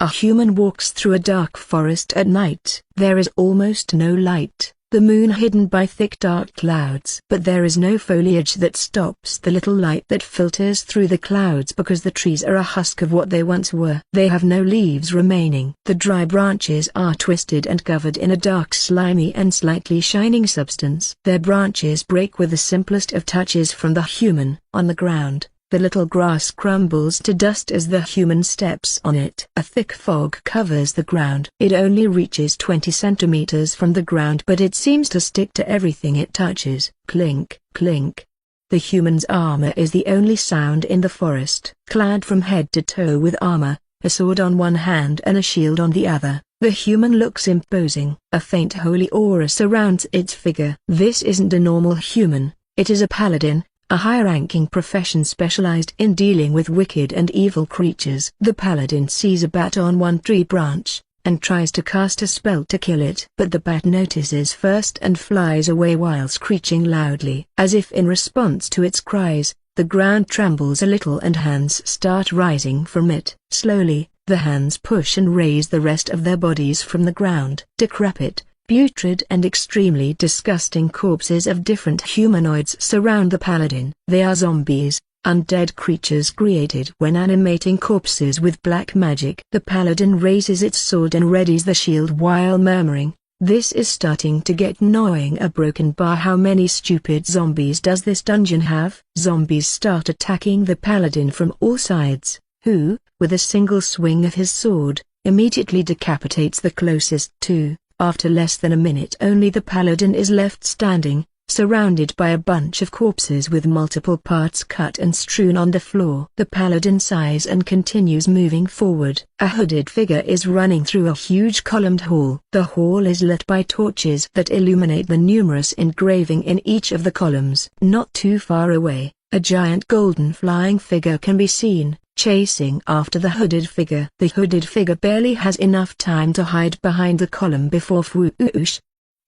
A human walks through a dark forest at night. There is almost no light, the moon hidden by thick dark clouds. But there is no foliage that stops the little light that filters through the clouds, because the trees are a husk of what they once were. They have no leaves remaining. The dry branches are twisted and covered in a dark, slimy and slightly shining substance. Their branches break with the simplest of touches from the human. On the ground, the little grass crumbles to dust as the human steps on it. A thick fog covers the ground. It only reaches 20 centimeters from the ground, but it seems to stick to everything it touches. Clink, clink. The human's armor is the only sound in the forest. Clad from head to toe with armor, a sword on one hand and a shield on the other, the human looks imposing. A faint holy aura surrounds its figure. This isn't a normal human, it is a paladin, a high-ranking profession specialized in dealing with wicked and evil creatures. The paladin sees a bat on one tree branch, and tries to cast a spell to kill it. But the bat notices first and flies away while screeching loudly. As if in response to its cries, the ground trembles a little and hands start rising from it. Slowly, the hands push and raise the rest of their bodies from the ground. Decrepit, putrid and extremely disgusting corpses of different humanoids surround the paladin. They are zombies, undead creatures created when animating corpses with black magic. The paladin raises its sword and readies the shield while murmuring, "This is starting to get annoying. A broken bar. How many stupid zombies does this dungeon have?" Zombies start attacking the paladin from all sides, who, with a single swing of his sword, immediately decapitates the closest two. After less than a minute only the paladin is left standing, surrounded by a bunch of corpses with multiple parts cut and strewn on the floor. The paladin sighs and continues moving forward. A hooded figure is running through a huge columned hall. The hall is lit by torches that illuminate the numerous engraving in each of the columns. Not too far away, a giant golden flying figure can be seen, chasing after the hooded figure. The hooded figure barely has enough time to hide behind the column before whoosh!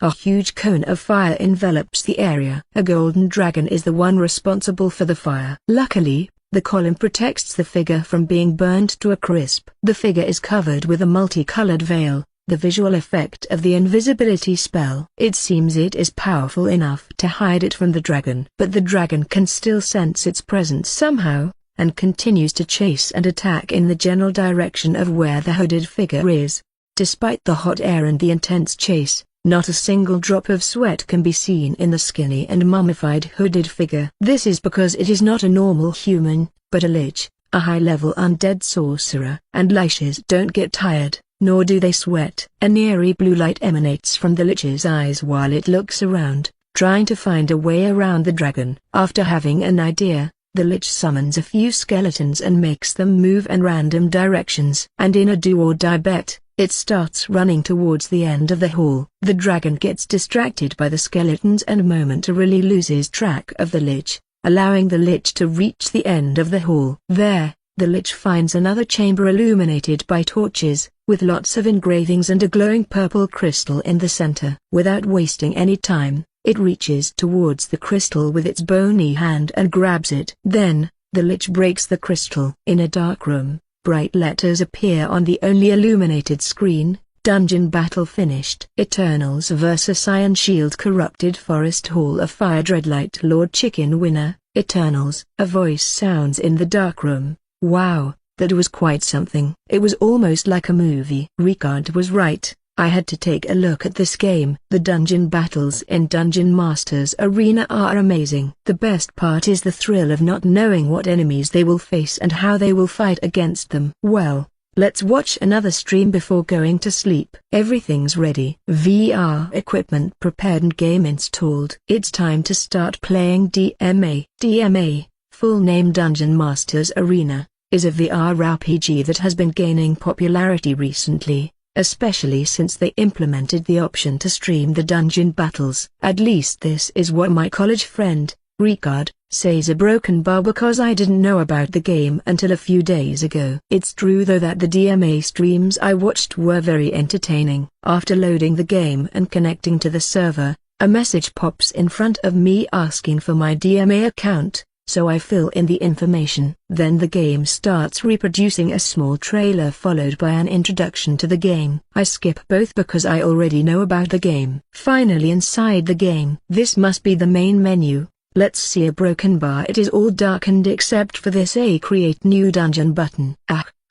A huge cone of fire envelops the area. A golden dragon is the one responsible for the fire. Luckily, the column protects the figure from being burned to a crisp. The figure is covered with a multicolored veil, the visual effect of the invisibility spell. It seems it is powerful enough to hide it from the dragon. But the dragon can still sense its presence somehow, and continues to chase and attack in the general direction of where the hooded figure is. Despite the hot air and the intense chase, not a single drop of sweat can be seen in the skinny and mummified hooded figure. This is because it is not a normal human, but a lich, a high-level undead sorcerer. And liches don't get tired, nor do they sweat. An eerie blue light emanates from the lich's eyes while it looks around, trying to find a way around the dragon. After having an idea, the lich summons a few skeletons and makes them move in random directions. And in a do-or-die bet, it starts running towards the end of the hall. The dragon gets distracted by the skeletons and momentarily loses track of the lich, allowing the lich to reach the end of the hall. There, the lich finds another chamber illuminated by torches, with lots of engravings and a glowing purple crystal in the center. Without wasting any time, it reaches towards the crystal with its bony hand and grabs it. Then, the lich breaks the crystal. In a dark room, bright letters appear on the only illuminated screen: Dungeon Battle Finished. Eternals vs Iron Shield Corrupted Forest Hall of Fire Dreadlight Lord Chicken Winner, Eternals. A voice sounds in the dark room. Wow, that was quite something. It was almost like a movie. Ricard was right. I had to take a look at this game. The dungeon battles in Dungeon Masters Arena are amazing. The best part is the thrill of not knowing what enemies they will face and how they will fight against them. Well, let's watch another stream before going to sleep. Everything's ready. VR equipment prepared and game installed. It's time to start playing DMA. DMA, full name Dungeon Masters Arena, is a VR RPG that has been gaining popularity recently, especially since they implemented the option to stream the dungeon battles. At least this is what my college friend, Ricard, says. A broken bar because I didn't know about the game until a few days ago. It's true though that the DMA streams I watched were very entertaining. After loading the game and connecting to the server, a message pops in front of me asking for my DMA account. so I fill in the information. Then the game starts reproducing a small trailer followed by an introduction to the game. I skip both because I already know about the game. Finally inside the game. This must be the main menu. Let's see a broken bar. It is all darkened except for this create new dungeon button.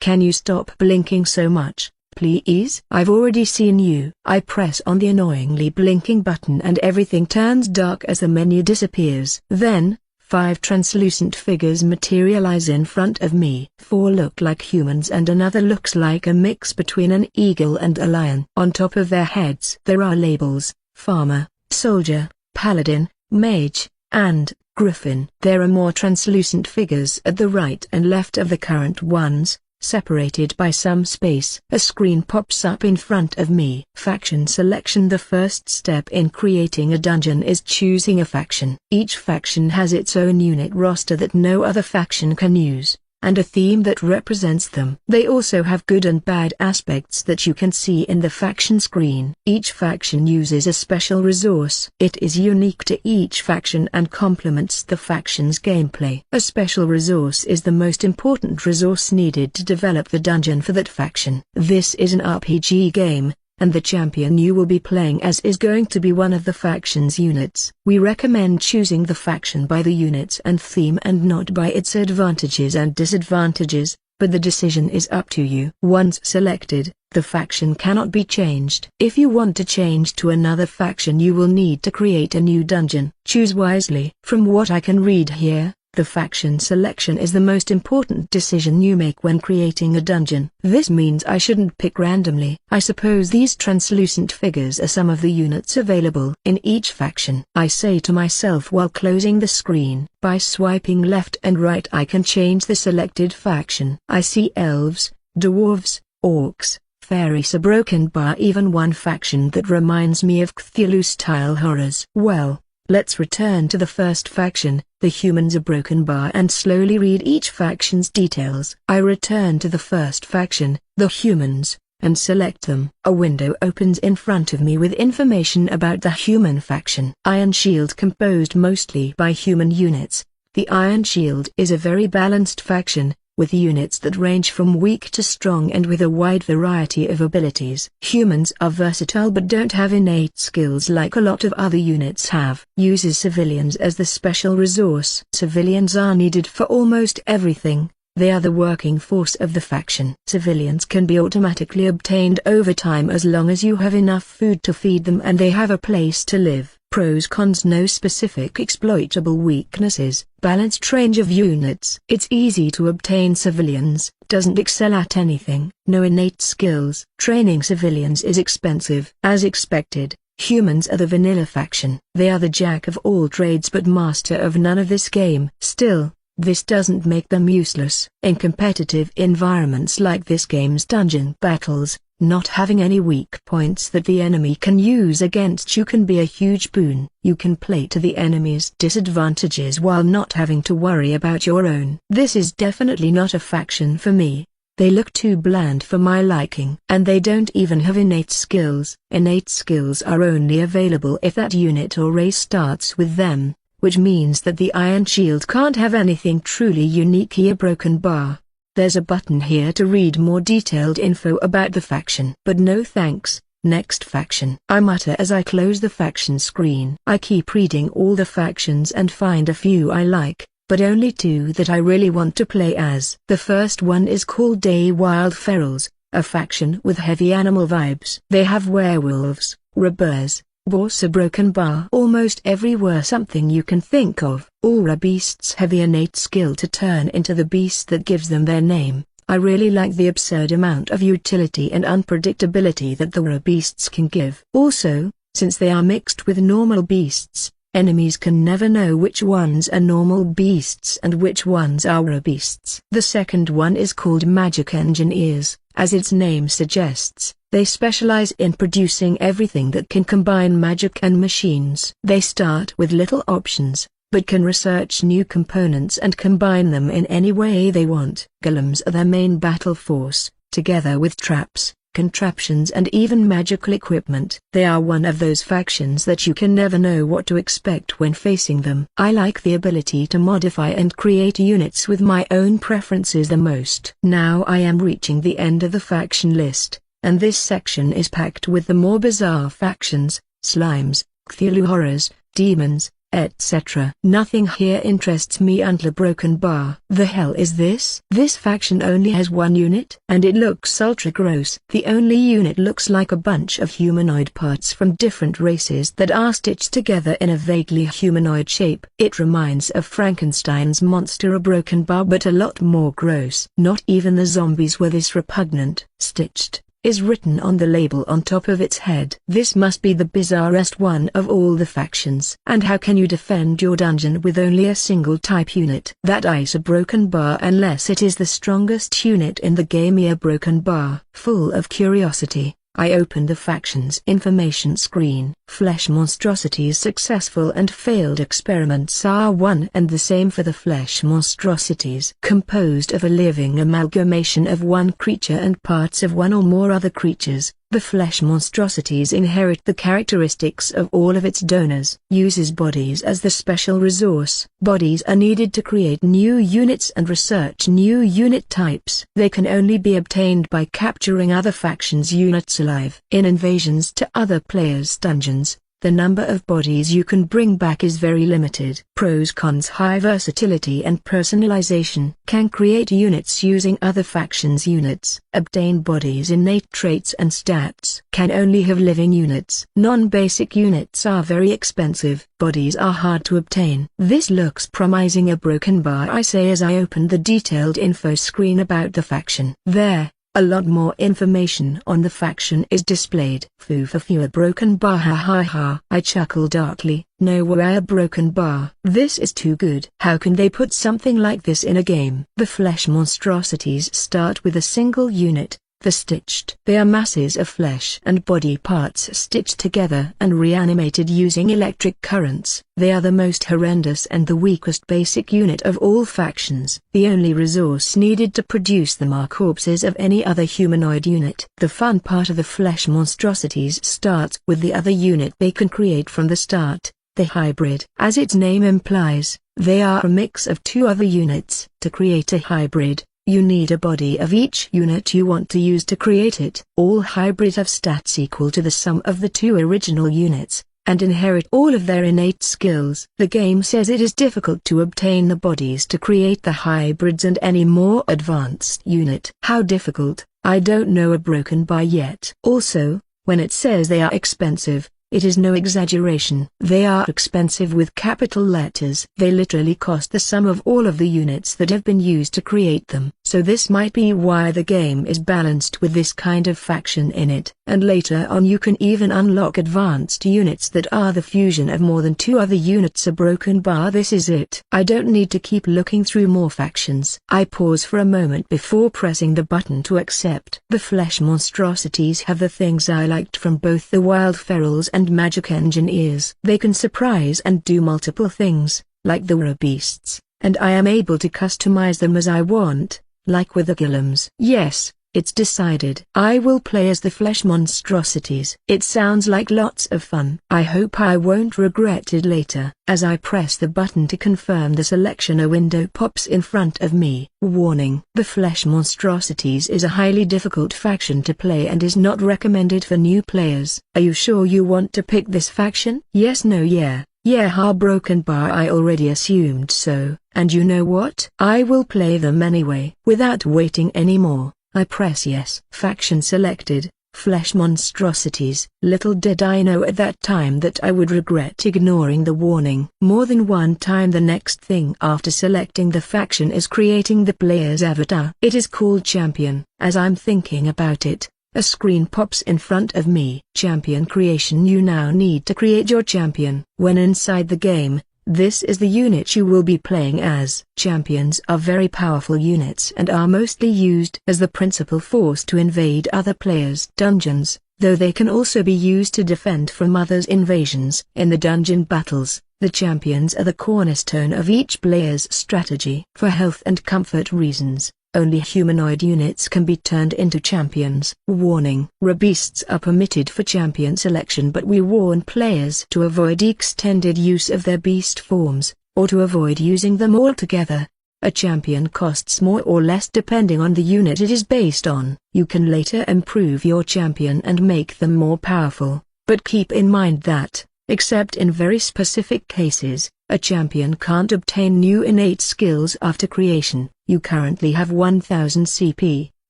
Can you stop blinking so much, please? I've already seen you. I press on the annoyingly blinking button and everything turns dark as the menu disappears. Then, 5 translucent figures materialize in front of me. 4 look like humans and another looks like a mix between an eagle and a lion. On top of their heads there are labels: farmer, soldier, paladin, mage, and griffin. There are more translucent figures at the right and left of the current ones, separated by some space. A screen pops up in front of me. Faction selection. The first step in creating a dungeon is choosing a faction. Each faction has its own unit roster that no other faction can use, and a theme that represents them. They also have good and bad aspects that you can see in the faction screen. Each faction uses a special resource. It is unique to each faction and complements the faction's gameplay. A special resource is the most important resource needed to develop the dungeon for that faction. This is an RPG game, and the champion you will be playing as is going to be one of the faction's units. We recommend choosing the faction by the units and theme and not by its advantages and disadvantages, but the decision is up to you. Once selected, the faction cannot be changed. If you want to change to another faction you will need to create a new dungeon. Choose wisely. From what I can read here, the faction selection is the most important decision you make when creating a dungeon. This means I shouldn't pick randomly. I suppose these translucent figures are some of the units available in each faction. I say to myself while closing the screen. By swiping left and right I can change the selected faction. I see elves, dwarves, orcs, fairies, a broken bar, even one faction that reminds me of Cthulhu-style horrors. Well, let's return to the first faction, the humans, a broken bar, and slowly read each faction's details. I return to the first faction, the humans, and select them. A window opens in front of me with information about the human faction. Iron Shield, composed mostly by human units. The Iron Shield is a very balanced faction, with units that range from weak to strong and with a wide variety of abilities. Humans are versatile but don't have innate skills like a lot of other units have. Uses civilians as the special resource. Civilians are needed for almost everything. They are the working force of the faction. Civilians can be automatically obtained over time as long as you have enough food to feed them and they have a place to live. Pros cons. No specific exploitable weaknesses. Balanced range of units. It's easy to obtain civilians, doesn't excel at anything. No innate skills. Training civilians is expensive. As expected, humans are the vanilla faction. They are the jack of all trades but master of none of this game. Still, this doesn't make them useless. In competitive environments like this game's dungeon battles, not having any weak points that the enemy can use against you can be a huge boon. You can play to the enemy's disadvantages while not having to worry about your own. This is definitely not a faction for me. They look too bland for my liking. And they don't even have innate skills. Innate skills are only available if that unit or race starts with them, which means that the Iron Shield can't have anything truly unique here. Broken bar. There's a button here to read more detailed info about the faction. But no thanks. Next faction. I mutter as I close the faction screen. I keep reading all the factions and find a few I like, but only 2 that I really want to play as. The first one is called Day Wild Ferals, a faction with heavy animal vibes. They have werewolves, robbers, boars, a broken bar, almost everywhere something you can think of. All beasts have the innate skill to turn into the beast that gives them their name. I really like the absurd amount of utility and unpredictability that the beasts can give. Also, since they are mixed with normal beasts, enemies can never know which ones are normal beasts and which ones are beasts. The second one is called Magic Engineers. As its name suggests, they specialize in producing everything that can combine magic and machines. They start with little options, but can research new components and combine them in any way they want. Golems are their main battle force, together with traps, contraptions and even magical equipment. They are one of those factions that you can never know what to expect when facing them. I like the ability to modify and create units with my own preferences the most. Now I am reaching the end of the faction list, and this section is packed with the more bizarre factions, slimes, Cthulhu horrors, demons, etc. Nothing here interests me until a broken bar. The hell is this? This faction only has one unit, and it looks ultra gross. The only unit looks like a bunch of humanoid parts from different races that are stitched together in a vaguely humanoid shape. It reminds of Frankenstein's monster, a broken bar, but a lot more gross. Not even the zombies were this repugnant. Stitched is written on the label on top of its head. This must be the bizarrest one of all the factions. And how can you defend your dungeon with only a single type unit? That is a broken bar unless it is the strongest unit in the game. A broken bar. Full of curiosity, I opened the faction's information screen. Flesh monstrosities. Successful and failed experiments are one and the same for the flesh monstrosities. Composed of a living amalgamation of one creature and parts of one or more other creatures, the flesh monstrosities inherit the characteristics of all of its donors. Uses bodies as the special resource. Bodies are needed to create new units and research new unit types. They can only be obtained by capturing other factions' units alive. In invasions to other players' dungeons, the number of bodies you can bring back is very limited. Pros cons: high versatility and personalization. Can create units using other factions' units. Obtain bodies' innate traits and stats. Can only have living units. Non-basic units are very expensive. Bodies are hard to obtain. This looks promising. A broken bar, I say as I opened the detailed info screen about the faction. There, a lot more information on the faction is displayed. Foo for few, a broken bar, ha ha ha. I chuckled darkly. No way, a broken bar. This is too good. How can they put something like this in a game? The flesh monstrosities start with a single unit, the stitched. They are masses of flesh and body parts stitched together and reanimated using electric currents. They are the most horrendous and the weakest basic unit of all factions. The only resource needed to produce them are corpses of any other humanoid unit. The fun part of the flesh monstrosities starts with the other unit they can create from the start, the hybrid. As its name implies, they are a mix of two other units. To create a hybrid, you need a body of each unit you want to use to create it. All hybrids have stats equal to the sum of the two original units, and inherit all of their innate skills. The game says it is difficult to obtain the bodies to create the hybrids and any more advanced unit. How difficult? I don't know. A broken bar yet. Also, when it says they are expensive, it is no exaggeration. They are expensive with capital letters. They literally cost the sum of all of the units that have been used to create them. So this might be why the game is balanced with this kind of faction in it. And later on you can even unlock advanced units that are the fusion of more than two other units. A broken bar. This is it. I don't need to keep looking through more factions. I pause for a moment before pressing the button to accept. The flesh monstrosities have the things I liked from both the wild ferals and magic engineers. They can surprise and do multiple things, like the were beasts, and I am able to customize them as I want, like with the golems. Yes, it's decided. I will play as the flesh monstrosities. It sounds like lots of fun. I hope I won't regret it later. As I press the button to confirm the selection, a window pops in front of me. Warning: the flesh monstrosities is a highly difficult faction to play and is not recommended for new players. Are you sure you want to pick this faction? Yes, no, yeah. Yeah, ha, broken bar. I already assumed so. And you know what? I will play them anyway. Without waiting anymore, I press yes. Faction selected, flesh monstrosities. Little did I know at that time that I would regret ignoring the warning. More than one time. The next thing after selecting the faction is creating the player's avatar. It is called champion. As I'm thinking about it, a screen pops in front of me. Champion creation. You now need to create your champion. When inside the game, this is the unit you will be playing as. Champions are very powerful units and are mostly used as the principal force to invade other players' dungeons, though they can also be used to defend from others' invasions. In the dungeon battles, the champions are the cornerstone of each player's strategy. For health and comfort reasons, Only humanoid units can be turned into champions. Warning: Rabeasts are permitted for champion selection, but we warn players to avoid extended use of their beast forms, or to avoid using them altogether. A champion costs more or less depending on the unit it is based on. You can later improve your champion and make them more powerful, but keep in mind that, except in very specific cases, a champion can't obtain new innate skills after creation. You currently have 1000 CP,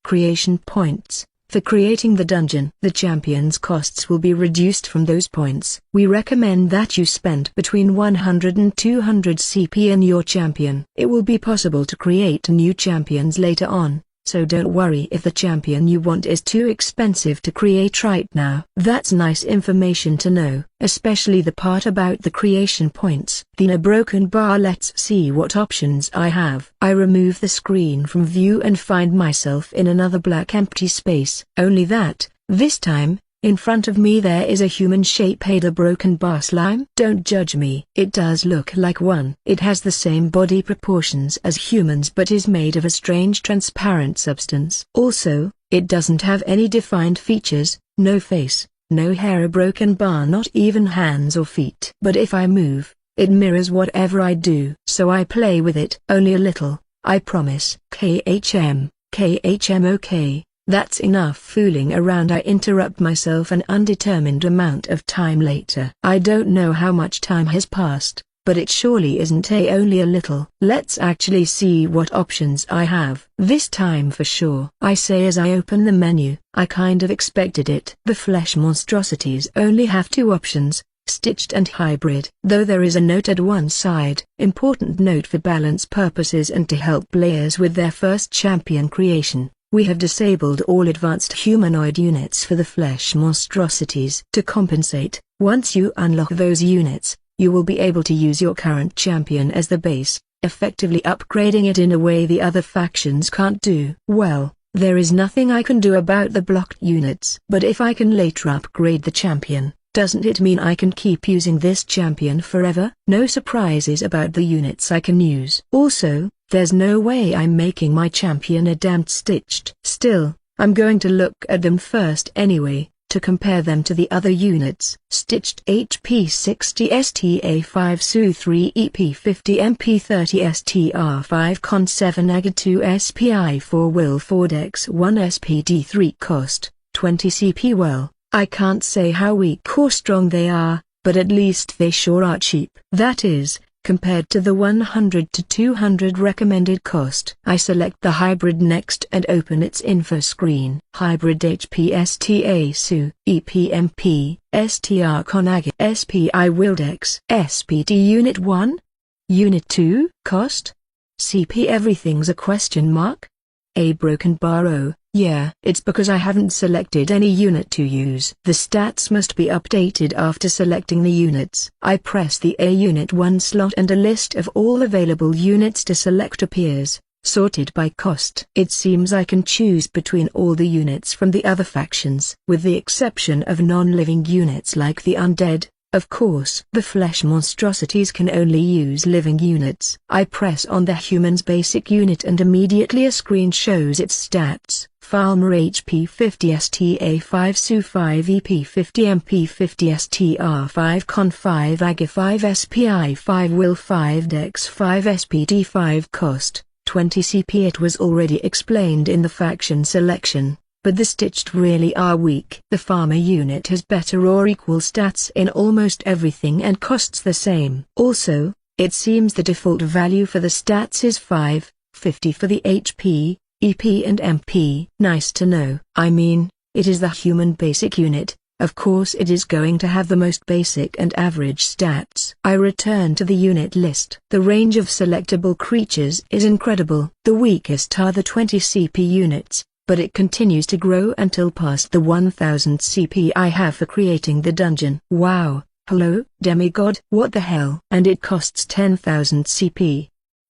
creation points, for creating the dungeon. The champion's costs will be reduced from those points. We recommend that you spend between 100 and 200 CP in your champion. It will be possible to create new champions later on, so don't worry if the champion you want is too expensive to create right now. That's nice information to know, especially the part about the creation points. Then a broken bar. Let's see what options I have. I remove the screen from view and find myself in another black empty space. Only that, this time, in front of me there is a human-shaped broken bar slime. Don't judge me. It does look like one. It has the same body proportions as humans but is made of a strange transparent substance. Also, it doesn't have any defined features, no face, no hair. A broken bar, not even hands or feet. But if I move, it mirrors whatever I do. So I play with it. Only a little, I promise. KHM okay. That's enough fooling around. I interrupt myself an undetermined amount of time later. I don't know how much time has passed, but it surely isn't only a little. Let's actually see what options I have. This time for sure, I say as I open the menu. I kind of expected it. The flesh monstrosities only have two options, stitched and hybrid. Though there is a note at one side. Important note: for balance purposes and to help players with their first champion creation, we have disabled all advanced humanoid units for the flesh monstrosities. To compensate, once you unlock those units, you will be able to use your current champion as the base, effectively upgrading it in a way the other factions can't do. Well, there is nothing I can do about the blocked units. But if I can later upgrade the champion, doesn't it mean I can keep using this champion forever? No surprises about the units I can use. Also, there's no way I'm making my champion a damned stitched. Still, I'm going to look at them first anyway, to compare them to the other units. Stitched HP 60 STA5 Su 3 EP 50 MP 30 STR 5 Con 7 AGA 2 SPI 4 Will 4 Dex 1 SPD 3 Cost 20 CP. Well, I can't say how weak or strong they are, but at least they sure are cheap. That is, compared to the 100 to 200 recommended cost. I select the hybrid next and open its info screen. Hybrid HPSTA Su, EPMP, STR Conaga, SPI Wildex, SPD Unit 1? Unit 2? Cost? CP. Everything's a question mark? A broken bar. Oh, yeah. It's because I haven't selected any unit to use. The stats must be updated after selecting the units. I press the A Unit 1 slot and a list of all available units to select appears, sorted by cost. It seems I can choose between all the units from the other factions, with the exception of non-living units like the undead. Of course, the flesh monstrosities can only use living units. I press on the human's basic unit and immediately a screen shows its stats. Farmer HP 50 STA5 Su 5 EP 50 MP 50 STR 5 Con 5 AGA 5 SPI 5 Will 5 Dex 5 SPD 5 Cost 20 CP. It was already explained in the faction selection, but the stitched really are weak. The farmer unit has better or equal stats in almost everything and costs the same. Also, it seems the default value for the stats is 550 for the HP, EP and MP. Nice to know. I mean, it is the human basic unit. Of course it is going to have the most basic and average stats. I return to the unit list. The range of selectable creatures is incredible. The weakest are the 20 CP units, but it continues to grow until past the 1000 CP I have for creating the dungeon. Wow, hello, demigod? What the hell? And it costs 10,000 CP.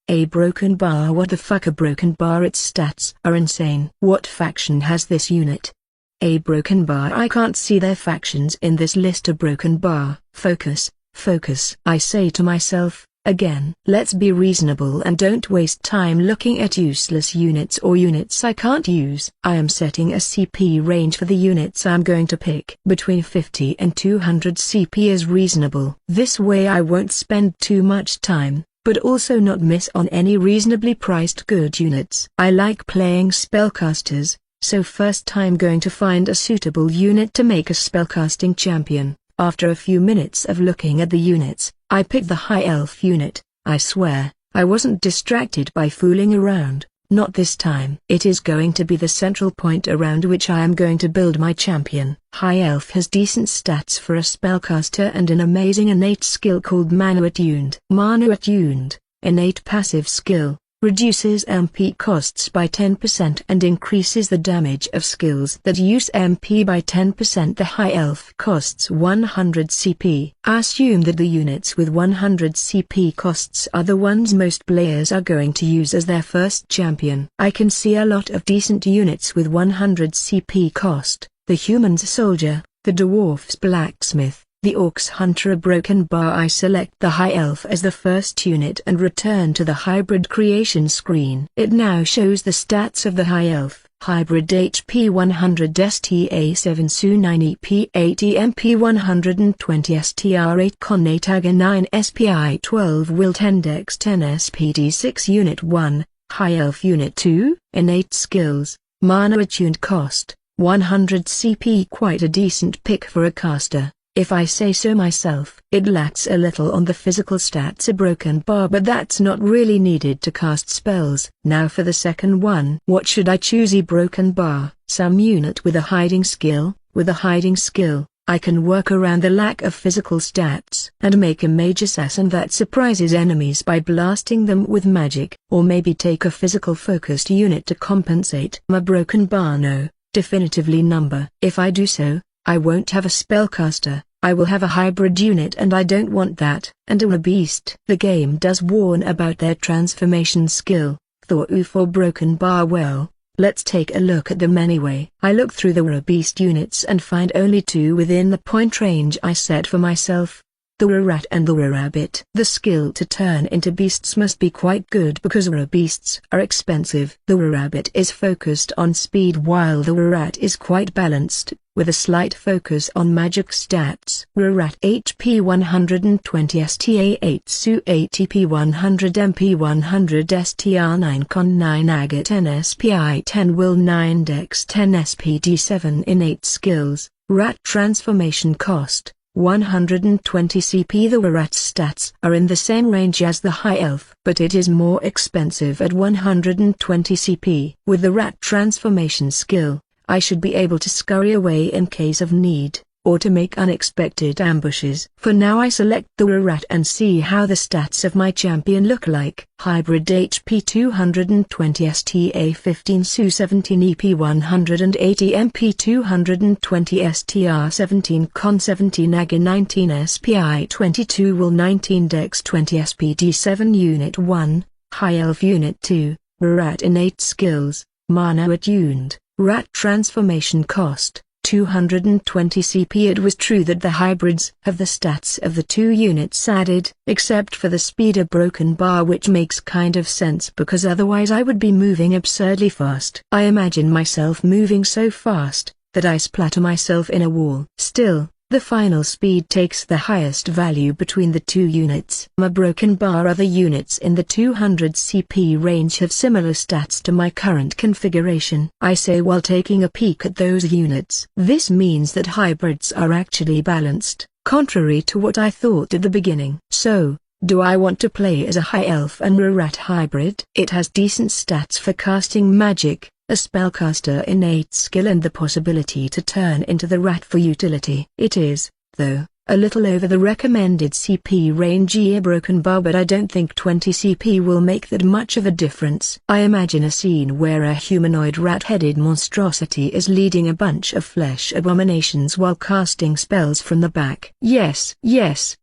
A broken bar. What the fuck? A broken bar. Its stats are insane. What faction has this unit? A broken bar. I can't see their factions in this list. A broken bar. Focus, focus. I say to myself, Again, let's be reasonable and don't waste time looking at useless units or units I can't use. I am setting a CP range for the units I'm going to pick. Between 50 and 200 CP is reasonable. This way I won't spend too much time, but also not miss on any reasonably priced good units. I like playing spellcasters, so first I'm going to find a suitable unit to make a spellcasting champion. After a few minutes of looking at the units, I picked the High Elf unit. I swear, I wasn't distracted by fooling around, not this time. It is going to be the central point around which I am going to build my champion. High Elf has decent stats for a spellcaster and an amazing innate skill called Mana Attuned. Mana Attuned, innate passive skill, reduces MP costs by 10% and increases the damage of skills that use MP by 10%. The High Elf costs 100 CP. Assume that the units with 100 CP costs are the ones most players are going to use as their first champion. I can see a lot of decent units with 100 CP cost: the human's soldier, the dwarf's blacksmith, the orc's hunter. A broken bar. I select the High Elf as the first unit and return to the hybrid creation screen. It now shows the stats of the High Elf. Hybrid HP 100 STA 7 Su 9 EP 80 MP 120 STR 8 Con 8 AGA 9 SPI 12 Will 10 Dex 10 SPD 6 Unit 1, High Elf Unit 2, Innate Skills, Mana Attuned cost, 100 CP. Quite a decent pick for a caster, if I say so myself. It lacks a little on the physical stats, a broken bar, but that's not really needed to cast spells. Now for the second one. What should I choose? A broken bar. Some unit with a hiding skill. With a hiding skill, I can work around the lack of physical stats and make a mage assassin that surprises enemies by blasting them with magic. Or maybe take a physical focused unit to compensate. My broken bar. No, definitively number. If I do so, I won't have a spellcaster, I will have a hybrid unit, and I don't want that. And a beast. The game does warn about their transformation skill. For broken bar. Well, let's take a look at them anyway. I look through the beast units and find only two within the point range I set for myself: the rat and the rabbit. The skill to turn into beasts must be quite good because beasts are expensive. The rabbit is focused on speed while the rat is quite balanced, with a slight focus on magic stats. Rat HP 120 STA 8 Su 8 TP 100 MP 100 STR 9 Con 9 AGA 10 SPI 10 Will 9 Dex 10 SPD 7 Innate Skills, Rat Transformation cost, 120 CP. The rat's stats are in the same range as the High Elf, but it is more expensive at 120 CP. With the rat transformation skill, I should be able to scurry away in case of need, or to make unexpected ambushes. For now I select the rat and see how the stats of my champion look like. Hybrid HP 220 STA 15 Su 17 EP 180 MP 220 STR 17 Con 17 AGA 19 SPI 22 Will 19 Dex 20 SPD 7 Unit 1, High Elf Unit 2, Rat Innate Skills, Mana Attuned, Rat Transformation cost, 220 CP. It was true that the hybrids have the stats of the two units added, except for the speed. A broken bar, which makes kind of sense because otherwise I would be moving absurdly fast. I imagine myself moving so fast that I splatter myself in a wall. Still, the final speed takes the highest value between the two units. My broken bar. Other units in the 200 CP range have similar stats to my current configuration. I say while taking a peek at those units. This means that hybrids are actually balanced, contrary to what I thought at the beginning. So, do I want to play as a High Elf and a rat hybrid? It has decent stats for casting magic, a spellcaster innate skill, and the possibility to turn into the rat for utility. It is, though, a little over the recommended CP range. A broken bar, but I don't think 20 CP will make that much of a difference. I imagine a scene where a humanoid rat-headed monstrosity is leading a bunch of flesh abominations while casting spells from the back. Yes,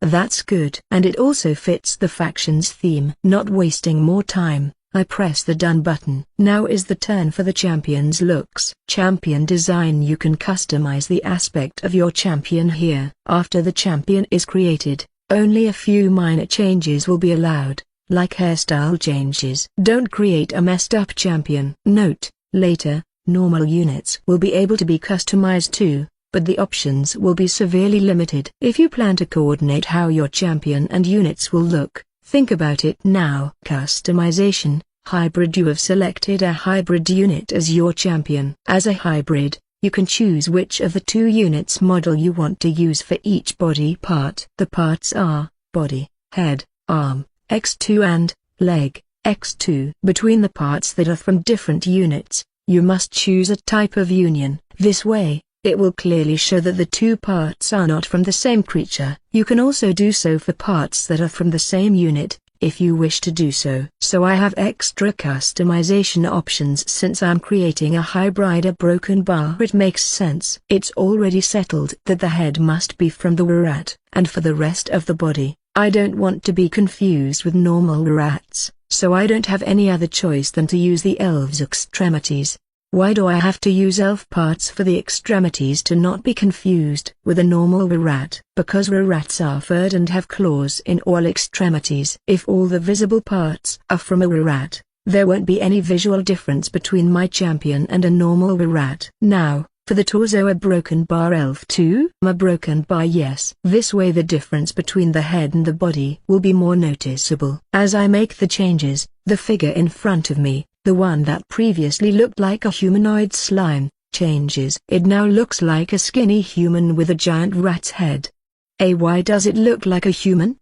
that's good. And it also fits the faction's theme. Not wasting more time, I press the done button. Now is the turn for the champion's looks. Champion design. You can customize the aspect of your champion here. After the champion is created, Only a few minor changes will be allowed, like hairstyle changes. Don't create a messed up champion. Note: later, normal units will be able to be customized too, but the options will be severely limited. If you plan to coordinate how your champion and units will look, think about it now. Customization: hybrid. You have selected a hybrid unit as your champion. As a hybrid, you can choose which of the two units model you want to use for each body part. The parts are body, head, arm, X2 and leg, X2. Between the parts that are from different units, you must choose a type of union. This way, it will clearly show that the two parts are not from the same creature. You can also do so for parts that are from the same unit, if you wish to do so. So I have extra customization options since I'm creating a hybrid, a broken bar. It makes sense. It's already settled that the head must be from the rat, and for the rest of the body, I don't want to be confused with normal rats, so I don't have any other choice than to use the elf's extremities. Why do I have to use elf parts for the extremities to not be confused with a normal rat? Because rats are furred and have claws in all extremities. If all the visible parts are from a rat, there won't be any visual difference between my champion and a normal rat. Now, for the torso, a broken bar elf too? A broken bar, yes. This way the difference between the head and the body will be more noticeable. As I make the changes, the figure in front of me, the one that previously looked like a humanoid slime, changes. It now looks like a skinny human with a giant rat's head. Why does it look like a human?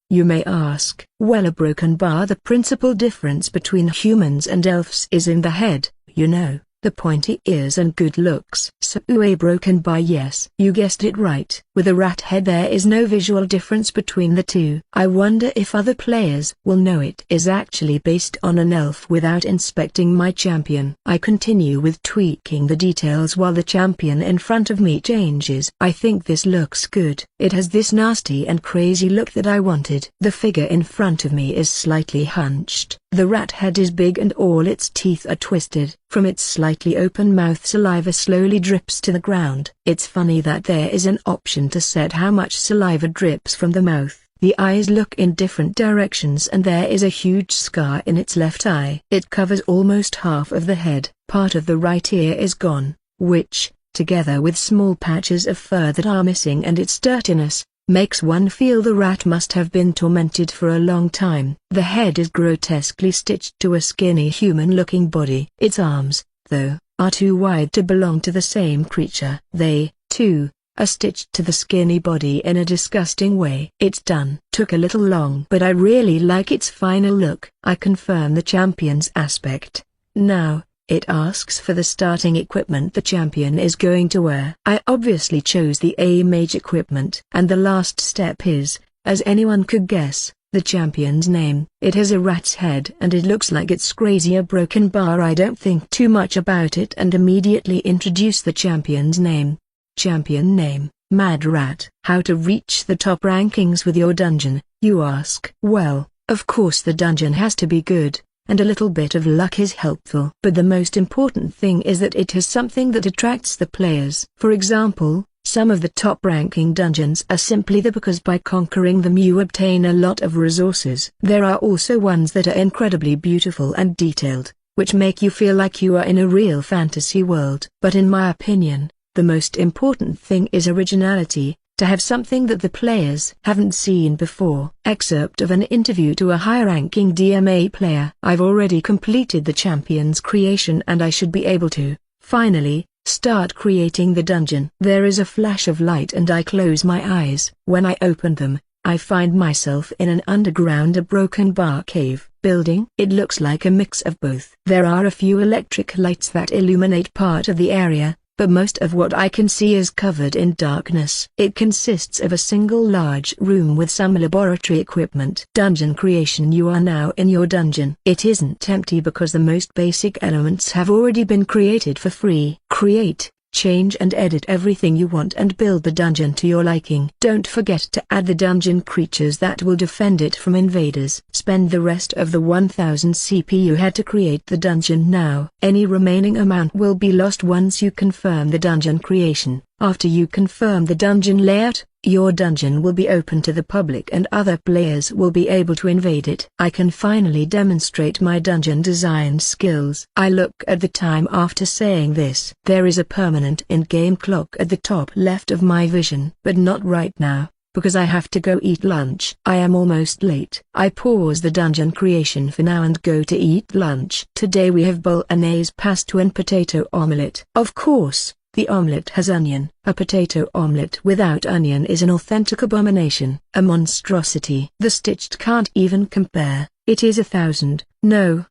You may ask. Well, a broken bar. The principal difference between humans and elves is in the head, you know, the pointy ears and good looks. So a broken bar, yes. You guessed it right. With a rat head there is no visual difference between the two. I wonder if other players will know it is actually based on an elf without inspecting my champion. I continue with tweaking the details while the champion in front of me changes. I think this looks good. It has this nasty and crazy look that I wanted. The figure in front of me is slightly hunched. The rat head is big and all its teeth are twisted. From its slightly open mouth, saliva slowly drips to the ground. It's funny that there is an option to set how much saliva drips from the mouth. The eyes look in different directions and there is a huge scar in its left eye. It covers almost half of the head. Part of the right ear is gone, which, together with small patches of fur that are missing and its dirtiness, makes one feel the rat must have been tormented for a long time. The head is grotesquely stitched to a skinny human-looking body. Its arms, though, are too wide to belong to the same creature. They, too, are stitched to the skinny body in a disgusting way. It's done. Took a little long, but I really like its final look. I confirm the champion's aspect. Now, it asks for the starting equipment the champion is going to wear. I obviously chose the mage equipment. And the last step is, as anyone could guess, the champion's name. It has a rat's head and it looks like it's crazy. A broken bar. I don't think too much about it and immediately introduce the champion's name. Champion name, Mad Rat. How to reach the top rankings with your dungeon, you ask? Well, of course the dungeon has to be good, and a little bit of luck is helpful. But the most important thing is that it has something that attracts the players. For example, some of the top-ranking dungeons are simply there because by conquering them you obtain a lot of resources. There are also ones that are incredibly beautiful and detailed, which make you feel like you are in a real fantasy world. But in my opinion, the most important thing is originality, to have something that the players haven't seen before. Excerpt of an interview to a high-ranking DMA player. I've already completed the champion's creation and I should be able to, finally, start creating the dungeon. There is a flash of light and I close my eyes. When I open them, I find myself in an underground, a broken bar cave building. It looks like a mix of both. There are a few electric lights that illuminate part of the area, but most of what I can see is covered in darkness. It consists of a single large room with some laboratory equipment. Dungeon creation. You are now in your dungeon. It isn't empty because the most basic elements have already been created for free. Create, change and edit everything you want and build the dungeon to your liking. Don't forget to add the dungeon creatures that will defend it from invaders. Spend the rest of the 1000 CP you had to create the dungeon now. Any remaining amount will be lost once you confirm the dungeon creation. After you confirm the dungeon layout, your dungeon will be open to the public and other players will be able to invade it. I can finally demonstrate my dungeon design skills. I look at the time after saying this. There is a permanent in-game clock at the top left of my vision. But not right now, because I have to go eat lunch. I am almost late. I pause the dungeon creation for now and go to eat lunch. Today we have bolognese pasta and potato omelette. Of course, the omelette has onion. A potato omelette without onion is an authentic abomination, a monstrosity. The stitched can't even compare. It is 1,000, no,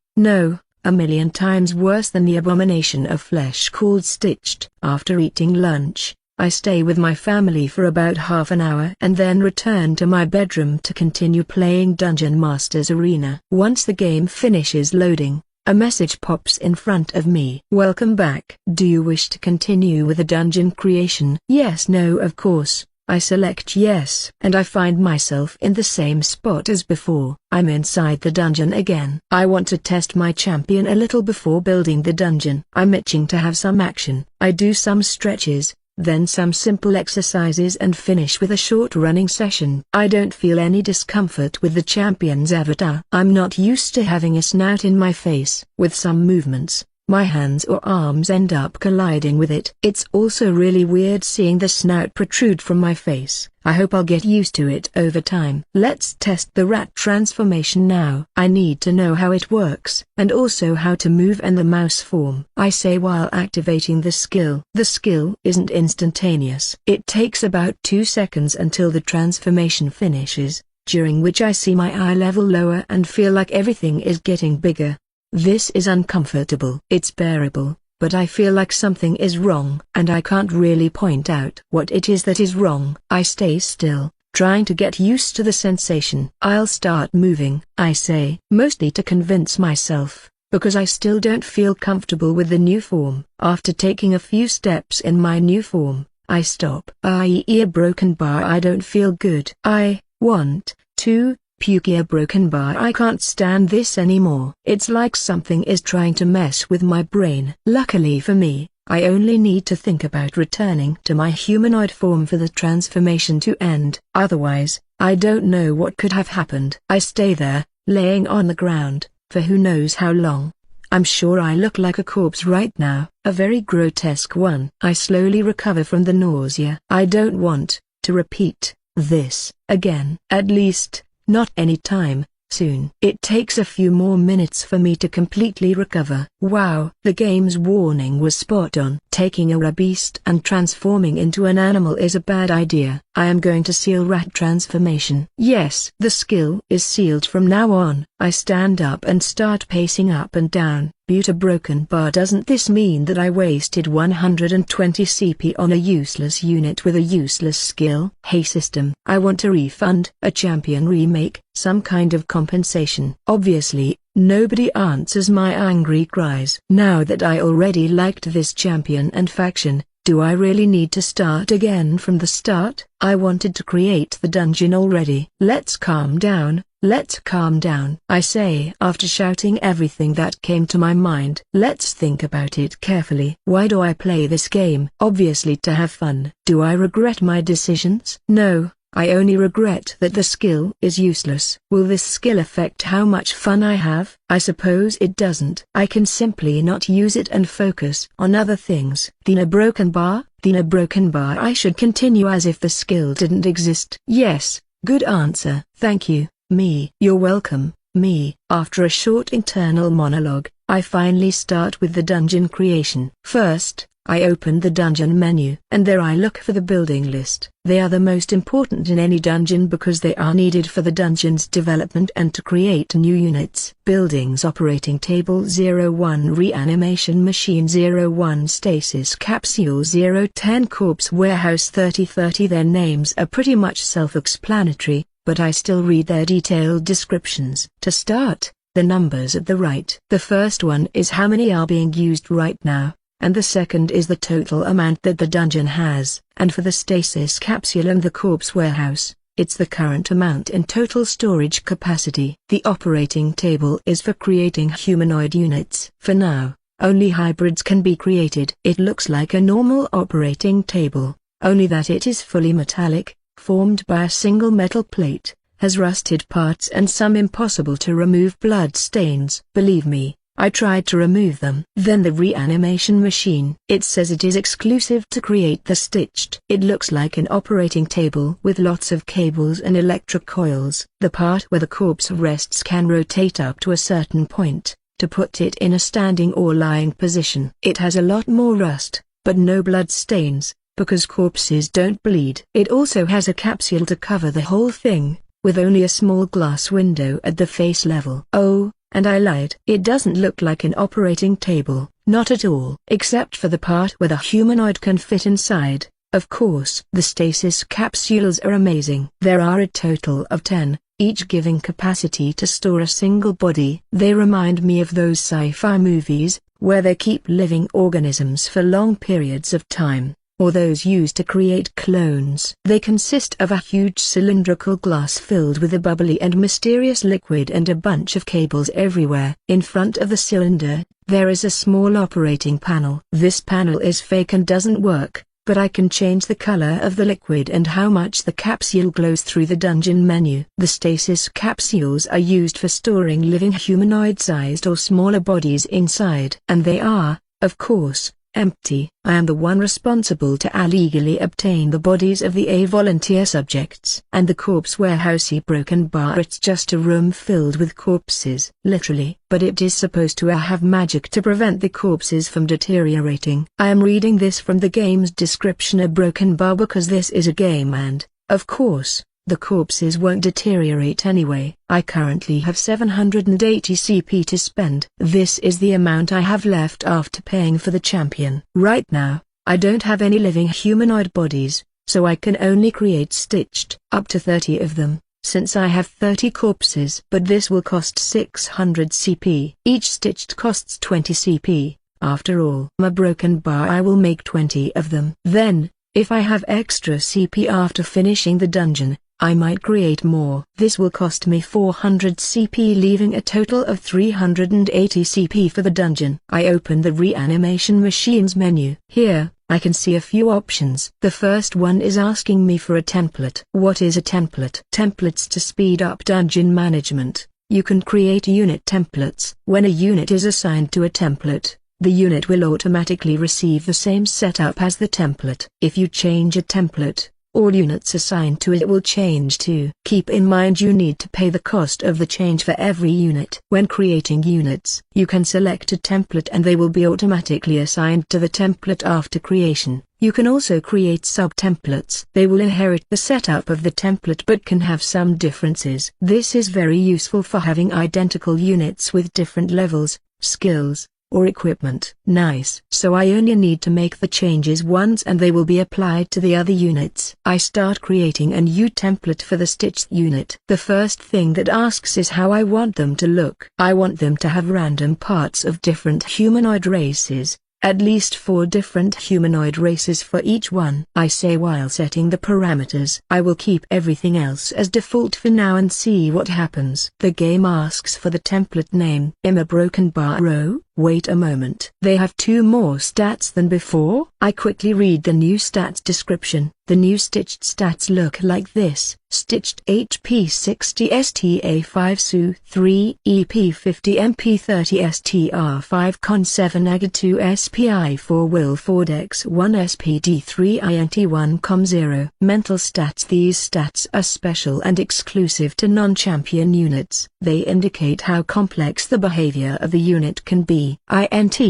a million times worse than the abomination of flesh called stitched. After eating lunch, I stay with my family for about half an hour and then return to my bedroom to continue playing Dungeon Master's Arena. Once the game finishes loading, a message pops in front of me. Welcome back. Do you wish to continue with the dungeon creation? Yes, no, of course. I select yes. And I find myself in the same spot as before. I'm inside the dungeon again. I want to test my champion a little before building the dungeon. I'm itching to have some action. I do some stretches, then some simple exercises and finish with a short running session. I don't feel any discomfort with the champion's avatar. I'm not used to having a snout in my face. With some movements, my hands or arms end up colliding with it. It's also really weird seeing the snout protrude from my face. I hope I'll get used to it over time. Let's test the rat transformation now. I need to know how it works, and also how to move and the mouse form. I say while activating the skill. The skill isn't instantaneous. It takes about 2 seconds until the transformation finishes, during which I see my eye level lower and feel like everything is getting bigger. This is uncomfortable. It's bearable, but I feel like something is wrong. And I can't really point out what it is that is wrong. I stay still, trying to get used to the sensation. I'll start moving, I say, mostly to convince myself, because I still don't feel comfortable with the new form. After taking a few steps in my new form, I stop. A broken bar. I don't feel good. I want to puke. A broken bar. I can't stand this anymore. It's like something is trying to mess with my brain. Luckily for me, I only need to think about returning to my humanoid form for the transformation to end. Otherwise, I don't know what could have happened. I stay there, laying on the ground, for who knows how long. I'm sure I look like a corpse right now, a very grotesque one. I slowly recover from the nausea. I don't want to repeat this again. At least, not any time soon. It takes a few more minutes for me to completely recover. Wow, the game's warning was spot on. Taking a rat beast and transforming into an animal is a bad idea. I am going to seal rat transformation. Yes, the skill is sealed from now on. I stand up and start pacing up and down. A broken bar. Doesn't this mean that I wasted 120 CP on a useless unit with a useless skill? Hey system, I want a refund, a champion remake, some kind of compensation. Obviously, nobody answers my angry cries. Now that I already liked this champion and faction, do I really need to start again from the start? I wanted to create the dungeon already. Let's calm down. Let's calm down, I say after shouting everything that came to my mind. Let's think about it carefully. Why do I play this game? Obviously to have fun. Do I regret my decisions? No, I only regret that the skill is useless. Will this skill affect how much fun I have? I suppose it doesn't. I can simply not use it and focus on other things. Then a broken bar? I should continue as if the skill didn't exist. Yes, good answer. Thank you. Me. You're welcome, me. After a short internal monologue, I finally start with the dungeon creation. First, I open the dungeon menu, and there I look for the building list. They are the most important in any dungeon because they are needed for the dungeon's development and to create new units. Buildings: operating table 01, reanimation machine 01, stasis capsule 010, corpse warehouse 3030. Their names are pretty much self-explanatory, but I still read their detailed descriptions. To start, the numbers at the right. The first one is how many are being used right now, and the second is the total amount that the dungeon has. And for the stasis capsule and the corpse warehouse, it's the current amount in total storage capacity. The operating table is for creating humanoid units. For now, only hybrids can be created. It looks like a normal operating table, only that it is fully metallic, formed by a single metal plate, has rusted parts and some impossible to remove blood stains. Believe me, I tried to remove them. Then the reanimation machine. It says it is exclusive to create the stitched. It looks like an operating table with lots of cables and electric coils. The part where the corpse rests can rotate up to a certain point, to put it in a standing or lying position. It has a lot more rust, but no blood stains, because corpses don't bleed. It also has a capsule to cover the whole thing, with only a small glass window at the face level. Oh, and I lied. It doesn't look like an operating table, not at all. Except for the part where the humanoid can fit inside, of course. The stasis capsules are amazing. There are a total of 10, each giving capacity to store a single body. They remind me of those sci-fi movies, where they keep living organisms for long periods of time, or those used to create clones. They consist of a huge cylindrical glass filled with a bubbly and mysterious liquid and a bunch of cables everywhere. In front of the cylinder, there is a small operating panel. This panel is fake and doesn't work, but I can change the color of the liquid and how much the capsule glows through the dungeon menu. The stasis capsules are used for storing living humanoid-sized or smaller bodies inside. And they are, of course, empty. I am the one responsible to illegally obtain the bodies of the volunteer subjects. And the corpse warehousey broken bar, it's just a room filled with corpses. Literally. But it is supposed to have magic to prevent the corpses from deteriorating. I am reading this from the game's description, a broken bar, because this is a game and, of course, the corpses won't deteriorate anyway. I currently have 780 CP to spend. This is the amount I have left after paying for the champion. Right now, I don't have any living humanoid bodies, so I can only create stitched up to 30 of them, since I have 30 corpses. But this will cost 600 CP. Each stitched costs 20 CP, after all. A broken bar, I will make 20 of them. Then, if I have extra CP after finishing the dungeon, I might create more. This will cost me 400 CP, leaving a total of 380 CP for the dungeon. I open the reanimation machines menu. Here, I can see a few options. The first one is asking me for a template. What is a template? Templates to speed up dungeon management. You can create unit templates. When a unit is assigned to a template, the unit will automatically receive the same setup as the template. If you change a template, all units assigned to it will change too. Keep in mind you need to pay the cost of the change for every unit. When creating units, you can select a template and they will be automatically assigned to the template after creation. You can also create sub-templates. They will inherit the setup of the template but can have some differences. This is very useful for having identical units with different levels, skills, or equipment. Nice. So I only need to make the changes once and they will be applied to the other units. I start creating a new template for the stitched unit. The first thing that asks is how I want them to look. I want them to have random parts of different humanoid races, at least 4 different humanoid races for each one. I say while setting the parameters. I will keep everything else as default for now and see what happens. The game asks for the template name. A broken bar row. Wait a moment. They have 2 more stats than before. I quickly read the new stats description. The new stitched stats look like this. Stitched HP 60 STA 5 SU 3 EP 50 MP 30 STR 5 Con 7 AG 2 SPI 4 Will 4 Dex 1 SPD 3 INT 1 Com 0. Mental stats. These stats are special and exclusive to non-champion units. They indicate how complex the behavior of the unit can be. INT,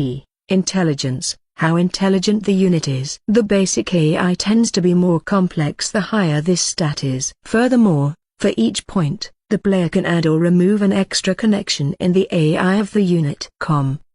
intelligence, how intelligent the unit is. The basic AI tends to be more complex the higher this stat is. Furthermore, for each point, the player can add or remove an extra connection in the AI of the unit.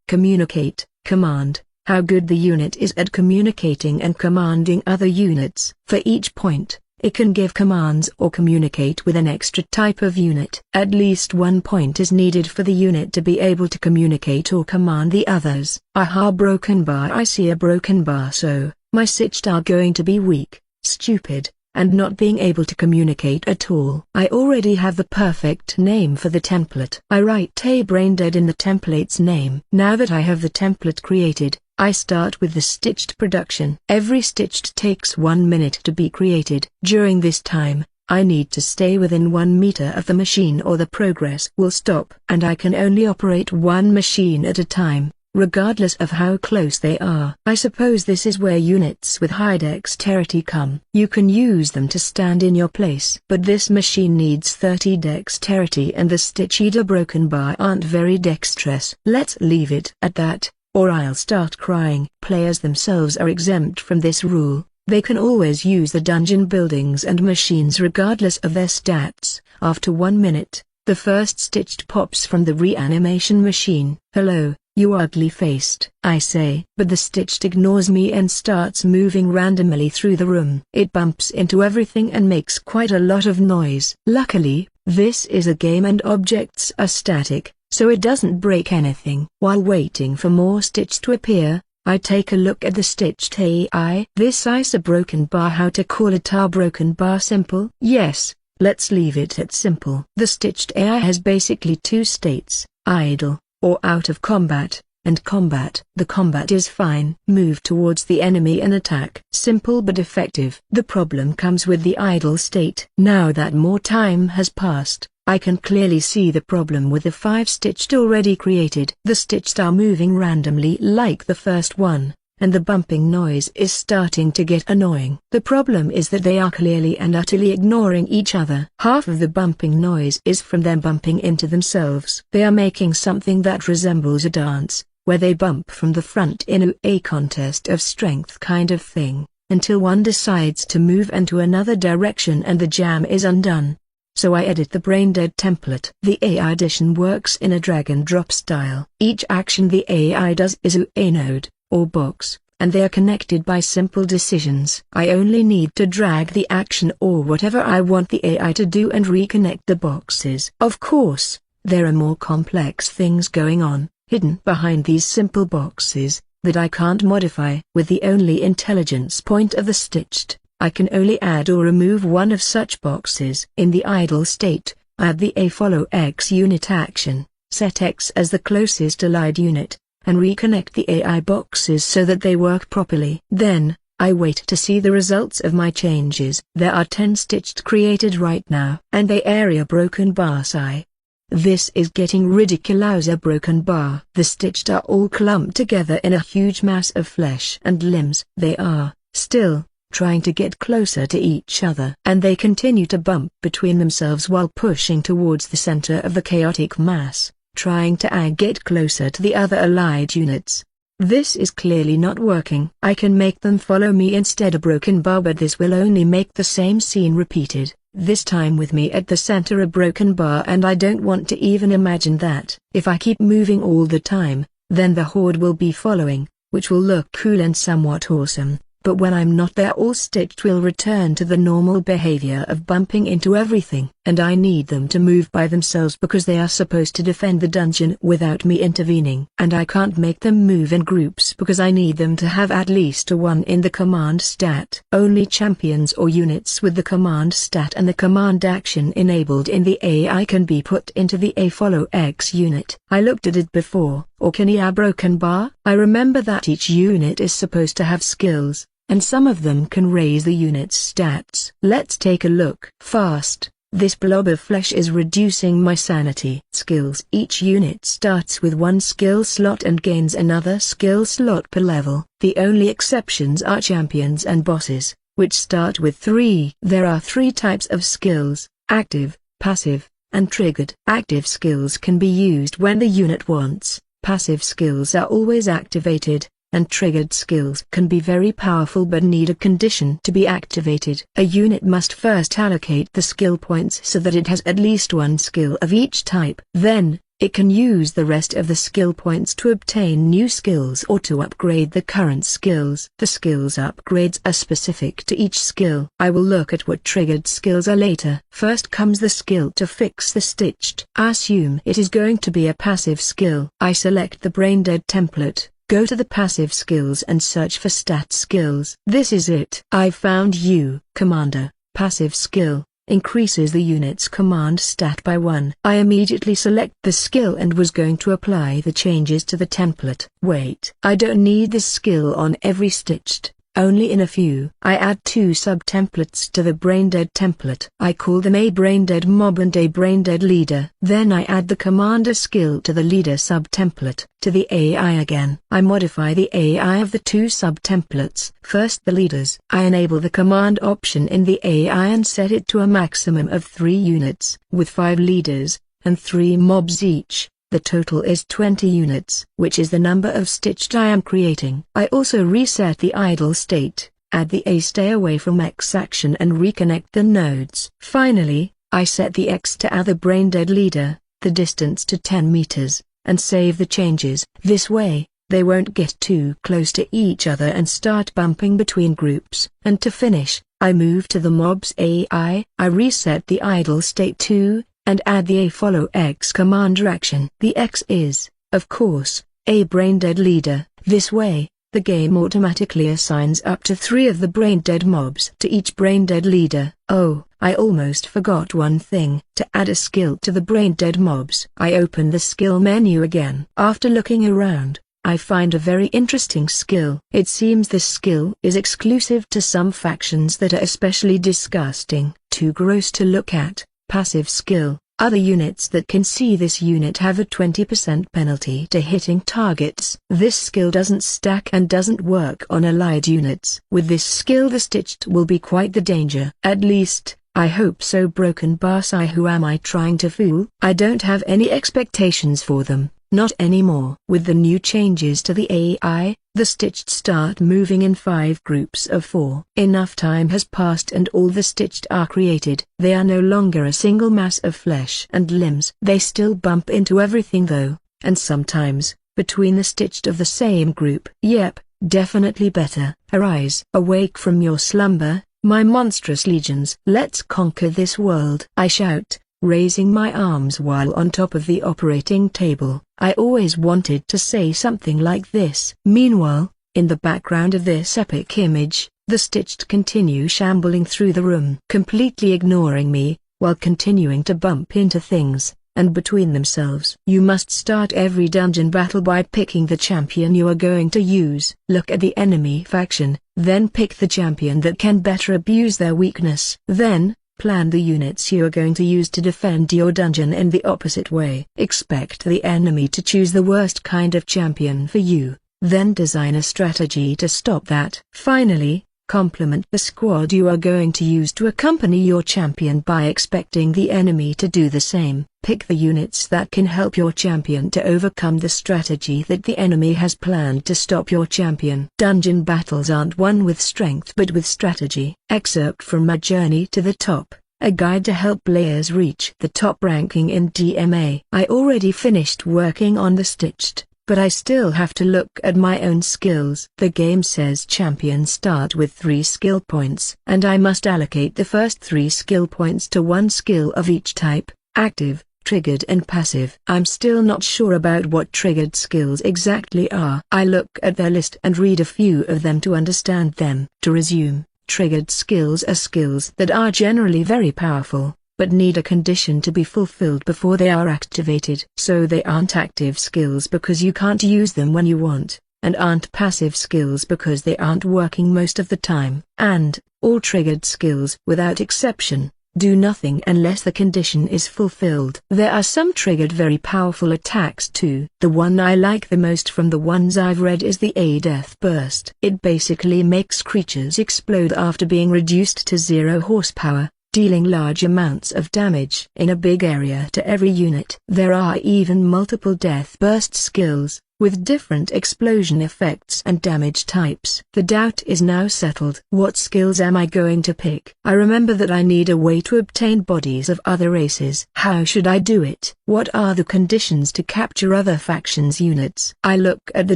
Communicate, command, how good the unit is at communicating and commanding other units. For each point, it can give commands or communicate with an extra type of unit. At least 1 point is needed for the unit to be able to communicate or command the others. Aha, broken bar. I see a broken bar, so my stitched are going to be weak, stupid, and not being able to communicate at all. I already have the perfect name for the template. I write brain dead in the template's name. Now that I have the template created, I start with the stitched production. Every stitched takes 1 minute to be created. During this time, I need to stay within 1 meter of the machine or the progress will stop. And I can only operate one machine at a time, regardless of how close they are. I suppose this is where units with high dexterity come. You can use them to stand in your place. But this machine needs 30 dexterity and the stitched broken bar aren't very dexterous. Let's leave it at that, or I'll start crying. Players themselves are exempt from this rule. They can always use the dungeon buildings and machines regardless of their stats. After 1 minute, the first stitched pops from the reanimation machine. "Hello, you ugly-faced," I say. But the stitched ignores me and starts moving randomly through the room. It bumps into everything and makes quite a lot of noise. Luckily, this is a game and objects are static, so it doesn't break anything. While waiting for more stitched to appear, I take a look at the stitched AI. This is a broken bar. How to call it a broken bar? Simple? Yes, let's leave it at simple. The stitched AI has basically two states, idle, or out of combat, and combat. The combat is fine. Move towards the enemy and attack. Simple but effective. The problem comes with the idle state. Now that more time has passed, I can clearly see the problem with the 5 stitched already created. The stitched are moving randomly like the first one, and the bumping noise is starting to get annoying. The problem is that they are clearly and utterly ignoring each other. Half of the bumping noise is from them bumping into themselves. They are making something that resembles a dance, where they bump from the front in a contest of strength kind of thing, until one decides to move into another direction and the jam is undone. So I edit the brain-dead template. The AI addition works in a drag-and-drop style. Each action the AI does is a node, or box, and they are connected by simple decisions. I only need to drag the action or whatever I want the AI to do and reconnect the boxes. Of course, there are more complex things going on, hidden behind these simple boxes, that I can't modify. With the only intelligence point of the stitched, I can only add or remove one of such boxes. In the idle state, I add the a follow X unit action, set X as the closest allied unit, and reconnect the AI boxes so that they work properly. Then, I wait to see the results of my changes. There are 10 stitched created right now. And the area broken bar psi. This is getting ridiculous. A broken bar. The stitched are all clumped together in a huge mass of flesh and limbs. They are, still, trying to get closer to each other. And they continue to bump between themselves while pushing towards the center of the chaotic mass, trying to get closer to the other allied units. This is clearly not working. I can make them follow me instead of broken bar, but this will only make the same scene repeated, this time with me at the center of broken bar, and I don't want to even imagine that. If I keep moving all the time, then the horde will be following, which will look cool and somewhat awesome. But when I'm not there, all stitched will return to the normal behavior of bumping into everything. And I need them to move by themselves because they are supposed to defend the dungeon without me intervening. And I can't make them move in groups because I need them to have at least a 1 in the command stat. Only champions or units with the command stat and the command action enabled in the AI can be put into the a follow X unit. I looked at it before. Or can a broken bar? I remember that each unit is supposed to have skills, and some of them can raise the unit's stats. Let's take a look. Fast. This blob of flesh is reducing my sanity. Skills. Each unit starts with 1 skill slot and gains another skill slot per level. The only exceptions are champions and bosses, which start with 3. There are 3 types of skills: active, passive, and triggered. Active skills can be used when the unit wants. Passive skills are always activated, and triggered skills can be very powerful but need a condition to be activated. A unit must first allocate the skill points so that it has at least 1 skill of each type. Then, it can use the rest of the skill points to obtain new skills or to upgrade the current skills. The skills upgrades are specific to each skill. I will look at what triggered skills are later. First comes the skill to fix the stitched. Assume it is going to be a passive skill. I select the brain-dead template, go to the passive skills and search for stat skills. This is it. I found you, Commander, passive skill, increases the unit's command stat by 1. I immediately select the skill and was going to apply the changes to the template. Wait, I don't need this skill on every stitched, only in a few. I add 2 sub-templates to the Braindead template. I call them a Braindead Mob and a Braindead Leader. Then I add the Commander skill to the Leader sub-template. To the AI again, I modify the AI of the 2 sub-templates. First the leaders. I enable the command option in the AI and set it to a maximum of 3 units. With 5 leaders, and 3 mobs each, the total is 20 units, which is the number of stitched I am creating. I also reset the idle state, add the A stay away from X action and reconnect the nodes. Finally, I set the X to other Braindead Leader, the distance to 10 meters, and save the changes. This way, they won't get too close to each other and start bumping between groups. And to finish, I move to the mob's AI. I reset the idle state too, and add the A follow X commander action. The X is, of course, a Braindead Leader. This way, the game automatically assigns up to 3 of the Braindead mobs to each Braindead Leader. Oh, I almost forgot one thing. To add a skill to the Braindead mobs, I open the skill menu again. After looking around, I find a very interesting skill. It seems this skill is exclusive to some factions that are especially disgusting, too gross to look at. Passive skill. Other units that can see this unit have a 20% penalty to hitting targets. This skill doesn't stack and doesn't work on allied units. With this skill the stitched will be quite the danger. At least, I hope so. Broken Barsai, who am I trying to fool? I don't have any expectations for them. Not anymore. With the new changes to the AI, the stitched start moving in 5 groups of 4. Enough time has passed and all the stitched are created. They are no longer a single mass of flesh and limbs. They still bump into everything though, and sometimes, between the stitched of the same group. Yep, definitely better. Arise. Awake from your slumber, my monstrous legions. Let's conquer this world. I shout, raising my arms while on top of the operating table. I always wanted to say something like this. Meanwhile, in the background of this epic image, the stitched continue shambling through the room, completely ignoring me, while continuing to bump into things, and between themselves. You must start every dungeon battle by picking the champion you are going to use. Look at the enemy faction, then pick the champion that can better abuse their weakness. Then, plan the units you are going to use to defend your dungeon in the opposite way. Expect the enemy to choose the worst kind of champion for you, then design a strategy to stop that. Finally, complement the squad you are going to use to accompany your champion by expecting the enemy to do the same. Pick the units that can help your champion to overcome the strategy that the enemy has planned to stop your champion. Dungeon battles aren't won with strength but with strategy. Excerpt from My Journey to the Top, a guide to help players reach the top ranking in DMA. I already finished working on the stitched, but I still have to look at my own skills. The game says champions start with 3 skill points, and I must allocate the first 3 skill points to 1 skill of each type: active, triggered and passive. I'm still not sure about what triggered skills exactly are. I look at their list and read a few of them to understand them. To resume, triggered skills are skills that are generally very powerful, but need a condition to be fulfilled before they are activated. So they aren't active skills because you can't use them when you want, and aren't passive skills because they aren't working most of the time. And, all triggered skills, without exception, do nothing unless the condition is fulfilled. There are some triggered very powerful attacks too. The one I like the most from the ones I've read is the A Death Burst. It basically makes creatures explode after being reduced to 0 horsepower, dealing large amounts of damage in a big area to every unit. There are even multiple Death Burst skills, with different explosion effects and damage types. The doubt is now settled. What skills am I going to pick? I remember that I need a way to obtain bodies of other races. How should I do it? What are the conditions to capture other factions' units? I look at the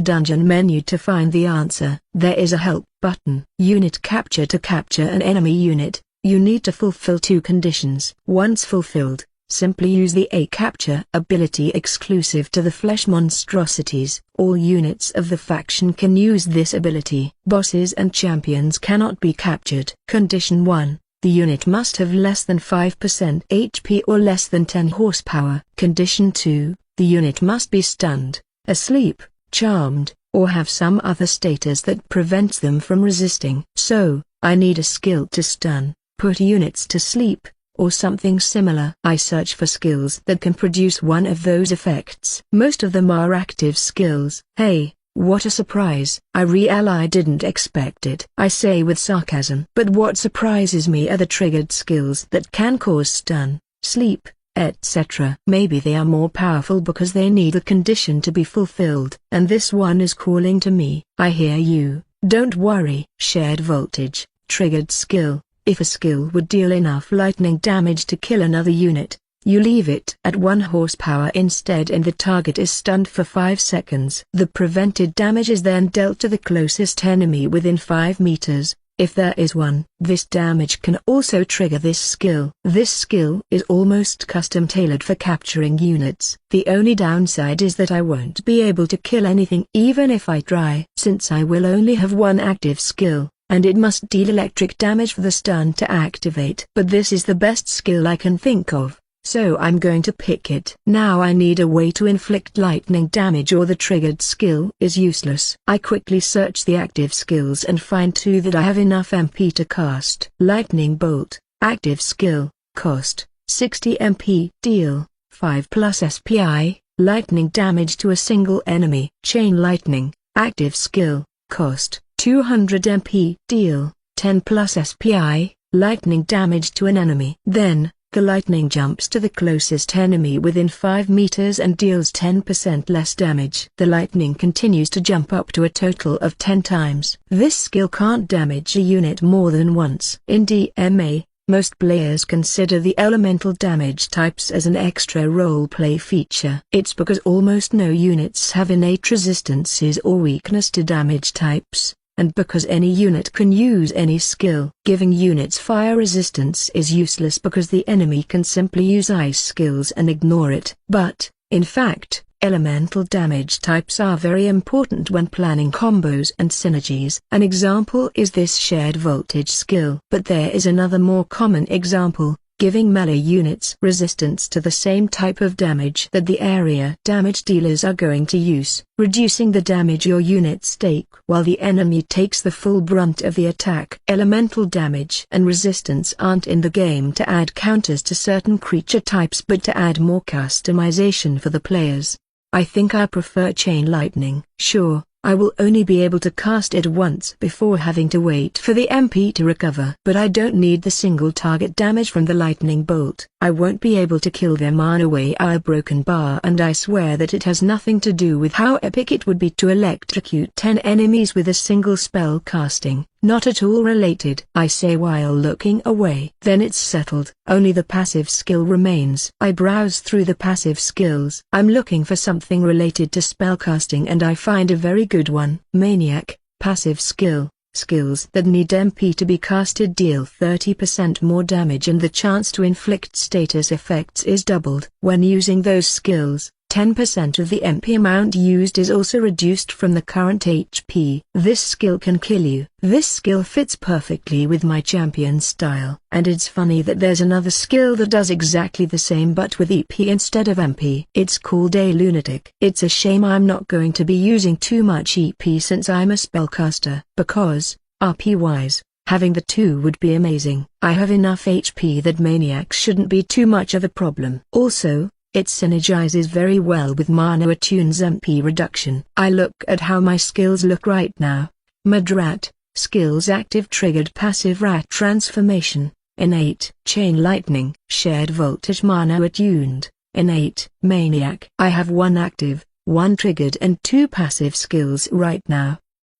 dungeon menu to find the answer. There is a help button. Unit capture. To capture an enemy unit, you need to fulfill 2 conditions. Once fulfilled, simply use the A capture ability exclusive to the flesh monstrosities. All units of the faction can use this ability. Bosses and champions cannot be captured. Condition 1. The unit must have less than 5% HP or less than 10 horsepower. Condition 2, the unit must be stunned, asleep, charmed, or have some other status that prevents them from resisting. So, I need a skill to stun, put units to sleep, or something similar. I search for skills that can produce one of those effects. Most of them are active skills. Hey, what a surprise. I didn't expect it, I say with sarcasm. But what surprises me are the triggered skills that can cause stun, sleep, etc. Maybe they are more powerful because they need a condition to be fulfilled. And this one is calling to me. I hear you, don't worry. Shared voltage, triggered skill. If a skill would deal enough lightning damage to kill another unit, you leave it at 1 horsepower instead and the target is stunned for 5 seconds. The prevented damage is then dealt to the closest enemy within 5 meters, if there is one. This damage can also trigger this skill. This skill is almost custom tailored for capturing units. The only downside is that I won't be able to kill anything even if I try. Since I will only have one active skill, and it must deal electric damage for the stun to activate. But this is the best skill I can think of, so I'm going to pick it. Now I need a way to inflict lightning damage or the triggered skill is useless. I quickly search the active skills and find 2 that I have enough MP to cast. Lightning Bolt, active skill, cost, 60 MP. Deal, 5 plus SPI, lightning damage to a single enemy. Chain Lightning, active skill, cost, 200 MP. Deal, 10 plus SPI, lightning damage to an enemy. Then, the lightning jumps to the closest enemy within 5 meters and deals 10% less damage. The lightning continues to jump up to a total of 10 times. This skill can't damage a unit more than once. In DMA, most players consider the elemental damage types as an extra roleplay feature. It's because almost no units have innate resistances or weakness to damage types, and because any unit can use any skill. Giving units fire resistance is useless because the enemy can simply use ice skills and ignore it. But, in fact, elemental damage types are very important when planning combos and synergies. An example is this shared voltage skill. But there is another more common example, giving melee units resistance to the same type of damage that the area damage dealers are going to use, reducing the damage your units take while the enemy takes the full brunt of the attack. Elemental damage and resistance aren't in the game to add counters to certain creature types but to add more customization for the players. I think I prefer Chain Lightning. Sure, I will only be able to cast it once before having to wait for the MP to recover. But I don't need the single target damage from the lightning bolt. I won't be able to kill them on away our broken bar, and I swear that it has nothing to do with how epic it would be to electrocute 10 enemies with a single spell casting. Not at all related, I say while looking away. Then it's settled. Only the passive skill remains. I browse through the passive skills. I'm looking for something related to spellcasting and I find a very good one. Maniac, passive skill. Skills that need MP to be casted deal 30% more damage and the chance to inflict status effects is doubled. When using those skills, 10% of the MP amount used is also reduced from the current HP. This skill can kill you. This skill fits perfectly with my champion style. And it's funny that there's another skill that does exactly the same but with EP instead of MP. It's called a lunatic. It's a shame I'm not going to be using too much EP since I'm a spellcaster. Because, RP-wise, having the two would be amazing. I have enough HP that Maniac shouldn't be too much of a problem. Also, it synergizes very well with Mana Attune's MP reduction. I look at how my skills look right now. Madrat, skills active triggered passive rat transformation, innate. Chain Lightning, shared voltage Mana Attuned, innate. Maniac. I have 1 active, 1 triggered and 2 passive skills right now.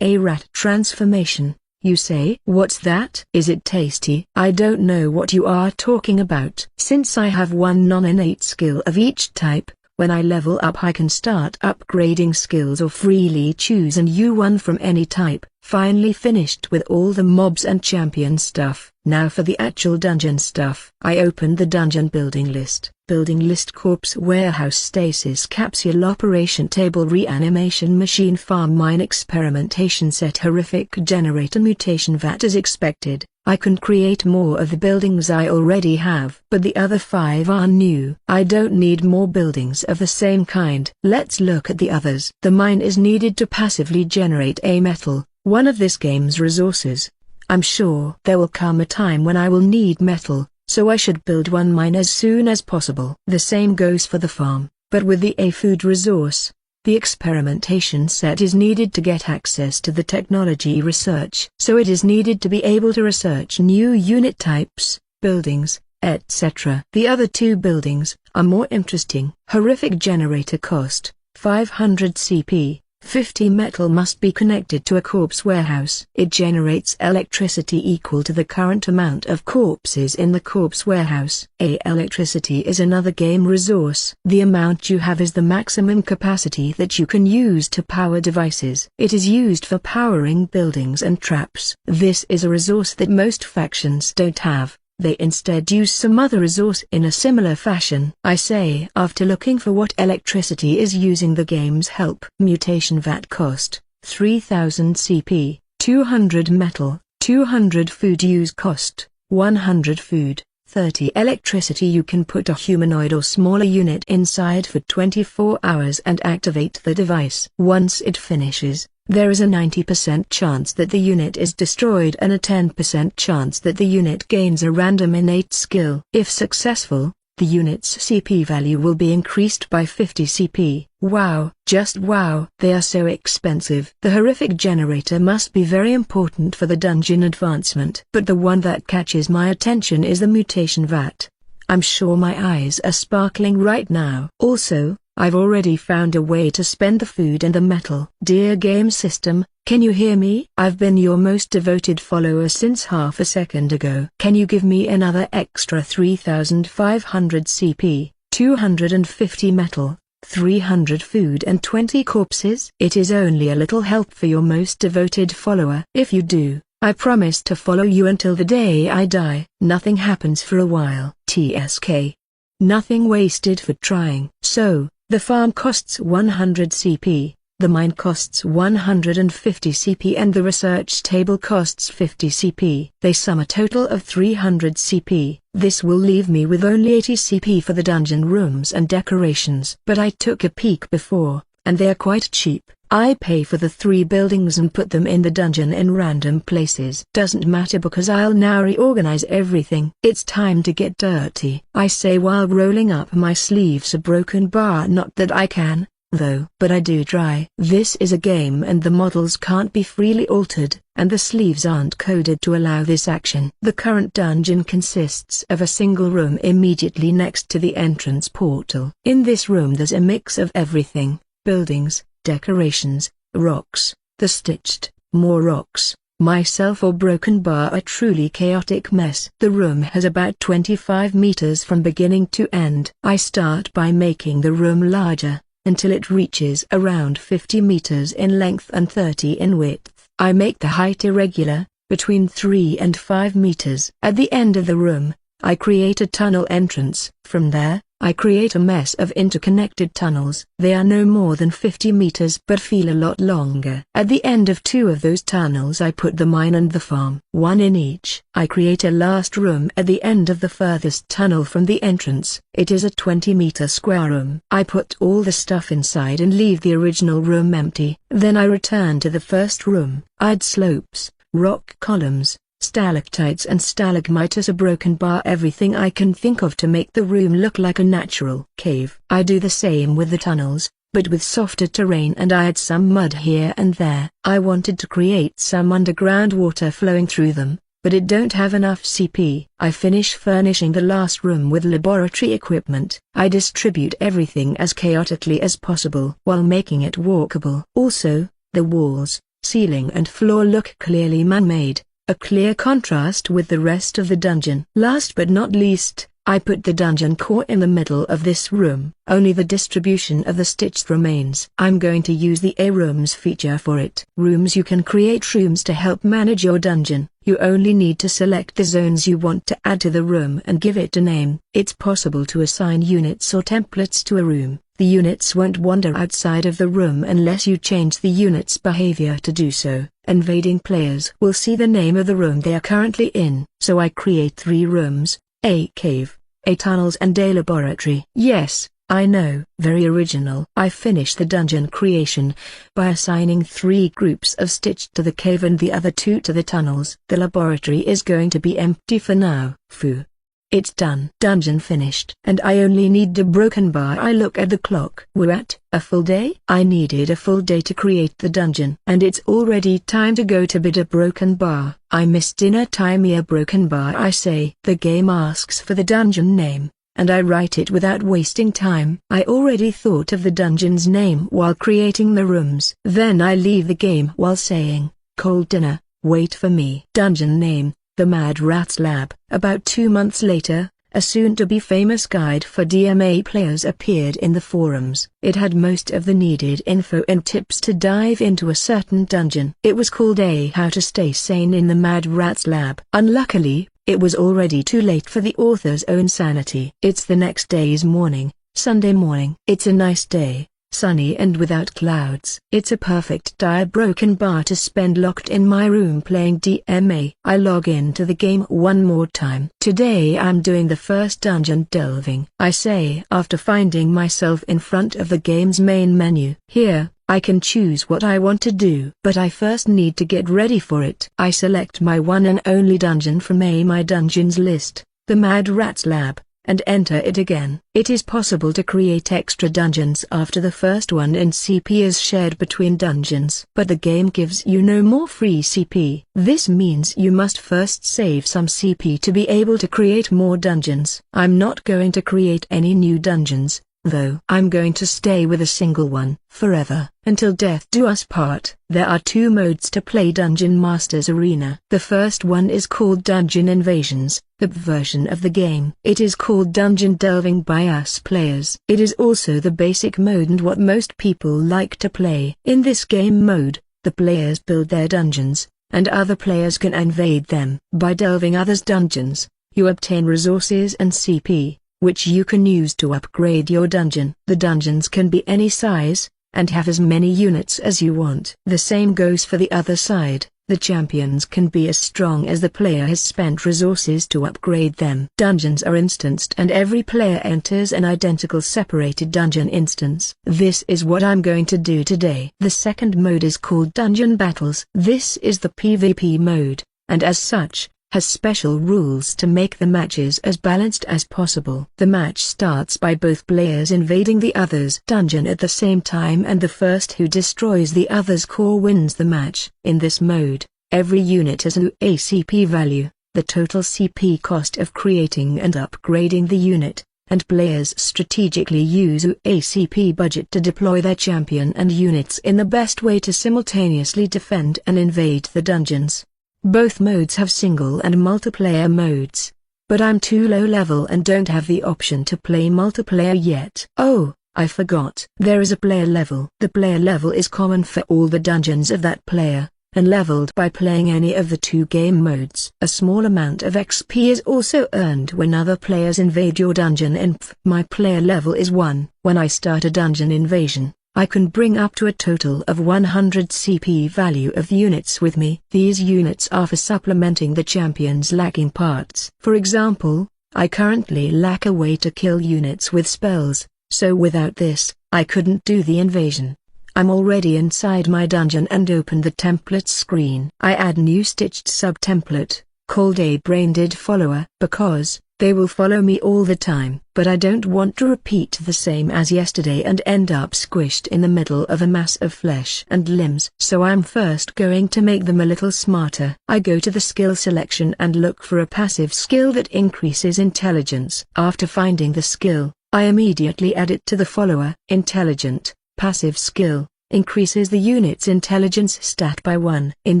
A rat transformation. You say? What's that? Is it tasty? I don't know what you are talking about. Since I have 1 non-innate skill of each type, when I level up I can start upgrading skills or freely choose and use one from any type. Finally finished with all the mobs and champion stuff. Now for the actual dungeon stuff. I opened the dungeon building list. Building list: corpse warehouse, stasis capsule, operation table, reanimation machine, farm, mine, experimentation set, horrific generator, mutation vat. As expected, I can create more of the buildings I already have, but the other 5 are new. I don't need more buildings of the same kind. Let's look at the others. The mine is needed to passively generate a metal, one of this game's resources. I'm sure there will come a time when I will need metal, so I should build one mine as soon as possible. The same goes for the farm, but with the a food resource. The experimentation set is needed to get access to the technology research, so it is needed to be able to research new unit types, buildings, etc. The other 2 buildings are more interesting. Horrific generator cost 500 CP. 50 metal must be connected to a corpse warehouse. It generates electricity equal to the current amount of corpses in the corpse warehouse. Electricity is another game resource. The amount you have is the maximum capacity that you can use to power devices. It is used for powering buildings and traps. This is a resource that most factions don't have. They instead use some other resource in a similar fashion. I say, after looking for what electricity is using the game's help. Mutation vat cost 3000 CP, 200 metal, 200 food. Use cost 100 food, 30 electricity. You can put a humanoid or smaller unit inside for 24 hours and activate the device. Once it finishes, there is a 90% chance that the unit is destroyed and a 10% chance that the unit gains a random innate skill. If successful, the unit's CP value will be increased by 50 CP. Wow, just wow. They are so expensive. The horrific generator must be very important for the dungeon advancement. But the one that catches my attention is the mutation vat. I'm sure my eyes are sparkling right now. Also, I've already found a way to spend the food and the metal. Dear game system, can you hear me? I've been your most devoted follower since half a second ago. Can you give me another extra 3500 CP, 250 metal, 300 food and 20 corpses? It is only a little help for your most devoted follower. If you do, I promise to follow you until the day I die. Nothing happens for a while. TSK. Nothing wasted for trying. So, the farm costs 100 CP, the mine costs 150 CP and the research table costs 50 CP. They sum a total of 300 CP. This will leave me with only 80 CP for the dungeon rooms and decorations. But I took a peek before, and they are quite cheap. I pay for the 3 buildings and put them in the dungeon in random places. Doesn't matter because I'll now reorganize everything. It's time to get dirty. I say while rolling up my sleeves a broken bar. Not that I can, though. But I do try. This is a game and the models can't be freely altered, and the sleeves aren't coded to allow this action. The current dungeon consists of a single room immediately next to the entrance portal. In this room there's a mix of everything: buildings, decorations, rocks, the stitched, more rocks, myself or broken bar. A truly chaotic mess. The room has about 25 meters from beginning to end. I start by making the room larger, until it reaches around 50 meters in length and 30 in width. I make the height irregular, between 3 and 5 meters. At the end of the room, I create a tunnel entrance. From there, I create a mess of interconnected tunnels. They are no more than 50 meters but feel a lot longer. At the end of 2 of those tunnels I put the mine and the farm, one in each. I create a last room at the end of the furthest tunnel from the entrance. It is a 20-meter square room. I put all the stuff inside and leave the original room empty. Then I return to the first room. Add slopes, rock columns, stalactites and stalagmites, a broken bar, everything I can think of to make the room look like a natural cave. I do the same with the tunnels, but with softer terrain, and I add some mud here and there. I wanted to create some underground water flowing through them, but it don't have enough CP. I finish furnishing the last room with laboratory equipment. I distribute everything as chaotically as possible while making it walkable. Also, the walls, ceiling and floor look clearly man-made, a clear contrast with the rest of the dungeon. Last but not least, I put the dungeon core in the middle of this room. Only the distribution of the stitched remains. I'm going to use the A rooms feature for it. Rooms. You can create rooms to help manage your dungeon. You only need to select the zones you want to add to the room and give it a name. It's possible to assign units or templates to a room. The units won't wander outside of the room unless you change the unit's behavior to do so. Invading players will see the name of the room they are currently in. So I create 3 rooms, a cave, a tunnels and a laboratory. Yes, I know, very original. I finish the dungeon creation by assigning 3 groups of stitched to the cave and the other 2 to the tunnels. The laboratory is going to be empty for now. Phew. It's done. Dungeon finished. And I only need a broken bar. I look at the clock. We're at a full day? I needed a full day to create the dungeon. And it's already time to go to bed. A broken bar. I missed dinner time. A broken bar, I say. The game asks for the dungeon name, and I write it without wasting time. I already thought of the dungeon's name while creating the rooms. Then I leave the game while saying, "Cold dinner, wait for me." Dungeon name: The Mad Rats Lab. About 2 months later, a soon-to-be famous guide for DMA players appeared in the forums. It had most of the needed info and tips to dive into a certain dungeon. It was called How to Stay Sane in the Mad Rats Lab. Unluckily, it was already too late for the author's own sanity. It's the next day's morning, Sunday morning. It's a nice day, sunny and without clouds. It's a perfect broken bar to spend locked in my room playing DMA. I log into the game one more time. Today I'm doing the first dungeon delving, I say after finding myself in front of the game's main menu. Here, I can choose what I want to do. But I first need to get ready for it. I select my one and only dungeon from my dungeons list, the Mad Rats Lab, and enter it again. It is possible to create extra dungeons after the first one, and CP is shared between dungeons. But the game gives you no more free CP. This means you must first save some CP to be able to create more dungeons. I'm not going to create any new dungeons, though. I'm going to stay with a single one, forever, until death do us part. There are 2 modes to play Dungeon Masters Arena. The first one is called Dungeon Invasions, the version of the game. It is called Dungeon Delving by us players. It is also the basic mode and what most people like to play. In this game mode, the players build their dungeons, and other players can invade them. By delving others' dungeons, you obtain resources and CP, which you can use to upgrade your dungeon. The dungeons can be any size, and have as many units as you want. The same goes for the other side. The champions can be as strong as the player has spent resources to upgrade them. Dungeons are instanced and every player enters an identical separated dungeon instance. This is what I'm going to do today. The second mode is called Dungeon Battles. This is the PvP mode, and as such, has special rules to make the matches as balanced as possible. The match starts by both players invading the other's dungeon at the same time, and the first who destroys the other's core wins the match. In this mode, every unit has an ACP value, the total CP cost of creating and upgrading the unit, and players strategically use ACP budget to deploy their champion and units in the best way to simultaneously defend and invade the dungeons. Both modes have single and multiplayer modes, but I'm too low level and don't have the option to play multiplayer yet. Oh, I forgot. There is a player level. The player level is common for all the dungeons of that player, and leveled by playing any of the 2 game modes. A small amount of XP is also earned when other players invade your dungeon, and my player level is 1. When I start a dungeon invasion, I can bring up to a total of 100 CP value of units with me. These units are for supplementing the champion's lacking parts. For example, I currently lack a way to kill units with spells, so without this, I couldn't do the invasion. I'm already inside my dungeon and open the templates screen. I add new stitched sub-template, called a brain-dead follower, because they will follow me all the time. But I don't want to repeat the same as yesterday and end up squished in the middle of a mass of flesh and limbs. So I'm first going to make them a little smarter. I go to the skill selection and look for a passive skill that increases intelligence. After finding the skill, I immediately add it to the follower. Intelligent, passive skill, increases the unit's intelligence stat by 1. In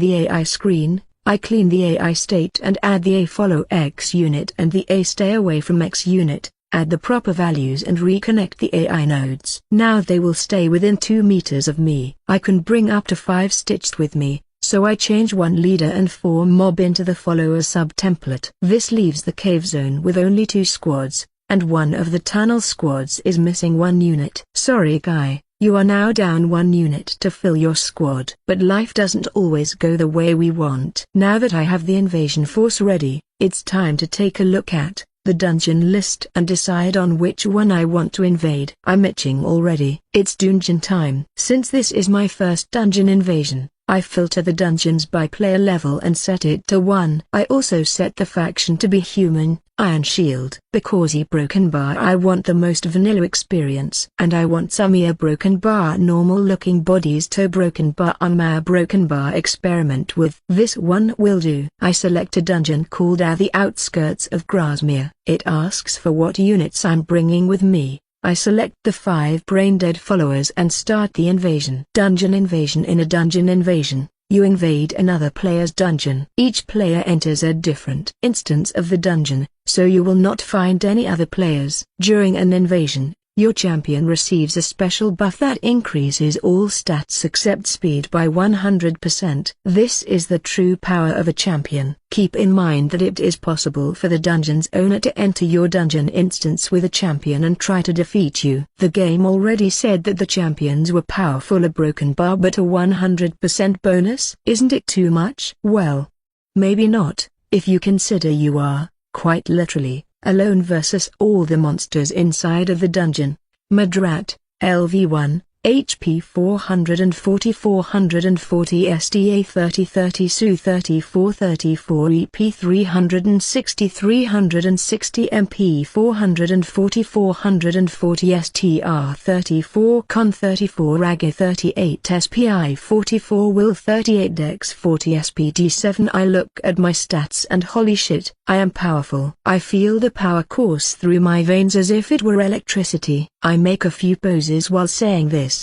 the AI screen, I clean the AI state and add the A follow X unit and the A stay away from X unit, add the proper values and reconnect the AI nodes. Now they will stay within 2 meters of me. I can bring up to 5 stitched with me, so I change 1 leader and 4 mob into the follower sub-template. This leaves the cave zone with only 2 squads, and one of the tunnel squads is missing 1 unit. Sorry guy. You are now down 1 unit to fill your squad. But life doesn't always go the way we want. Now that I have the invasion force ready, it's time to take a look at the dungeon list and decide on which one I want to invade. I'm itching already. It's dungeon time. Since this is my first dungeon invasion, I filter the dungeons by player level and set it to 1. I also set the faction to be human, Iron Shield. Because Broken Bar I want the most vanilla experience. And I want some ear Broken Bar normal looking bodies to Broken Bar Broken Bar experiment with. This one will do. I select a dungeon called the Outskirts of Grasmere. It asks for what units I'm bringing with me. I select the 5 brain-dead followers and start the invasion. Dungeon invasion. In a dungeon invasion, you invade another player's dungeon. Each player enters a different instance of the dungeon, so you will not find any other players. During an invasion, your champion receives a special buff that increases all stats except speed by 100%. This is the true power of a champion. Keep in mind that it is possible for the dungeon's owner to enter your dungeon instance with a champion and try to defeat you. The game already said that the champions were powerful. A Broken Bar but a 100% bonus? Isn't it too much? Well, maybe not, if you consider you are, quite literally, alone versus all the monsters inside of the dungeon. Madrat, LV1, HP 440 440 STA 3030 SU 3434 EP 360 360 MP 440 440 STR 34 Con 34 Raga 38 SPI 44 Will 38 Dex 40 SPD 7. I look at my stats and holy shit, I am powerful. I feel the power course through my veins as if it were electricity. I make a few poses while saying this.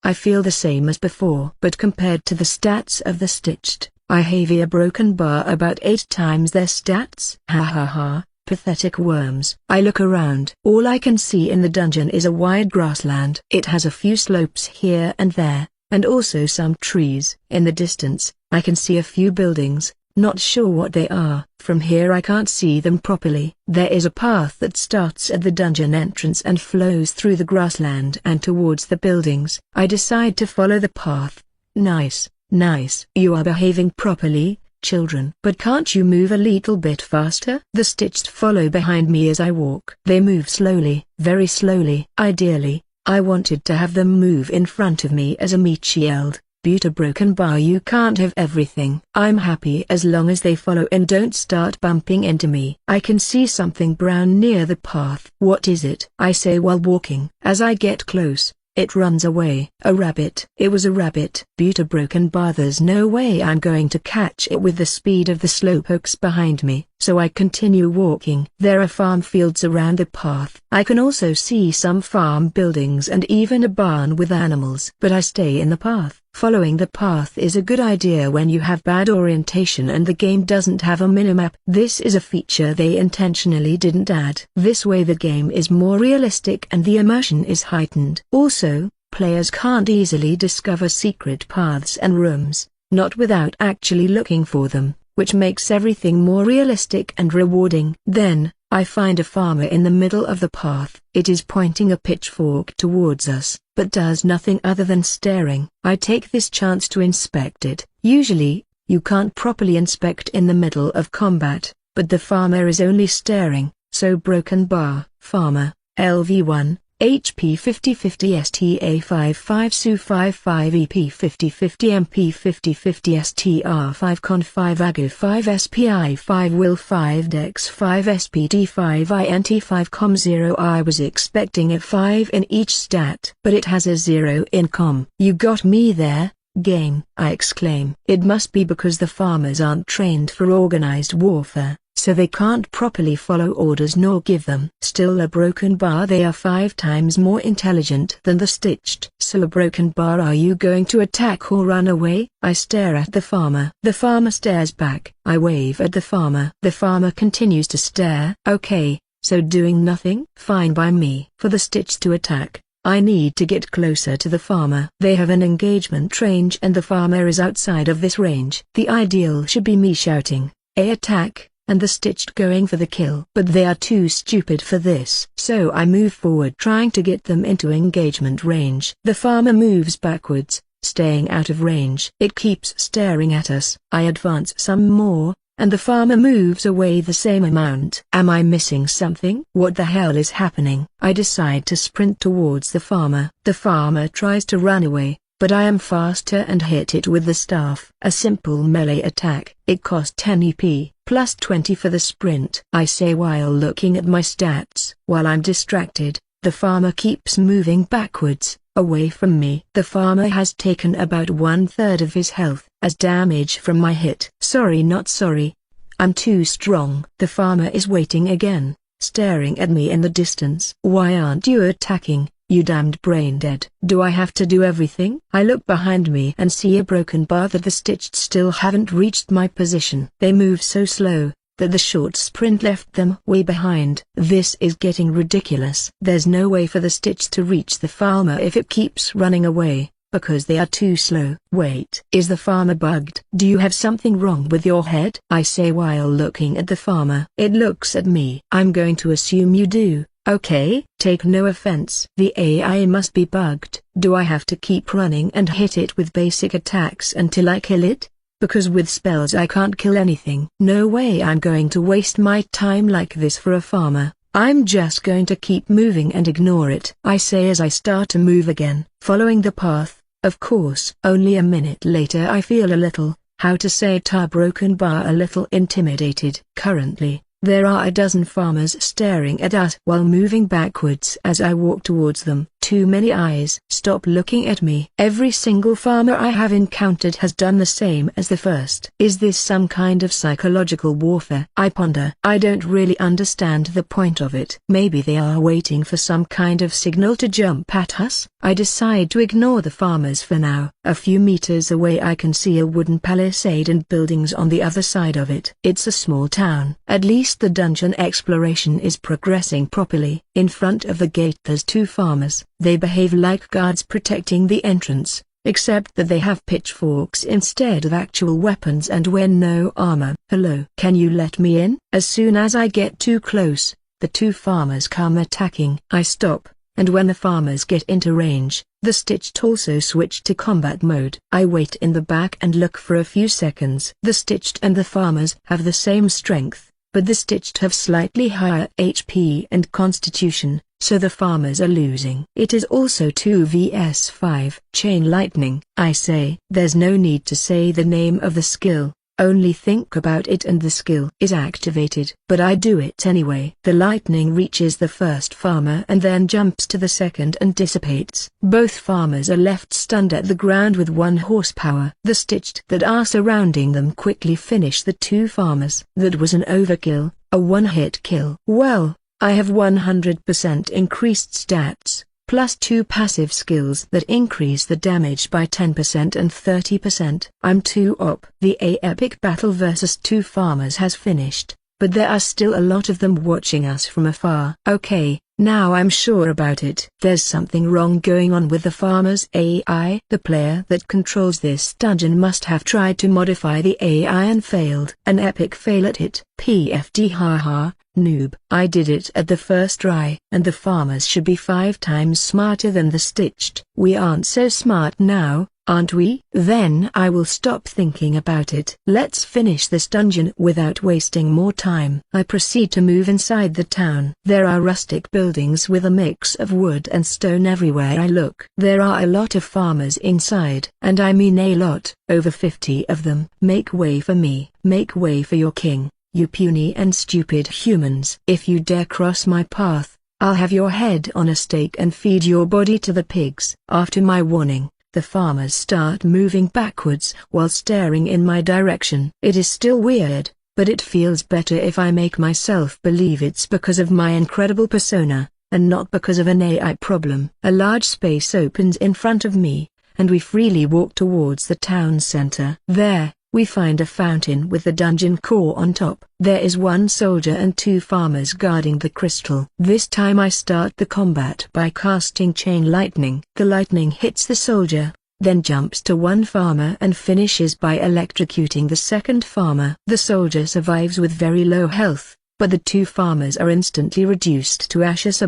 I feel the same as before. But compared to the stats of the Stitched, I have a Broken Bar about 8 times their stats. Ha ha ha, pathetic worms. I look around. All I can see in the dungeon is a wide grassland. It has a few slopes here and there, and also some trees. In the distance, I can see a few buildings. Not sure what they are. From here I can't see them properly. There is a path that starts at the dungeon entrance and flows through the grassland and towards the buildings. I decide to follow the path. Nice, nice. You are behaving properly, children. But can't you move a little bit faster? The Stitched follow behind me as I walk. They move slowly, very slowly. Ideally, I wanted to have them move in front of me as a meat yelled. Buta Broken Bar, you can't have everything. I'm happy as long as they follow and don't start bumping into me. I can see something brown near the path. What is it? I say while walking. As I get close, it runs away. A rabbit. It was a rabbit. Buta Broken Bar, there's no way I'm going to catch it with the speed of the slowpokes behind me, so I continue walking. There are farm fields around the path. I can also see some farm buildings and even a barn with animals. But I stay in the path. Following the path is a good idea when you have bad orientation and the game doesn't have a minimap. This is a feature they intentionally didn't add. This way the game is more realistic and the immersion is heightened. Also, players can't easily discover secret paths and rooms, not without actually looking for them, which makes everything more realistic and rewarding. Then, I find a farmer in the middle of the path. It is pointing a pitchfork towards us, but does nothing other than staring. I take this chance to inspect it. Usually, you can't properly inspect in the middle of combat, but the farmer is only staring, so Broken Bar. Farmer, LV1, HP 5050 STA 55 SU 55 EP 5050 MP 5050 STR 5 Con 5 AGU 5 SPI 5 Will 5 Dex 5 SPD 5 INT 5 Com 0. I was expecting a 5 in each stat, but it has a 0 in Com. You got me there, game, I exclaim. It must be because the farmers aren't trained for organized warfare. so they can't properly follow orders nor give them. Still a broken bar, they are 5 times more intelligent than the stitched. So a broken bar, are you going to attack or run away? I stare at the farmer. The farmer stares back. I wave at the farmer. The farmer continues to stare. Okay, so doing nothing? Fine by me. For the stitched to attack, I need to get closer to the farmer. They have an engagement range and the farmer is outside of this range. The ideal should be me shouting, "A attack," and the stitched going for the kill. But they are too stupid for this. So I move forward trying to get them into engagement range. The farmer moves backwards, staying out of range. It keeps staring at us. I advance some more, and the farmer moves away the same amount. Am I missing something? What the hell is happening? I decide to sprint towards the farmer. The farmer tries to run away, but I am faster and hit it with the staff. A simple melee attack. It cost 10 EP, plus 20 for the sprint. I say while looking at my stats. While I'm distracted, the farmer keeps moving backwards, away from me. The farmer has taken about 1/3 of his health as damage from my hit. Sorry, not sorry. I'm too strong. The farmer is waiting again, staring at me in the distance. Why aren't you attacking, you damned brain dead? Do I have to do everything? I look behind me and see a broken bar that the stitched still haven't reached my position. They move so slow that the short sprint left them way behind. This is getting ridiculous. There's no way for the stitch to reach the farmer if it keeps running away, because they are too slow. Wait, is the farmer bugged? Do you have something wrong with your head? I say while looking at the farmer. It looks at me. I'm going to assume you do. Okay, take no offense. The AI must be bugged. Do I have to keep running and hit it with basic attacks until I kill it? Because with spells I can't kill anything. No way I'm going to waste my time like this for a farmer. I'm just going to keep moving and ignore it. I say as I start to move again, following the path, of course. Only a minute later I feel a little, how to say broken bar, a little intimidated. Currently, there are a dozen farmers staring at us while moving backwards as I walk towards them. Too many eyes. Stop looking at me. Every single farmer I have encountered has done the same as the first. Is this some kind of psychological warfare? I ponder. I don't really understand the point of it. Maybe they are waiting for some kind of signal to jump at us? I decide to ignore the farmers for now. A few meters away I can see a wooden palisade and buildings on the other side of it. It's a small town. At least the dungeon exploration is progressing properly. In front of the gate there's 2 farmers. They behave like guards protecting the entrance, except that they have pitchforks instead of actual weapons and wear no armor. Hello. Can you let me in? As soon as I get too close, the 2 farmers come attacking. I stop, and when the farmers get into range, the stitched also switch to combat mode. I wait in the back and look for a few seconds. The stitched and the farmers have the same strength, but the stitched have slightly higher HP and constitution, so the farmers are losing. It is also 2 vs 5. Chain lightning. I say. There's no need to say the name of the skill, only think about it and the skill is activated. But I do it anyway. The lightning reaches the first farmer and then jumps to the second and dissipates. Both farmers are left stunned at the ground with 1 horsepower. The stitched that are surrounding them quickly finish the 2 farmers. That was an overkill, a one-hit kill. Well, I have 100% increased stats, plus 2 passive skills that increase the damage by 10% and 30%. I'm too op. The epic battle versus 2 farmers has finished, but there are still a lot of them watching us from afar. Okay, now I'm sure about it. There's something wrong going on with the farmer's AI. The player that controls this dungeon must have tried to modify the AI and failed. An epic fail at it. PFD haha. Noob. I did it at the first try. And the farmers should be 5 times smarter than the stitched. We aren't so smart now, aren't we? Then I will stop thinking about it. Let's finish this dungeon without wasting more time. I proceed to move inside the town. There are rustic buildings with a mix of wood and stone everywhere I look. There are a lot of farmers inside. And I mean a lot, over 50 of them. Make way for me. Make way for your king. You puny and stupid humans. If you dare cross my path, I'll have your head on a stake and feed your body to the pigs. After my warning, the farmers start moving backwards while staring in my direction. It is still weird, but it feels better if I make myself believe it's because of my incredible persona, and not because of an AI problem. A large space opens in front of me, and we freely walk towards the town center. There, we find a fountain with the dungeon core on top. There is one soldier and 2 farmers guarding the crystal. This time I start the combat by casting chain lightning. The lightning hits the soldier, then jumps to one farmer and finishes by electrocuting the second farmer. The soldier survives with very low health, but the 2 farmers are instantly reduced to ashes.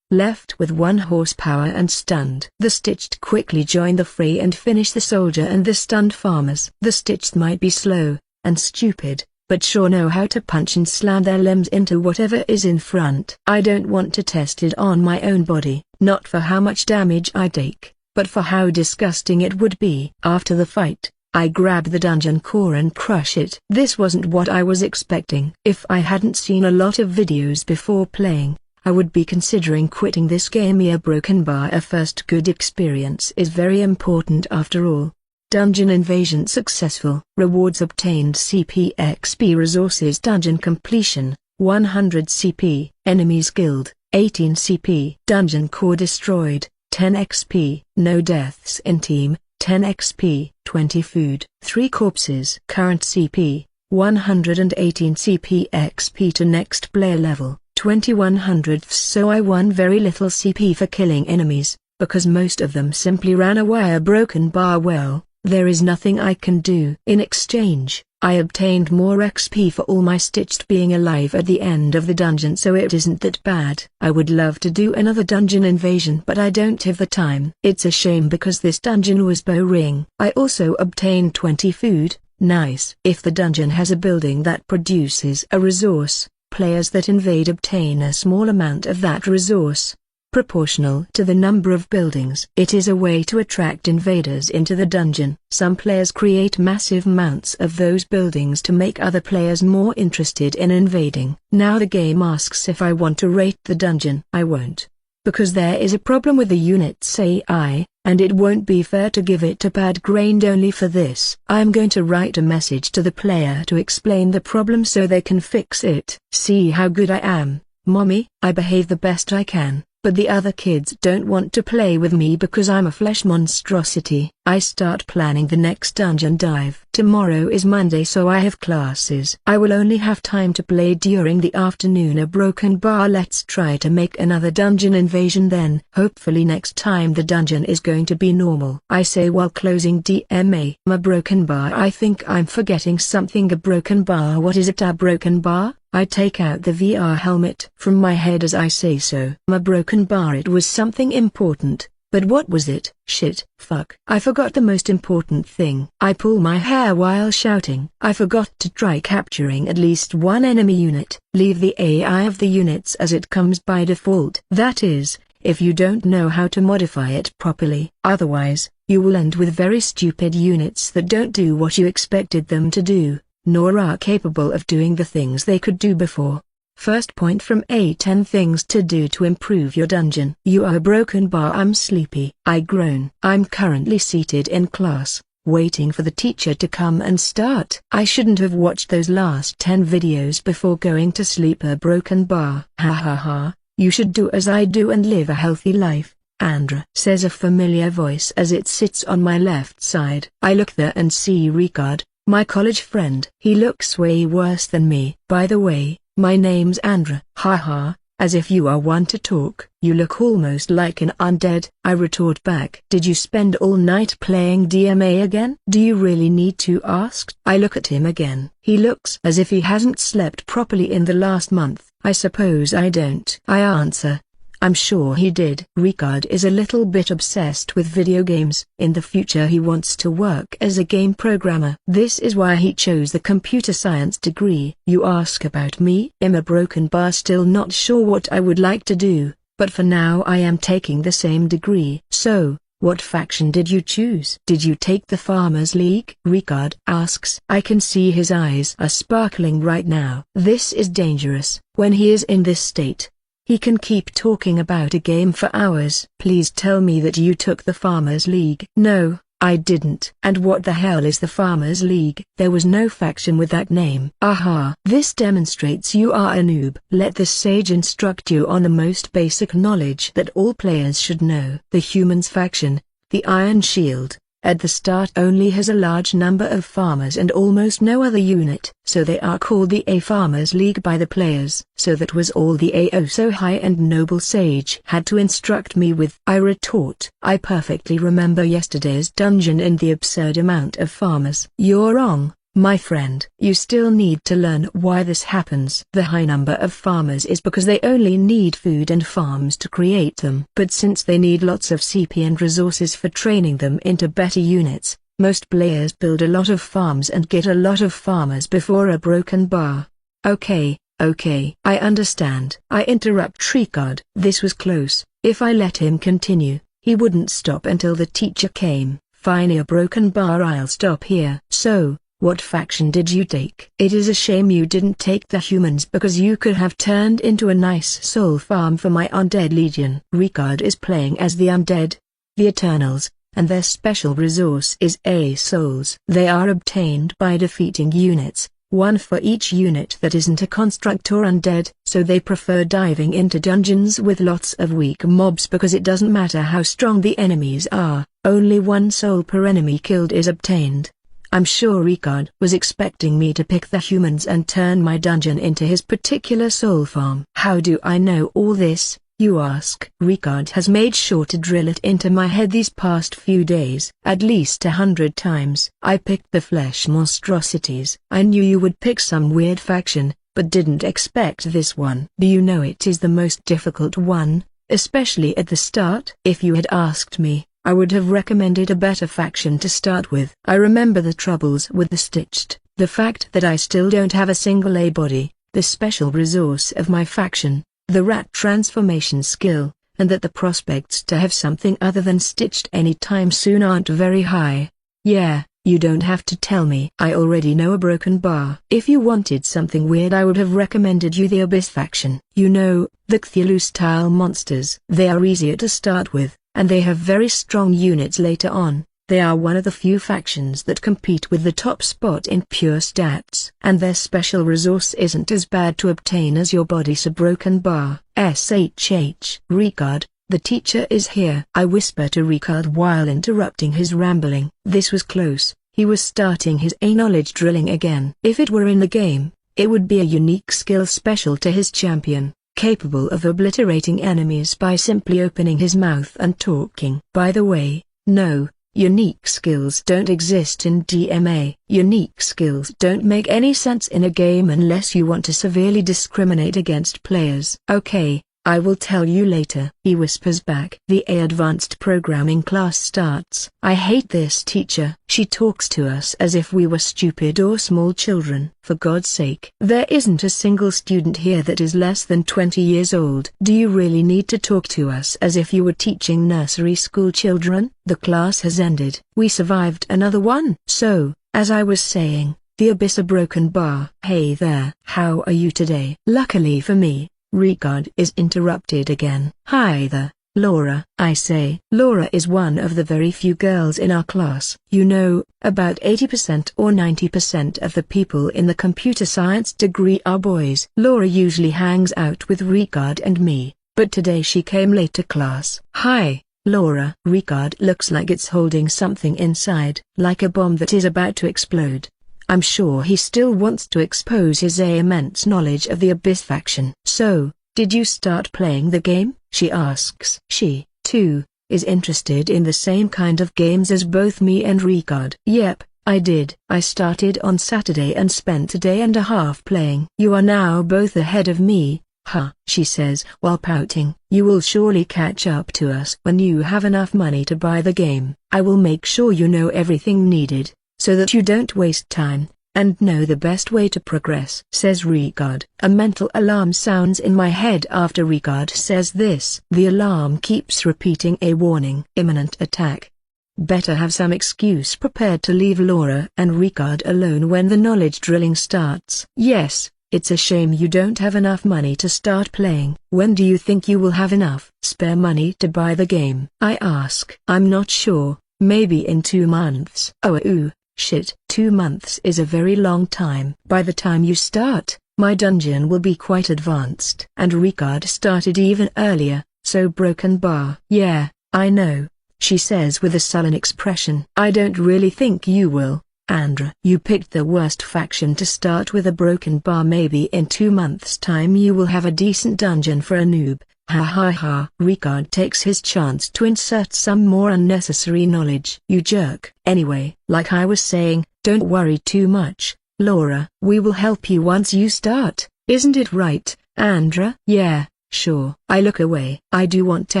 Left with 1 horsepower and stunned. The Stitched quickly join the fray and finish the soldier and the stunned farmers. The Stitched might be slow and stupid, but sure know how to punch and slam their limbs into whatever is in front. I don't want to test it on my own body, not for how much damage I take, but for how disgusting it would be. After the fight, I grab the dungeon core and crush it. This wasn't what I was expecting. If I hadn't seen a lot of videos before playing, I would be considering quitting this game. A broken bar. A first good experience is very important after all. Dungeon invasion successful. Rewards obtained: CP XP, resources, dungeon completion, 100 CP, enemies killed, 18 CP, dungeon core destroyed, 10 XP, no deaths in team, 10 XP, 20 food, 3 corpses. Current CP, 118 CP. XP to next player level, 2100. So I won very little CP for killing enemies, because most of them simply ran away. A broken bar. Well, there is nothing I can do. In exchange, I obtained more XP for all my Stitched being alive at the end of the dungeon, so it isn't that bad. I would love to do another dungeon invasion, but I don't have the time. It's a shame because this dungeon was boring. I also obtained 20 food. Nice. If the dungeon has a building that produces a resource, players that invade obtain a small amount of that resource, proportional to the number of buildings. It is a way to attract invaders into the dungeon. Some players create massive amounts of those buildings to make other players more interested in invading. Now the game asks if I want to rate the dungeon. I won't, because there is a problem with the unit's AI, and it won't be fair to give it a bad grade only for this. I am going to write a message to the player to explain the problem so they can fix it. See how good I am, Mommy. I behave the best I can, but the other kids don't want to play with me because I'm a flesh monstrosity. I start planning the next dungeon dive. Tomorrow is Monday, so I have classes. I will only have time to play during the afternoon. A broken bar. Let's try to make another dungeon invasion then. Hopefully next time the dungeon is going to be normal, I say while closing DMA. A broken bar. I think I'm forgetting something. A broken bar. What is it? A broken bar? I take out the VR helmet from my head as I say so. A broken bar. It was something important, but what was it? Shit, fuck. I forgot the most important thing. I pull my hair while shouting. I forgot to try capturing at least one enemy unit. Leave the AI of the units as it comes by default. That is, if you don't know how to modify it properly. Otherwise, you will end with very stupid units that don't do what you expected them to do, nor are capable of doing the things they could do before. First point from A: 10 things to do to improve your dungeon. You are a broken bar. I'm sleepy. I groan. I'm currently seated in class, waiting for the teacher to come and start. I shouldn't have watched those last 10 videos before going to sleep. A broken bar. Ha ha ha, you should do as I do and live a healthy life, Andreu, says a familiar voice as it sits on my left side. I look there and see Ricard, my college friend. He looks way worse than me. By the way, my name's Andreu. Haha, as if you are one to talk. You look almost like an undead. I retort back. Did you spend all night playing DMA again? Do you really need to ask? I look at him again. He looks as if he hasn't slept properly in the last month. I suppose I don't. I answer, I'm sure he did. Ricard is a little bit obsessed with video games. In the future he wants to work as a game programmer. This is why he chose the computer science degree. You ask about me? I'm a broken bar. Still not sure what I would like to do, but for now I am taking the same degree. So, what faction did you choose? Did you take the Farmers League? Ricard asks. I can see his eyes are sparkling right now. This is dangerous. When he is in this state, he can keep talking about a game for hours. Please tell me that you took the Farmers League. No, I didn't. And what the hell is the Farmers League? There was no faction with that name. Aha. This demonstrates you are a noob. Let the sage instruct you on the most basic knowledge that all players should know. The Humans faction, the Iron Shield, at the start only has a large number of farmers and almost no other unit, so they are called the A Farmers League by the players. So that was all the A so high and noble sage had to instruct me with. I retort. I perfectly remember yesterday's dungeon and the absurd amount of farmers. You're wrong, my friend. You still need to learn why this happens. The high number of farmers is because they only need food and farms to create them. But since they need lots of CP and resources for training them into better units, most players build a lot of farms and get a lot of farmers before a broken bar. Okay, I understand. I interrupt Ricard. This was close. If I let him continue, he wouldn't stop until the teacher came. Finally a broken bar. I'll stop here. So, what faction did you take? It is a shame you didn't take the Humans because you could have turned into a nice soul farm for my Undead Legion. Ricard is playing as the Undead, the Eternals, and their special resource is A souls. They are obtained by defeating units, one for each unit that isn't a construct or undead. So they prefer diving into dungeons with lots of weak mobs because it doesn't matter how strong the enemies are, only one soul per enemy killed is obtained. I'm sure Ricard was expecting me to pick the Humans and turn my dungeon into his particular soul farm. How do I know all this, you ask? Ricard has made sure to drill it into my head these past few days. At least 100 times. I picked the flesh monstrosities. I knew you would pick some weird faction, but didn't expect this one. Do you know it is the most difficult one, especially at the start? If you had asked me, I would have recommended a better faction to start with. I remember the troubles with the Stitched, the fact that I still don't have a single A body, the special resource of my faction, the rat transformation skill, and that the prospects to have something other than Stitched anytime soon aren't very high. Yeah, you don't have to tell me. I already know a broken bar. If you wanted something weird I would have recommended you the Abyss faction. You know, the Cthulhu-style monsters. They are easier to start with, and they have very strong units later on. They are one of the few factions that compete with the top spot in pure stats. And their special resource isn't as bad to obtain as your body's a broken bar. SHH. Ricard, the teacher is here. I whisper to Ricard while interrupting his rambling. This was close. He was starting his A-knowledge drilling again. If it were in the game, it would be a unique skill special to his champion, capable of obliterating enemies by simply opening his mouth and talking. By the way, no, unique skills don't exist in DMA. Unique skills don't make any sense in a game unless you want to severely discriminate against players. Okay, I will tell you later. He whispers back. The A Advanced Programming class starts. I hate this teacher. She talks to us as if we were stupid or small children. For God's sake. There isn't a single student here that is less than 20 years old. Do you really need to talk to us as if you were teaching nursery school children? The class has ended. We survived another one. So, as I was saying, the Abyss a broken bar. Hey there. How are you today? Luckily for me, Ricard is interrupted again. Hi there, Laura. I say. Laura is one of the very few girls in our class. You know, about 80% or 90% of the people in the computer science degree are boys. Laura usually hangs out with Ricard and me, but today she came late to class. Hi, Laura. Ricard looks like it's holding something inside, like a bomb that is about to explode. I'm sure he still wants to expose his immense knowledge of the Abyss faction. So, did you start playing the game? She asks. She, too, is interested in the same kind of games as both me and Ricard. Yep, I did. I started on Saturday and spent a day and a half playing. You are now both ahead of me, huh? She says while pouting. You will surely catch up to us when you have enough money to buy the game. I will make sure you know everything needed, so that you don't waste time, and know the best way to progress, says Ricard. A mental alarm sounds in my head after Ricard says this. The alarm keeps repeating a warning. Imminent attack. Better have some excuse prepared to leave Laura and Ricard alone when the knowledge drilling starts. Yes, it's a shame you don't have enough money to start playing. When do you think you will have enough spare money to buy the game? I ask. I'm not sure. maybe in 2 months. Oh, shit. 2 months is a very long time. By the time you start, my dungeon will be quite advanced. And Ricard started even earlier, so broken bar. Yeah, I know, she says with a sullen expression. I don't really think you will, Andreu. You picked the worst faction to start with a broken bar. Maybe in 2 months' time you will have a decent dungeon for a noob. Ha ha ha. Ricard takes his chance to insert some more unnecessary knowledge. You jerk. Anyway, like I was saying, don't worry too much, Laura. We will help you once you start, isn't it right, Andreu? Yeah, sure. I look away. I do want to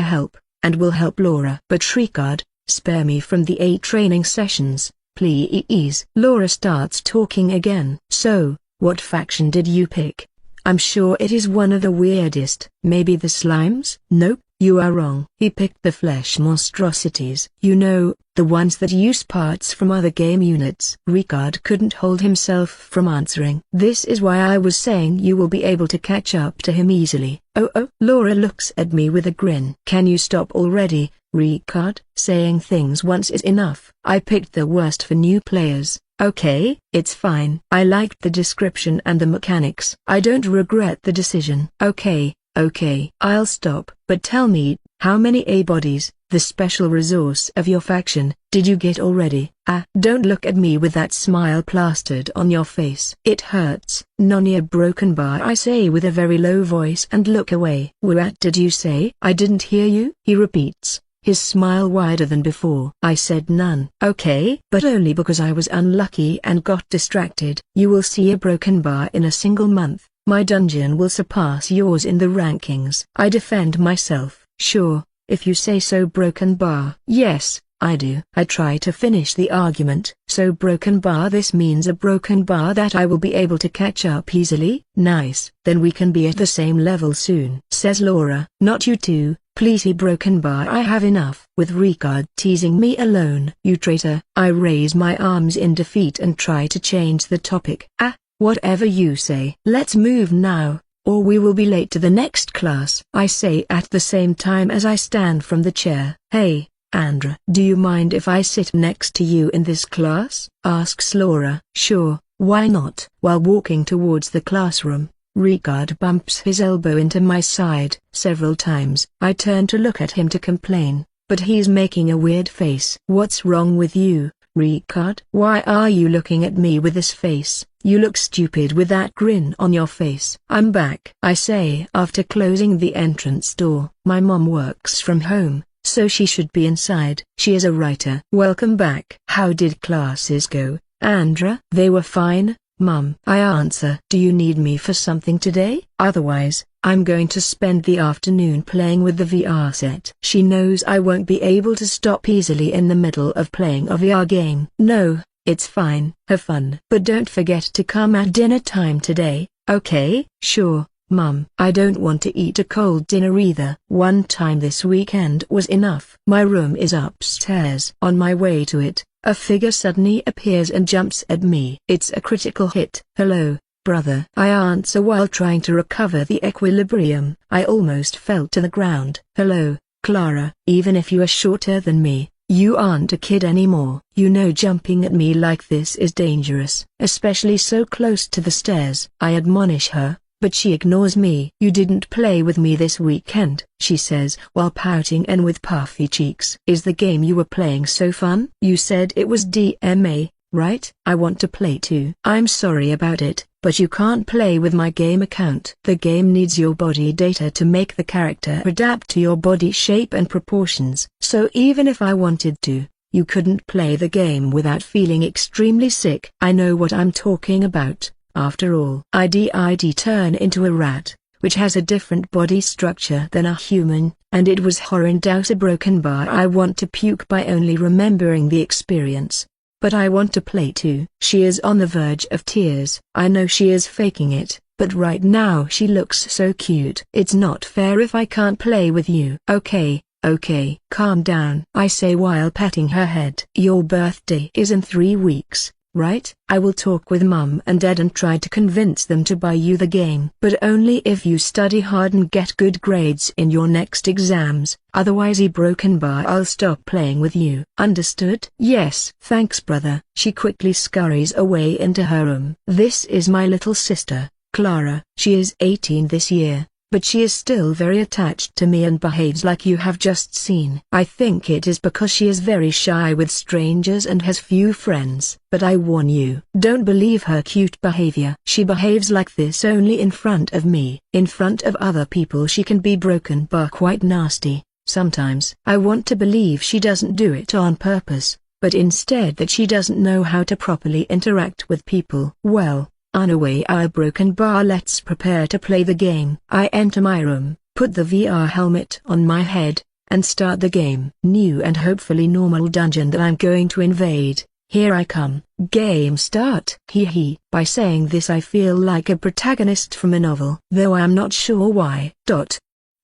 help, and will help Laura. But Ricard, spare me from the 8 training sessions, please. Laura starts talking again. So, what faction did you pick? I'm sure it is one of the weirdest. Maybe the slimes? Nope, you are wrong. He picked the flesh monstrosities. You know, the ones that use parts from other game units. Ricard couldn't hold himself from answering. This is why I was saying you will be able to catch up to him easily. Oh. Laura looks at me with a grin. Can you stop already, Ricard? Saying things once is enough. I picked the worst for new players. Okay, it's fine. I liked the description and the mechanics. I don't regret the decision. Okay, I'll stop. But tell me, how many A-bodies, the special resource of your faction, did you get already? Don't look at me with that smile plastered on your face. It hurts. Nonya broken bar, I say with a very low voice and look away. What did you say? I didn't hear you, he repeats, his smile wider than before. I said none. Okay, but only because I was unlucky and got distracted. You will see a broken bar in a single month. My dungeon will surpass yours in the rankings. I defend myself. Sure, if you say so. Broken bar. Yes, I do. I try to finish the argument. So broken bar, this means a broken bar that I will be able to catch up easily? Nice. Then we can be at the same level soon, says Laura. Not you too, please. He broken bar, I have enough. With Ricard teasing me alone. You traitor. I raise my arms in defeat and try to change the topic. Whatever you say. Let's move now, or we will be late to the next class, I say at the same time as I stand from the chair. Hey, Andreu. Do you mind if I sit next to you in this class? Asks Laura. Sure, why not? While walking towards the classroom, Ricard bumps his elbow into my side several times. I turn to look at him to complain, but he's making a weird face. What's wrong with you, Ricard? Why are you looking at me with this face? You look stupid with that grin on your face. I'm back, I say after closing the entrance door. My mom works from home, so she should be inside. She is a writer. Welcome back. How did classes go, Andreu? They were fine, Mum. I answer. Do you need me for something today? Otherwise, I'm going to spend the afternoon playing with the VR set. She knows I won't be able to stop easily in the middle of playing a VR game. No, it's fine. Have fun. But don't forget to come at dinner time today, okay? Sure, Mum. I don't want to eat a cold dinner either. One time this weekend was enough. My room is upstairs. On my way to it, a figure suddenly appears and jumps at me. It's a critical hit. Hello, brother. I answer while trying to recover the equilibrium. I almost fell to the ground. Hello, Clara. Even if you are shorter than me, you aren't a kid anymore. You know jumping at me like this is dangerous, especially so close to the stairs. I admonish her, but she ignores me. You didn't play with me this weekend, she says while pouting and with puffy cheeks. Is the game you were playing so fun? You said it was DMA, right? I want to play too. I'm sorry about it, but you can't play with my game account. The game needs your body data to make the character adapt to your body shape and proportions. So even if I wanted to, you couldn't play the game without feeling extremely sick. I know what I'm talking about. After all, I did turn into a rat, which has a different body structure than a human, and it was horrid. Out a broken bar. I want to puke by only remembering the experience. But I want to play too. She is on the verge of tears. I know she is faking it, but right now she looks so cute. It's not fair if I can't play with you. Okay, calm down, I say while patting her head. Your birthday is in 3 weeks. right? I will talk with Mum and Dad and try to convince them to buy you the game. But only if you study hard and get good grades in your next exams. Otherwise broken bar, I'll stop playing with you. Understood? Yes. Thanks brother. She quickly scurries away into her room. This is my little sister, Clara. She is 18 this year, but she is still very attached to me and behaves like you have just seen. I think it is because she is very shy with strangers and has few friends. But I warn you, don't believe her cute behavior. She behaves like this only in front of me. In front of other people she can be broken bar quite nasty. Sometimes I want to believe she doesn't do it on purpose, but instead that she doesn't know how to properly interact with people. Well, anyway, broken bar, let's prepare to play the game. I enter my room, put the VR helmet on my head, and start the game. New and hopefully normal dungeon that I'm going to invade. Here I come. Game start. Hee. By saying this I feel like a protagonist from a novel, though I am not sure why.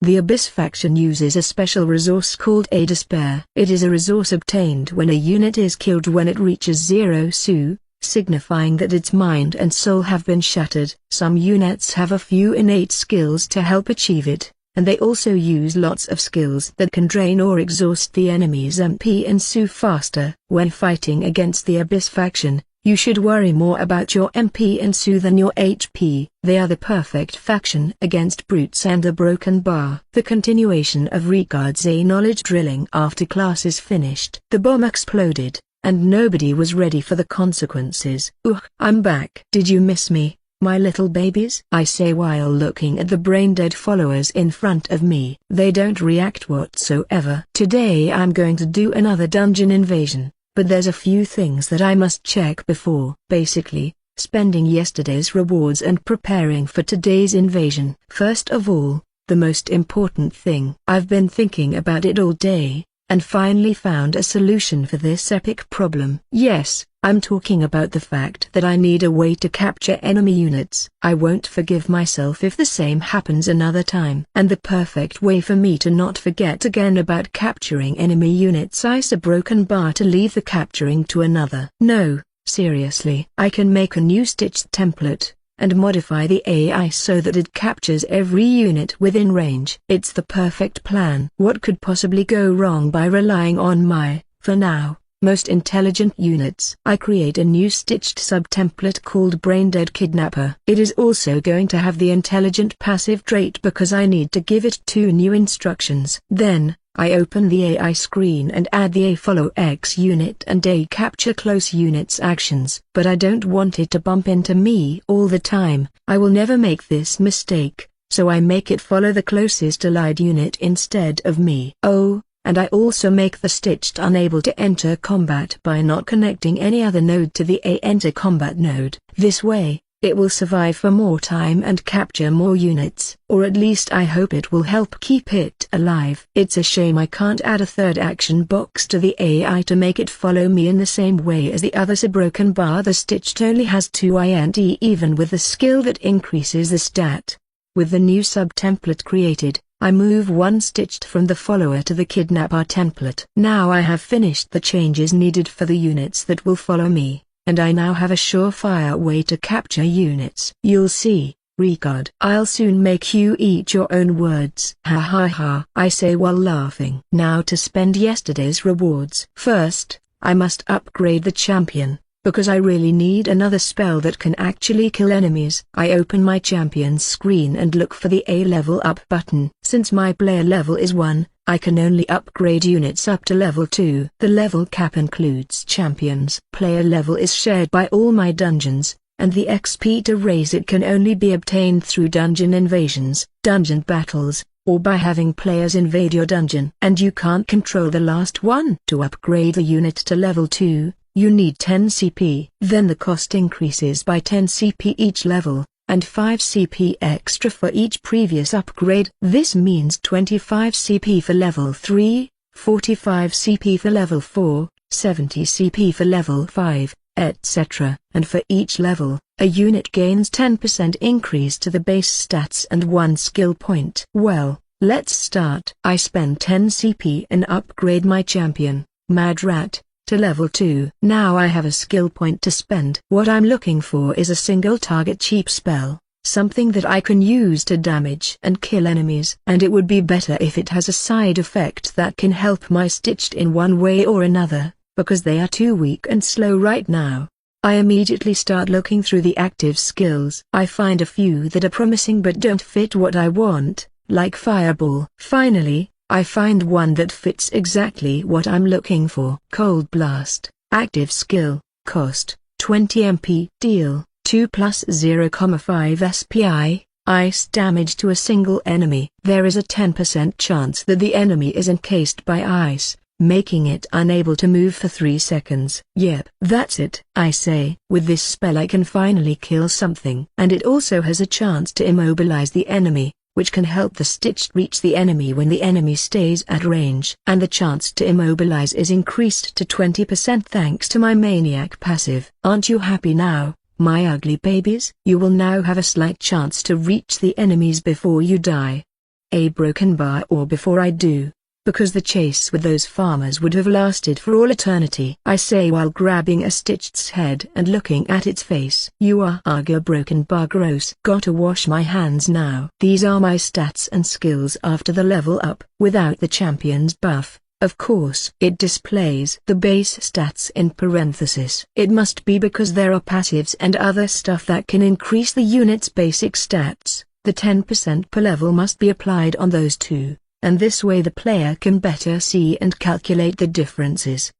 The Abyss faction uses a special resource called a despair. It is a resource obtained when a unit is killed when it reaches 0 SU, signifying that its mind and soul have been shattered. Some units have a few innate skills to help achieve it, and they also use lots of skills that can drain or exhaust the enemy's MP and SU faster. When fighting against the Abyss faction, you should worry more about your MP and SU than your HP. They are the perfect faction against brutes and the broken bar. The continuation of regards a knowledge drilling after class is finished. The bomb exploded, and nobody was ready for the consequences. I'm back. Did you miss me, my little babies? I say while looking at the brain-dead followers in front of me. They don't react whatsoever. Today I'm going to do another dungeon invasion. But there's a few things that I must check before. Basically, spending yesterday's rewards and preparing for today's invasion. First of all, the most important thing. I've been thinking about it all day, and finally found a solution for this epic problem. Yes, I'm talking about the fact that I need a way to capture enemy units. I won't forgive myself if the same happens another time. And the perfect way for me to not forget again about capturing enemy units is a broken bar to leave the capturing to another. No, seriously. I can make a new stitched template, and modify the AI so that it captures every unit within range. It's the perfect plan. What could possibly go wrong by relying on my, for now, most intelligent units? I create a new stitched sub-template called Braindead Kidnapper. It is also going to have the intelligent passive trait because I need to give it 2 new instructions. Then, I open the AI screen and add the A follow X unit and A capture close units actions. But I don't want it to bump into me all the time. I will never make this mistake, so I make it follow the closest allied unit instead of me. Oh, and I also make the stitched unable to enter combat by not connecting any other node to the A enter combat node. This way, it will survive for more time and capture more units. Or at least I hope it will help keep it alive. It's a shame I can't add a third action box to the AI to make it follow me in the same way as the others. A broken bar, the stitched only has 2 int even with the skill that increases the stat. With the new sub-template created, I move 1 stitched from the follower to the kidnapper template. Now I have finished the changes needed for the units that will follow me, and I now have a surefire way to capture units. You'll see, Regard. I'll soon make you eat your own words. Ha ha ha, I say while laughing. Now to spend yesterday's rewards. First, I must upgrade the champion, because I really need another spell that can actually kill enemies. I open my champion's screen and look for the A level up button. Since my player level is 1, I can only upgrade units up to level 2. The level cap includes champions. Player level is shared by all my dungeons, and the XP to raise it can only be obtained through dungeon invasions, dungeon battles, or by having players invade your dungeon. And you can't control the last one. To upgrade the unit to level 2, you need 10 CP. Then the cost increases by 10 CP each level, and 5 CP extra for each previous upgrade. This means 25 CP for level 3, 45 CP for level 4, 70 CP for level 5, etc. And for each level, a unit gains 10% increase to the base stats and 1 skill point. Well, let's start. I spend 10 CP and upgrade my champion, Mad Rat, to level 2. Now I have a skill point to spend. What I'm looking for is a single target cheap spell, something that I can use to damage and kill enemies. And it would be better if it has a side effect that can help my stitched in one way or another, because they are too weak and slow right now. I immediately start looking through the active skills. I find a few that are promising but don't fit what I want, like Fireball. Finally, I find one that fits exactly what I'm looking for. Cold Blast, active skill, cost, 20 MP. Deal, 2 plus 0,5 SPI, ice damage to a single enemy. There is a 10% chance that the enemy is encased by ice, making it unable to move for 3 seconds. Yep, that's it, I say. With this spell I can finally kill something. And it also has a chance to immobilize the enemy, which can help the stitched reach the enemy when the enemy stays at range. And the chance to immobilize is increased to 20% thanks to my maniac passive. Aren't you happy now, my ugly babies? You will now have a slight chance to reach the enemies before you die. A broken bar or before I do, because the chase with those farmers would have lasted for all eternity, I say while grabbing a stitched's head and looking at its face. You are a broken bar, gross. Gotta wash my hands now. These are my stats and skills after the level up. Without the champion's buff, of course. It displays the base stats in parenthesis. It must be because there are passives and other stuff that can increase the unit's basic stats. The 10% per level must be applied on those two, and this way the player can better see and calculate the differences.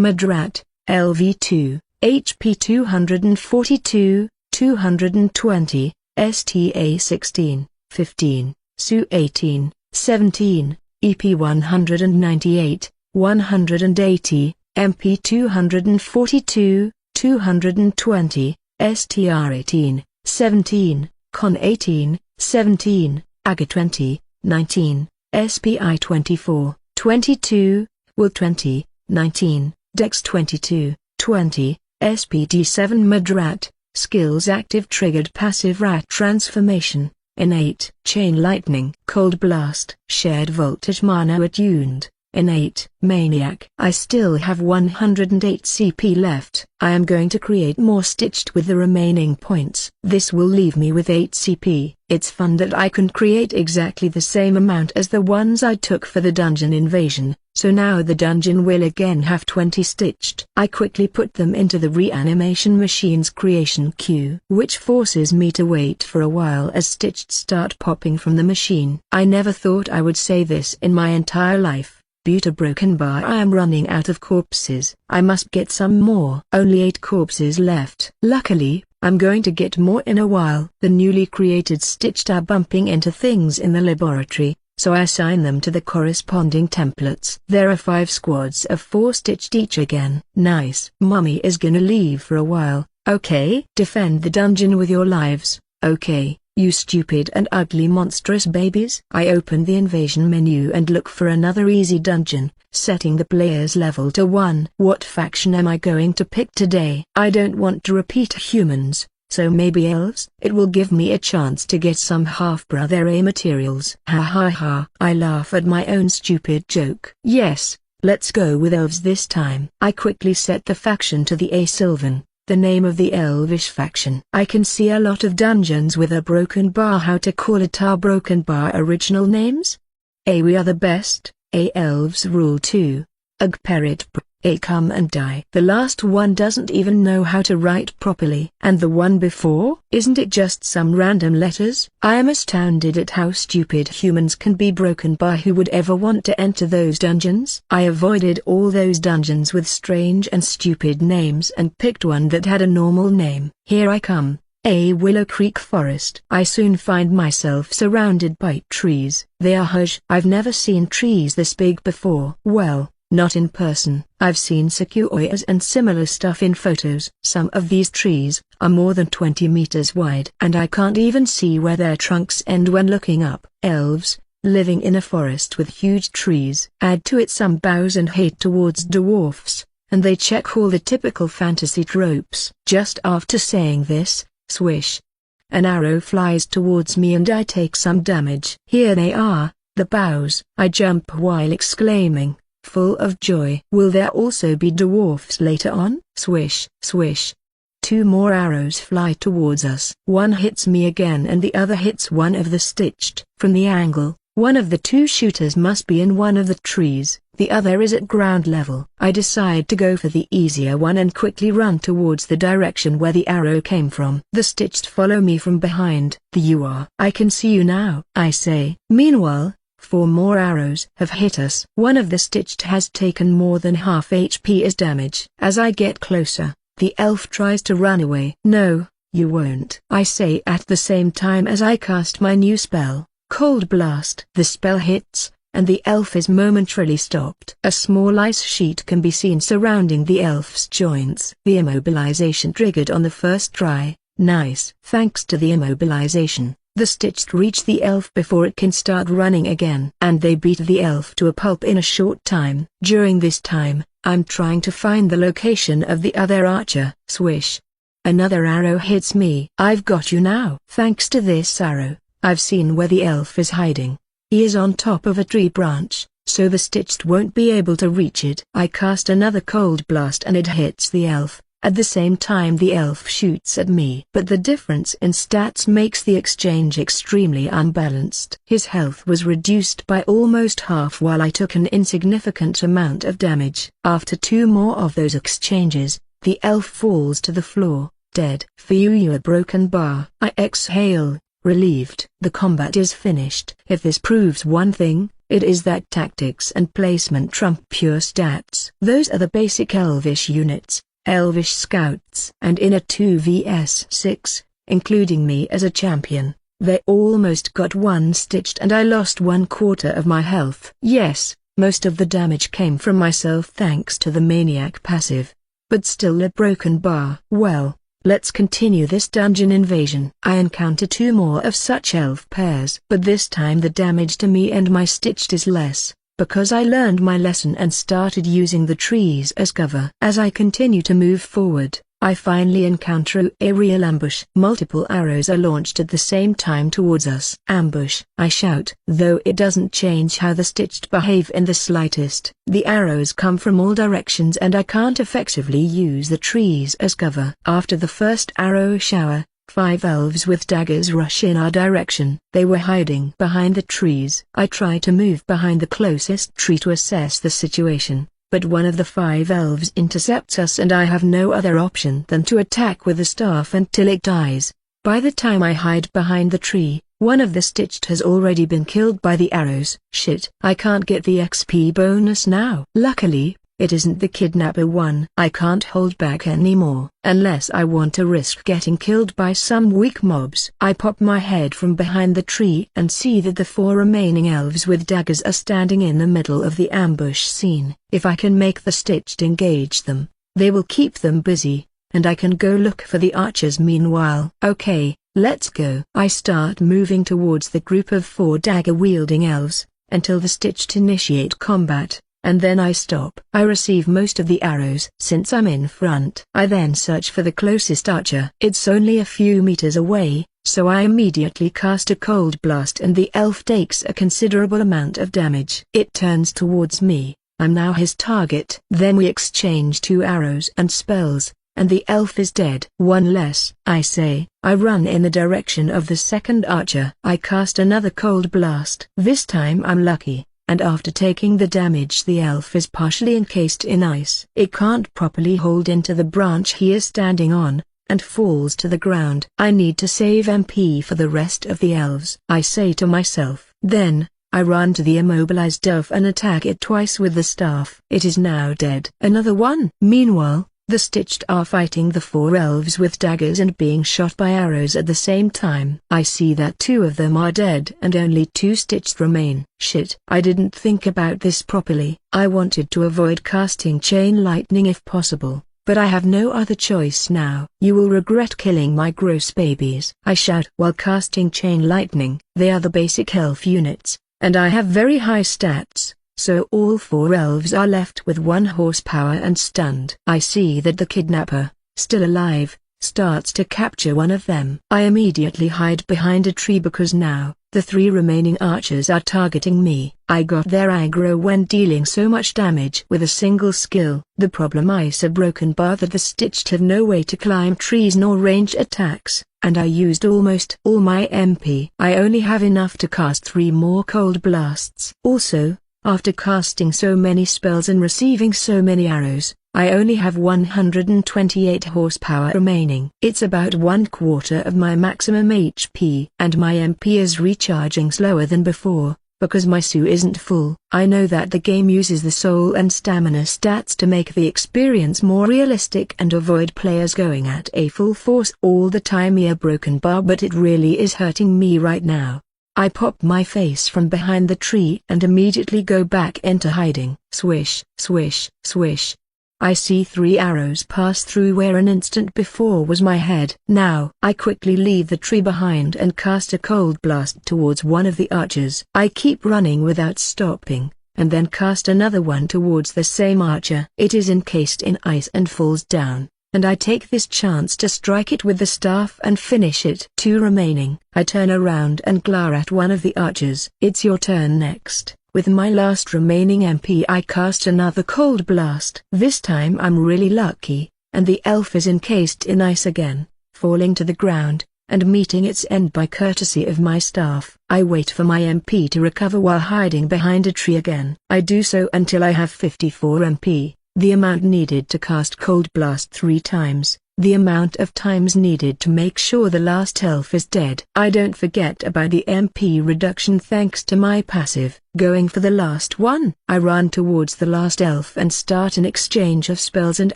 Madrat, LV2, HP 242, 220, STA 16, 15, SU 18, 17, EP 198, 180, MP 242, 220, STR 18, 17, Con 18, 17, AGA 20, 19, SPI 24, 22, Will 20, 19, Dex 22, 20, SPD 7. Madrat, skills active triggered passive rat transformation, innate chain lightning, cold blast, shared voltage mana attuned, innate maniac. I still have 108 CP left. I am going to create more stitched with the remaining points. This will leave me with 8 CP. It's fun that I can create exactly the same amount as the ones I took for the dungeon invasion, so now the dungeon will again have 20 stitched. I quickly put them into the reanimation machine's creation queue, which forces me to wait for a while as stitched start popping from the machine. I never thought I would say this in my entire life. Buta broken bar. I am running out of corpses. I must get some more. Only 8 corpses left. Luckily, I'm going to get more in a while. The newly created stitched are bumping into things in the laboratory, so I assign them to the corresponding templates. There are 5 squads of 4 stitched each again. Nice. Mummy is gonna leave for a while, okay? Defend the dungeon with your lives, okay? You stupid and ugly monstrous babies. I open the invasion menu and look for another easy dungeon, setting the player's level to 1. What faction am I going to pick today? I don't want to repeat humans, so maybe elves? It will give me a chance to get some half-brother A materials. Ha ha ha. I laugh at my own stupid joke. Yes, let's go with elves this time. I quickly set the faction to the A Sylvan, the name of the elvish faction. I can see a lot of dungeons with a broken bar. How to call it our broken bar original names? A we are the best, A elves rule 2, Ug Perit, A come and die. The last one doesn't even know how to write properly. And the one before? Isn't it just some random letters? I am astounded at how stupid humans can be. Broken bar. Who would ever want to enter those dungeons? I avoided all those dungeons with strange and stupid names and picked one that had a normal name. Here I come. A Willow Creek Forest. I soon find myself surrounded by trees. They are huge. I've never seen trees this big before. Well, not in person. I've seen sequoias and similar stuff in photos. Some of these trees are more than 20 meters wide, and I can't even see where their trunks end when looking up. Elves, living in a forest with huge trees. Add to it some bows and hate towards dwarfs, and they check all the typical fantasy tropes. Just after saying this, swish. An arrow flies towards me and I take some damage. Here they are, the bows. I jump while exclaiming, full of joy. Will there also be dwarfs later on? Swish, swish. 2 more arrows fly towards us. One hits me again and the other hits one of the stitched. From the angle, one of the 2 shooters must be in one of the trees, the other is at ground level. I decide to go for the easier one and quickly run towards the direction where the arrow came from. The stitched follow me from behind. You are. I can see you now, I say. Meanwhile, 4 more arrows have hit us. One of the stitched has taken more than half HP as damage. As I get closer, the elf tries to run away. No, you won't, I say at the same time as I cast my new spell, Cold Blast. The spell hits, and the elf is momentarily stopped. A small ice sheet can be seen surrounding the elf's joints. The immobilization triggered on the first try. Nice. Thanks to the immobilization, the stitched reach the elf before it can start running again. And they beat the elf to a pulp in a short time. During this time, I'm trying to find the location of the other archer. Swish. Another arrow hits me. I've got you now. Thanks to this arrow, I've seen where the elf is hiding. He is on top of a tree branch, so the stitched won't be able to reach it. I cast another cold blast and it hits the elf. At the same time the elf shoots at me. But the difference in stats makes the exchange extremely unbalanced. His health was reduced by almost half while I took an insignificant amount of damage. After 2 more of those exchanges, the elf falls to the floor, dead. Feel a broken bar. I exhale, relieved. The combat is finished. If this proves one thing, it is that tactics and placement trump pure stats. Those are the basic elvish units. Elvish scouts. And in a 2vs6, including me as a champion, they almost got one stitched and I lost 1/4 of my health. Yes, most of the damage came from myself thanks to the maniac passive. But still a broken bar. Well, let's continue this dungeon invasion. I encounter 2 more of such elf pairs. But this time the damage to me and my stitched is less, because I learned my lesson and started using the trees as cover. As I continue to move forward, I finally encounter a real ambush. Multiple arrows are launched at the same time towards us. Ambush, I shout. Though it doesn't change how the stitched behave in the slightest. The arrows come from all directions and I can't effectively use the trees as cover. After the first arrow shower, 5 elves with daggers rush in our direction. They were hiding behind the trees. I try to move behind the closest tree to assess the situation, but one of the 5 elves intercepts us and I have no other option than to attack with the staff until it dies. By the time I hide behind the tree, one of the stitched has already been killed by the arrows. Shit, I can't get the XP bonus now. Luckily, it isn't the kidnapper one. I can't hold back anymore, unless I want to risk getting killed by some weak mobs. I pop my head from behind the tree and see that the 4 remaining elves with daggers are standing in the middle of the ambush scene. If I can make the stitched engage them, they will keep them busy, and I can go look for the archers meanwhile. Okay, let's go. I start moving towards the group of 4 dagger-wielding elves, until the stitched initiate combat. And then I stop. I receive most of the arrows. Since I'm in front, I then search for the closest archer. It's only a few meters away, so I immediately cast a cold blast and the elf takes a considerable amount of damage. It turns towards me. I'm now his target. Then we exchange 2 arrows and spells, and the elf is dead. 1 less, I say. I run in the direction of the second archer. I cast another cold blast. This time I'm lucky. And after taking the damage the elf is partially encased in ice. It can't properly hold into the branch he is standing on, and falls to the ground. I need to save MP for the rest of the elves, I say to myself. Then, I run to the immobilized elf and attack it twice with the staff. It is now dead. Another one. Meanwhile, the stitched are fighting the 4 elves with daggers and being shot by arrows at the same time. I see that 2 of them are dead and only 2 stitched remain. Shit, I didn't think about this properly. I wanted to avoid casting chain lightning if possible, but I have no other choice now. You will regret killing my gross babies, I shout while casting chain lightning. They are the basic elf units, and I have very high stats. So all 4 elves are left with 1 horsepower and stunned. I see that the kidnapper, still alive, starts to capture one of them. I immediately hide behind a tree because now, the 3 remaining archers are targeting me. I got their aggro when dealing so much damage with a single skill. The problem is a broken bar that the stitched have no way to climb trees nor range attacks, and I used almost all my MP. I only have enough to cast 3 more cold blasts. Also, after casting so many spells and receiving so many arrows, I only have 128 horsepower remaining. It's about 1/4 of my maximum HP. And my MP is recharging slower than before, because my SU isn't full. I know that the game uses the soul and stamina stats to make the experience more realistic and avoid players going at a full force all the time via broken bar, but it really is hurting me right now. I pop my face from behind the tree and immediately go back into hiding. Swish, swish, swish. I see 3 arrows pass through where an instant before was my head. Now, I quickly leave the tree behind and cast a cold blast towards one of the archers. I keep running without stopping, and then cast another one towards the same archer. It is encased in ice and falls down, and I take this chance to strike it with the staff and finish it. 2 remaining. I turn around and glare at one of the archers. It's your turn next. With my last remaining MP I cast another cold blast. This time I'm really lucky, and the elf is encased in ice again, falling to the ground, and meeting its end by courtesy of my staff. I wait for my MP to recover while hiding behind a tree again. I do so until I have 54 MP, the amount needed to cast cold blast 3 times. The amount of times needed to make sure the last elf is dead. I don't forget about the MP reduction thanks to my passive. Going for the last one, I run towards the last elf and start an exchange of spells and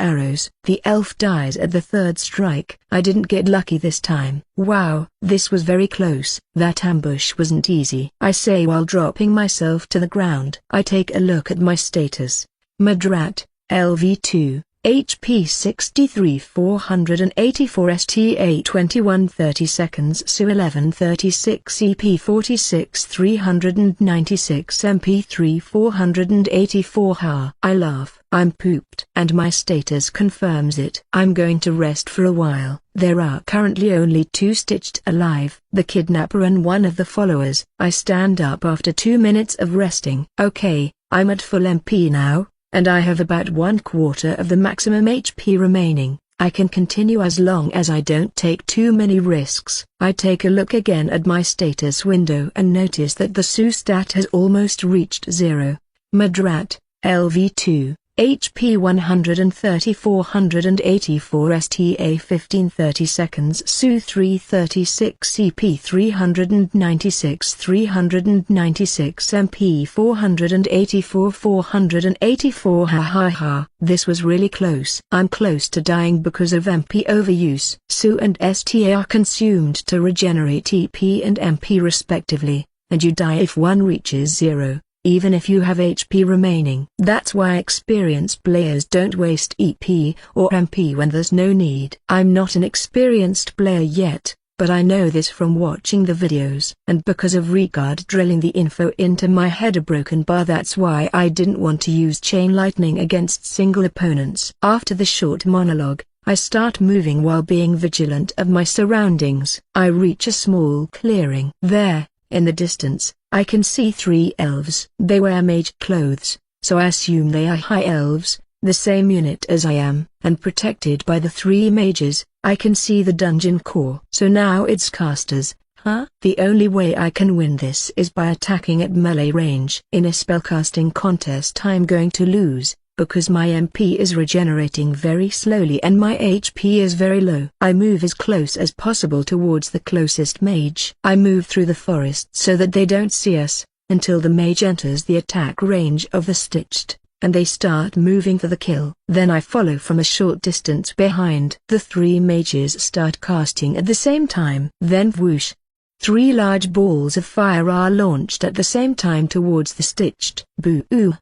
arrows. The elf dies at the 3rd strike. I didn't get lucky this time. Wow, this was very close. That ambush wasn't easy, I say while dropping myself to the ground. I take a look at my status. Madrat, LV2. HP 63 484 STA 21 30 seconds SU 11 36 EP 46 396 MP3 484 Ha. I laugh. I'm pooped. And my status confirms it. I'm going to rest for a while. There are currently only 2 stitched alive, the kidnapper and one of the followers. I stand up after 2 minutes of resting. Okay, I'm at full MP now, and I have about 1/4 of the maximum HP remaining. I can continue as long as I don't take too many risks. I take a look again at my status window and notice that the SU stat has almost reached 0. Madrat, LV2, HP 130 484 STA 15 30 seconds SU 336 EP 396 396 MP 484 484 Ha ha ha. This was really close. I'm close to dying because of MP overuse. SU and STA are consumed to regenerate EP and MP respectively, and you die if one reaches 0. Even if you have HP remaining. That's why experienced players don't waste EP or MP when there's no need. I'm not an experienced player yet, but I know this from watching the videos. And because of regard drilling the info into my head a broken bar, that's why I didn't want to use chain lightning against single opponents. After the short monologue, I start moving while being vigilant of my surroundings. I reach a small clearing. There, in the distance, I can see 3 elves. They wear mage clothes, so I assume they are high elves, the same unit as I am. And protected by the 3 mages, I can see the dungeon core. So now it's casters, huh? The only way I can win this is by attacking at melee range. In a spellcasting contest I'm going to lose, because my MP is regenerating very slowly and my HP is very low. I move as close as possible towards the closest mage. I move through the forest so that they don't see us, until the mage enters the attack range of the stitched, and they start moving for the kill. Then I follow from a short distance behind. The 3 mages start casting at the same time. Then whoosh! 3 large balls of fire are launched at the same time towards the stitched. Boo!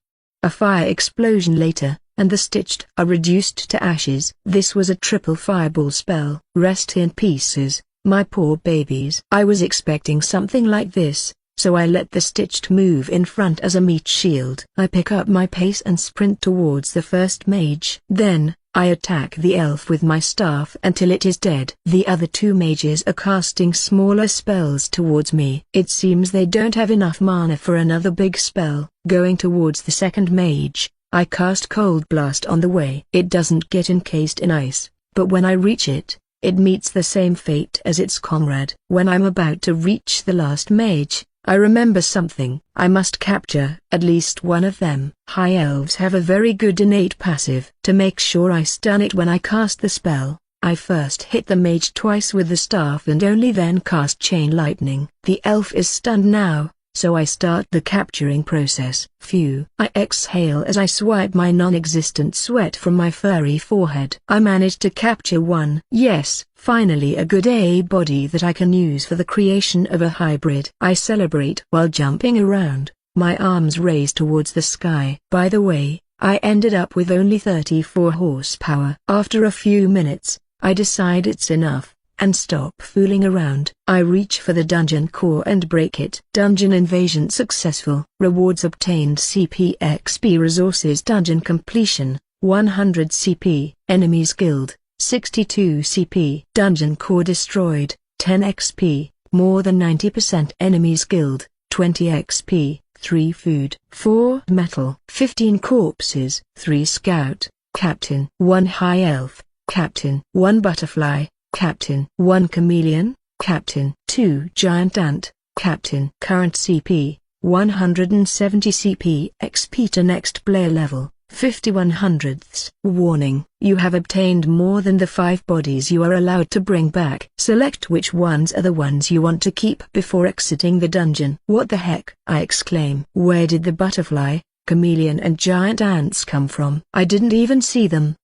A fire explosion later, and the stitched are reduced to ashes. This was a triple fireball spell. Rest in pieces, my poor babies. I was expecting something like this, so I let the stitched move in front as a meat shield. I pick up my pace and sprint towards the first mage. Then, I attack the elf with my staff until it is dead. The other two mages are casting smaller spells towards me. It seems they don't have enough mana for another big spell. Going towards the second mage, I cast Cold Blast on the way. It doesn't get encased in ice, but when I reach it, it meets the same fate as its comrade. When I'm about to reach the last mage, I remember something. I must capture at least one of them. High elves have a very good innate passive. To make sure I stun it when I cast the spell, I first hit the mage twice with the staff and only then cast Chain Lightning. The elf is stunned now, so I start the capturing process. Phew. I exhale as I swipe my non-existent sweat from my furry forehead. I managed to capture one. Yes, finally a good body that I can use for the creation of a hybrid. I celebrate while jumping around, my arms raised towards the sky. By the way, I ended up with only 34 horsepower. After a few minutes, I decide it's enough, and stop fooling around. I reach for the dungeon core and break it. Dungeon invasion successful. Rewards obtained: CP XP resources. Dungeon completion, 100 CP. Enemies killed, 62 CP. Dungeon core destroyed, 10 XP, more than 90%. Enemies killed, 20 XP, 3 food, 4 metal, 15 corpses, 3 scout, captain, 1 high elf, captain, 1 butterfly, captain, 1 chameleon, captain, 2 giant ant, captain. Current CP, 170 CP. XP to next player level, 51/100ths. Warning: you have obtained more than the 5 bodies you are allowed to bring back. Select which ones are the ones you want to keep before exiting the dungeon. What the heck? I exclaim. Where did the butterfly, chameleon and giant ants come from? I didn't even see them.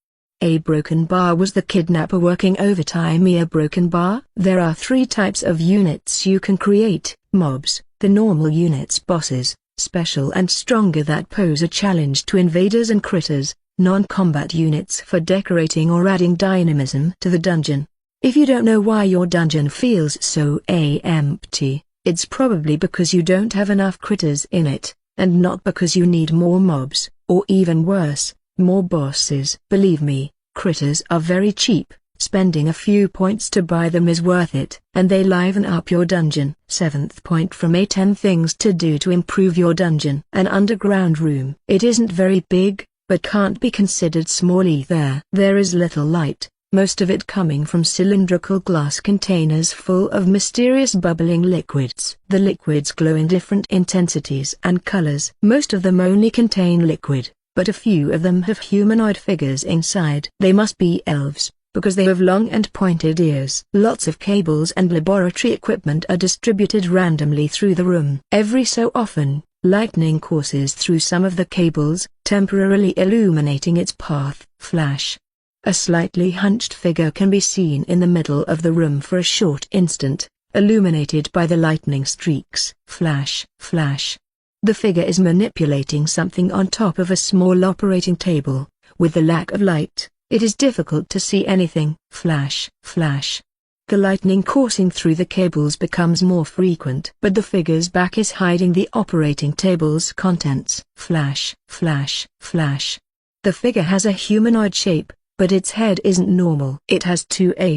A broken bar was the kidnapper working overtime. A broken bar? There are 3 types of units you can create: mobs, the normal units, bosses, special and stronger that pose a challenge to invaders, and critters, non-combat units for decorating or adding dynamism to the dungeon. If you don't know why your dungeon feels so empty, it's probably because you don't have enough critters in it, and not because you need more mobs, or even worse, more bosses. Believe me, critters are very cheap. Spending a few points to buy them is worth it, and they liven up your dungeon. 7th point from A: 10 things to do to improve your dungeon. An underground room. It isn't very big, but can't be considered small either. There is little light, most of it coming from cylindrical glass containers full of mysterious bubbling liquids. The liquids glow in different intensities and colors. Most of them only contain liquid, but a few of them have humanoid figures inside. They must be elves, because they have long and pointed ears. Lots of cables and laboratory equipment are distributed randomly through the room. Every so often, lightning courses through some of the cables, temporarily illuminating its path. Flash. A slightly hunched figure can be seen in the middle of the room for a short instant, illuminated by the lightning streaks. Flash. Flash. The figure is manipulating something on top of a small operating table. With the lack of light, it is difficult to see anything. Flash. Flash. The lightning coursing through the cables becomes more frequent, but the figure's back is hiding the operating table's contents. Flash. Flash. Flash. The figure has a humanoid shape, but its head isn't normal. It has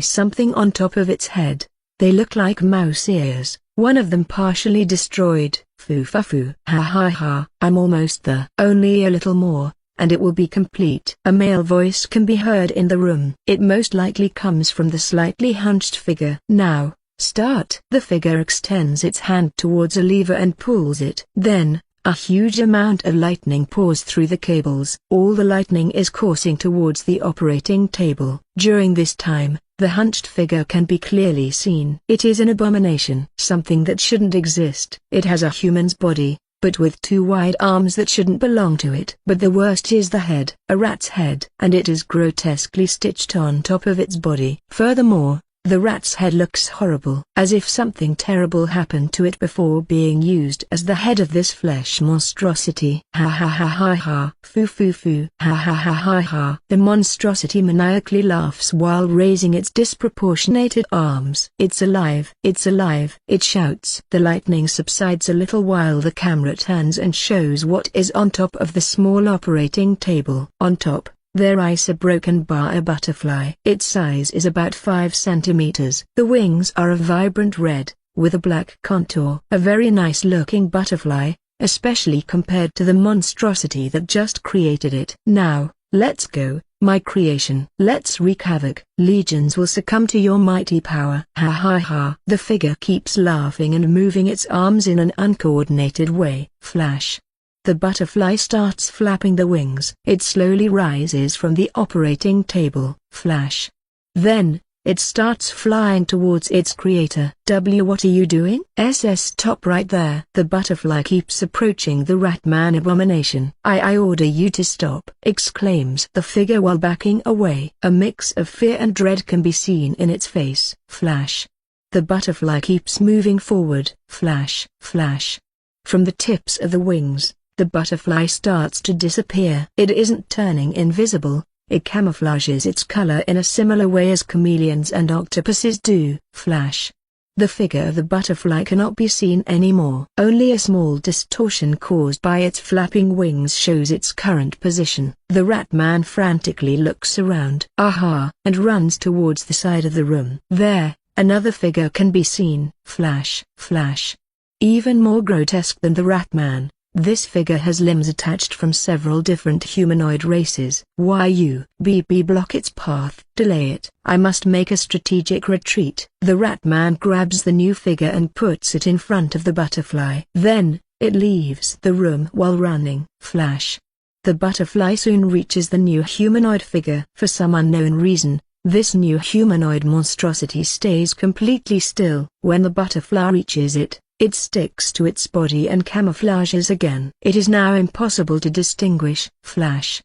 something on top of its head. They look like mouse ears, one of them partially destroyed. Foo-fa-foo. Ha ha ha. I'm almost there. Only a little more, and it will be complete. A male voice can be heard in the room. It most likely comes from the slightly hunched figure. Now, start. The figure extends its hand towards a lever and pulls it. Then, a huge amount of lightning pours through the cables. All the lightning is coursing towards the operating table. During this time, the hunched figure can be clearly seen. It is an abomination. Something that shouldn't exist. It has a human's body, but with 2 wide arms that shouldn't belong to it. But the worst is the head. A rat's head. And it is grotesquely stitched on top of its body. Furthermore, the rat's head looks horrible, as if something terrible happened to it before being used as the head of this flesh monstrosity. Ha ha ha ha ha. Foo foo foo. Ha ha ha ha ha. The monstrosity maniacally laughs while raising its disproportionated arms. It's alive. It's alive. It shouts. The lightning subsides a little while the camera turns and shows what is on top of the small operating table. On top, Their eyes are broken by a butterfly. Its size is about 5 centimeters. The wings are a vibrant red, with a black contour. A very nice looking butterfly, especially compared to the monstrosity that just created it. Now, let's go, my creation. Let's wreak havoc. Legions will succumb to your mighty power. Ha ha ha. The figure keeps laughing and moving its arms in an uncoordinated way. Flash. The butterfly starts flapping the wings. It slowly rises from the operating table. Flash. Then, it starts flying towards its creator. What are you doing? Stop right there. The butterfly keeps approaching the Ratman abomination. I order you to stop, exclaims the figure while backing away. A mix of fear and dread can be seen in its face. Flash. The butterfly keeps moving forward. Flash. Flash. From the tips of the wings, the butterfly starts to disappear. It isn't turning invisible. It camouflages its color in a similar way as chameleons and octopuses do. Flash. The figure of the butterfly cannot be seen anymore. Only a small distortion caused by its flapping wings shows its current position. The Ratman frantically looks around. Aha! And runs towards the side of the room. There, another figure can be seen. Flash. Flash. Even more grotesque than the Ratman. This figure has limbs attached from several different humanoid races. Why you? Block its path. Delay it. I must make a strategic retreat. The Ratman grabs the new figure and puts it in front of the butterfly. Then, it leaves the room while running. Flash. The butterfly soon reaches the new humanoid figure. For some unknown reason, this new humanoid monstrosity stays completely still. When the butterfly reaches it, it sticks to its body and camouflages again. It is now impossible to distinguish. Flash.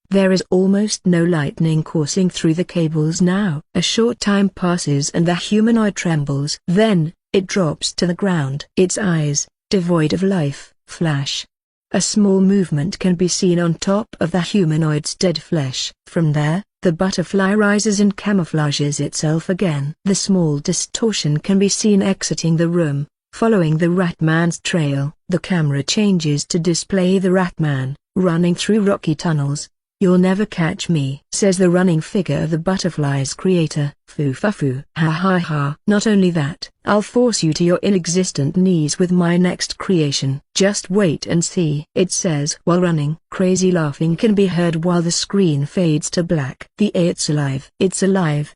There is almost no lightning coursing through the cables now. A short time passes and the humanoid trembles. Then, it drops to the ground. Its eyes, devoid of life. Flash. A small movement can be seen on top of the humanoid's dead flesh. From there, the butterfly rises and camouflages itself again. The small distortion can be seen exiting the room. Following the Ratman's trail, the camera changes to display the Ratman, running through rocky tunnels. You'll never catch me, says the running figure of the butterfly's creator. Foo-fa-foo. Ha ha ha. Not only that, I'll force you to your inexistent knees with my next creation. Just wait and see, it says while running. Crazy laughing can be heard while the screen fades to black. It's alive. It's alive.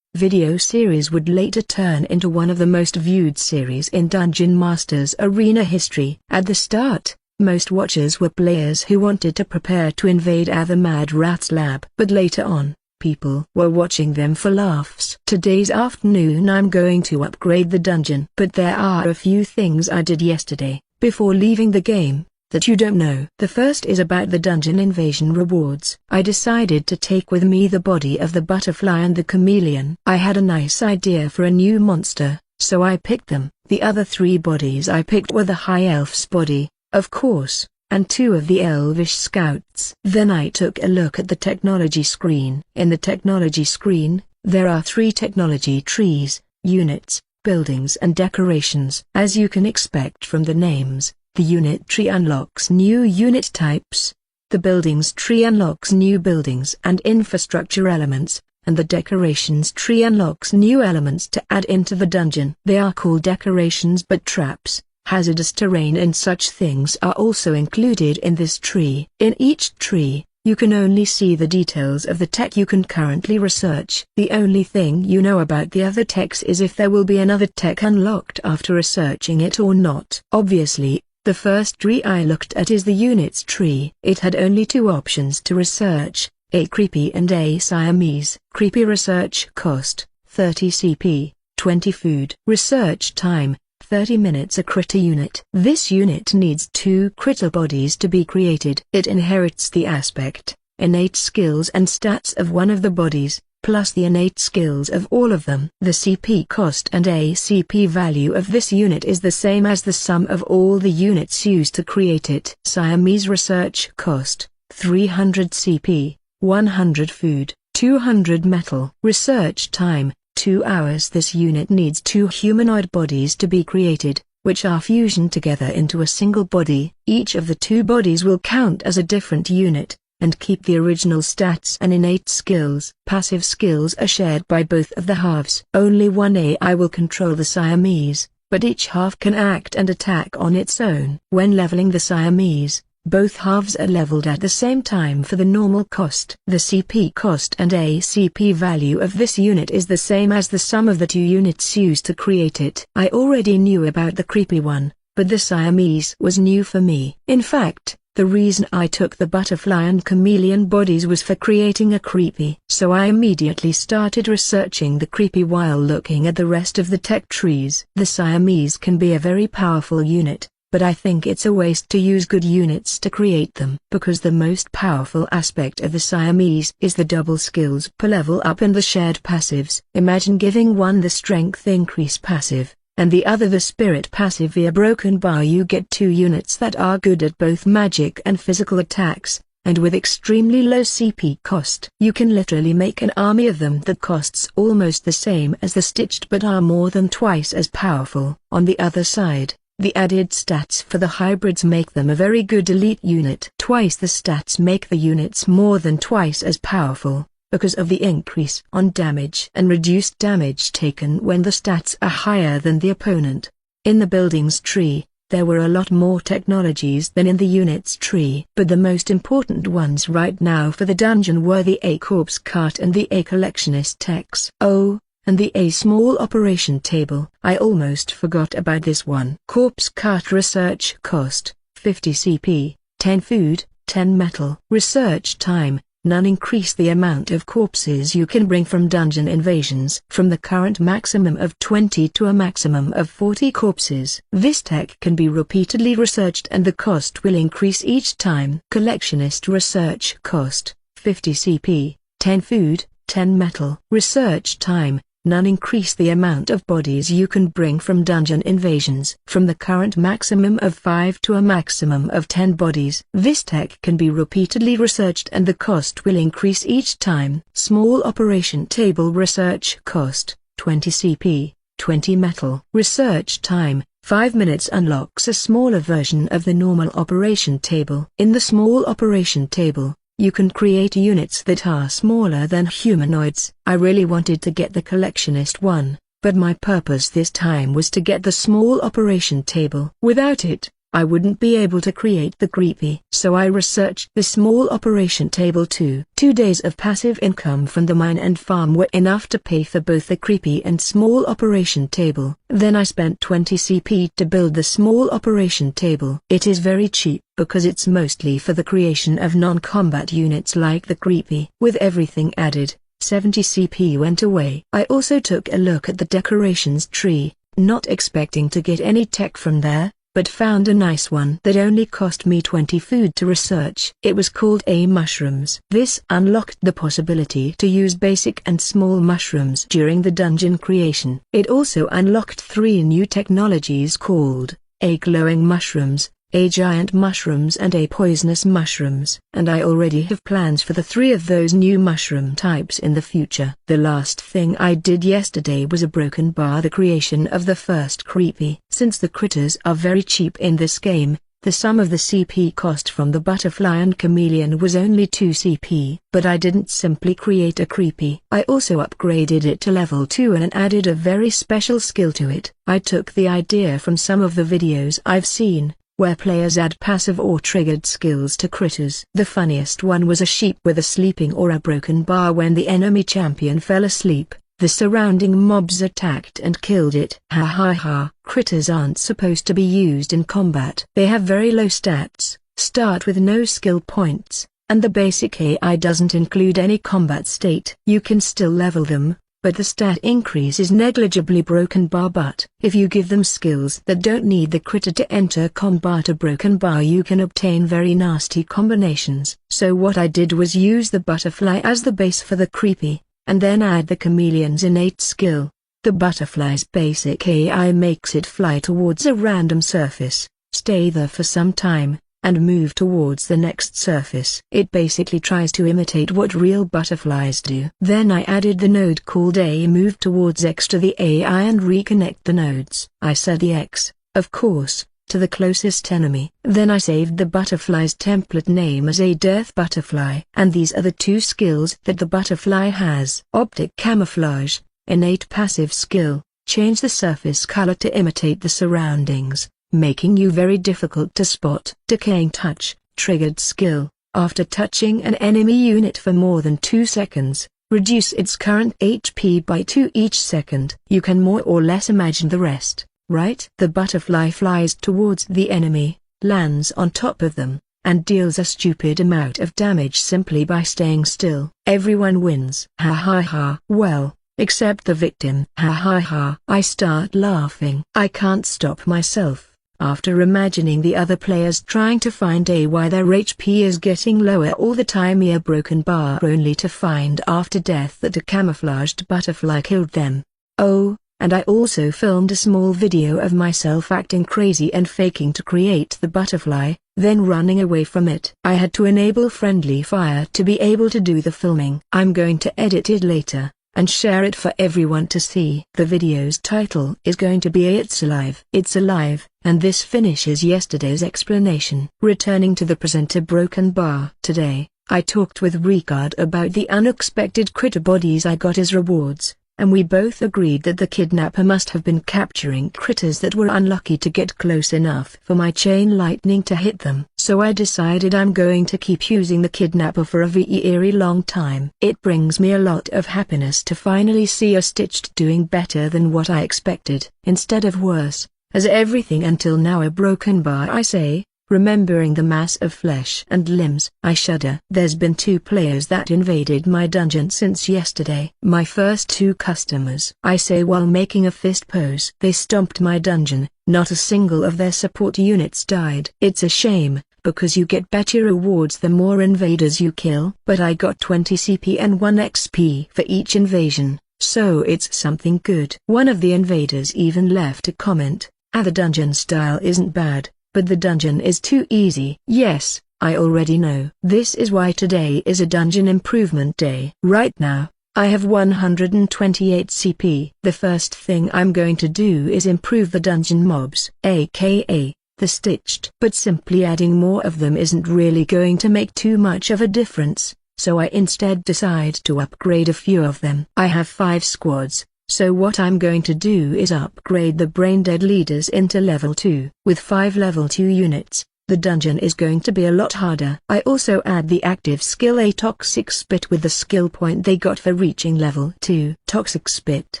Video series would later turn into one of the most viewed series in Dungeon Master's arena history. At the start, most watchers were players who wanted to prepare to invade the Mad Rat's lab. But later on, people were watching them for laughs. Today's afternoon I'm going to upgrade the dungeon. But there are a few things I did yesterday, before leaving the game, that you don't know. The first is about the dungeon invasion rewards. I decided to take with me the body of the butterfly and the chameleon. I had a nice idea for a new monster, so I picked them. The other 3 bodies I picked were the High Elf's body, of course, and 2 of the Elvish Scouts. Then I took a look at the technology screen. In the technology screen, there are 3 technology trees, units, buildings and decorations. As you can expect from the names, the unit tree unlocks new unit types, the buildings tree unlocks new buildings and infrastructure elements, and the decorations tree unlocks new elements to add into the dungeon. They are called decorations, but traps, hazardous terrain and such things are also included in this tree. In each tree, you can only see the details of the tech you can currently research. The only thing you know about the other techs is if there will be another tech unlocked after researching it or not. Obviously, the first tree I looked at is the units tree. It had only 2 options to research, a creepy and a Siamese. Creepy research cost, 30 CP, 20 food. Research time, 30 minutes. A critter unit. This unit needs 2 critter bodies to be created. It inherits the aspect, innate skills and stats of one of the bodies, plus the innate skills of all of them. The CP cost and ACP value of this unit is the same as the sum of all the units used to create it. Siamese research cost, 300 CP, 100 food, 200 metal. Research time, 2 hours. This unit needs 2 humanoid bodies to be created, which are fusioned together into a single body. Each of the 2 bodies will count as a different unit, and keep the original stats and innate skills. Passive skills are shared by both of the halves. Only one AI will control the Siamese, but each half can act and attack on its own. When leveling the Siamese, both halves are leveled at the same time for the normal cost. The CP cost and ACP value of this unit is the same as the sum of the two units used to create it. I already knew about the creepy one, but the Siamese was new for me. In fact, the reason I took the butterfly and chameleon bodies was for creating a creepy. So I immediately started researching the creepy while looking at the rest of the tech trees. The Siamese can be a very powerful unit, but I think it's a waste to use good units to create them. Because the most powerful aspect of the Siamese is the double skills per level up and the shared passives. Imagine giving one the strength increase passive, and the other the spirit passive via broken bar. You get two units that are good at both magic and physical attacks, and with extremely low CP cost. You can literally make an army of them that costs almost the same as the stitched but are more than twice as powerful. On the other side, the added stats for the hybrids make them a very good elite unit. Twice the stats make the units more than twice as powerful, because of the increase on damage and reduced damage taken when the stats are higher than the opponent. In the buildings tree, there were a lot more technologies than in the units tree. But the most important ones right now for the dungeon were the A corpse cart and the A collectionist techs. Oh, and the A small operation table. I almost forgot about this one. Corpse cart research cost, 50 CP, 10 food, 10 metal. Research time, none. Increase the amount of corpses you can bring from dungeon invasions from the current maximum of 20 to a maximum of 40 corpses. This tech can be repeatedly researched and the cost will increase each time. Collectionist research cost, 50 CP, 10 food, 10 metal. Research time, none. Increase the amount of bodies you can bring from dungeon invasions from the current maximum of 5 to a maximum of 10 bodies. This tech can be repeatedly researched and the cost will increase each time. Small operation table research cost, 20 CP, 20 metal. Research time, 5 minutes. Unlocks a smaller version of the normal operation table. In the small operation table, you can create units that are smaller than humanoids. I really wanted to get the collectionist one, but my purpose this time was to get the small operation table. Without it, I wouldn't be able to create the creepy. So I researched the small operation table too. 2 days of passive income from the mine and farm were enough to pay for both the creepy and small operation table. Then I spent 20 CP to build the small operation table. It is very cheap because it's mostly for the creation of non-combat units like the creepy. With everything added, 70 CP went away. I also took a look at the decorations tree, not expecting to get any tech from there, but found a nice one that only cost me 20 food to research. It was called A mushrooms. This unlocked the possibility to use basic and small mushrooms during the dungeon creation. It also unlocked 3 new technologies called A glowing mushrooms, A giant mushrooms and A poisonous mushrooms. And I already have plans for the 3 of those new mushroom types in the future. The last thing I did yesterday was a broken bar, the creation of the first creepy. Since the critters are very cheap in this game, the sum of the CP cost from the butterfly and chameleon was only 2 CP. But I didn't simply create a creepy. I also upgraded it to level 2 and added a very special skill to it. I took the idea from some of the videos I've seen, where players add passive or triggered skills to critters. The funniest one was a sheep with a sleeping or a broken bar. When the enemy champion fell asleep, the surrounding mobs attacked and killed it. Ha ha ha. Critters aren't supposed to be used in combat. They have very low stats, start with no skill points, and the basic AI doesn't include any combat state. You can still level them, but the stat increase is negligibly broken bar. But if you give them skills that don't need the critter to enter combat, a broken bar, you can obtain very nasty combinations. So what I did was use the butterfly as the base for the creepy, and then add the chameleon's innate skill. The butterfly's basic AI makes it fly towards a random surface, stay there for some time, and move towards the next surface. It basically tries to imitate what real butterflies do. Then I added the node called A move towards X to the AI and reconnect the nodes. I said the X, of course, to the closest enemy. Then I saved the butterfly's template name as a death butterfly. And these are the two skills that the butterfly has. Optic camouflage, innate passive skill, change the surface color to imitate the surroundings, making you very difficult to spot. Decaying touch, triggered skill, after touching an enemy unit for more than 2 seconds, reduce its current HP by 2 each second. You can more or less imagine the rest, right? The butterfly flies towards the enemy, lands on top of them, and deals a stupid amount of damage simply by staying still. Everyone wins. Ha ha ha. Well, except the victim. Ha ha ha. I start laughing. I can't stop myself. After imagining the other players trying to find why their HP is getting lower all the time, a broken bar, only to find after death that a camouflaged butterfly killed them. Oh, and I also filmed a small video of myself acting crazy and faking to create the butterfly, then running away from it. I had to enable friendly fire to be able to do the filming. I'm going to edit it later and share it for everyone to see. The video's title is going to be It's Alive. It's alive, and this finishes yesterday's explanation. Returning to the presenter broken bar. Today, I talked with Ricard about the unexpected critter bodies I got as rewards, and we both agreed that the kidnapper must have been capturing critters that were unlucky to get close enough for my chain lightning to hit them. So I decided I'm going to keep using the kidnapper for a very long time. It brings me a lot of happiness to finally see a Stitched doing better than what I expected, instead of worse, as everything until now a broken bar. I say, remembering the mass of flesh and limbs, I shudder. There's been 2 players that invaded my dungeon since yesterday. My first 2 customers, I say while making a fist pose. They stomped my dungeon, not a single of their support units died. It's a shame, because you get better rewards the more invaders you kill. But I got 20 CP and 1 XP for each invasion, so it's something good. One of the invaders even left a comment, the dungeon style isn't bad, but the dungeon is too easy. Yes, I already know. This is why today is a dungeon improvement day. Right now, I have 128 CP. The first thing I'm going to do is improve the dungeon mobs, aka the Stitched. But simply adding more of them isn't really going to make too much of a difference, so I instead decide to upgrade a few of them. I have 5 squads. So what I'm going to do is upgrade the brain-dead leaders into level 2. With 5 level 2 units, the dungeon is going to be a lot harder. I also add the active skill a Toxic Spit with the skill point they got for reaching level 2. Toxic Spit,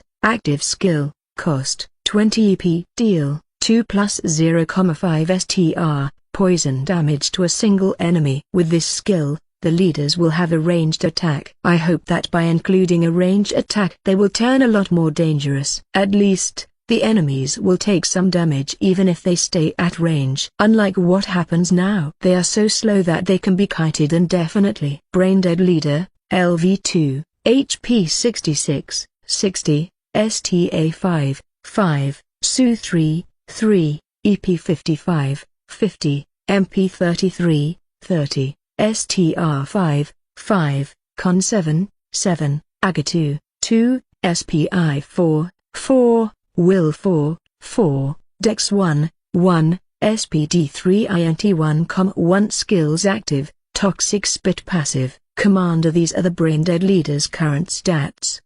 active skill, cost 20 EP, deal 2 plus 0,5 STR, poison damage to a single enemy. With this skill, the leaders will have a ranged attack. I hope that by including a ranged attack they will turn a lot more dangerous. At least, the enemies will take some damage even if they stay at range. Unlike what happens now, they are so slow that they can be kited indefinitely. Braindead leader, LV2, HP 66, 60, STA 5, 5, SU 3, 3, EP 55, 50, MP 33, 30. STR 5, 5, Con 7, 7, AGA 2, 2, SPI 4, 4, Will 4, 4, Dex 1, 1, SPD 3 INT 1, 1 Skills active, Toxic Spit passive, Commander. These are the brain-dead leader's current stats.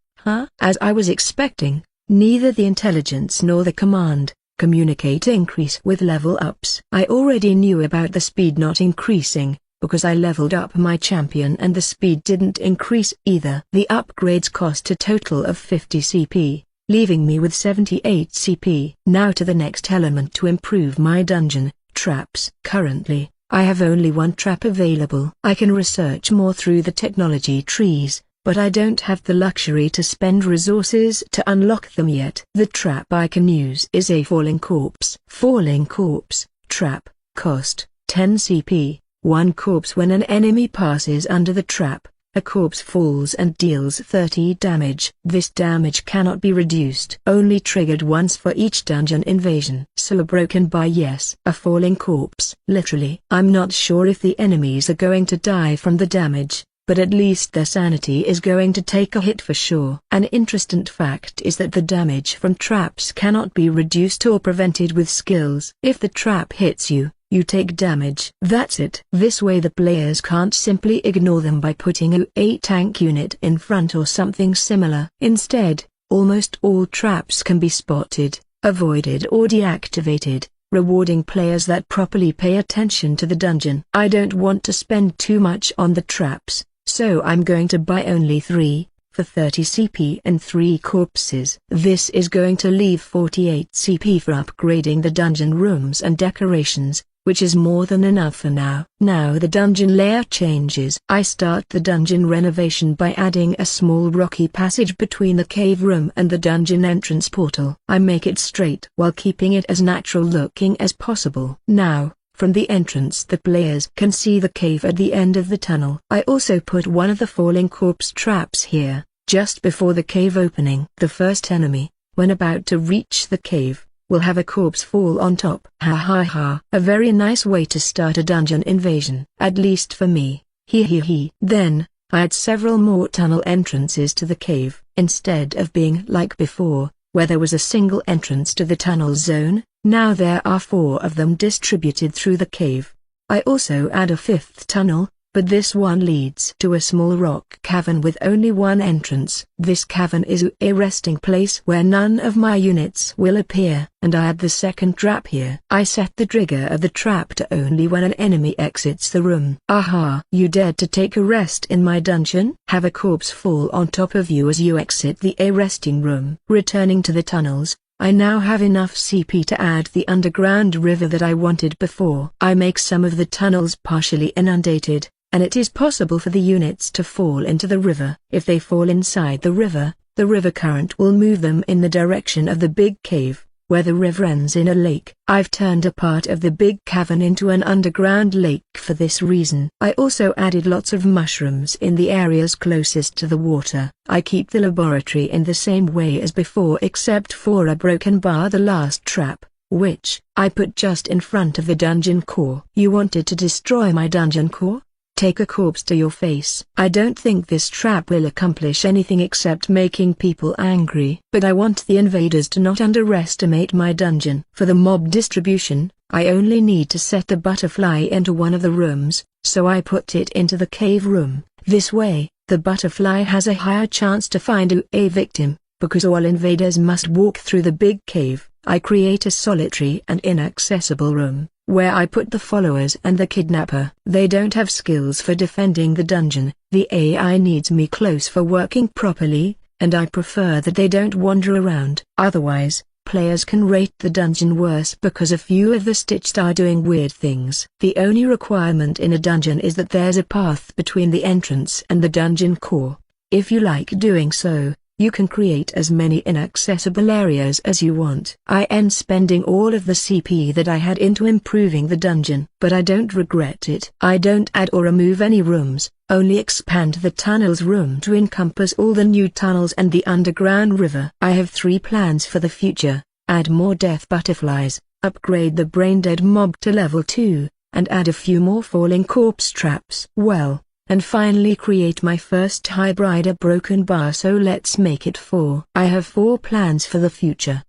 As I was expecting, neither the intelligence nor the command communicate increase with level ups. I already knew about the speed not increasing, because I leveled up my champion and the speed didn't increase either. The upgrades cost a total of 50 CP, leaving me with 78 CP. Now to the next element to improve my dungeon, traps. Currently, I have only 1 trap available. I can research more through the technology trees, but I don't have the luxury to spend resources to unlock them yet. The trap I can use is a falling corpse. Falling corpse, trap, cost, 10 CP. 1 corpse. When an enemy passes under the trap, a corpse falls and deals 30 damage. This damage cannot be reduced. Only triggered once for each dungeon invasion. So a broken bar. Yes. A falling corpse. Literally. I'm not sure if the enemies are going to die from the damage, but at least their sanity is going to take a hit for sure. An interesting fact is that the damage from traps cannot be reduced or prevented with skills. If the trap hits you, you take damage. That's it. This way the players can't simply ignore them by putting a tank unit in front or something similar. Instead, almost all traps can be spotted, avoided or deactivated, rewarding players that properly pay attention to the dungeon. I don't want to spend too much on the traps, so I'm going to buy only 3, for 30 CP and 3 corpses. This is going to leave 48 CP for upgrading the dungeon rooms and decorations, which is more than enough for now. Now the dungeon layer changes. I start the dungeon renovation by adding a small rocky passage between the cave room and the dungeon entrance portal. I make it straight while keeping it as natural looking as possible. Now, from the entrance the players can see the cave at the end of the tunnel. I also put one of the falling corpse traps here, just before the cave opening. The first enemy, when about to reach the cave, will have a corpse fall on top. Ha ha ha. A very nice way to start a dungeon invasion. At least for me. Hee hee hee. Then, I add several more tunnel entrances to the cave. Instead of being like before, where there was a single entrance to the tunnel zone, now there are 4 of them distributed through the cave. I also add a 5th tunnel, but this one leads to a small rock cavern with only one entrance. This cavern is a resting place where none of my units will appear, and I add the second trap here. I set the trigger of the trap to only when an enemy exits the room. Aha! You dared to take a rest in my dungeon? Have a corpse fall on top of you as you exit the resting room. Returning to the tunnels, I now have enough CP to add the underground river that I wanted before. I make some of the tunnels partially inundated, and it is possible for the units to fall into the river. If they fall inside the river current will move them in the direction of the big cave, where the river ends in a lake. I've turned a part of the big cavern into an underground lake for this reason. I also added lots of mushrooms in the areas closest to the water. I keep the laboratory in the same way as before except for a broken bar, the last trap, which I put just in front of the dungeon core. You wanted to destroy my dungeon core? Take a corpse to your face. I don't think this trap will accomplish anything except making people angry. But I want the invaders to not underestimate my dungeon. For the mob distribution, I only need to set the butterfly into one of the rooms, so I put it into the cave room. This way, the butterfly has a higher chance to find a victim, because all invaders must walk through the big cave. I create a solitary and inaccessible room, where I put the followers and the kidnapper. They don't have skills for defending the dungeon, the AI needs me close for working properly, and I prefer that they don't wander around. Otherwise, players can rate the dungeon worse because a few of the stitched are doing weird things. The only requirement in a dungeon is that there's a path between the entrance and the dungeon core. If you like doing so, you can create as many inaccessible areas as you want. I end spending all of the CP that I had into improving the dungeon, but I don't regret it. I don't add or remove any rooms, only expand the tunnels room to encompass all the new tunnels and the underground river. I have 3 plans for the future: add more death butterflies, upgrade the brain-dead mob to level 2, and add a few more falling corpse traps. Well, and finally create my first hybrid broken bar, so let's make it 4. I have 4 plans for the future.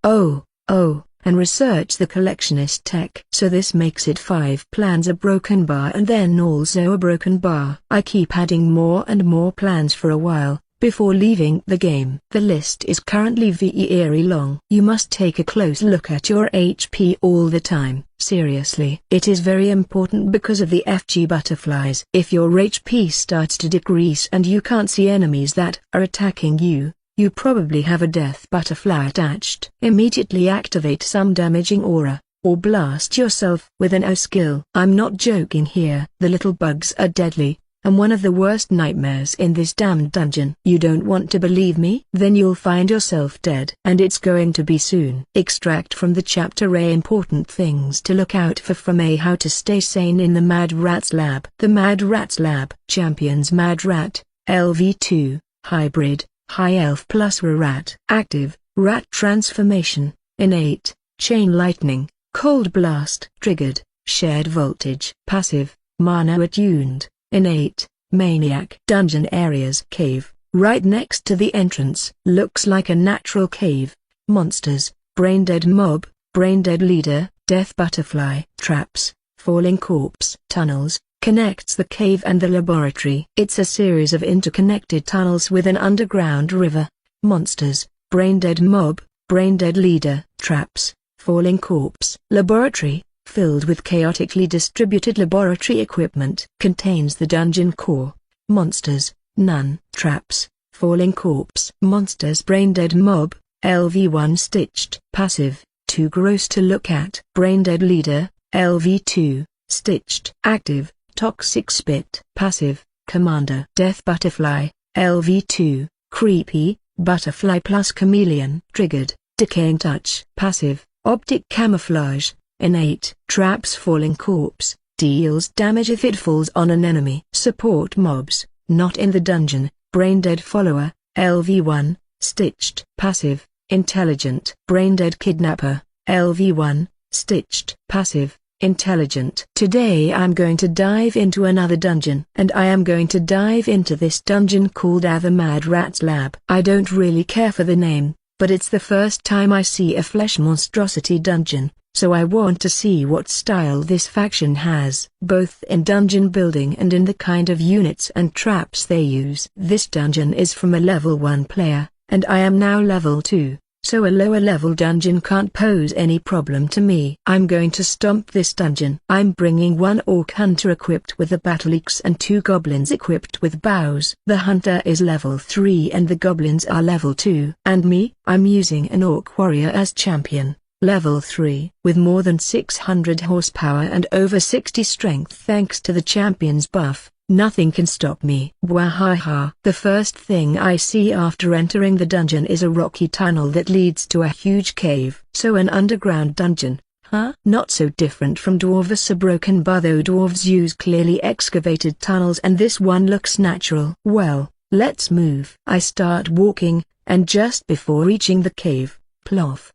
And research the collectionist tech. So this makes it 5 plans: a broken bar and then also a broken bar. I keep adding more and more plans for a while, before leaving the game. The list is currently very long. You must take a close look at your HP all the time. Seriously. It is very important because of the FG butterflies. If your HP starts to decrease and you can't see enemies that are attacking you, you probably have a death butterfly attached. Immediately activate some damaging aura, or blast yourself with an O skill. I'm not joking here. The little bugs are deadly, and one of the worst nightmares in this damned dungeon. You don't want to believe me? Then you'll find yourself dead. And it's going to be soon. Extract from the chapter A important things to look out for from A: how to stay sane in the Mad Rats Lab. The Mad Rats Lab. Champions Mad Rat, LV2, Hybrid, High Elf plus Rat. Active, Rat Transformation, Innate, Chain Lightning, Cold Blast. Triggered, Shared Voltage. Passive, Mana Attuned, Innate, Maniac. Dungeon areas. Cave, right next to the entrance. Looks like a natural cave. Monsters, brain-dead mob, brain-dead leader, death butterfly. Traps, falling corpse. Tunnels, connects the cave and the laboratory. It's a series of interconnected tunnels with an underground river. Monsters, brain-dead mob, brain-dead leader. Traps, falling corpse. Laboratory, filled with chaotically distributed laboratory equipment. Contains the dungeon core. Monsters, none. Traps, falling corpse. Monsters, brain-dead mob, LV1 stitched. Passive, too gross to look at. Brain-dead leader, LV2, stitched. Active, toxic spit. Passive, commander. Death butterfly, LV2, creepy, butterfly plus chameleon. Triggered, decaying touch. Passive, optic camouflage, innate. Traps, falling corpse, deals damage if it falls on an enemy. Support mobs, not in the dungeon. Brain-dead follower, LV1, stitched. Passive, intelligent. Brain-dead kidnapper, LV1, stitched. Passive, intelligent. Today I'm going to dive into another dungeon. And I am going to dive into this dungeon called the Mad Rat's Lab. I don't really care for the name, but it's the first time I see a flesh monstrosity dungeon, so I want to see what style this faction has, both in dungeon building and in the kind of units and traps they use. This dungeon is from a level 1 player, and I am now level 2. So a lower level dungeon can't pose any problem to me. I'm going to stomp this dungeon. I'm bringing one orc hunter equipped with a battle axe and 2 goblins equipped with bows. The hunter is level 3 and the goblins are level 2. And me, I'm using an orc warrior as champion, level 3, with more than 600 horsepower and over 60 strength thanks to the champion's buff. Nothing can stop me. Wahaha. The first thing I see after entering the dungeon is a rocky tunnel that leads to a huge cave. So an underground dungeon, huh? Not so different from Dwarves. A broken bar, though dwarves use clearly excavated tunnels and this one looks natural. Well, let's move. I start walking, and just before reaching the cave, plof.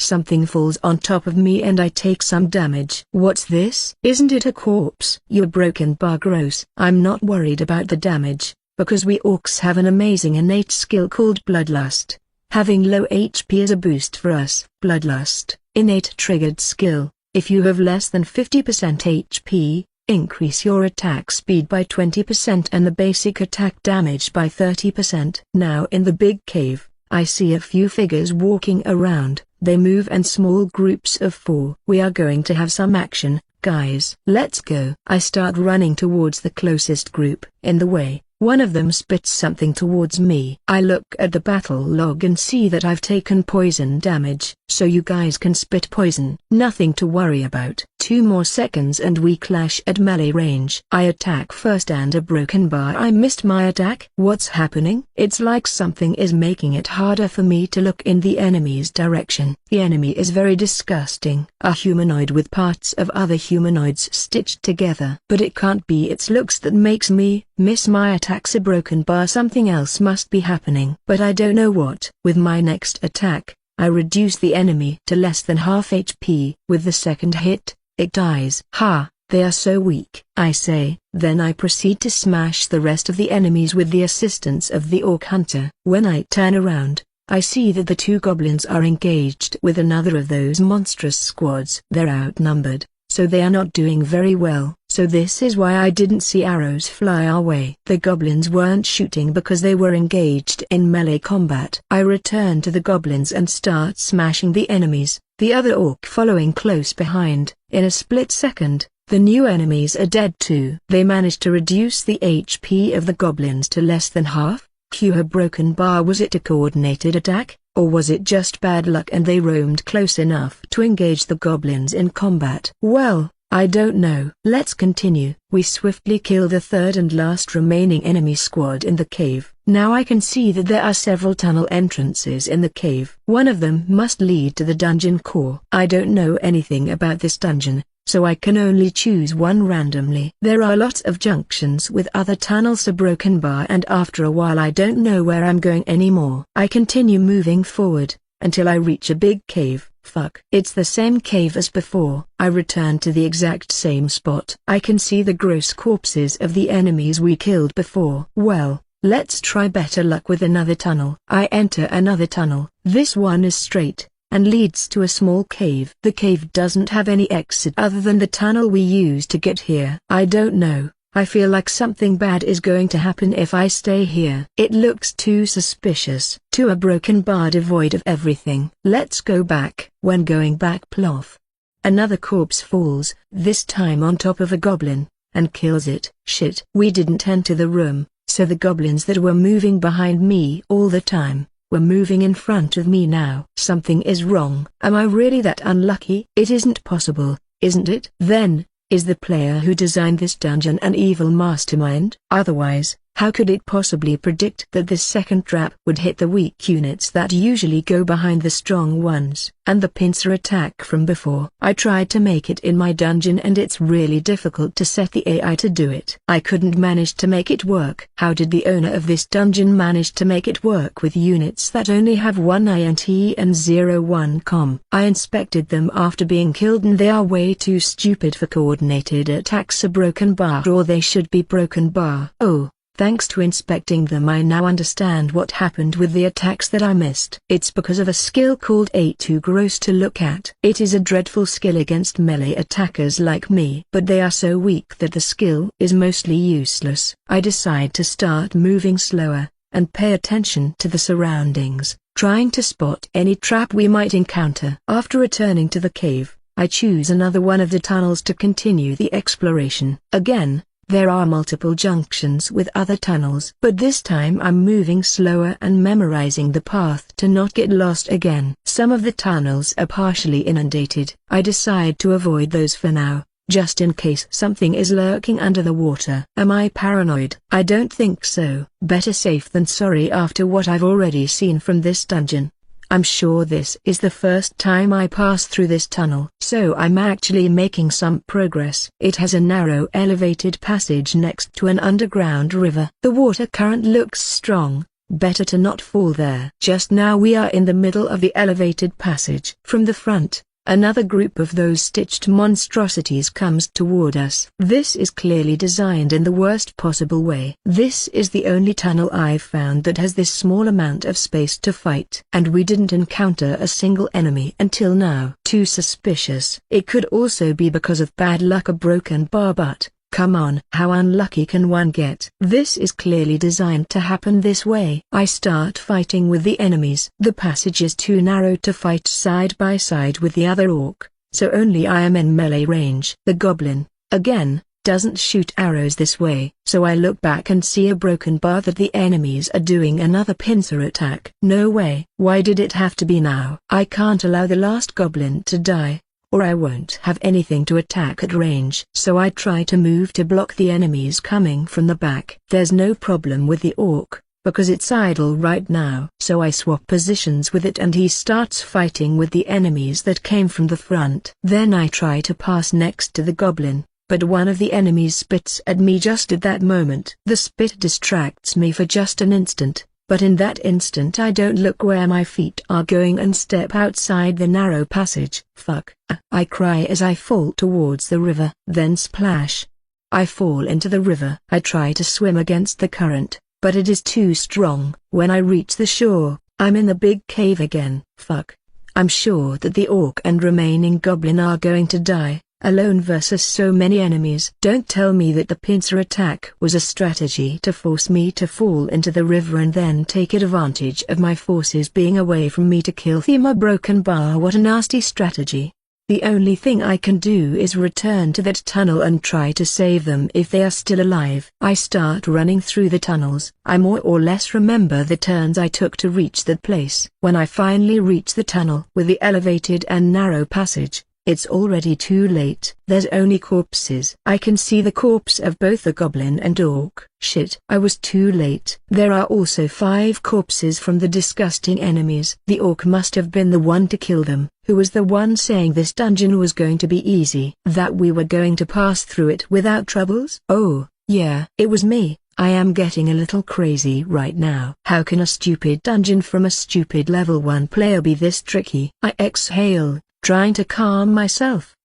Something falls on top of me and I take some damage. What's this? Isn't it a corpse? You're broken bar, gross. I'm not worried about the damage, because we orcs have an amazing innate skill called Bloodlust. Having low HP is a boost for us. Bloodlust, innate triggered skill. If you have less than 50% HP, increase your attack speed by 20% and the basic attack damage by 30%. Now in the big cave, I see a few figures walking around. They move in small groups of 4. We are going to have some action, guys. Let's go. I start running towards the closest group. In the way, one of them spits something towards me. I look at the battle log and see that I've taken poison damage. So you guys can spit poison. Nothing to worry about. 2 more seconds and we clash at melee range. I attack first and a broken bar. I missed my attack. What's happening? It's like something is making it harder for me to look in the enemy's direction. The enemy is very disgusting. A humanoid with parts of other humanoids stitched together. But it can't be its looks that makes me miss my attacks. A broken bar. Something else must be happening. But I don't know what. With my next attack, I reduce the enemy to less than half HP. With the second hit, it dies. Ha, they are so weak, I say. Then I proceed to smash the rest of the enemies with the assistance of the orc hunter. When I turn around, I see that the 2 goblins are engaged with another of those monstrous squads. They're outnumbered, so they are not doing very well. So this is why I didn't see arrows fly our way. The goblins weren't shooting because they were engaged in melee combat. I return to the goblins and start smashing the enemies, the other orc following close behind. In a split second, the new enemies are dead too. They managed to reduce the HP of the goblins to less than half. Cue a broken bar. Was it a coordinated attack, or was it just bad luck and they roamed close enough to engage the goblins in combat? Well, I don't know. Let's continue. We swiftly kill the third and last remaining enemy squad in the cave. Now I can see that there are several tunnel entrances in the cave. One of them must lead to the dungeon core. I don't know anything about this dungeon, so I can only choose one randomly. There are lots of junctions with other tunnels. A broken bar, and after a while I don't know where I'm going anymore. I continue moving forward, until I reach a big cave, Fuck. It's the same cave as before. I return to the exact same spot. I can see the gross corpses of the enemies we killed before. Well, let's try better luck with another tunnel. I enter another tunnel. This one is straight and leads to a small cave. The cave doesn't have any exit other than the tunnel we used to get here. I don't know. I feel like something bad is going to happen if I stay here. It looks too suspicious. To a broken bar devoid of everything. Let's go back. When going back, plof. Another corpse falls, this time on top of a goblin, and kills it. Shit. We didn't enter the room, so the goblins that were moving behind me all the time were moving in front of me now. Something is wrong. Am I really that unlucky? It isn't possible, isn't it? Then, is the player who designed this dungeon an evil mastermind? Otherwise, how could it possibly predict that this second trap would hit the weak units that usually go behind the strong ones? And the pincer attack from before. I tried to make it in my dungeon and it's really difficult to set the AI to do it. I couldn't manage to make it work. How did the owner of this dungeon manage to make it work with units that only have 1 INT and 0 com? I inspected them after being killed and they are way too stupid for coordinated attacks. A broken bar, or they should be broken bar. Oh. Thanks to inspecting them, I now understand what happened with the attacks that I missed. It's because of a skill called A too gross to look at. It is a dreadful skill against melee attackers like me, but they are so weak that the skill is mostly useless. I decide to start moving slower and pay attention to the surroundings, trying to spot any trap we might encounter. After returning to the cave, I choose another one of the tunnels to continue the exploration. Again, there are multiple junctions with other tunnels, but this time I'm moving slower and memorizing the path to not get lost again. Some of the tunnels are partially inundated. I decide to avoid those for now, just in case something is lurking under the water. Am I paranoid? I don't think so. Better safe than sorry after what I've already seen from this dungeon. I'm sure this is the first time I pass through this tunnel, so I'm actually making some progress. It has a narrow elevated passage next to an underground river. The water current looks strong, better to not fall there. Just now we are in the middle of the elevated passage. From the front, another group of those stitched monstrosities comes toward us. This is clearly designed in the worst possible way. This is the only tunnel I've found that has this small amount of space to fight. And we didn't encounter a single enemy until now. Too suspicious. It could also be because of bad luck, a broken bar, but come on, how unlucky can one get? This is clearly designed to happen this way. I start fighting with the enemies. The passage is too narrow to fight side by side with the other orc, so only I am in melee range. The goblin, again, doesn't shoot arrows this way, so I look back and see a broken bar that the enemies are doing another pincer attack. No way. Why did it have to be now? I can't allow the last goblin to die, or I won't have anything to attack at range. So I try to move to block the enemies coming from the back. There's no problem with the orc, because it's idle right now. So I swap positions with it and he starts fighting with the enemies that came from the front. Then I try to pass next to the goblin, but one of the enemies spits at me just at that moment. The spit distracts me for just an instant, but in that instant I don't look where my feet are going and step outside the narrow passage. Fuck. I cry as I fall towards the river. Then splash. I fall into the river. I try to swim against the current, but it is too strong. When I reach the shore, I'm in the big cave again. Fuck. I'm sure that the orc and remaining goblin are going to die, alone versus so many enemies. Don't tell me that the pincer attack was a strategy to force me to fall into the river and then take advantage of my forces being away from me to kill them. A broken bar. What a nasty strategy. The only thing I can do is return to that tunnel and try to save them if they are still alive. I start running through the tunnels. I more or less remember the turns I took to reach that place. When I finally reach the tunnel with the elevated and narrow passage, it's already too late. There's only corpses. I can see the corpse of both the goblin and orc. Shit, I was too late. There are also 5 corpses from the disgusting enemies. The orc must have been the one to kill them, who was the one saying this dungeon was going to be easy, that we were going to pass through it without troubles. Oh, yeah, it was me. I am getting a little crazy right now. How can a stupid dungeon from a stupid level 1 player be this tricky? I exhale, trying to calm myself.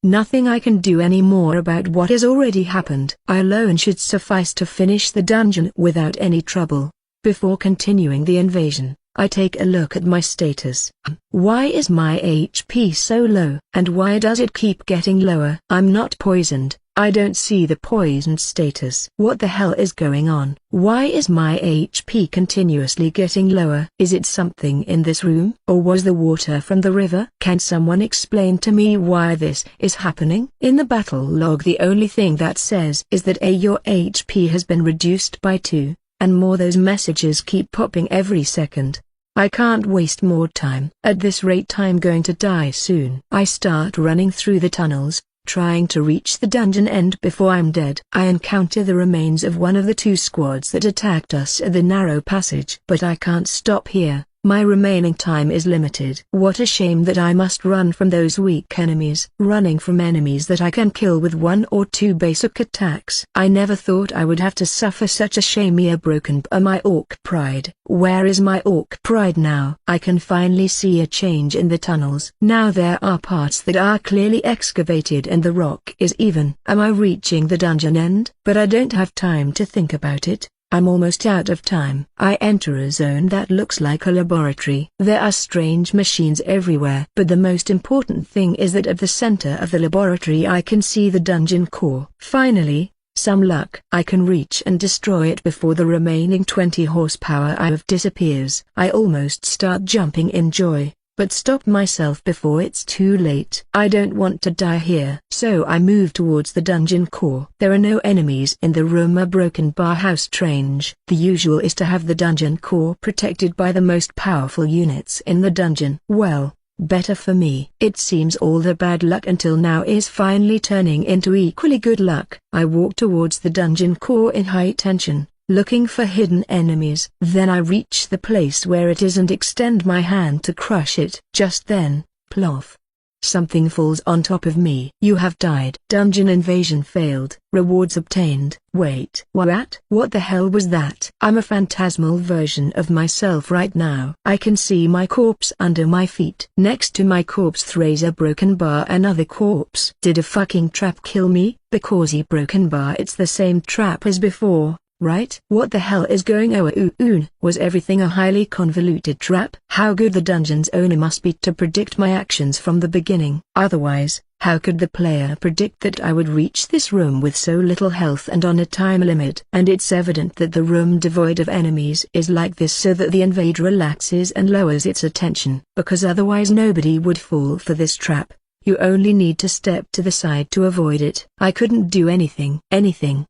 Nothing I can do anymore about what has already happened. I alone should suffice to finish the dungeon without any trouble. Before continuing the invasion, I take a look at my status. Why is my HP so low? And why does it keep getting lower? I'm not poisoned. I don't see the poisoned status. What the hell is going on? Why is my HP continuously getting lower? Is it something in this room? Or was the water from the river? Can someone explain to me why this is happening? In the battle log the only thing that says is that your HP has been reduced by 2, and more. Those messages keep popping every second. I can't waste more time. At this rate I'm going to die soon. I start running through the tunnels, trying to reach the dungeon end before I'm dead. I encounter the remains of one of the 2 squads that attacked us at the narrow passage. But I can't stop here. My remaining time is limited. What a shame that I must run from those weak enemies. Running from enemies that I can kill with 1 or 2 basic attacks. I never thought I would have to suffer such a shame. Broken by my orc pride. Where is my orc pride now? I can finally see a change in the tunnels. Now there are parts that are clearly excavated and the rock is even. Am I reaching the dungeon end? But I don't have time to think about it. I'm almost out of time. I enter a zone that looks like a laboratory. There are strange machines everywhere. But the most important thing is that at the center of the laboratory I can see the dungeon core. Finally, some luck. I can reach and destroy it before the remaining 20 horsepower I have disappears. I almost start jumping in joy, but stop myself before it's too late. I don't want to die here. So I move towards the dungeon core. There are no enemies in the room. A broken bar house. Strange. The usual is to have the dungeon core protected by the most powerful units in the dungeon. Well, better for me. It seems all the bad luck until now is finally turning into equally good luck. I walk towards the dungeon core in high tension, looking for hidden enemies. Then I reach the place where it is and extend my hand to crush it. Just then, plof. Something falls on top of me. You have died. Dungeon invasion failed. Rewards obtained. Wait. What? What the hell was that? I'm a phantasmal version of myself right now. I can see my corpse under my feet. Next to my corpse throws a broken bar. Another corpse. Did a fucking trap kill me? Because he broken bar, it's the same trap as before. Right? What the hell is going on? Was everything a highly convoluted trap? How good the dungeon's owner must be to predict my actions from the beginning. Otherwise, how could the player predict that I would reach this room with so little health and on a time limit? And it's evident that the room devoid of enemies is like this so that the invade relaxes and lowers its attention, because otherwise nobody would fall for this trap. You only need to step to the side to avoid it. I couldn't do anything.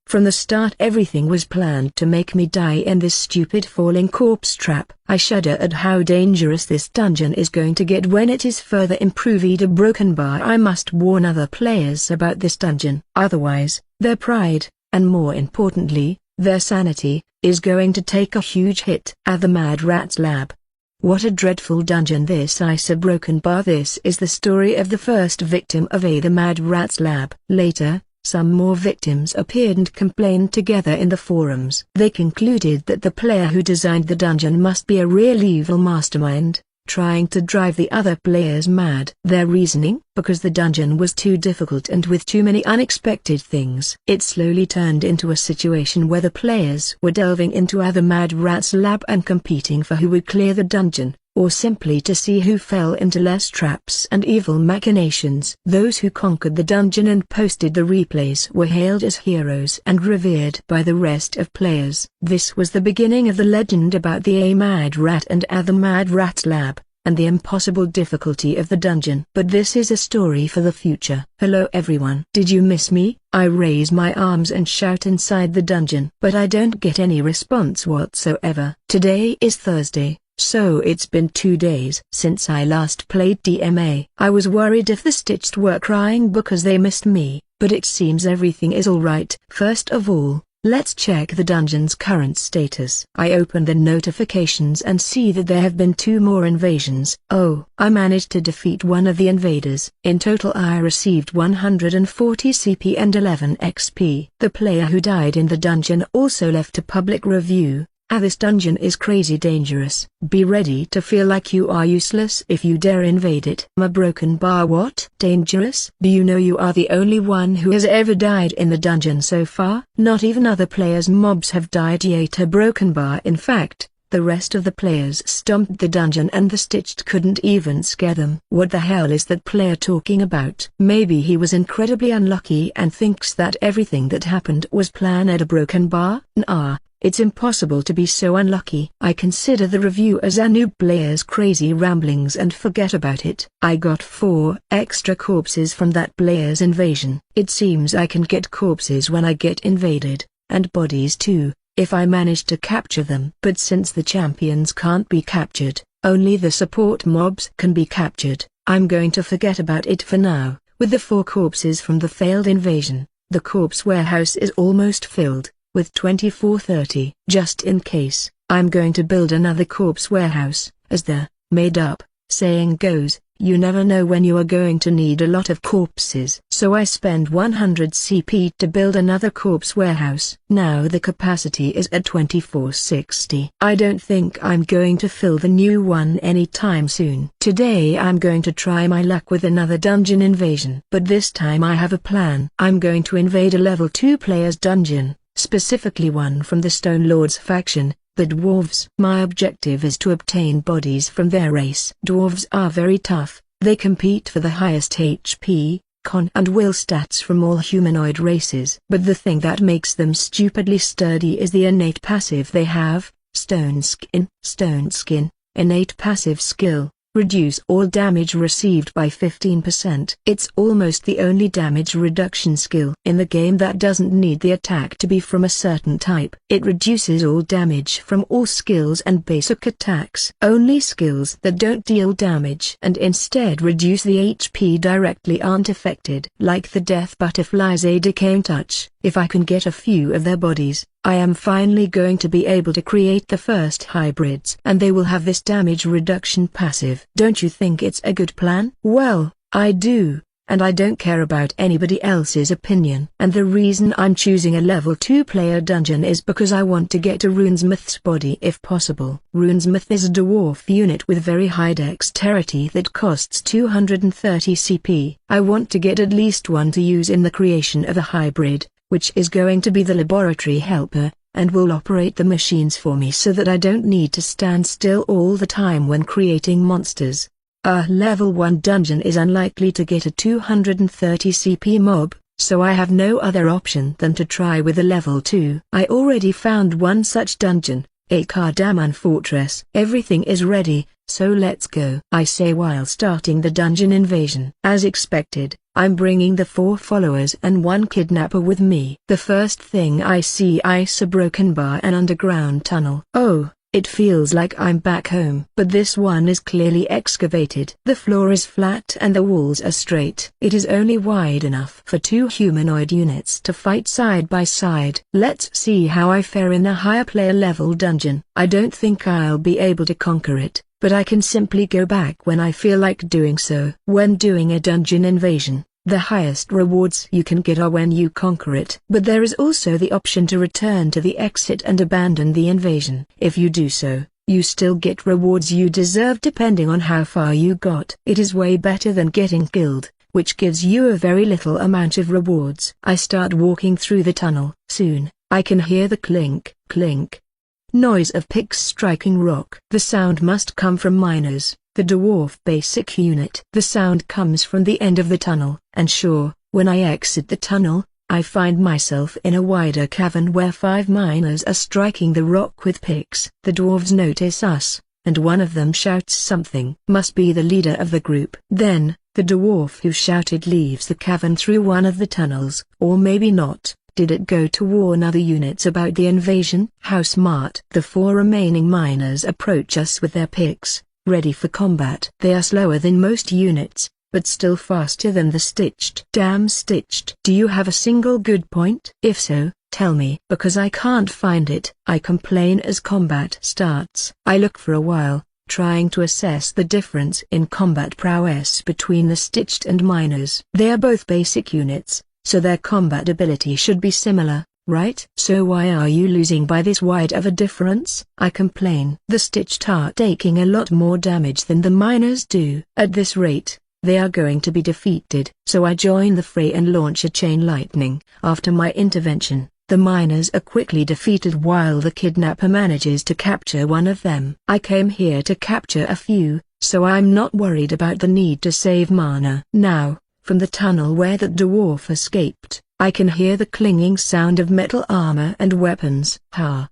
From the start everything was planned to make me die in this stupid falling corpse trap. I shudder at how dangerous this dungeon is going to get when it is further improved. A broken bar. I must warn other players about this dungeon. Otherwise, their pride, and more importantly, their sanity, is going to take a huge hit. At the Mad Rat's lab. What a dreadful dungeon this is. A broken bar. This is the story of the first victim of the Mad Rat's lab. Later, some more victims appeared and complained together in the forums. They concluded that the player who designed the dungeon must be a real evil mastermind, trying to drive the other players mad. Their reasoning? Because the dungeon was too difficult and with too many unexpected things. It slowly turned into a situation where the players were delving into other Mad Rat's lab and competing for who would clear the dungeon, or simply to see who fell into less traps and evil machinations. Those who conquered the dungeon and posted the replays were hailed as heroes and revered by the rest of players. This was the beginning of the legend about the Mad Rat and other Mad Rat's lab, and the impossible difficulty of the dungeon. But this is a story for the future. Hello everyone. Did you miss me? I raise my arms and shout inside the dungeon. But I don't get any response whatsoever. Today is Thursday. So it's been 2 days since I last played DMA. I was worried if the Stitched were crying because they missed me, but it seems everything is alright. First of all, Let's check the dungeon's current status. I open the notifications and see that there have been 2 more invasions. Oh, I managed to defeat one of the invaders. In total I received 140 CP and 11 XP. The player who died in the dungeon also left a public review. This dungeon is crazy dangerous. Be ready to feel like you are useless if you dare invade it. A broken bar. What? Dangerous? Do you know you are the only one who has ever died in the dungeon so far? Not even other players' mobs have died yet. A broken bar. In fact, the rest of the players stomped the dungeon and the stitched couldn't even scare them. What the hell is that player talking about? Maybe he was incredibly unlucky and thinks that everything that happened was planned at a broken bar? Nah. It's impossible to be so unlucky. I consider the review as a noob player's crazy ramblings and forget about it. I got 4 extra corpses from that player's invasion. It seems I can get corpses when I get invaded, and bodies too, if I manage to capture them. But since the champions can't be captured, only the support mobs can be captured, I'm going to forget about it for now. With the 4 corpses from the failed invasion, the corpse warehouse is almost filled. With 2430. Just in case, I'm going to build another corpse warehouse. As the made-up saying goes, you never know when you are going to need a lot of corpses. So I spend 100 CP to build another corpse warehouse. Now the capacity is at 2460. I don't think I'm going to fill the new one anytime soon. Today I'm going to try my luck with another dungeon invasion. But this time I have a plan. I'm going to invade a level 2 player's dungeon. Specifically one from the Stone Lords faction, the dwarves. My objective is to obtain bodies from their race. Dwarves are very tough, they compete for the highest HP, con and will stats from all humanoid races. But the thing that makes them stupidly sturdy is the innate passive they have, Stone Skin. Stone Skin, innate passive skill. Reduce all damage received by 15%. It's almost the only damage reduction skill in the game that doesn't need the attack to be from a certain type. It reduces all damage from all skills and basic attacks. Only skills that don't deal damage and instead reduce the HP directly aren't affected. Like the Death Butterfly's a decaying touch. If I can get a few of their bodies, I am finally going to be able to create the first hybrids. And they will have this damage reduction passive. Don't you think it's a good plan? Well, I do, and I don't care about anybody else's opinion. And the reason I'm choosing a level 2 player dungeon is because I want to get a Runesmith's body if possible. Runesmith is a dwarf unit with very high dexterity that costs 230 CP. I want to get at least one to use in the creation of a hybrid, which is going to be the laboratory helper, and will operate the machines for me so that I don't need to stand still all the time when creating monsters. A level 1 dungeon is unlikely to get a 230 CP mob, so I have no other option than to try with a level 2. I already found one such dungeon, a Cardamon fortress. Everything is ready, so let's go, I say while starting the dungeon invasion. As expected, I'm bringing the 4 followers and 1 kidnapper with me. The first thing I see is a broken bar and underground tunnel. Oh, it feels like I'm back home. But this one is clearly excavated. The floor is flat and the walls are straight. It is only wide enough for 2 humanoid units to fight side by side. Let's see how I fare in a higher player level dungeon. I don't think I'll be able to conquer it, but I can simply go back when I feel like doing so. When doing a dungeon invasion, the highest rewards you can get are when you conquer it. But there is also the option to return to the exit and abandon the invasion. If you do so, you still get rewards you deserve depending on how far you got. It is way better than getting killed, which gives you a very little amount of rewards. I start walking through the tunnel. Soon, I can hear the clink, clink noise of picks striking rock. The sound must come from miners, the dwarf basic unit. The sound comes from the end of the tunnel, and sure, when I exit the tunnel, I find myself in a wider cavern where 5 miners are striking the rock with picks. The dwarves notice us, and one of them shouts something. Must be the leader of the group. Then, the dwarf who shouted leaves the cavern through one of the tunnels. Or maybe not. Did it go to warn other units about the invasion? How smart. The 4 remaining miners approach us with their picks, ready for combat. They are slower than most units, but still faster than the stitched. Damn stitched. Do you have a single good point? If so, Tell me. Because I can't find it, I complain as combat starts. I look for a while, trying to assess the difference in combat prowess between the Stitched and Miners. They are both basic units, so their combat ability should be similar, right? So why are you losing by this wide of a difference? I complain. The Stitched are taking a lot more damage than the Miners do. At this rate, they are going to be defeated. So I join the fray and launch a chain lightning. After my intervention, the Miners are quickly defeated while the kidnapper manages to capture one of them. I came here to capture a few, so I'm not worried about the need to save mana. Now, from the tunnel where that dwarf escaped, I can hear the clinging sound of metal armor and weapons.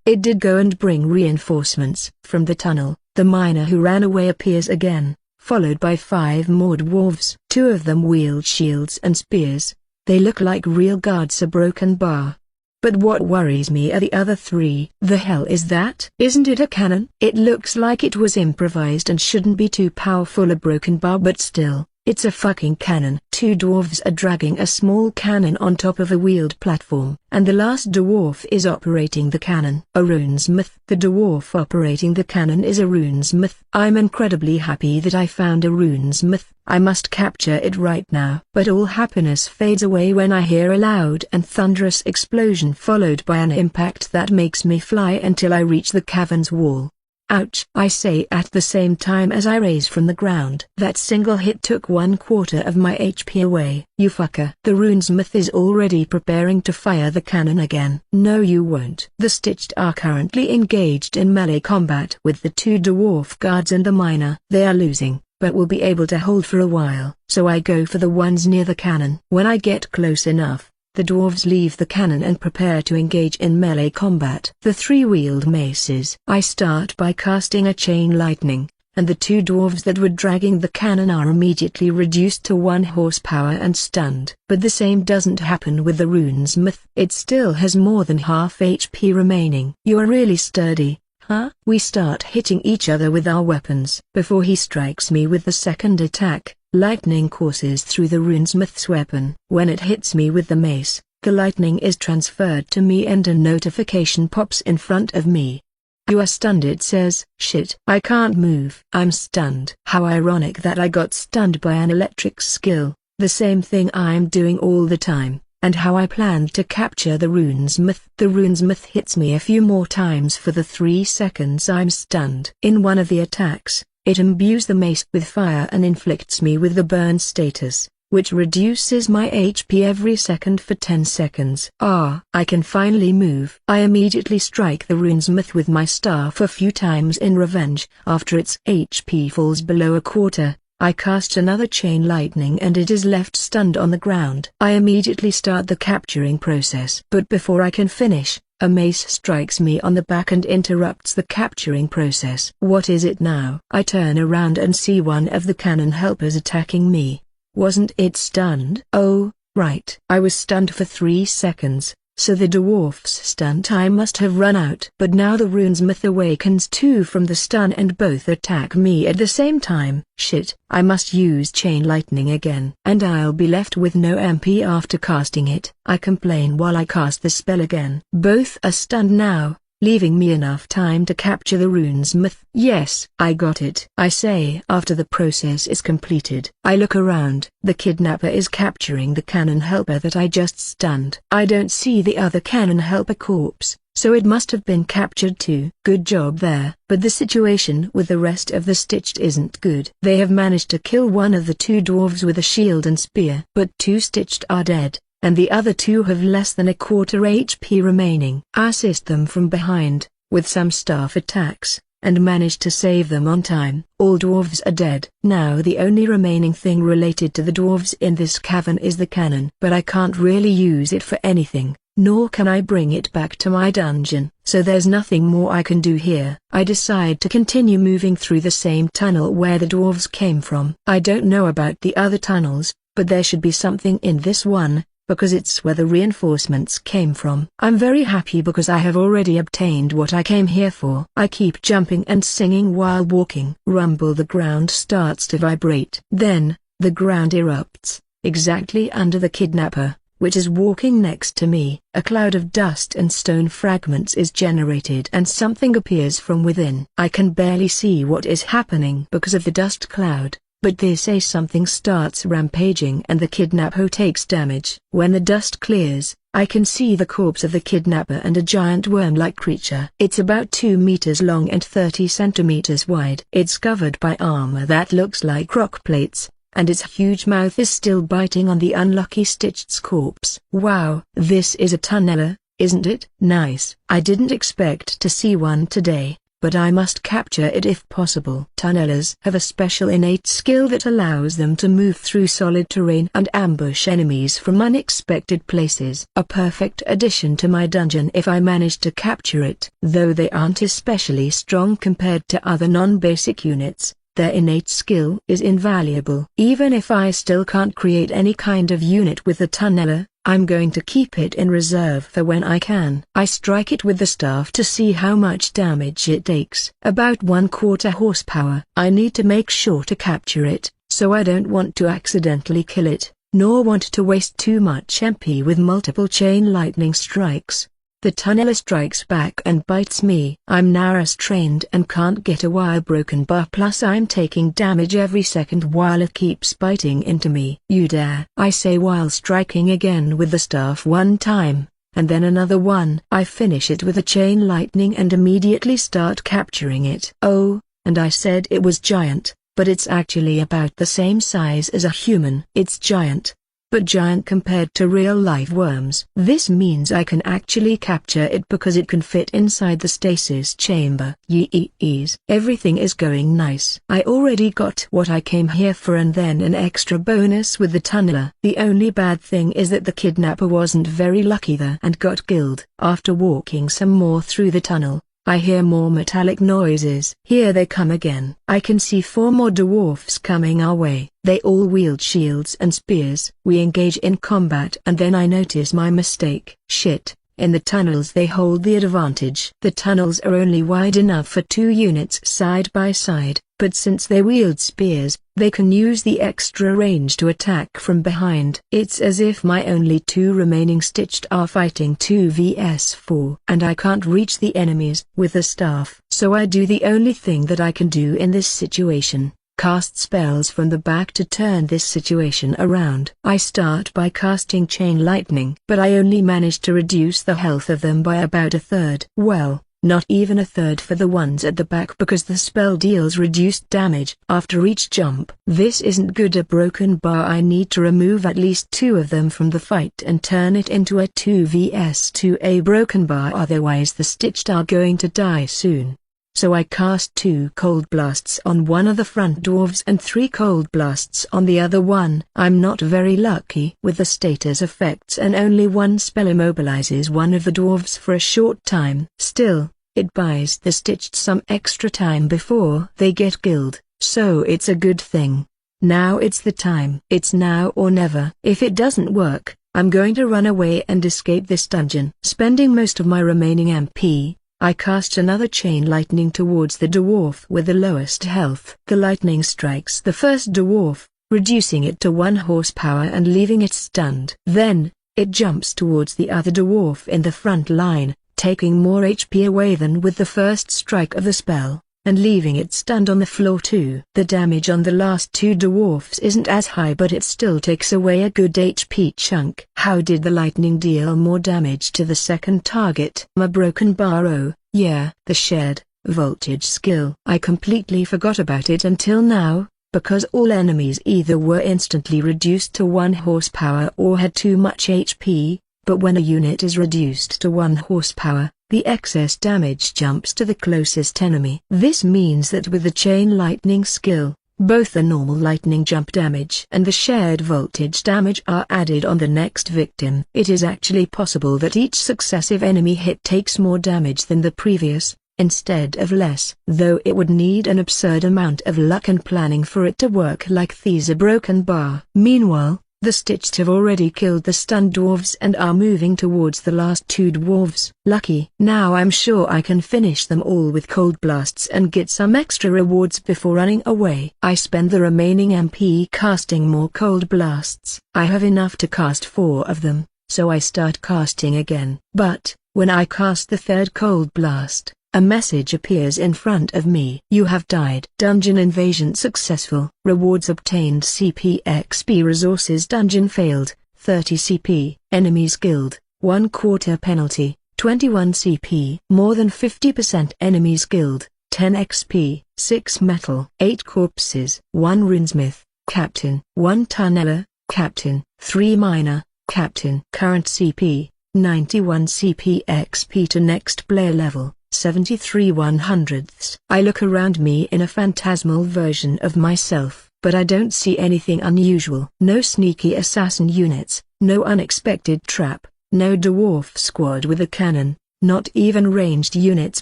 It did go and bring reinforcements. From the tunnel, the miner who ran away appears again, followed by 5 more dwarves. 2 of them wield shields and spears. They look like real guards. A broken bar. But what worries me are the other 3. The hell is that? Isn't it a cannon? It looks like it was improvised and shouldn't be too powerful. A broken bar, but still, it's a fucking cannon. 2 dwarves are dragging a small cannon on top of a wheeled platform, and the last dwarf is operating the cannon. A runesmith. The dwarf operating the cannon is a runesmith. I'm incredibly happy that I found a runesmith. I must capture it right now. But all happiness fades away when I hear a loud and thunderous explosion followed by an impact that makes me fly until I reach the cavern's wall. Ouch! I say at the same time as I raise from the ground. That single hit took 1/4 of my HP away. You fucker. The runesmith is already preparing to fire the cannon again. No you won't. The Stitched are currently engaged in melee combat with the 2 dwarf guards and the miner. They are losing, but will be able to hold for a while. So I go for the ones near the cannon. When I get close enough, the dwarves leave the cannon and prepare to engage in melee combat. The 3 wield maces. I start by casting a chain lightning, and the 2 dwarves that were dragging the cannon are immediately reduced to 1 horsepower and stunned. But the same doesn't happen with the runesmith. It still has more than half HP remaining. You are really sturdy, huh? We start hitting each other with our weapons. Before he strikes me with the second attack, lightning courses through the runesmith's weapon. When it hits me with the mace, the lightning is transferred to me and a notification pops in front of me. You are stunned, it says. Shit. I can't move. I'm stunned. How ironic that I got stunned by an electric skill, the same thing I'm doing all the time, and how I planned to capture the runesmith. The runesmith hits me a few more times for the 3 seconds I'm stunned. In one of the attacks, it imbues the mace with fire and inflicts me with the burn status, which reduces my HP every second for 10 seconds. I can finally move. I immediately strike the runesmith with my staff a few times in revenge. After its HP falls below 1/4, I cast another chain lightning and it is left stunned on the ground. I immediately start the capturing process. But before I can finish, a mace strikes me on the back and interrupts the capturing process. What is it now? I turn around and see one of the cannon helpers attacking me. Wasn't it stunned? Oh, right. I was stunned for 3 seconds, so the dwarf's stun time must have run out. But now the runesmith awakens too from the stun and both attack me at the same time. Shit, I must use chain lightning again. And I'll be left with no MP after casting it. I complain while I cast the spell again. Both are stunned now, leaving me enough time to capture the runesmith. Yes, I got it, I say. After the process is completed, I look around. The kidnapper is capturing the cannon helper that I just stunned. I don't see the other cannon helper corpse, so it must have been captured too. Good job there. But the situation with the rest of the Stitched isn't good. They have managed to kill one of the 2 dwarves with a shield and spear. But 2 Stitched are dead, and the other 2 have less than 1/4 HP remaining. I assist them from behind, with some staff attacks, and manage to save them on time. All dwarves are dead. Now the only remaining thing related to the dwarves in this cavern is the cannon. But I can't really use it for anything, nor can I bring it back to my dungeon. So there's nothing more I can do here. I decide to continue moving through the same tunnel where the dwarves came from. I don't know about the other tunnels, but there should be something in this one, because it's where the reinforcements came from. I'm very happy because I have already obtained what I came here for. I keep jumping and singing while walking. Rumble. The ground starts to vibrate. Then, the ground erupts, exactly under the kidnapper, which is walking next to me. A cloud of dust and stone fragments is generated and something appears from within. I can barely see what is happening because of the dust cloud, but they say something starts rampaging and the kidnapper takes damage. When the dust clears, I can see the corpse of the kidnapper and a giant worm-like creature. It's about 2 meters long and 30 centimeters wide. It's covered by armor that looks like rock plates, and its huge mouth is still biting on the unlucky Stitch's corpse. Wow, this is a tunneler, isn't it? Nice. I didn't expect to see one today, but I must capture it if possible. Tunnelers have a special innate skill that allows them to move through solid terrain and ambush enemies from unexpected places. A perfect addition to my dungeon if I manage to capture it. Though they aren't especially strong compared to other non-basic units, their innate skill is invaluable. Even if I still can't create any kind of unit with the tunneler, I'm going to keep it in reserve for when I can. I strike it with the staff to see how much damage it takes. About 1/4 horsepower. I need to make sure to capture it, so I don't want to accidentally kill it, nor want to waste too much MP with multiple chain lightning strikes. The tunneler strikes back and bites me. I'm Naras trained and can't get a wire broken bar, plus I'm taking damage every second while it keeps biting into me. You dare, I say while striking again with the staff 1 time, and then another one. I finish it with a chain lightning and immediately start capturing it. Oh, and I said it was giant, but it's actually about the same size as a human. It's giant, but giant compared to real-life worms. This means I can actually capture it because it can fit inside the stasis chamber. Yeeees. Everything is going nice. I already got what I came here for and then an extra bonus with the tunneler. The only bad thing is that the kidnapper wasn't very lucky there and got killed. After walking some more through the tunnel, I hear more metallic noises. Here they come again. I can see 4 more dwarfs coming our way. They all wield shields and spears. We engage in combat and then I notice my mistake. Shit, in the tunnels they hold the advantage. The tunnels are only wide enough for 2 units side by side, but since they wield spears, they can use the extra range to attack from behind. It's as if my only 2 remaining Stitched are fighting 2 vs 4. And I can't reach the enemies with the staff. So I do the only thing that I can do in this situation. Cast spells from the back to turn this situation around. I start by casting chain lightning, but I only manage to reduce the health of them by about 1/3. Well, not even 1/3 for the ones at the back because the spell deals reduced damage after each jump. This isn't good. A broken bar. I need to remove at least 2 of them from the fight and turn it into a 2 vs 2 a broken bar, otherwise the Stitched are going to die soon. So I cast 2 cold blasts on one of the front dwarves and 3 cold blasts on the other one. I'm not very lucky with the status effects and only one spell immobilizes one of the dwarves for a short time. Still, it buys the Stitched some extra time before they get killed, so it's a good thing. Now it's the time. It's now or never. If it doesn't work, I'm going to run away and escape this dungeon. Spending most of my remaining MP, I cast another chain lightning towards the dwarf with the lowest health. The lightning strikes the first dwarf, reducing it to 1 horsepower and leaving it stunned. Then, it jumps towards the other dwarf in the front line, taking more HP away than with the first strike of the spell, and leaving it stunned on the floor too. The damage on the last 2 dwarfs isn't as high, but it still takes away a good HP chunk. How did the lightning deal more damage to the second target? A broken bar. Oh, yeah, the shared voltage skill. I completely forgot about it until now, because all enemies either were instantly reduced to 1 horsepower or had too much HP, but when a unit is reduced to 1 horsepower, the excess damage jumps to the closest enemy. This means that with the chain lightning skill, both the normal lightning jump damage and the shared voltage damage are added on the next victim. It is actually possible that each successive enemy hit takes more damage than the previous, instead of less. Though it would need an absurd amount of luck and planning for it to work like these a broken bar. Meanwhile, the Stitched have already killed the stunned dwarves and are moving towards the last 2 dwarves. Lucky. Now I'm sure I can finish them all with cold blasts and get some extra rewards before running away. I spend the remaining MP casting more cold blasts. I have enough to cast 4 of them, so I start casting again. But, when I cast the third cold blast, a message appears in front of me. You have died. Dungeon invasion successful. Rewards obtained: CP XP. Resources. Dungeon failed, 30 CP. Enemies killed, 1/4 penalty, 21 CP. More than 50% enemies killed, 10 XP. 6 metal. 8 corpses. 1 runesmith, captain. 1 tunneler, captain. 3 miner, captain. Current CP, 91 CP. XP to next player level, 73/100ths. I look around me in a phantasmal version of myself, but I don't see anything unusual. No sneaky assassin units, no unexpected trap, no dwarf squad with a cannon, not even ranged units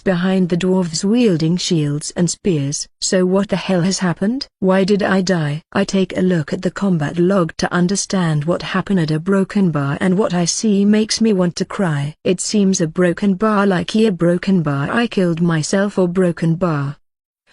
behind the dwarves wielding shields and spears. So what the hell has happened? Why did I die? I take a look at the combat log to understand what happened at a broken bar, and what I see makes me want to cry. It seems a broken bar, like a broken bar I killed myself, or broken bar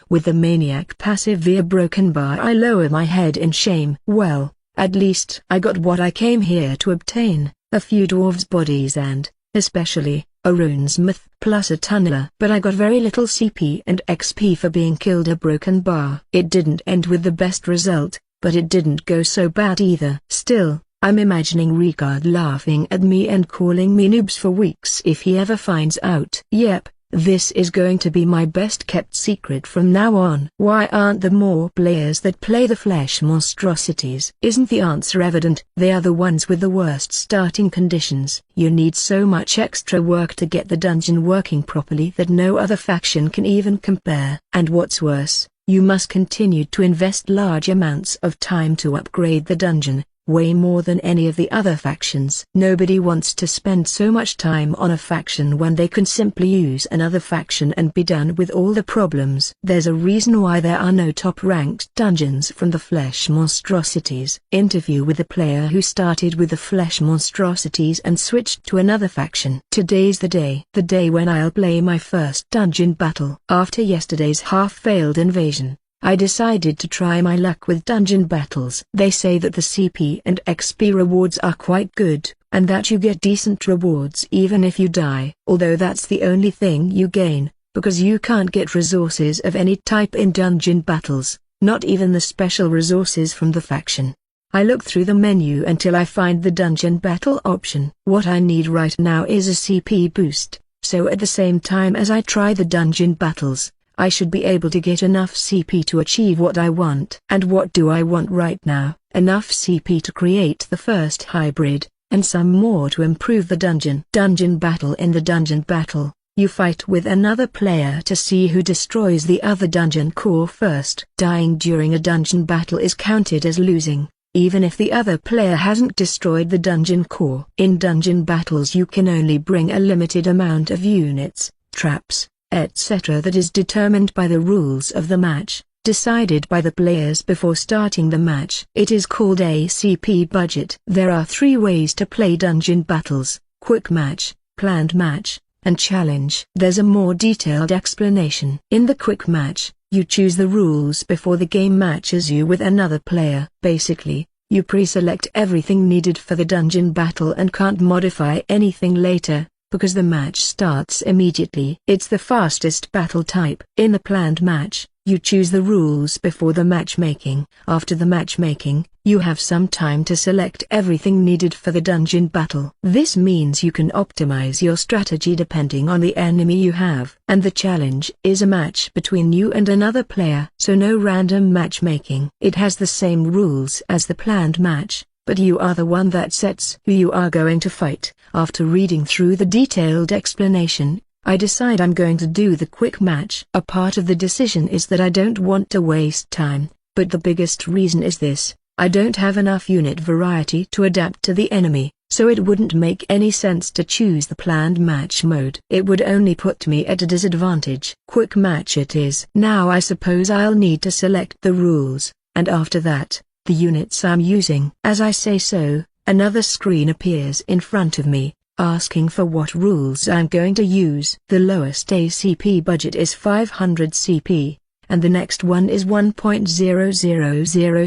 with the maniac passive via broken bar. I lower my head in shame. Well, at least I got what I came here to obtain, a few dwarves' bodies and, especially, a runesmith plus a tunneler. But I got very little CP and XP for being killed a broken bar. It didn't end with the best result, but it didn't go so bad either. Still, I'm imagining Ricard laughing at me and calling me noobs for weeks if he ever finds out. Yep, this is going to be my best kept secret from now on. Why aren't there more players that play the flesh monstrosities? Isn't the answer evident? They are the ones with the worst starting conditions. You need so much extra work to get the dungeon working properly that no other faction can even compare. And what's worse, you must continue to invest large amounts of time to upgrade the dungeon, way more than any of the other factions. Nobody wants to spend so much time on a faction when they can simply use another faction and be done with all the problems. There's a reason why there are no top-ranked dungeons from the Flesh Monstrosities. Interview with a player who started with the Flesh Monstrosities and switched to another faction. Today's the day when I'll play my first dungeon battle. After yesterday's half-failed invasion, I decided to try my luck with dungeon battles. They say that the CP and XP rewards are quite good, and that you get decent rewards even if you die. Although that's the only thing you gain, because you can't get resources of any type in dungeon battles, not even the special resources from the faction. I look through the menu until I find the dungeon battle option. What I need right now is a CP boost, so at the same time as I try the dungeon battles, I should be able to get enough CP to achieve what I want. And what do I want right now? Enough CP to create the first hybrid, and some more to improve the dungeon. Dungeon battle. In the dungeon battle, you fight with another player to see who destroys the other dungeon core first. Dying during a dungeon battle is counted as losing, even if the other player hasn't destroyed the dungeon core. In dungeon battles you can only bring a limited amount of units, traps, etc. that is determined by the rules of the match, decided by the players before starting the match. It is called a CP budget. There are 3 ways to play dungeon battles: quick match, planned match, and challenge. There's a more detailed explanation. In the quick match, you choose the rules before the game matches you with another player. Basically, you pre-select everything needed for the dungeon battle and can't modify anything later, because the match starts immediately. It's the fastest battle type. In the planned match, you choose the rules before the matchmaking. After the matchmaking, you have some time to select everything needed for the dungeon battle. This means you can optimize your strategy depending on the enemy you have. And the challenge is a match between you and another player, so no random matchmaking. It has the same rules as the planned match, but you are the one that sets who you are going to fight. After reading through the detailed explanation, I decide I'm going to do the quick match. A part of the decision is that I don't want to waste time, but the biggest reason is this: I don't have enough unit variety to adapt to the enemy, so it wouldn't make any sense to choose the planned match mode. It would only put me at a disadvantage. Quick match it is. Now I suppose I'll need to select the rules, and after that, the units I'm using. As I say so, another screen appears in front of me, asking for what rules I'm going to use. The lowest ACP budget is 500 CP, and the next one is 1.000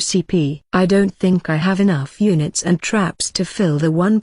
CP. I don't think I have enough units and traps to fill the 1.000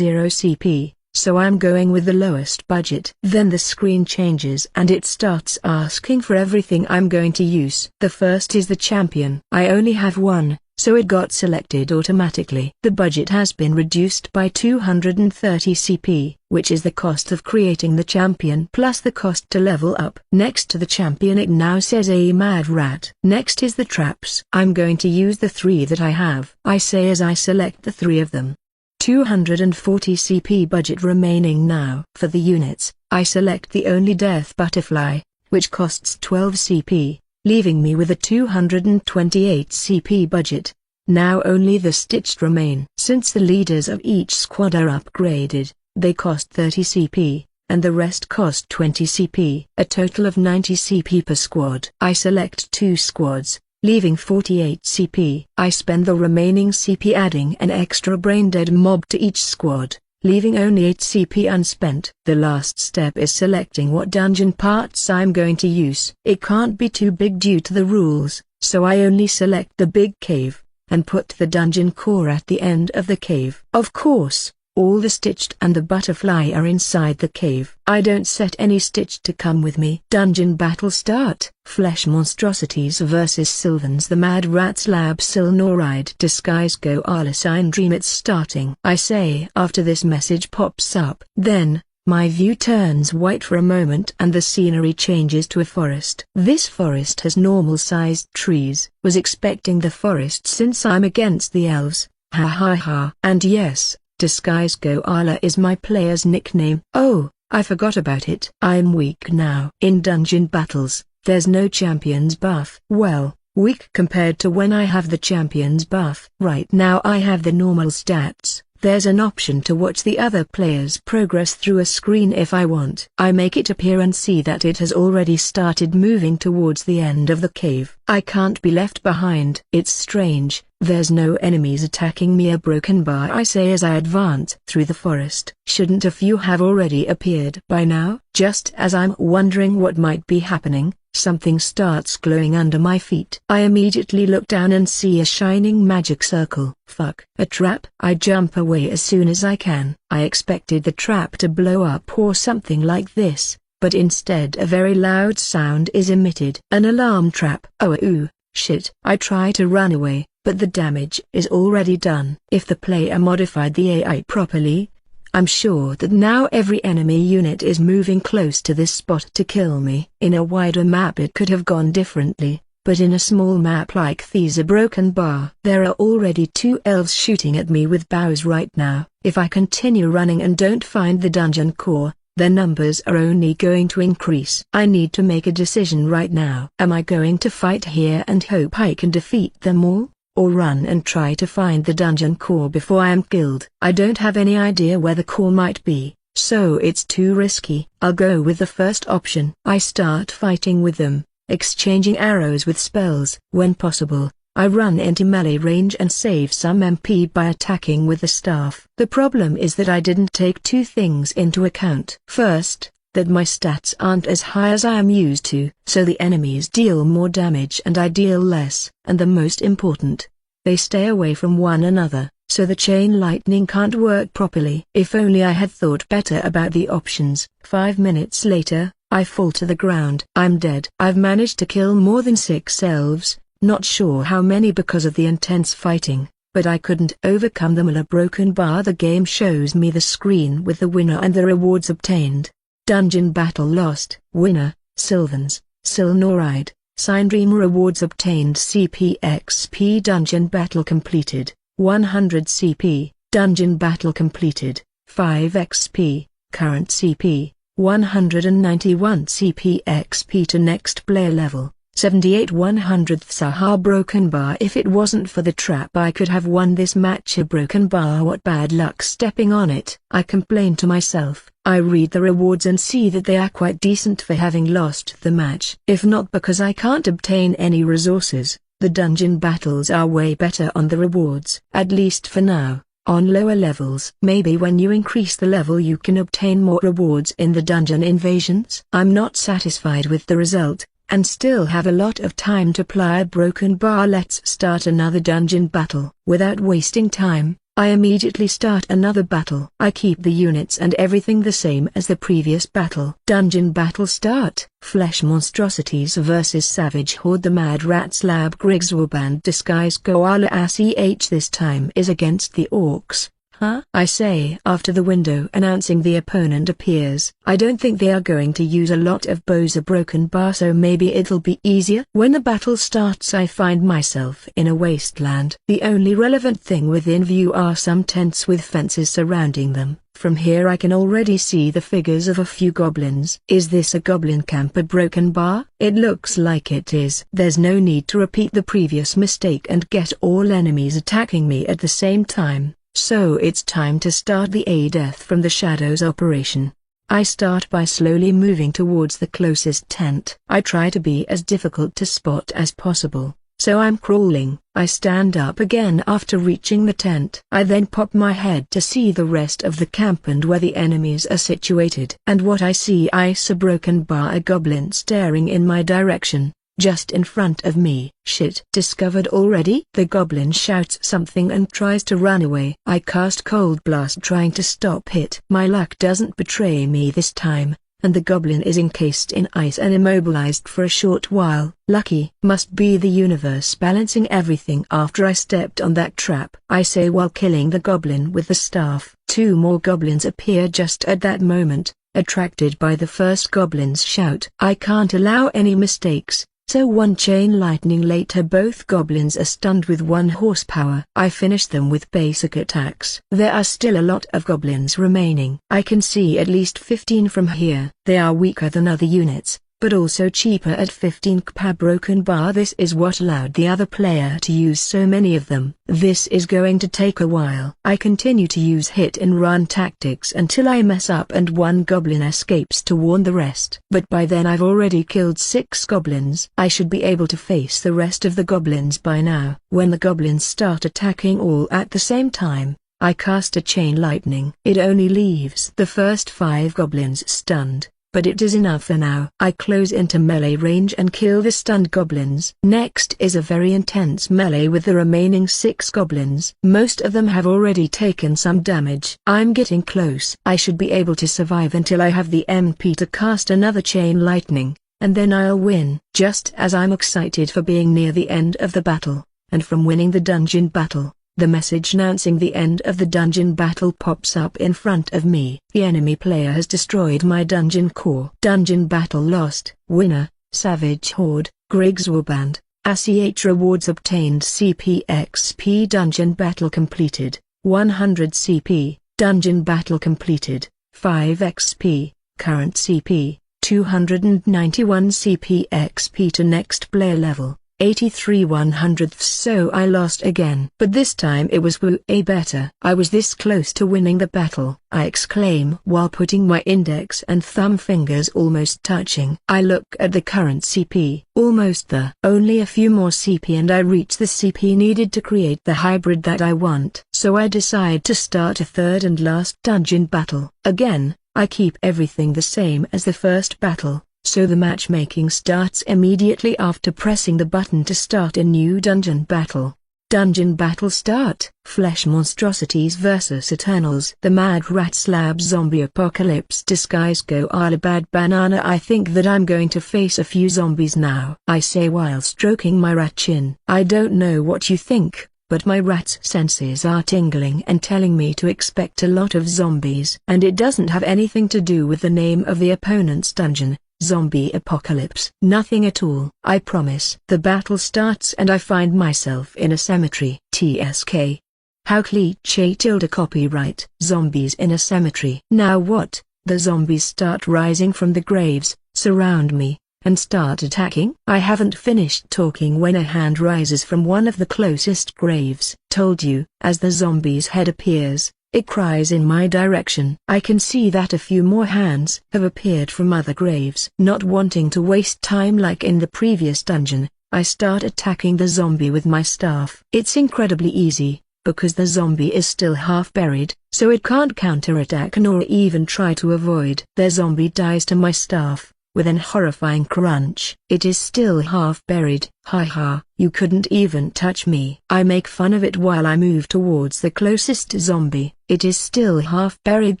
CP. So I'm going with the lowest budget. Then the screen changes and it starts asking for everything I'm going to use. The first is the champion. I only have one, so it got selected automatically. The budget has been reduced by 230 CP, which is the cost of creating the champion plus the cost to level up. Next to the champion it now says a mad rat. Next is the traps. I'm going to use the 3 that I have. I say as I select the 3 of them. 240 CP budget remaining now. For the units, I select the only death butterfly, which costs 12 CP, leaving me with a 228 CP budget. Now only the stitched remain. Since the leaders of each squad are upgraded, they cost 30 CP, and the rest cost 20 CP. A total of 90 CP per squad. I select 2 squads, leaving 48 CP. I spend the remaining CP adding an extra brain-dead mob to each squad, leaving only 8 CP unspent. The last step is selecting what dungeon parts I'm going to use. It can't be too big due to the rules, so I only select the big cave, and put the dungeon core at the end of the cave. Of course, all the stitched and the butterfly are inside the cave. I don't set any stitched to come with me. Dungeon battle start. Flesh monstrosities vs Sylvans. The Mad Rats Lab Silnoride Disguise Go Arlecine Dream. It's starting. I say after this message pops up. Then, my view turns white for a moment and the scenery changes to a forest. This forest has normal-sized trees. Was expecting the forest since I'm against the elves. Ha ha ha. And yes, Disguise Go Arla is my player's nickname. Oh, I forgot about it. I'm weak now. In dungeon battles, there's no champion's buff. Well, weak compared to when I have the champion's buff. Right now I have the normal stats. There's an option to watch the other player's progress through a screen if I want. I make it appear and see that it has already started moving towards the end of the cave. I can't be left behind. It's strange, there's no enemies attacking me. A broken bar, I say as I advance through the forest. Shouldn't a few have already appeared by now? Just as I'm wondering what might be happening, something starts glowing under my feet. I immediately look down and see a shining magic circle. Fuck. A trap? I jump away as soon as I can. I expected the trap to blow up or something like this, but instead a very loud sound is emitted. An alarm trap. Oh shit. I try to run away, but the damage is already done. If the player modified the AI properly, I'm sure that now every enemy unit is moving close to this spot to kill me. In a wider map it could have gone differently, but in a small map like these, a broken bar. There are already 2 elves shooting at me with bows right now. If I continue running and don't find the dungeon core, their numbers are only going to increase. I need to make a decision right now. Am I going to fight here and hope I can defeat them all, or run and try to find the dungeon core before I am killed? I don't have any idea where the core might be, so it's too risky. I'll go with the first option. I start fighting with them, exchanging arrows with spells. When possible, I run into melee range and save some MP by attacking with the staff. The problem is that I didn't take 2 things into account. First, that my stats aren't as high as I am used to, so the enemies deal more damage and I deal less. And the most important, they stay away from one another, so the chain lightning can't work properly. If only I had thought better about the options. 5 minutes later, I fall to the ground. I'm dead. I've managed to kill more than 6 elves, not sure how many because of the intense fighting, but I couldn't overcome them. A broken bar. The game shows me the screen with the winner and the rewards obtained. Dungeon battle lost. Winner, Sylvans, Silnoride, Sign Dream. Rewards obtained: CP XP. Dungeon battle completed, 100 CP. Dungeon battle completed, 5 XP. Current CP, 191 CP. XP to next player level, 78 100th. Saha. Broken bar. If it wasn't for the trap I could have won this match. A broken bar. What bad luck stepping on it. I complain to myself. I read the rewards and see that they are quite decent for having lost the match. If not because I can't obtain any resources, the dungeon battles are way better on the rewards. At least for now. On lower levels, maybe when you increase the level you can obtain more rewards in the dungeon invasions. I'm not satisfied with the result, and still have a lot of time to ply a broken bar. Let's start another dungeon battle. Without wasting time, I immediately start another battle. I keep the units and everything the same as the previous battle. Dungeon battle start. Flesh monstrosities versus savage horde. The mad rat slab Grigswarband disguise koala ACH. This time is against the orcs. Huh? I say after the window announcing the opponent appears. I don't think they are going to use a lot of bows. A broken bar, so maybe it'll be easier. When the battle starts, I find myself in a wasteland. The only relevant thing within view are some tents with fences surrounding them. From here I can already see the figures of a few goblins. Is this a goblin camp? A broken bar? It looks like it is. There's no need to repeat the previous mistake and get all enemies attacking me at the same time. So it's time to start the A Death from the Shadows operation. I start by slowly moving towards the closest tent. I try to be as difficult to spot as possible, so I'm crawling. I stand up again after reaching the tent. I then pop my head to see the rest of the camp and where the enemies are situated. And what I see is a broken bar, a goblin staring in my direction. Just in front of me. Shit. Discovered already? The goblin shouts something and tries to run away. I cast Cold Blast trying to stop it. My luck doesn't betray me this time, and the goblin is encased in ice and immobilized for a short while. Lucky. Must be the universe balancing everything after I stepped on that trap. I say while killing the goblin with the staff. Two more goblins appear just at that moment, attracted by the first goblin's shout. I can't allow any mistakes. So one chain lightning later both goblins are stunned with 1 horsepower. I finish them with basic attacks. There are still a lot of goblins remaining. I can see at least 15 from here. They are weaker than other units, but also cheaper at 15 per broken bar. This is what allowed the other player to use so many of them. This is going to take a while. I continue to use hit and run tactics until I mess up and one goblin escapes to warn the rest. But by then I've already killed 6 goblins. I should be able to face the rest of the goblins by now. When the goblins start attacking all at the same time, I cast a chain lightning. It only leaves the first 5 goblins stunned, but it is enough for now. I close into melee range and kill the stunned goblins. Next is a very intense melee with the remaining 6 goblins. Most of them have already taken some damage. I'm getting close. I should be able to survive until I have the MP to cast another chain lightning, and then I'll win. Just as I'm excited for being near the end of the battle, and from winning the dungeon battle, the message announcing the end of the dungeon battle pops up in front of me. The enemy player has destroyed my dungeon core. Dungeon battle lost. Winner, Savage Horde, Grigswarband. ACH rewards obtained CP/XP. Dungeon battle completed, 100 CP. Dungeon battle completed, 5 XP. Current CP, 291 CP/XP. To next player level, 83/100ths. So I lost again. But this time it was way better. I was this close to winning the battle, I exclaim while putting my index and thumb fingers almost touching. I look at the current CP. Almost there. Only a few more CP and I reach the CP needed to create the hybrid that I want. So I decide to start a third and last dungeon battle. Again, I keep everything the same as the first battle. So the matchmaking starts immediately after pressing the button to start a new dungeon battle. Dungeon battle start. Flesh monstrosities versus Eternals. The mad rat slab zombie apocalypse disguise koala bad banana. I think that I'm going to face a few zombies now, I say while stroking my rat chin. I don't know what you think, but my rat's senses are tingling and telling me to expect a lot of zombies. And it doesn't have anything to do with the name of the opponent's dungeon. Zombie apocalypse. Nothing at all. I promise. The battle starts and I find myself in a cemetery. TSK. How cliche. Copyright. Zombies in a cemetery. Now what? The zombies start rising from the graves, surround me, and start attacking. I haven't finished talking when a hand rises from one of the closest graves. Told you. As the zombie's head appears, it cries in my direction. I can see that a few more hands have appeared from other graves. Not wanting to waste time like in the previous dungeon, I start attacking the zombie with my staff. It's incredibly easy, because the zombie is still half buried, so it can't counterattack nor even try to avoid. The zombie dies to my staff, with an horrifying crunch. It is still half buried. Haha, you couldn't even touch me. I make fun of it while I move towards the closest zombie. It is still half buried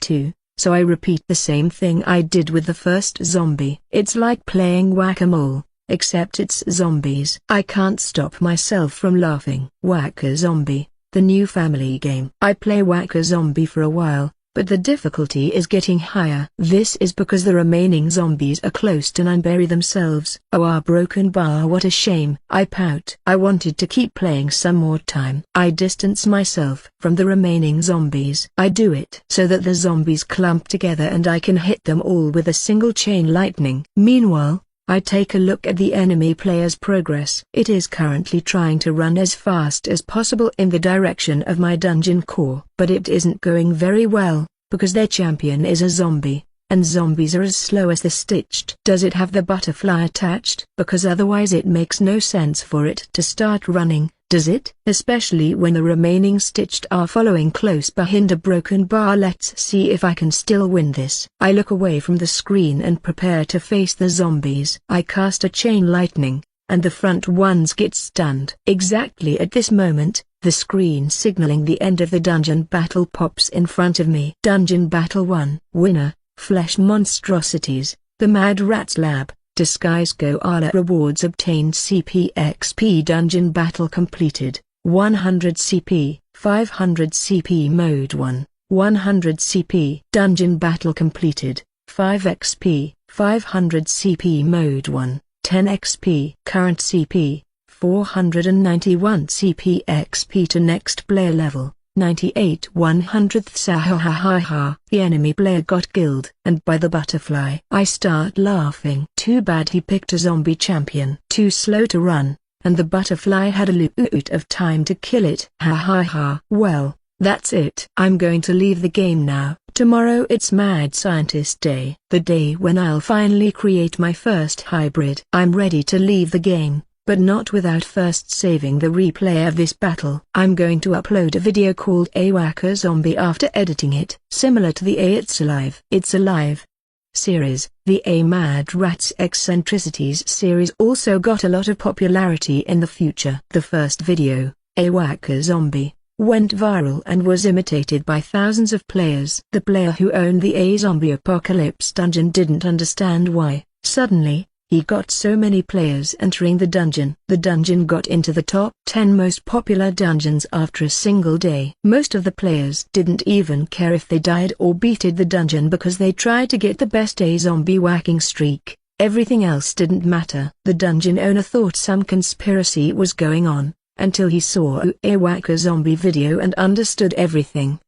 too, so I repeat the same thing I did with the first zombie. It's like playing whack-a-mole, except it's zombies. I can't stop myself from laughing. Whack-a-Zombie, the new family game. I play Whack-a-Zombie for a while, but the difficulty is getting higher. This is because the remaining zombies are close to unbury themselves. Oh, our broken bar, what a shame. I pout. I wanted to keep playing some more time. I distance myself from the remaining zombies. I do it so that the zombies clump together and I can hit them all with a single chain lightning. Meanwhile, I take a look at the enemy player's progress. It is currently trying to run as fast as possible in the direction of my dungeon core. But it isn't going very well, because their champion is a zombie, and zombies are as slow as the stitched. Does it have the butterfly attached? Because otherwise it makes no sense for it to start running, does it? Especially when the remaining stitched are following close behind a broken bar. Let's see if I can still win this. I look away from the screen and prepare to face the zombies. I cast a chain lightning, and the front ones get stunned. Exactly at this moment, the screen signaling the end of the dungeon battle pops in front of me. Dungeon Battle 1. Winner, Flesh Monstrosities, The Mad Rats Lab. Disguise Koala. Rewards obtained: CP XP. Dungeon battle completed, 100 CP, 500 CP. Mode 1, 100 CP. Dungeon battle completed, 5 XP, 500 CP. Mode 1, 10 XP. Current CP, 491 CP. XP to next player level, 98 100ths. Ha. The enemy player got killed. And by the butterfly. I start laughing. Too bad he picked a zombie champion. Too slow to run, and the butterfly had a loot of time to kill it. Ha. Well, that's it. I'm going to leave the game now. Tomorrow it's Mad Scientist Day. The day when I'll finally create my first hybrid. I'm ready to leave the game, but not without first saving the replay of this battle. I'm going to upload a video called A Whack-a-Zombie after editing it. Similar to the A It's Alive series, the A Mad Rats Eccentricities series also got a lot of popularity in the future. The first video, A Whack-a-Zombie, went viral and was imitated by thousands of players. The player who owned the A Zombie Apocalypse dungeon didn't understand why, suddenly, he got so many players entering the dungeon. The dungeon got into the top 10 most popular dungeons after a single day. Most of the players didn't even care if they died or beated the dungeon because they tried to get the best A zombie whacking streak. Everything else didn't matter. The dungeon owner thought some conspiracy was going on, until he saw a Whack-a-Zombie video and understood everything.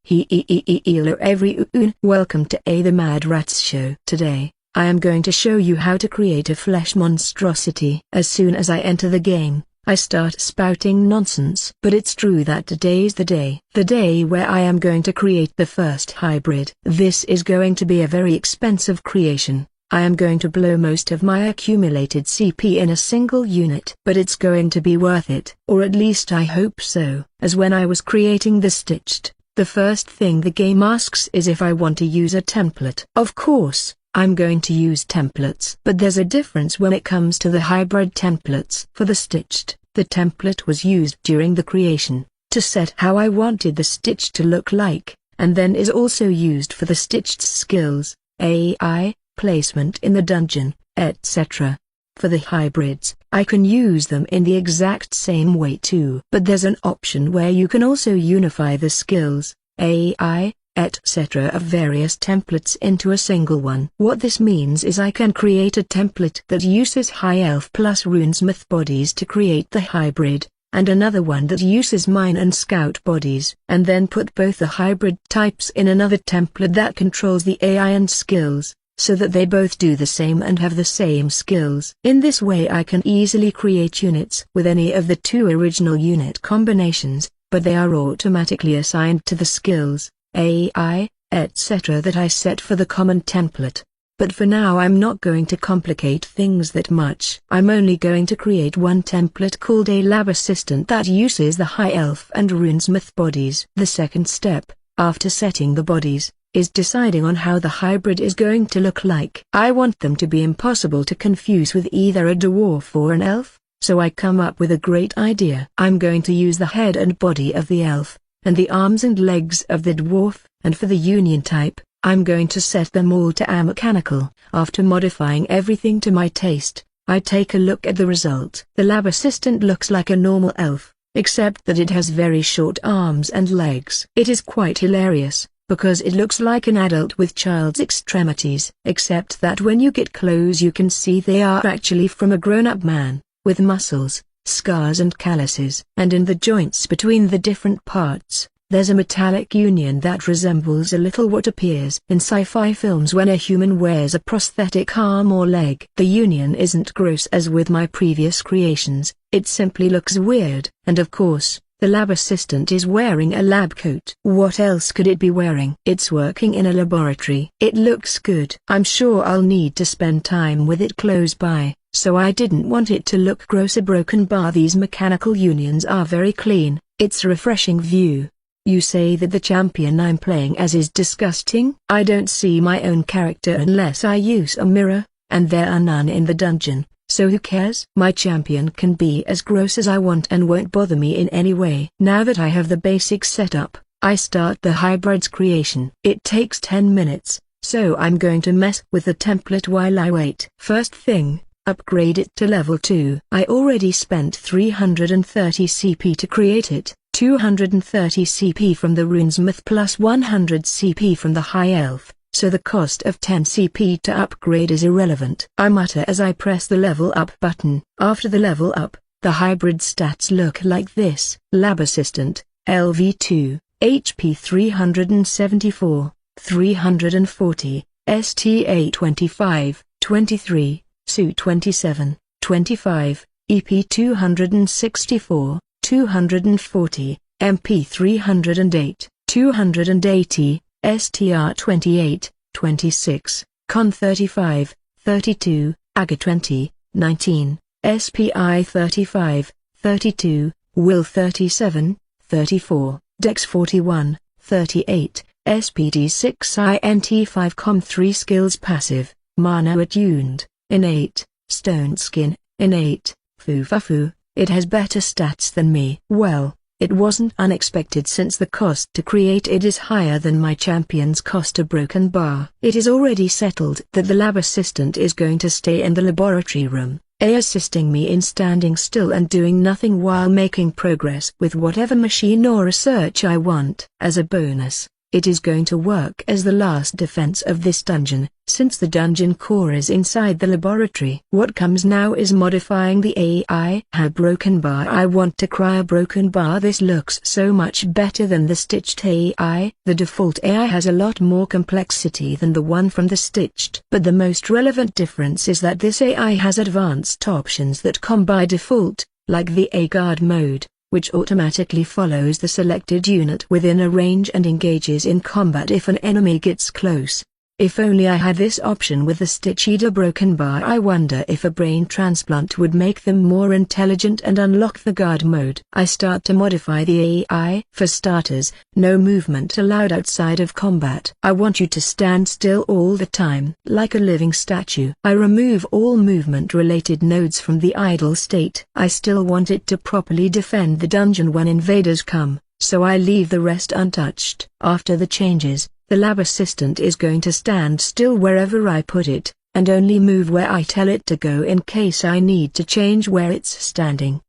Welcome to A The Mad Rats Show. Today, I am going to show you how to create a flesh monstrosity. As soon as I enter the game, I start spouting nonsense. But it's true that today's the day where I am going to create the first hybrid. This is going to be a very expensive creation. I am going to blow most of my accumulated CP in a single unit. But it's going to be worth it. Or at least I hope so. As when I was creating the stitched, the first thing the game asks is if I want to use a template. Of course, I'm going to use templates. But there's a difference when it comes to the hybrid templates. For the stitched, the template was used during the creation, to set how I wanted the stitch to look like, and then is also used for the stitched skills, AI, placement in the dungeon, etc. For the hybrids, I can use them in the exact same way too. But there's an option where you can also unify the skills, AI, etc. of various templates into a single one. What this means is I can create a template that uses High Elf plus Runesmith bodies to create the hybrid, and another one that uses Mine and Scout bodies, and then put both the hybrid types in another template that controls the AI and skills, so that they both do the same and have the same skills. In this way I can easily create units with any of the two original unit combinations, but they are automatically assigned to the skills, AI, etc. that I set for the common template. But for now I'm not going to complicate things that much. I'm only going to create one template called a Lab Assistant that uses the High Elf and Runesmith bodies. The second step, after setting the bodies, is deciding on how the hybrid is going to look like. I want them to be impossible to confuse with either a dwarf or an elf, so I come up with a great idea. I'm going to use the head and body of the elf, and the arms and legs of the dwarf, and for the union type, I'm going to set them all to amechanical. After modifying everything to my taste, I take a look at the result. The lab assistant looks like a normal elf, except that it has very short arms and legs. It is quite hilarious, because it looks like an adult with child's extremities, except that when you get close you can see they are actually from a grown-up man, with muscles, scars and calluses. And in the joints between the different parts, there's a metallic union that resembles a little what appears in sci-fi films when a human wears a prosthetic arm or leg. The union isn't gross as with my previous creations, it simply looks weird. And of course, the lab assistant is wearing a lab coat. What else could it be wearing? It's working in a laboratory. It looks good. I'm sure I'll need to spend time with it close by, so I didn't want it to look gross. A broken bar. These mechanical unions are very clean. It's a refreshing view. You say that the champion I'm playing as is disgusting? I don't see my own character unless I use a mirror, and there are none in the dungeon, so who cares? My champion can be as gross as I want and won't bother me in any way. Now that I have the basics set up, I start the hybrid's creation. It takes 10 minutes, so I'm going to mess with the template while I wait. First thing, upgrade it to level 2. I already spent 330 CP to create it. 230 CP from the runesmith plus 100 CP from the high elf, so the cost of 10 CP to upgrade is irrelevant. I mutter as I press the level up button. After the level up, the hybrid stats look like this. Lab assistant, LV2, HP 374, 340, STA 25, 23, SU 27, 25, EP 264. 240, MP 308, 280, STR 28, 26, Con 35, 32, AGA 20, 19, SPI 35, 32, Will 37, 34, Dex 41, 38, SPD 6 INT 5 Com 3 Skills Passive, Mana Attuned, Innate, Stone Skin, Innate, Fufafu. It has better stats than me. Well, it wasn't unexpected since the cost to create it is higher than my champion's cost. A broken bar. It is already settled that the lab assistant is going to stay in the laboratory room, assisting me in standing still and doing nothing while making progress with whatever machine or research I want. As a bonus, it is going to work as the last defense of this dungeon, since the dungeon core is inside the laboratory. What comes now is modifying the AI. A broken bar. I want to cry. A broken bar. This looks so much better than the stitched AI. The default AI has a lot more complexity than the one from the stitched. But the most relevant difference is that this AI has advanced options that come by default, like the A guard mode, which automatically follows the selected unit within a range and engages in combat if an enemy gets close. If only I had this option with the stitched broken bar. I wonder if a brain transplant would make them more intelligent and unlock the guard mode. I start to modify the AI. For starters, no movement allowed outside of combat. I want you to stand still all the time, like a living statue. I remove all movement-related nodes from the idle state. I still want it to properly defend the dungeon when invaders come, so I leave the rest untouched. After the changes, the lab assistant is going to stand still wherever I put it, and only move where I tell it to go in case I need to change where it's standing.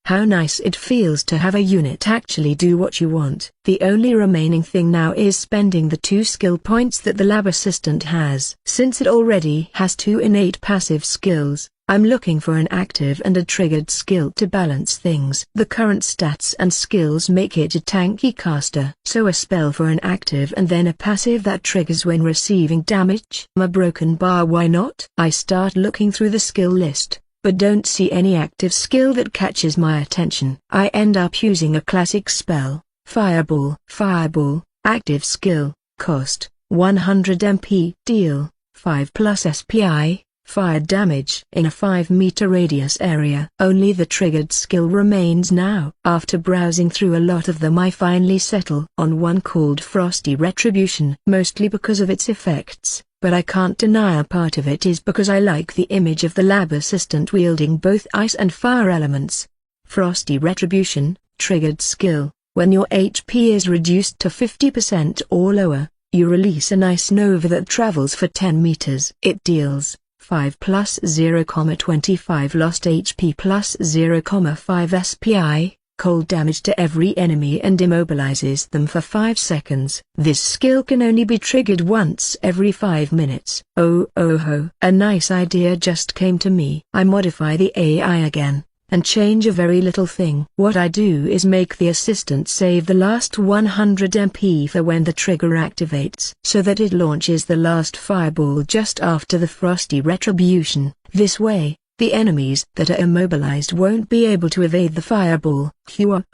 How nice it feels to have a unit actually do what you want. The only remaining thing now is spending the 2 skill points that the lab assistant has. Since it already has 2 innate passive skills, I'm looking for an active and a triggered skill to balance things. The current stats and skills make it a tanky caster. So a spell for an active and then a passive that triggers when receiving damage. A broken bar. Why not? I start looking through the skill list, but don't see any active skill that catches my attention. I end up using a classic spell, Fireball. Fireball, active skill, cost, 100 MP. Deal, 5 plus SPI, fire damage in a 5-meter radius area. Only the triggered skill remains now. After browsing through a lot of them, I finally settle on one called Frosty Retribution. Mostly because of its effects, but I can't deny a part of it is because I like the image of the lab assistant wielding both ice and fire elements. Frosty Retribution, triggered skill. When your HP is reduced to 50% or lower, you release an ice nova that travels for 10 meters. It deals 5 plus 0,25 lost HP plus 0,5 SPI, cold damage to every enemy and immobilizes them for 5 seconds. This skill can only be triggered once every 5 minutes. Oh ho, a nice idea just came to me. I modify the AI again, and change a very little thing. What I do is make the assistant save the last 100 MP for when the trigger activates, so that it launches the last fireball just after the Frosty Retribution. This way, the enemies that are immobilized won't be able to evade the fireball.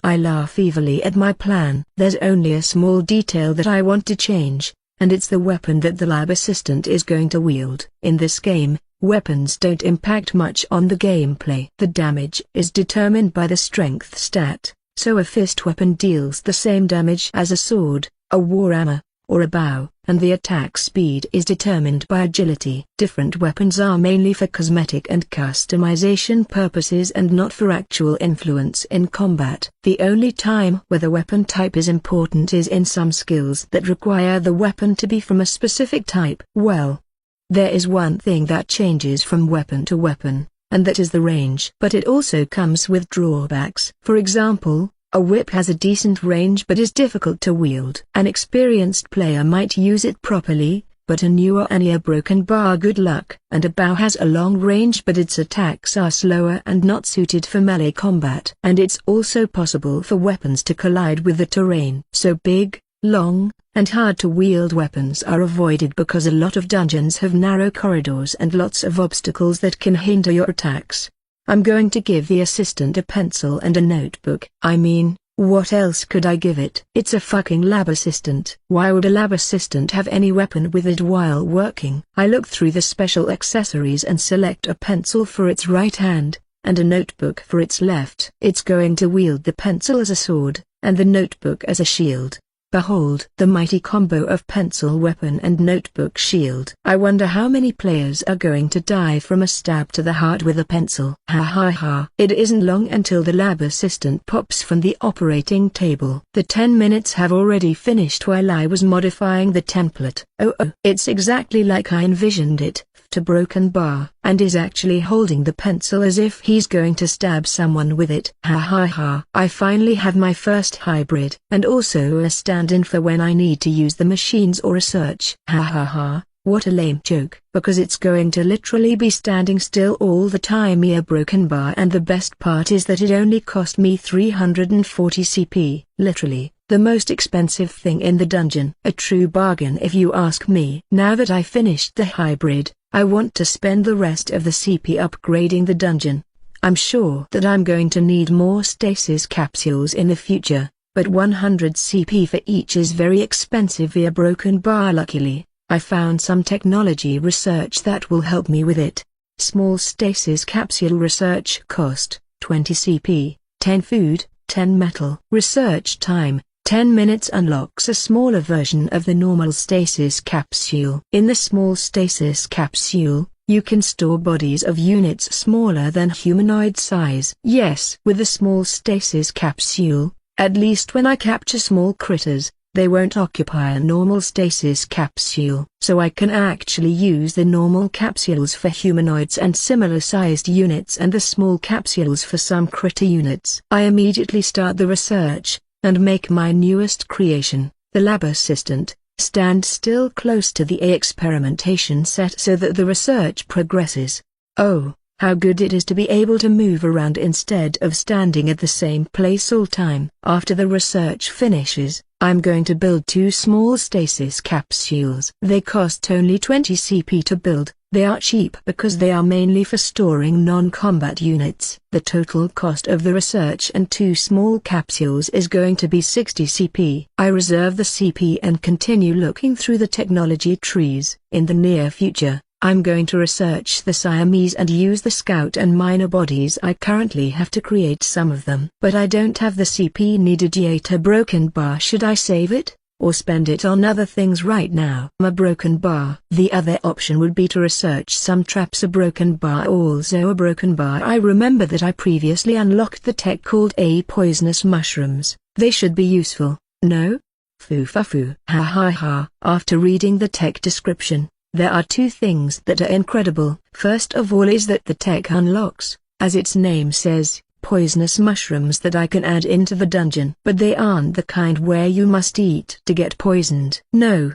I laugh evilly at my plan. There's only a small detail that I want to change, and it's the weapon that the lab assistant is going to wield. In this game, weapons don't impact much on the gameplay. The damage is determined by the strength stat, so a fist weapon deals the same damage as a sword, a warhammer, or a bow, and the attack speed is determined by agility. Different weapons are mainly for cosmetic and customization purposes and not for actual influence in combat. The only time where the weapon type is important is in some skills that require the weapon to be from a specific type. Well, there is one thing that changes from weapon to weapon, and that is the range. But it also comes with drawbacks. For example, a whip has a decent range but is difficult to wield. An experienced player might use it properly, but a newer broken bar good luck. And a bow has a long range but its attacks are slower and not suited for melee combat. And it's also possible for weapons to collide with the terrain. So big, long, and hard to wield weapons are avoided because a lot of dungeons have narrow corridors and lots of obstacles that can hinder your attacks. I'm going to give the assistant a pencil and a notebook. I mean, what else could I give it? It's a fucking lab assistant. Why would a lab assistant have any weapon with it while working? I look through the special accessories and select a pencil for its right hand, and a notebook for its left. It's going to wield the pencil as a sword, and the notebook as a shield. Behold the mighty combo of pencil weapon and notebook shield. I wonder how many players are going to die from a stab to the heart with a pencil. Ha ha ha. It isn't long until the lab assistant pops from the operating table. The 10 minutes have already finished while I was modifying the template. Oh, it's exactly like I envisioned it. To broken bar, and is actually holding the pencil as if he's going to stab someone with it. Ha ha ha. I finally have my first hybrid, and also a stand-in for when I need to use the machines or research. Ha ha ha. What a lame joke, because it's going to literally be standing still all the time. A broken bar, and the best part is that it only cost me 340 CP, literally. The most expensive thing in the dungeon. A true bargain if you ask me. Now that I finished the hybrid, I want to spend the rest of the CP upgrading the dungeon. I'm sure that I'm going to need more stasis capsules in the future, but 100 CP for each is very expensive via broken bar. Luckily, I found some technology research that will help me with it. Small stasis capsule research cost 20 CP, 10 food, 10 metal. Research time 10 minutes unlocks a smaller version of the normal stasis capsule. In the small stasis capsule, you can store bodies of units smaller than humanoid size. Yes, with the small stasis capsule, at least when I capture small critters, they won't occupy a normal stasis capsule. So I can actually use the normal capsules for humanoids and similar sized units and the small capsules for some critter units. I immediately start the research, and make my newest creation, the lab assistant, stand still close to the experimentation set so that the research progresses. Oh, how good it is to be able to move around instead of standing at the same place all time. After the research finishes, I'm going to build 2 small stasis capsules. They cost only 20 CP to build. They are cheap because they are mainly for storing non-combat units. The total cost of the research and 2 small capsules is going to be 60 CP. I reserve the CP and continue looking through the technology trees. In the near future, I'm going to research the Siamese and use the scout and miner bodies I currently have to create some of them. But I don't have the CP needed yet. A broken bar. Should I save it, or spend it on other things right now? A broken bar. The other option would be to research some traps. A broken bar. Also a broken bar. I remember that I previously unlocked the tech called poisonous mushrooms. They should be useful, no? Foo. Ha ha ha. After reading the tech description, there are two things that are incredible. First of all is that the tech unlocks, as its name says, poisonous mushrooms that I can add into the dungeon. But they aren't the kind where you must eat to get poisoned. No,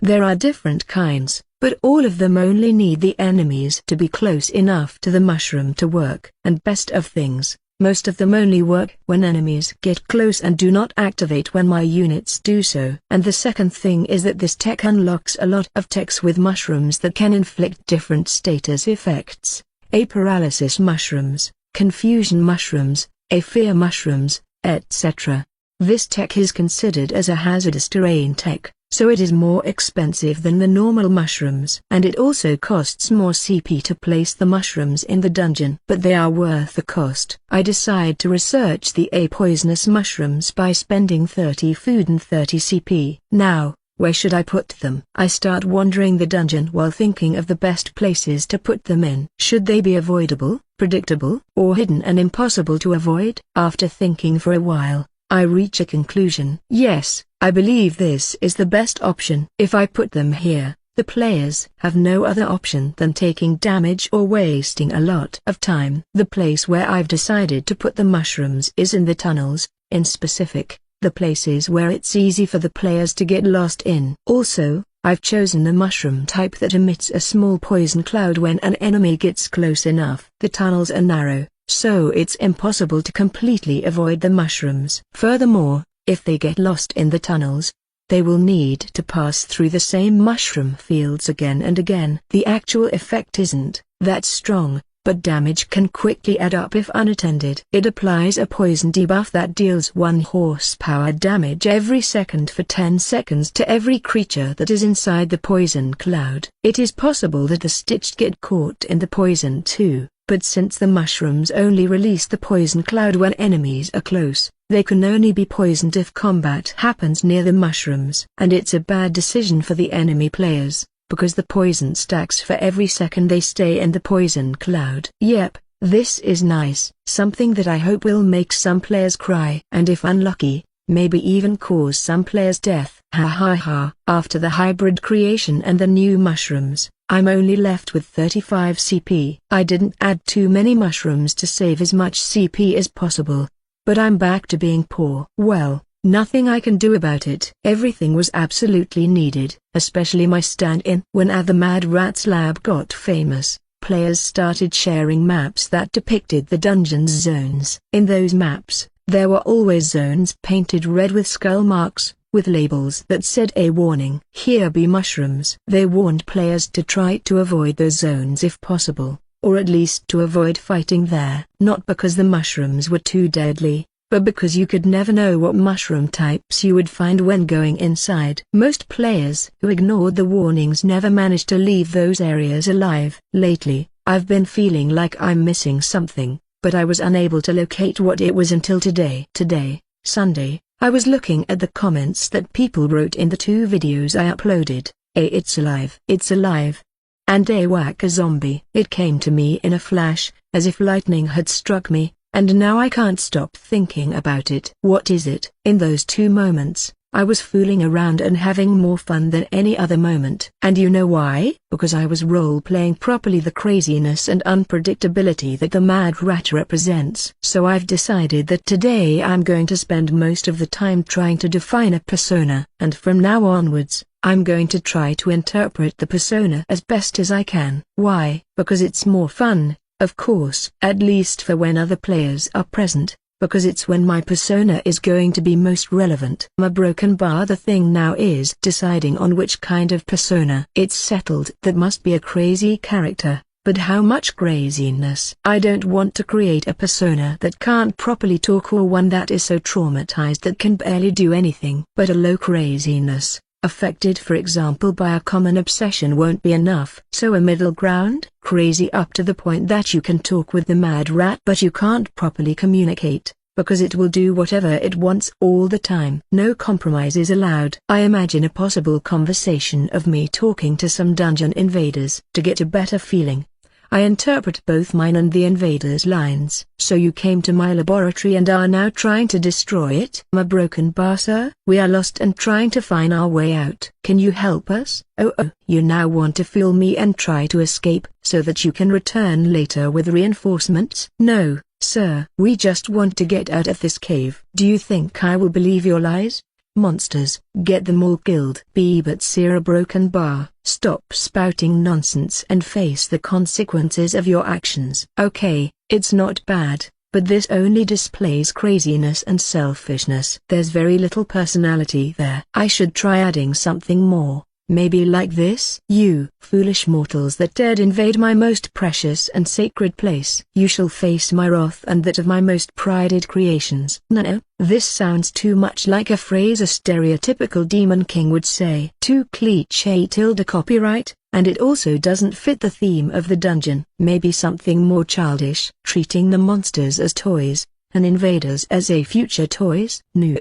there are different kinds, but all of them only need the enemies to be close enough to the mushroom to work. And best of things, most of them only work when enemies get close and do not activate when my units do so. And the second thing is that this tech unlocks a lot of techs with mushrooms that can inflict different status effects. Paralysis mushrooms, confusion mushrooms, fear mushrooms, etc. This tech is considered as a hazardous terrain tech, so it is more expensive than the normal mushrooms. And it also costs more CP to place the mushrooms in the dungeon. But they are worth the cost. I decide to research the poisonous mushrooms by spending 30 food and 30 CP. Now, where should I put them? I start wandering the dungeon while thinking of the best places to put them in. Should they be avoidable, predictable, or hidden and impossible to avoid? After thinking for a while, I reach a conclusion. Yes, I believe this is the best option. If I put them here, the players have no other option than taking damage or wasting a lot of time. The place where I've decided to put the mushrooms is in the tunnels, in specific, the places where it's easy for the players to get lost in. Also, I've chosen the mushroom type that emits a small poison cloud when an enemy gets close enough. The tunnels are narrow, so it's impossible to completely avoid the mushrooms. Furthermore, if they get lost in the tunnels, they will need to pass through the same mushroom fields again and again. The actual effect isn't that strong, but damage can quickly add up if unattended. It applies a poison debuff that deals 1 horsepower damage every second for 10 seconds to every creature that is inside the poison cloud. It is possible that the stitched get caught in the poison too, but since the mushrooms only release the poison cloud when enemies are close, they can only be poisoned if combat happens near the mushrooms. And it's a bad decision for the enemy players, because the poison stacks for every second they stay in the poison cloud. Yep, this is nice. Something that I hope will make some players cry. And if unlucky, maybe even cause some players death. Ha ha ha. After the hybrid creation and the new mushrooms, I'm only left with 35 CP. I didn't add too many mushrooms to save as much CP as possible, but I'm back to being poor. Well, nothing I can do about it. Everything was absolutely needed, especially my stand-in. When the Mad Rats lab got famous, players started sharing maps that depicted the dungeon's zones. In those maps, there were always zones painted red with skull marks, with labels that said a warning. Here be mushrooms. They warned players to try to avoid those zones if possible, or at least to avoid fighting there. Not because the mushrooms were too deadly, but because you could never know what mushroom types you would find when going inside. Most players who ignored the warnings never managed to leave those areas alive. Lately, I've been feeling like I'm missing something, but I was unable to locate what it was until today. Today, Sunday, I was looking at the comments that people wrote in the 2 videos I uploaded. It's alive. It's alive. And whack a zombie. It came to me in a flash, as if lightning had struck me, and now I can't stop thinking about it. What is it? In those 2 moments, I was fooling around and having more fun than any other moment. And you know why? Because I was role-playing properly the craziness and unpredictability that the Mad Rat represents. So I've decided that today I'm going to spend most of the time trying to define a persona, and from now onwards, I'm going to try to interpret the persona as best as I can. Why? Because it's more fun, of course. At least for when other players are present, because it's when my persona is going to be most relevant. My broken bar. The thing now is deciding on which kind of persona. It's settled that must be a crazy character, but how much craziness? I don't want to create a persona that can't properly talk or one that is so traumatized that can barely do anything. But a low craziness, affected for example by a common obsession won't be enough. So a middle ground, crazy up to the point that you can talk with the mad rat but you can't properly communicate, because it will do whatever it wants all the time. No compromises allowed. I imagine a possible conversation of me talking to some dungeon invaders. To get a better feeling, I interpret both mine and the invaders' lines. So you came to my laboratory and are now trying to destroy it? I'm a broken bar, sir. We are lost and trying to find our way out. Can you help us? Oh, you now want to fool me and try to escape, so that you can return later with reinforcements? No, sir. We just want to get out of this cave. Do you think I will believe your lies? Monsters, get them all killed. But sir, a broken bar. Stop spouting nonsense and face the consequences of your actions. Okay, it's not bad, but this only displays craziness and selfishness. There's very little personality there. I should try adding something more. Maybe like this? You foolish mortals that dared invade my most precious and sacred place. You shall face my wrath and that of my most prided creations. No, this sounds too much like a phrase a stereotypical demon king would say. Too cliché tilde copyright, and it also doesn't fit the theme of the dungeon. Maybe something more childish. Treating the monsters as toys, and invaders as a future toys? No,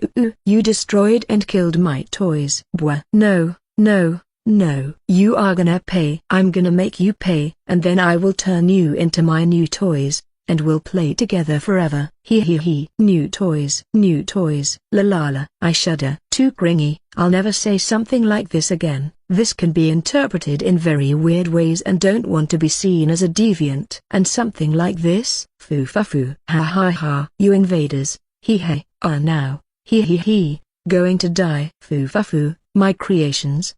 you destroyed and killed my toys. Bwah. No. No, no. You are gonna pay. I'm gonna make you pay, and then I will turn you into my new toys, and we'll play together forever. He. New toys. New toys. La la la. I shudder. Too cringy. I'll never say something like this again. This can be interpreted in very weird ways and don't want to be seen as a deviant. And something like this? Foo fa foo. Ha ha ha. You invaders. He are now. He. Going to die. Foo fa foo. My creations,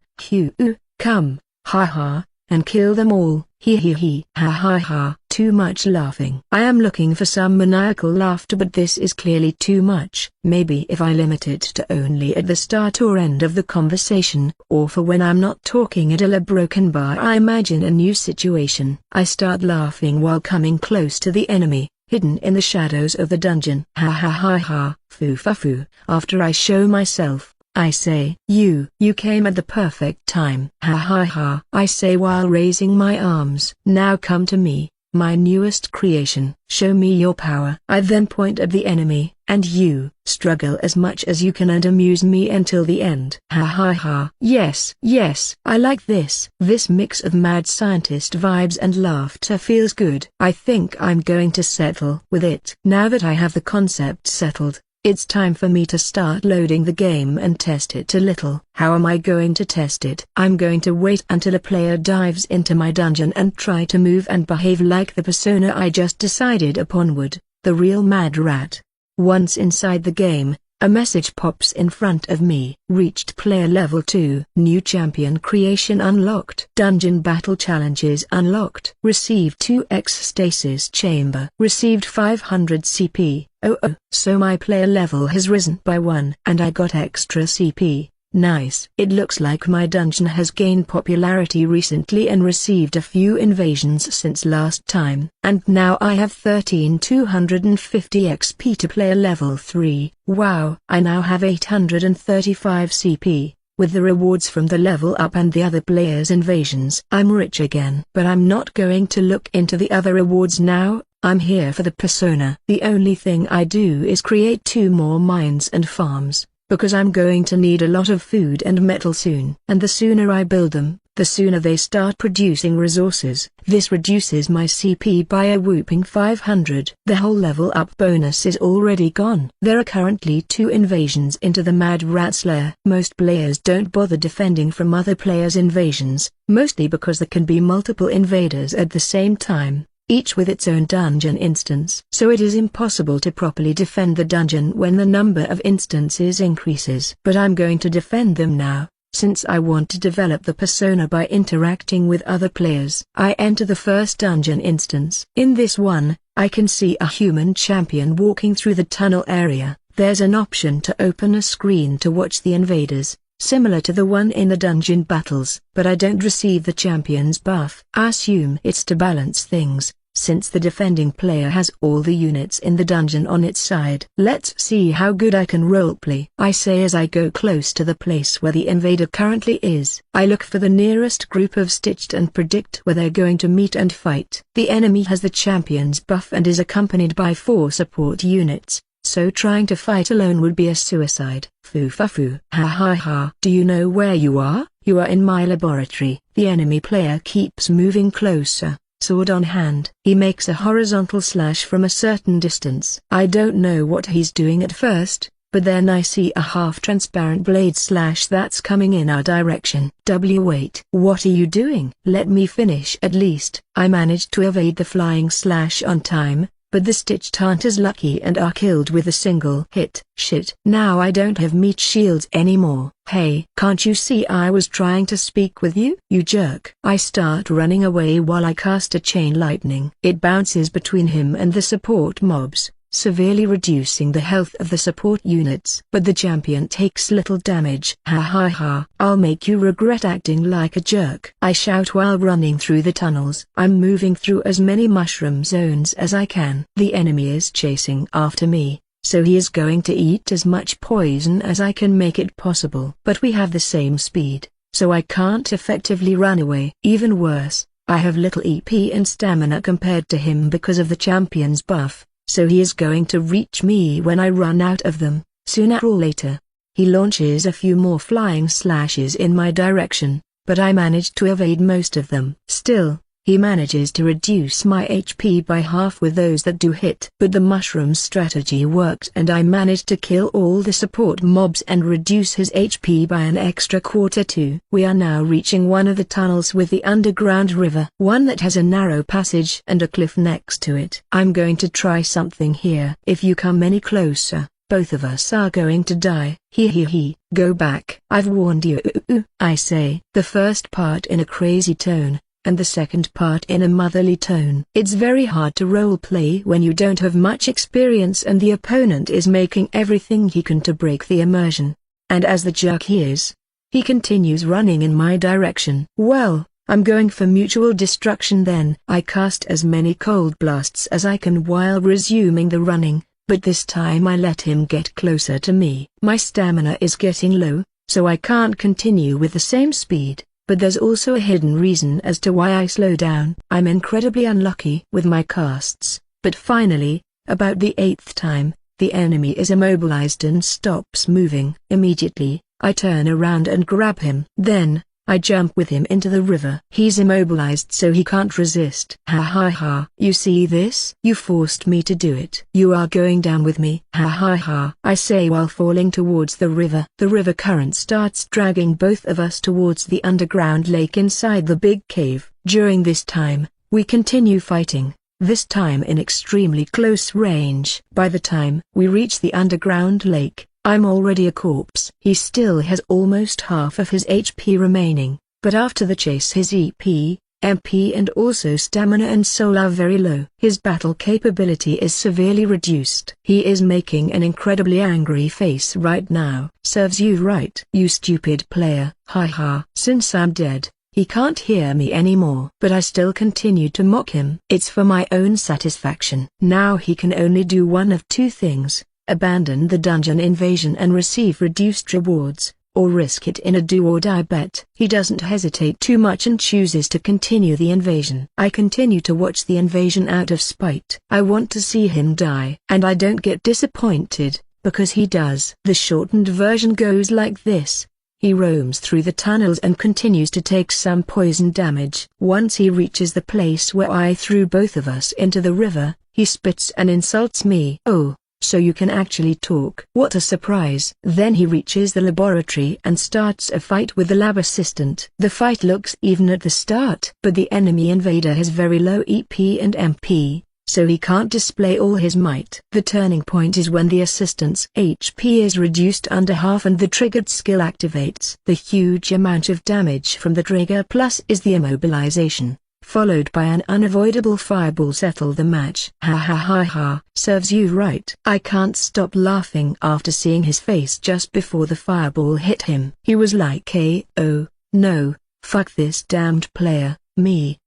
come, ha ha, and kill them all. He, ha ha ha. Too much laughing. I am looking for some maniacal laughter, but this is clearly too much. Maybe if I limit it to only at the start or end of the conversation, or for when I'm not talking at a broken bar, I imagine a new situation. I start laughing while coming close to the enemy, hidden in the shadows of the dungeon. Ha ha ha ha. Foo fa foo. After I show myself, I say, you came at the perfect time. Ha ha ha. I say while raising my arms. Now come to me, my newest creation. Show me your power. I then point at the enemy, and you struggle as much as you can and amuse me until the end. Ha ha ha. Yes, I like this. This mix of mad scientist vibes and laughter feels good. I think I'm going to settle with it. Now that I have the concept settled, it's time for me to start loading the game and test it a little. How am I going to test it? I'm going to wait until a player dives into my dungeon and try to move and behave like the persona I just decided upon would, the real mad rat. Once inside the game, a message pops in front of me. Reached player level 2. New champion creation unlocked. Dungeon battle challenges unlocked. Received 2x stasis chamber. Received 500 CP. So my player level has risen by 1 and I got extra CP. Nice. It looks like my dungeon has gained popularity recently and received a few invasions since last time. And now I have 13,250 XP to player level 3. Wow. I now have 835 CP. With the rewards from the level up and the other players' invasions, I'm rich again. But I'm not going to look into the other rewards now. I'm here for the persona. The only thing I do is create 2 more mines and farms, because I'm going to need a lot of food and metal soon. And the sooner I build them, the sooner they start producing resources. This reduces my CP by a whooping 500. The whole level up bonus is already gone. There are currently 2 invasions into the Mad Rat's lair. Most players don't bother defending from other players' invasions, mostly because there can be multiple invaders at the same time, each with its own dungeon instance. So it is impossible to properly defend the dungeon when the number of instances increases. But I'm going to defend them now, since I want to develop the persona by interacting with other players. I enter the first dungeon instance. In this one, I can see a human champion walking through the tunnel area. There's an option to open a screen to watch the invaders, similar to the one in the dungeon battles, but I don't receive the champion's buff. I assume it's to balance things, since the defending player has all the units in the dungeon on its side. Let's see how good I can roleplay, I say as I go close to the place where the invader currently is. I look for the nearest group of stitched and predict where they're going to meet and fight. The enemy has the champion's buff and is accompanied by 4 support units, so trying to fight alone would be a suicide. Foo. Ha ha ha. Do you know where you are? You are in my laboratory. The enemy player keeps moving closer, sword on hand. He makes a horizontal slash from a certain distance. I don't know what he's doing at first, but then I see a half-transparent blade slash that's coming in our direction. Wait. What are you doing? Let me finish at least. I managed to evade the flying slash on time, but the stitched aren't as lucky and are killed with a single hit. Shit. Now I don't have meat shields anymore. Hey, can't you see I was trying to speak with you? You jerk. I start running away while I cast a chain lightning. It bounces between him and the support mobs, severely reducing the health of the support units. But the champion takes little damage. Ha ha ha. I'll make you regret acting like a jerk, I shout while running through the tunnels. I'm moving through as many mushroom zones as I can. The enemy is chasing after me, so he is going to eat as much poison as I can make it possible. But we have the same speed, so I can't effectively run away. Even worse, I have little EP and stamina compared to him because of the champion's buff, so he is going to reach me when I run out of them, sooner or later. He launches a few more flying slashes in my direction, but I manage to evade most of them. Still, he manages to reduce my HP by half with those that do hit. But the mushroom strategy worked and I managed to kill all the support mobs and reduce his HP by an extra quarter too. We are now reaching one of the tunnels with the underground river. One that has a narrow passage and a cliff next to it. I'm going to try something here. If you come any closer, both of us are going to die. He. Go back. I've warned you, I say. The first part in a crazy tone, and the second part in a motherly tone. It's very hard to roleplay when you don't have much experience and the opponent is making everything he can to break the immersion. And as the jerk he is, he continues running in my direction. Well, I'm going for mutual destruction then. I cast as many cold blasts as I can while resuming the running, but this time I let him get closer to me. My stamina is getting low, so I can't continue with the same speed. But there's also a hidden reason as to why I slow down. I'm incredibly unlucky with my casts, but finally, about the 8th time, the enemy is immobilized and stops moving. Immediately, I turn around and grab him. Then, I jump with him into the river. He's immobilized so he can't resist. Ha ha ha. You see this? You forced me to do it. You are going down with me. Ha ha ha. I say while falling towards the river. The river current starts dragging both of us towards the underground lake inside the big cave. During this time, we continue fighting, this time in extremely close range. By the time we reach the underground lake, I'm already a corpse. He still has almost half of his HP remaining, but after the chase his EP, MP and also stamina and soul are very low. His battle capability is severely reduced. He is making an incredibly angry face right now. Serves you right. You stupid player. Ha ha. Since I'm dead, he can't hear me anymore. But I still continue to mock him. It's for my own satisfaction. Now he can only do one of two things: abandon the dungeon invasion and receive reduced rewards, or risk it in a do-or-die bet. He doesn't hesitate too much and chooses to continue the invasion. I continue to watch the invasion out of spite. I want to see him die. And I don't get disappointed, because he does. The shortened version goes like this. He roams through the tunnels and continues to take some poison damage. Once he reaches the place where I threw both of us into the river, he spits and insults me. Oh, so you can actually talk. What a surprise. Then he reaches the laboratory and starts a fight with the lab assistant. The fight looks even at the start, but the enemy invader has very low EP and MP, so he can't display all his might. The turning point is when the assistant's HP is reduced under half and the triggered skill activates. The huge amount of damage from the trigger plus is the immobilization, followed by an unavoidable fireball settle the match. Ha ha ha ha. Serves you right. I can't stop laughing after seeing his face just before the fireball hit him. He was like, oh, no, fuck this damned player, me.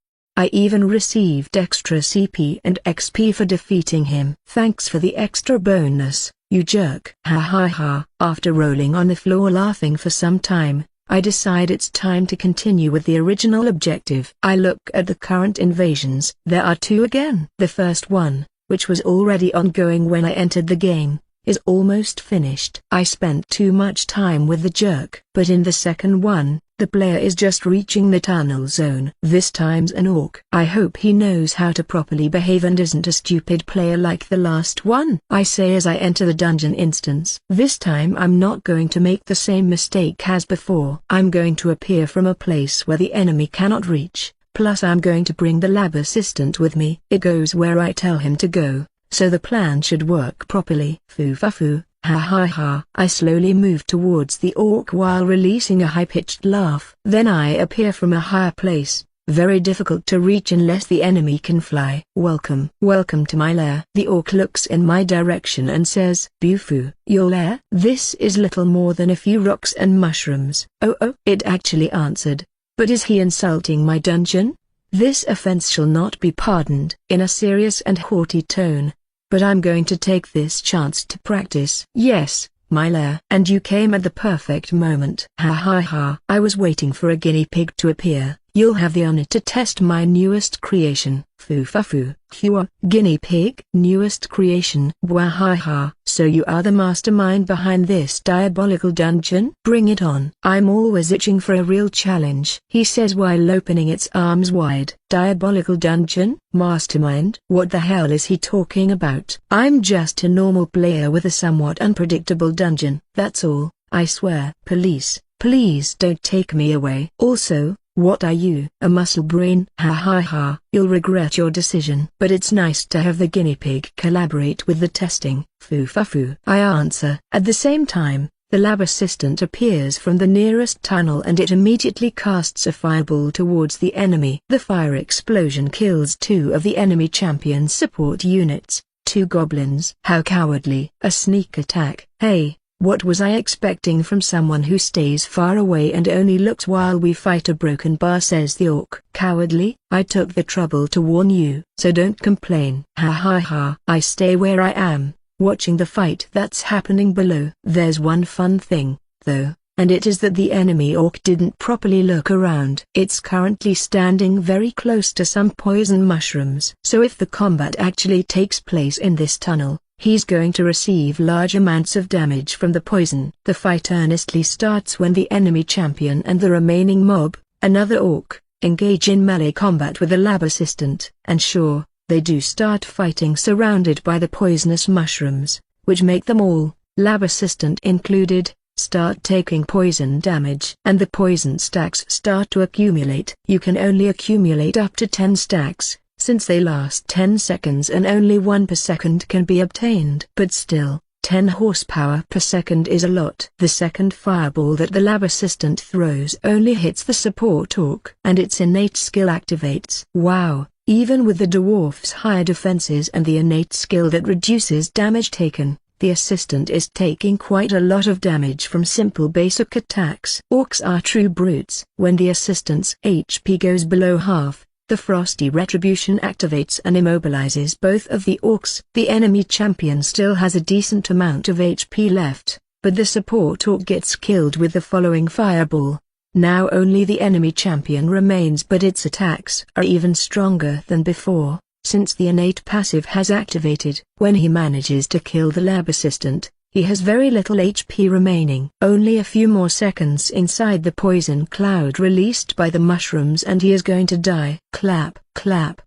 I even received extra CP and XP for defeating him. Thanks for the extra bonus, you jerk. Ha ha ha. After rolling on the floor laughing for some time, I decide it's time to continue with the original objective. I look at the current invasions. There are two again. The first one, which was already ongoing when I entered the game, is almost finished. I spent too much time with the jerk. But in the second one, the player is just reaching the tunnel zone. This time's an orc. I hope he knows how to properly behave and isn't a stupid player like the last one, I say as I enter the dungeon instance. This time I'm not going to make the same mistake as before. I'm going to appear from a place where the enemy cannot reach, plus I'm going to bring the lab assistant with me. It goes where I tell him to go, so the plan should work properly. Foo-fa-foo. Ha ha ha. I slowly move towards the orc while releasing a high-pitched laugh. Then I appear from a higher place, very difficult to reach unless the enemy can fly. Welcome to my lair. The orc looks in my direction and says, Bufu, your lair? This is little more than a few rocks and mushrooms. Oh, it actually answered. But is he insulting my dungeon? This offense shall not be pardoned. In a serious and haughty tone. But I'm going to take this chance to practice. Yes, my lair. And you came at the perfect moment. Ha ha ha. I was waiting for a guinea pig to appear. You'll have the honor to test my newest creation. Foo-fa-foo. Hua. Guinea pig? Newest creation? Bwahaha. So you are the mastermind behind this diabolical dungeon? Bring it on. I'm always itching for a real challenge, he says while opening its arms wide. Diabolical dungeon? Mastermind? What the hell is he talking about? I'm just a normal player with a somewhat unpredictable dungeon, that's all, I swear. Police, please don't take me away. Also, what are you? A muscle brain? Ha ha ha. You'll regret your decision. But it's nice to have the guinea pig collaborate with the testing. Foo-fa-foo. I answer. At the same time, the lab assistant appears from the nearest tunnel and it immediately casts a fireball towards the enemy. The fire explosion kills two of the enemy champion's support units, 2 goblins. How cowardly. A sneak attack. Hey. What was I expecting from someone who stays far away and only looks while we fight a broken bar, says the orc. Cowardly? I took the trouble to warn you, so don't complain. Ha ha ha. I stay where I am, watching the fight that's happening below. There's one fun thing, though, and it is that the enemy orc didn't properly look around. It's currently standing very close to some poison mushrooms. So if the combat actually takes place in this tunnel, he's going to receive large amounts of damage from the poison. The fight earnestly starts when the enemy champion and the remaining mob, another orc, engage in melee combat with the lab assistant. And sure, they do start fighting surrounded by the poisonous mushrooms, which make them all, lab assistant included, start taking poison damage. And the poison stacks start to accumulate. You can only accumulate up to 10 stacks. Since they last 10 seconds and only 1 per second can be obtained. But still, 10 horsepower per second is a lot. The second fireball that the lab assistant throws only hits the support orc, and its innate skill activates. Wow, even with the dwarf's higher defenses and the innate skill that reduces damage taken, the assistant is taking quite a lot of damage from simple basic attacks. Orcs are true brutes. When the assistant's HP goes below half, the frosty retribution activates and immobilizes both of the orcs. The enemy champion still has a decent amount of HP left, but the support orc gets killed with the following fireball. Now only the enemy champion remains, but its attacks are even stronger than before, since the innate passive has activated. When he manages to kill the lab assistant, he has very little HP remaining. Only a few more seconds inside the poison cloud released by the mushrooms and he is going to die. Clap, clap.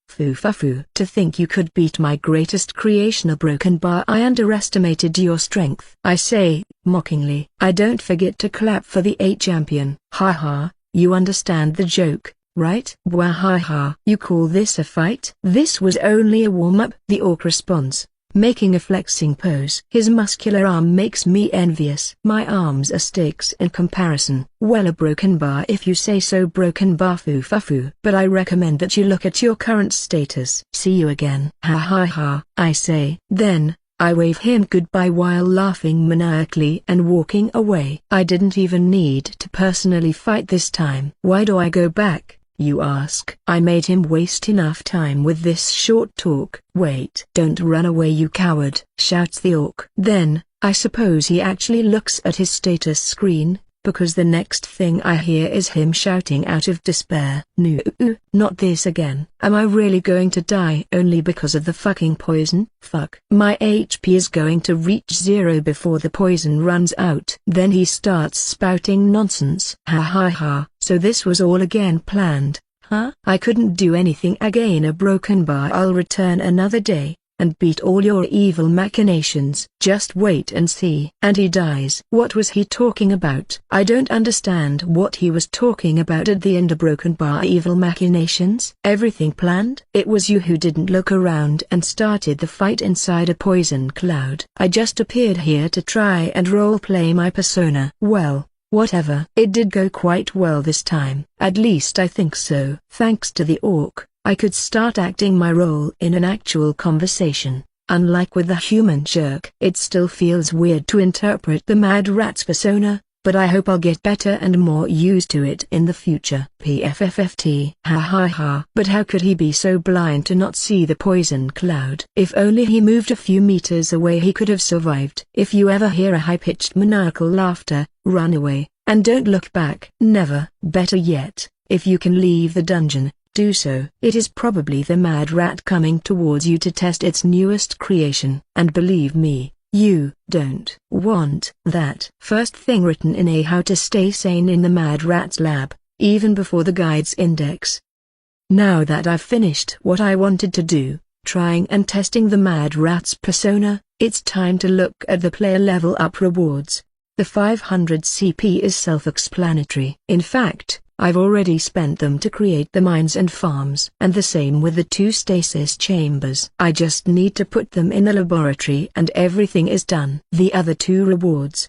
Foo-fa-foo. To think you could beat my greatest creation, a broken bar. I underestimated your strength, I say, mockingly. I don't forget to clap for the 8 champion. Ha ha, you understand the joke, right? Bwahaha. You call this a fight? This was only a warm-up, the orc responds, making a flexing pose. His muscular arm makes me envious. My arms are sticks in comparison. Well, a broken bar if you say so. Broken bar. Foo-fa-foo. But I recommend that you look at your current status. See you again. Ha ha ha, I say. Then, I wave him goodbye while laughing maniacally and walking away. I didn't even need to personally fight this time. Why do I go back? you ask? I made him waste enough time with this short talk. Wait. Don't run away, you coward, shouts the orc. Then, I suppose he actually looks at his status screen, because the next thing I hear is him shouting out of despair. No, not this again. Am I really going to die only because of the fucking poison? Fuck. My HP is going to reach 0 before the poison runs out. Then he starts spouting nonsense. Ha ha ha. So this was all again planned, huh? I couldn't do anything again. A broken bar. I'll return another day and beat all your evil machinations. Just wait and see. And he dies. What was he talking about? I don't understand what he was talking about at the end. A broken bar, evil machinations? Everything planned? It was you who didn't look around and started the fight inside a poison cloud. I just appeared here to try and roleplay my persona. Well, whatever. It did go quite well this time. At least I think so. Thanks to the orc, I could start acting my role in an actual conversation, unlike with the human jerk. It still feels weird to interpret the Mad Rat's persona, but I hope I'll get better and more used to it in the future. PFFFT. Ha ha ha. But how could he be so blind to not see the poison cloud? If only he moved a few meters away, he could have survived. If you ever hear a high-pitched maniacal laughter, run away, and don't look back. Never. Better yet, if you can leave the dungeon, do so. It is probably the Mad Rat coming towards you to test its newest creation. And believe me, you don't want that. First thing written in a How to Stay Sane in the Mad Rat's lab, even before the guide's index. Now that I've finished what I wanted to do, trying and testing the Mad Rat's persona, it's time to look at the player level up rewards. The 500 CP is self-explanatory. In fact, I've already spent them to create the mines and farms. And the same with the 2 stasis chambers. I just need to put them in the laboratory and everything is done. The other 2 rewards,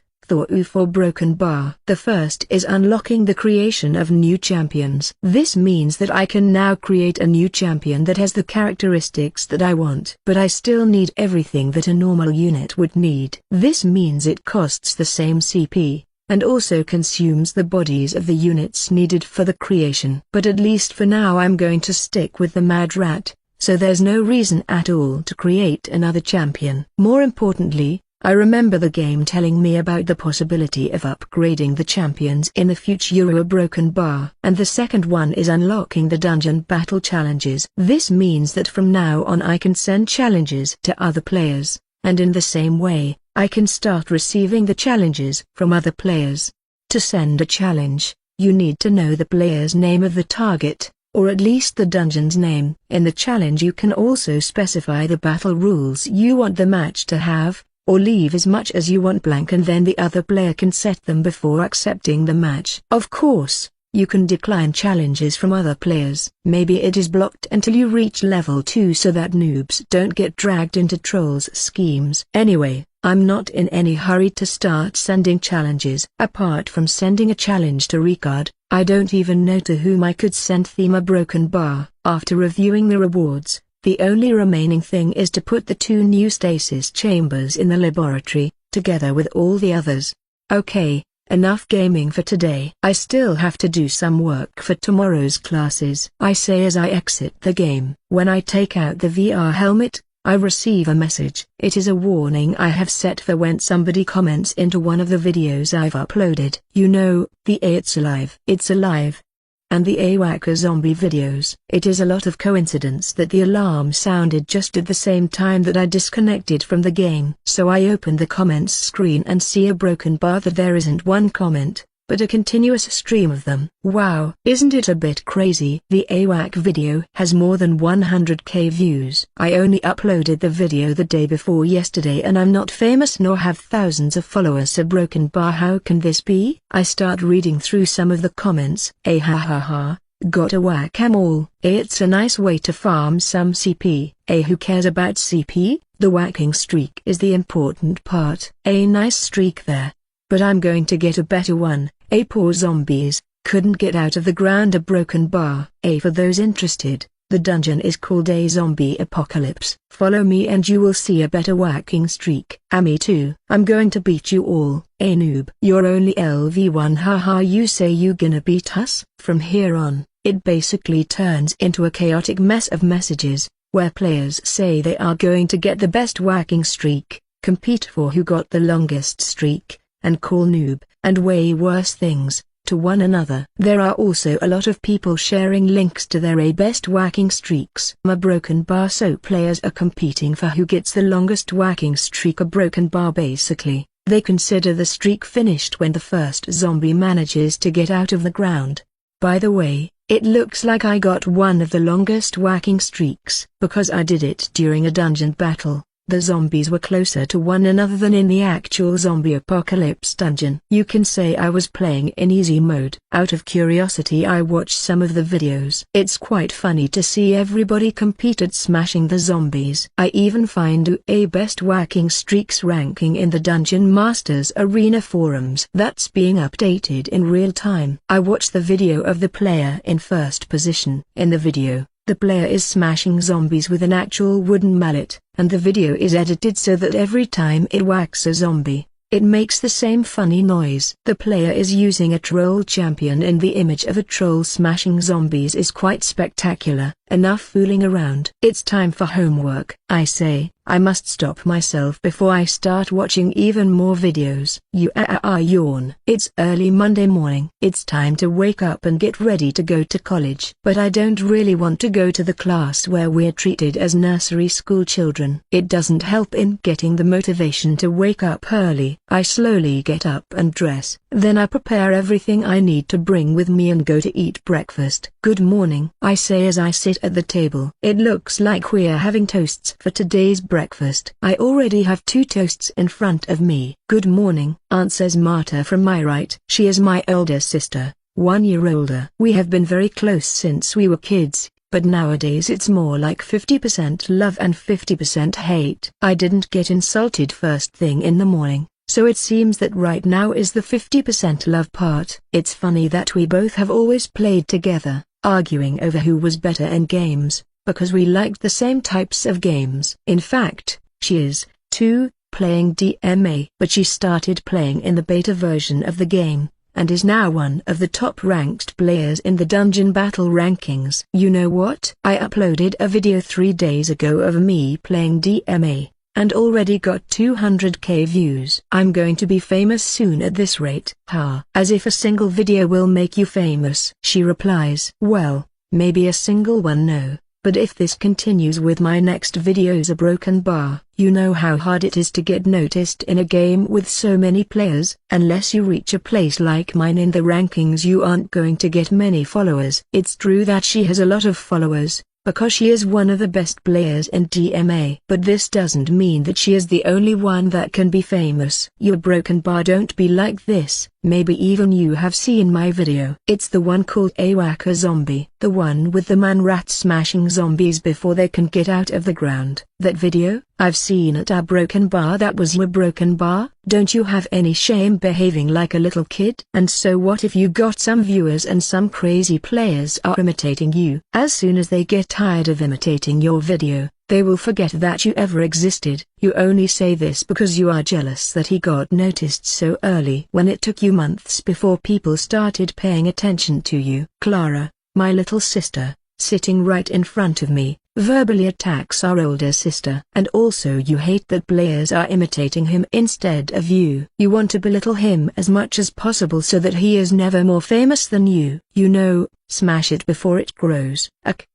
for broken bar. The first is unlocking the creation of new champions. This means that I can now create a new champion that has the characteristics that I want. But I still need everything that a normal unit would need. This means it costs the same CP, and also consumes the bodies of the units needed for the creation. But at least for now I'm going to stick with the Mad Rat, so there's no reason at all to create another champion. More importantly, I remember the game telling me about the possibility of upgrading the champions in the future. A broken bar. And the second one is unlocking the dungeon battle challenges. This means that from now on I can send challenges to other players, and in the same way, I can start receiving the challenges from other players. To send a challenge, you need to know the player's name of the target, or at least the dungeon's name. In the challenge you can also specify the battle rules you want the match to have, or leave as much as you want blank, and then the other player can set them before accepting the match. Of course, you can decline challenges from other players. Maybe it is blocked until you reach level 2 so that noobs don't get dragged into trolls' schemes. Anyway, I'm not in any hurry to start sending challenges. Apart from sending a challenge to Ricard, I don't even know to whom I could send a broken bar. After reviewing the rewards, the only remaining thing is to put the 2 new stasis chambers in the laboratory, together with all the others. Okay, enough gaming for today. I still have to do some work for tomorrow's classes. I say as I exit the game. When I take out the VR helmet, I receive a message. It is a warning I have set for when somebody comments into one of the videos I've uploaded. You know, the It's Alive. It's Alive. And the Awaka zombie videos. It is a lot of coincidence that the alarm sounded just at the same time that I disconnected from the game. So I opened the comments screen and see a broken bar that there isn't one comment, but a continuous stream of them. Wow, isn't it a bit crazy? The AWAC video has more than 100k views. I only uploaded the video the day before yesterday and I'm not famous nor have thousands of followers. A broken bar, how can this be? I start reading through some of the comments. Ha ha ha, gotta whack 'em all. It's a nice way to farm some CP. Who cares about CP? The whacking streak is the important part. A nice streak there. But I'm going to get a better one. Poor zombies, couldn't get out of the ground. A broken bar. For those interested, the dungeon is called A Zombie Apocalypse. Follow me and you will see a better whacking streak. Me too. I'm going to beat you all. Noob. You're only LV1. Haha, you say you gonna beat us? From here on, It basically turns into a chaotic mess of messages, where players say they are going to get the best whacking streak, compete for who got the longest streak, and call noob, and way worse things, to one another. There are also a lot of people sharing links to their best whacking streaks. A broken bar, so players are competing for who gets the longest whacking streak. A broken bar, basically, they consider the streak finished when the first zombie manages to get out of the ground. By the way, it looks like I got one of the longest whacking streaks, because I did it during a dungeon battle. The zombies were closer to one another than in the actual zombie apocalypse dungeon. You can say I was playing in easy mode. Out of curiosity, I watched some of the videos. It's quite funny to see everybody compete at smashing the zombies. I even find a best whacking streaks ranking in the Dungeon Masters Arena forums that's being updated in real time. I watched the video of the player in first position. In the video, the player is smashing zombies with an actual wooden mallet, and the video is edited so that every time it whacks a zombie, it makes the same funny noise. The player is using a troll champion, and the image of a troll smashing zombies is quite spectacular. Enough fooling around. It's time for homework. I say, I must stop myself before I start watching even more videos. I yawn. It's early Monday morning. It's time to wake up and get ready to go to college. But I don't really want to go to the class where we're treated as nursery school children. It doesn't help in getting the motivation to wake up early. I slowly get up and dress. Then I prepare everything I need to bring with me and go to eat breakfast. Good morning, I say as I sit at the table. It looks like we're having toasts for today's breakfast. I already have 2 toasts in front of me. Good morning, answers Marta from my right. She is my older sister, 1 year older. We have been very close since we were kids, but nowadays it's more like 50% love and 50% hate. I didn't get insulted first thing in the morning, so it seems that right now is the 50% love part. It's funny that we both have always played together, arguing over who was better in games, because we liked the same types of games. In fact, she is, too, playing DMA. But she started playing in the beta version of the game, and is now one of the top-ranked players in the Dungeon Battle rankings. You know what? I uploaded a video 3 days ago of me playing DMA, and already got 200k views. I'm going to be famous soon at this rate. Ha! As if a single video will make you famous. She replies, well, maybe a single one, no. But if this continues with my next videos, a broken bar. You know how hard it is to get noticed in a game with so many players. Unless you reach a place like mine in the rankings, you aren't going to get many followers. It's true that she has a lot of followers, because she is one of the best players in DMA. But this doesn't mean that she is the only one that can be famous. You broken bar, don't be like this. Maybe even you have seen my video. It's the one called A Whacker Zombie. The one with the man-rat smashing zombies before they can get out of the ground. That video? I've seen it. A broken bar. That was your broken bar? Don't you have any shame behaving like a little kid? And so what if you got some viewers and some crazy players are imitating you? As soon as they get tired of imitating your video, they will forget that you ever existed. You only say this because you are jealous that he got noticed so early, when it took you months before people started paying attention to you. Clara, my little sister, sitting right in front of me, verbally attacks our older sister. And also you hate that players are imitating him instead of you. You want to belittle him as much as possible so that he is never more famous than you. You know, smash it before it grows.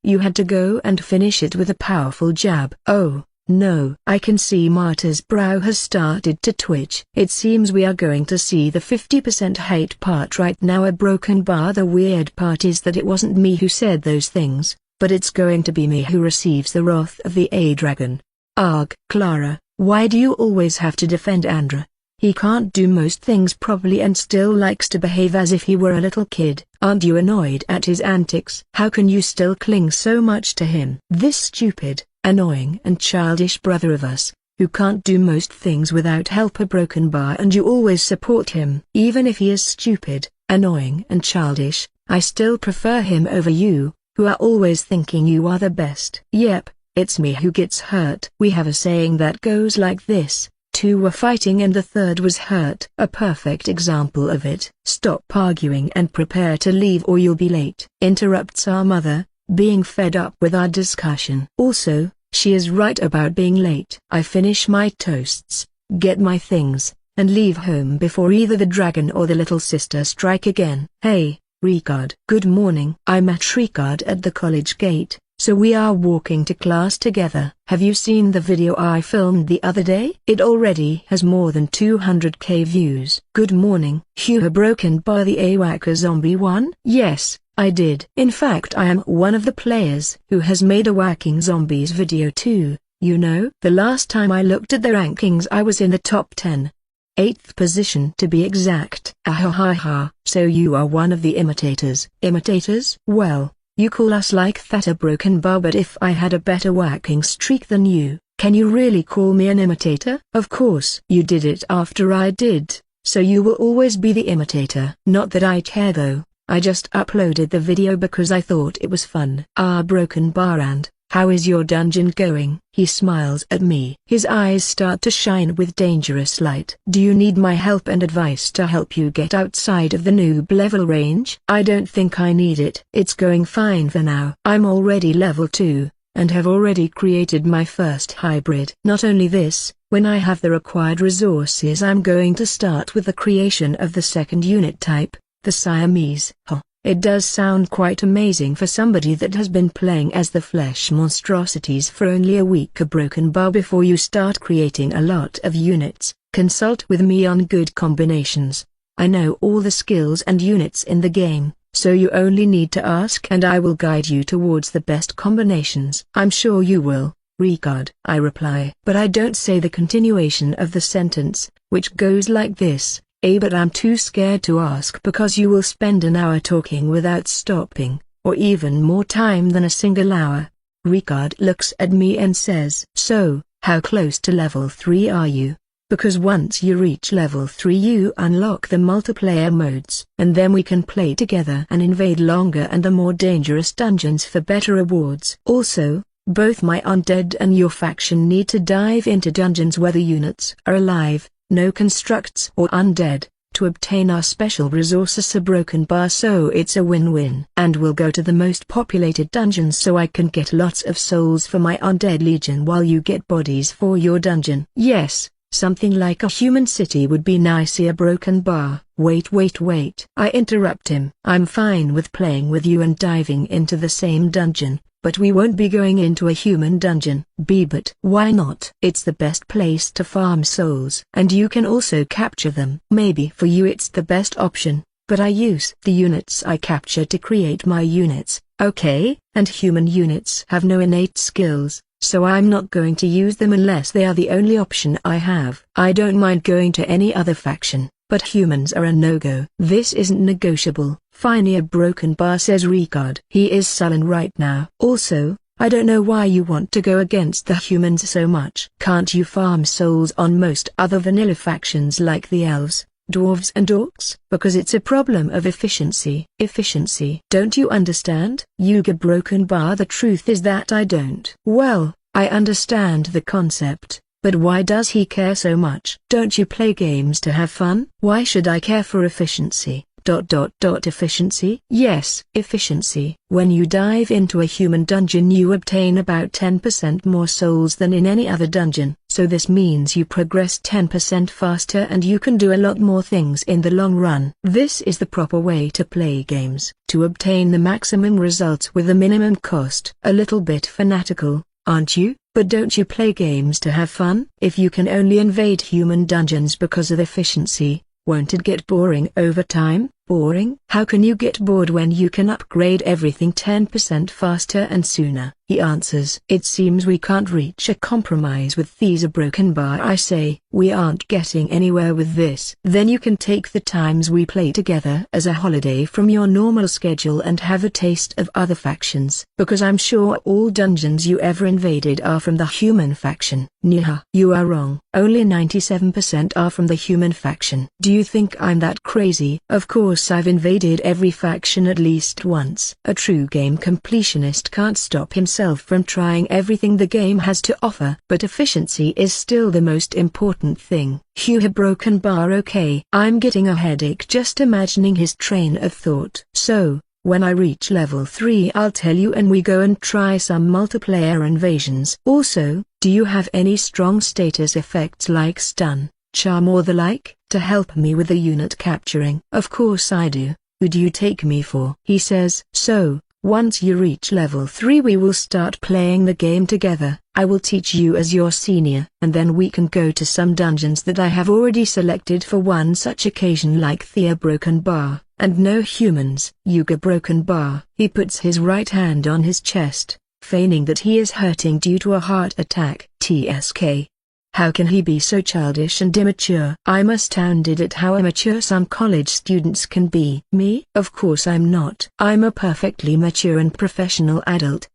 You had to go and finish it with a powerful jab. Oh, no. I can see Marta's brow has started to twitch. It seems we are going to see the 50% hate part right now. A broken bar. The weird part is that it wasn't me who said those things, but it's going to be me who receives the wrath of the A-Dragon. Arg. Clara, why do you always have to defend Andreu? He can't do most things properly and still likes to behave as if he were a little kid. Aren't you annoyed at his antics? How can you still cling so much to him? This stupid, annoying and childish brother of us, who can't do most things without help. A broken bar. And you always support him. Even if he is stupid, annoying and childish, I still prefer him over you, who are always thinking you are the best. Yep, it's me who gets hurt. We have a saying that goes like this: 2 were fighting and the 3rd was hurt. A perfect example of it. Stop arguing and prepare to leave or you'll be late. Interrupts our mother, being fed up with our discussion. Also, she is right about being late. I finish my toasts, get my things, and leave home before either the dragon or the little sister strike again. Hey, Ricard. Good morning. I met Ricard at the college gate, so we are walking to class together. Have you seen the video I filmed the other day? It already has more than 200k views. Good morning. You have broken by the Awaka zombie one? Yes, I did. In fact, I am one of the players who has made a whacking zombies video too. You know, the last time I looked at the rankings I was in the top 10. 8th position to be exact. Ahahaha. So you are one of the imitators. Imitators? Well, you call us like that a broken bar, but if I had a better whacking streak than you, can you really call me an imitator? Of course. You did it after I did, so you will always be the imitator. Not that I care though, I just uploaded the video because I thought it was fun. Broken bar, and how is your dungeon going? He smiles at me. His eyes start to shine with dangerous light. Do you need my help and advice to help you get outside of the noob level range? I don't think I need it. It's going fine for now. I'm already level 2, and have already created my first hybrid. Not only this, when I have the required resources I'm going to start with the creation of the second unit type, the Siamese. It does sound quite amazing for somebody that has been playing as the flesh monstrosities for only a week. A broken bar. Before you start creating a lot of units, consult with me on good combinations. I know all the skills and units in the game, so you only need to ask and I will guide you towards the best combinations. I'm sure you will, Ricard. I reply. But I don't say the continuation of the sentence, which goes like this. But I'm too scared to ask because you will spend an hour talking without stopping, or even more time than a single hour. Ricard looks at me and says, so, how close to level 3 are you? Because once you reach level 3 you unlock the multiplayer modes, and then we can play together and invade longer and the more dangerous dungeons for better rewards. Also, both my undead and your faction need to dive into dungeons where the units are alive, no constructs or undead, to obtain our special resources. A broken bar, so it's a win-win. And we'll go to the most populated dungeons so I can get lots of souls for my undead legion while you get bodies for your dungeon. Yes, something like a human city would be nice. A broken bar. Wait. I interrupt him. I'm fine with playing with you and diving into the same dungeon, but we won't be going into a human dungeon. But why not? It's the best place to farm souls. And you can also capture them. Maybe for you it's the best option, but I use the units I capture to create my units, okay? And human units have no innate skills, so I'm not going to use them unless they are the only option I have. I don't mind going to any other faction, but humans are a no-go. This isn't negotiable. Fine. A broken bar, says Ricard. He is sullen right now. Also, I don't know why you want to go against the humans so much. Can't you farm souls on most other vanilla factions like the elves, dwarves and orcs? Because it's a problem of efficiency. Efficiency? Don't you understand? Yuga broken bar. The truth is that I don't. Well, I understand the concept, but why does he care so much? Don't you play games to have fun? Why should I care for efficiency? Efficiency? Yes, efficiency. When you dive into a human dungeon you obtain about 10% more souls than in any other dungeon, so this means you progress 10% faster and you can do a lot more things in the long run. This is the proper way to play games, to obtain the maximum results with the minimum cost. A little bit fanatical, aren't you? But don't you play games to have fun? If you can only invade human dungeons because of efficiency, won't it get boring over time? Boring? How can you get bored when you can upgrade everything 10% faster and sooner? He answers. It seems we can't reach a compromise with these. A broken bar. I say, we aren't getting anywhere with this. Then you can take the times we play together as a holiday from your normal schedule and have a taste of other factions. Because I'm sure all dungeons you ever invaded are from the human faction. Nyah. You are wrong. Only 97% are from the human faction. Do you think I'm that crazy? Of course course I've invaded every faction at least once. A true game completionist can't stop himself from trying everything the game has to offer. But efficiency is still the most important thing. Hugh broken bar. Okay, I'm getting a headache just imagining his train of thought. So, when I reach level 3 I'll tell you and we go and try some multiplayer invasions. Also, do you have any strong status effects like stun, charm or the like, to help me with the unit capturing? Of course I do. Who do you take me for? He says. So, once you reach level 3 we will start playing the game together. I will teach you as your senior. And then we can go to some dungeons that I have already selected for one such occasion, like Thea Broken Bar, and no humans. Yuga Broken Bar. He puts his right hand on his chest, feigning that he is hurting due to a heart attack. TSK. How can he be so childish and immature? I'm astounded at how immature some college students can be. Me? Of course I'm not. I'm a perfectly mature and professional adult.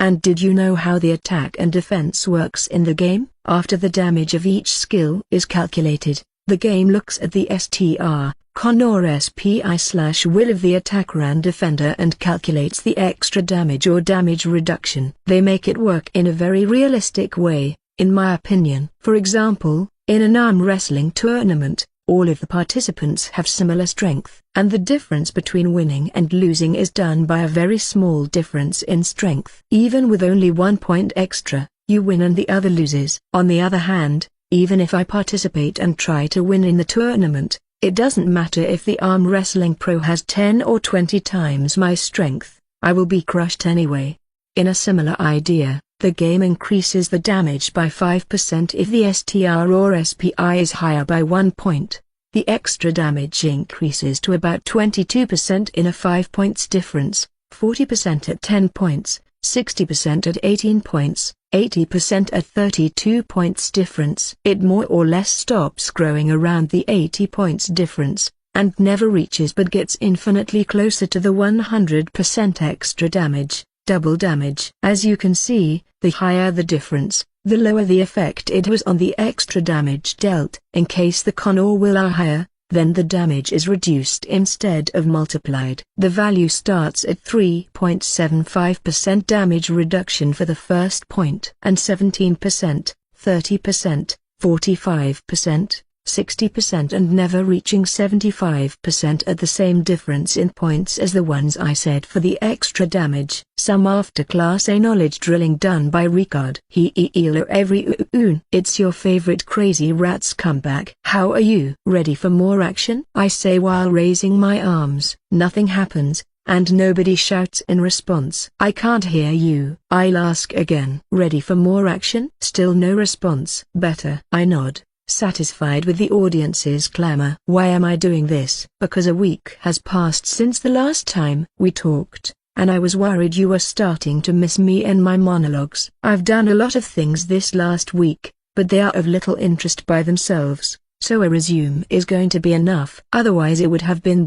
And did you know how the attack and defense works in the game? After the damage of each skill is calculated, the game looks at the STR, con or SPI/will of the attacker and defender and calculates the extra damage or damage reduction. They make it work in a very realistic way, in my opinion. For example, in an arm wrestling tournament, all of the participants have similar strength, and the difference between winning and losing is done by a very small difference in strength. Even with only 1 point extra, you win and the other loses. On the other hand, even if I participate and try to win in the tournament, it doesn't matter if the arm wrestling pro has 10 or 20 times my strength, I will be crushed anyway. In a similar idea, the game increases the damage by 5% if the STR or SPI is higher by 1 point. The extra damage increases to about 22% in a 5 points difference, 40% at 10 points, 60% at 18 points, 80% at 32 points difference. It more or less stops growing around the 80 points difference, and never reaches but gets infinitely closer to the 100% extra damage. Double damage. As you can see, the higher the difference, the lower the effect it has on the extra damage dealt. In case the con or will are higher, then the damage is reduced instead of multiplied. The value starts at 3.75% damage reduction for the first point, and 17%, 30%, 45%, 60% and never reaching 75% at the same difference in points as the ones I said for the extra damage. Some after class A knowledge drilling done by Ricard. It's your favorite crazy rat's comeback. How are you? Ready for more action? I say while raising my arms. Nothing happens, and nobody shouts in response. I can't hear you. I'll ask again. Ready for more action? Still no response. Better. I nod, satisfied with the audience's clamor. Why am I doing this? Because a week has passed since the last time we talked, and I was worried you were starting to miss me and my monologues. I've done a lot of things this last week, but they are of little interest by themselves, so a resume is going to be enough. Otherwise it would have been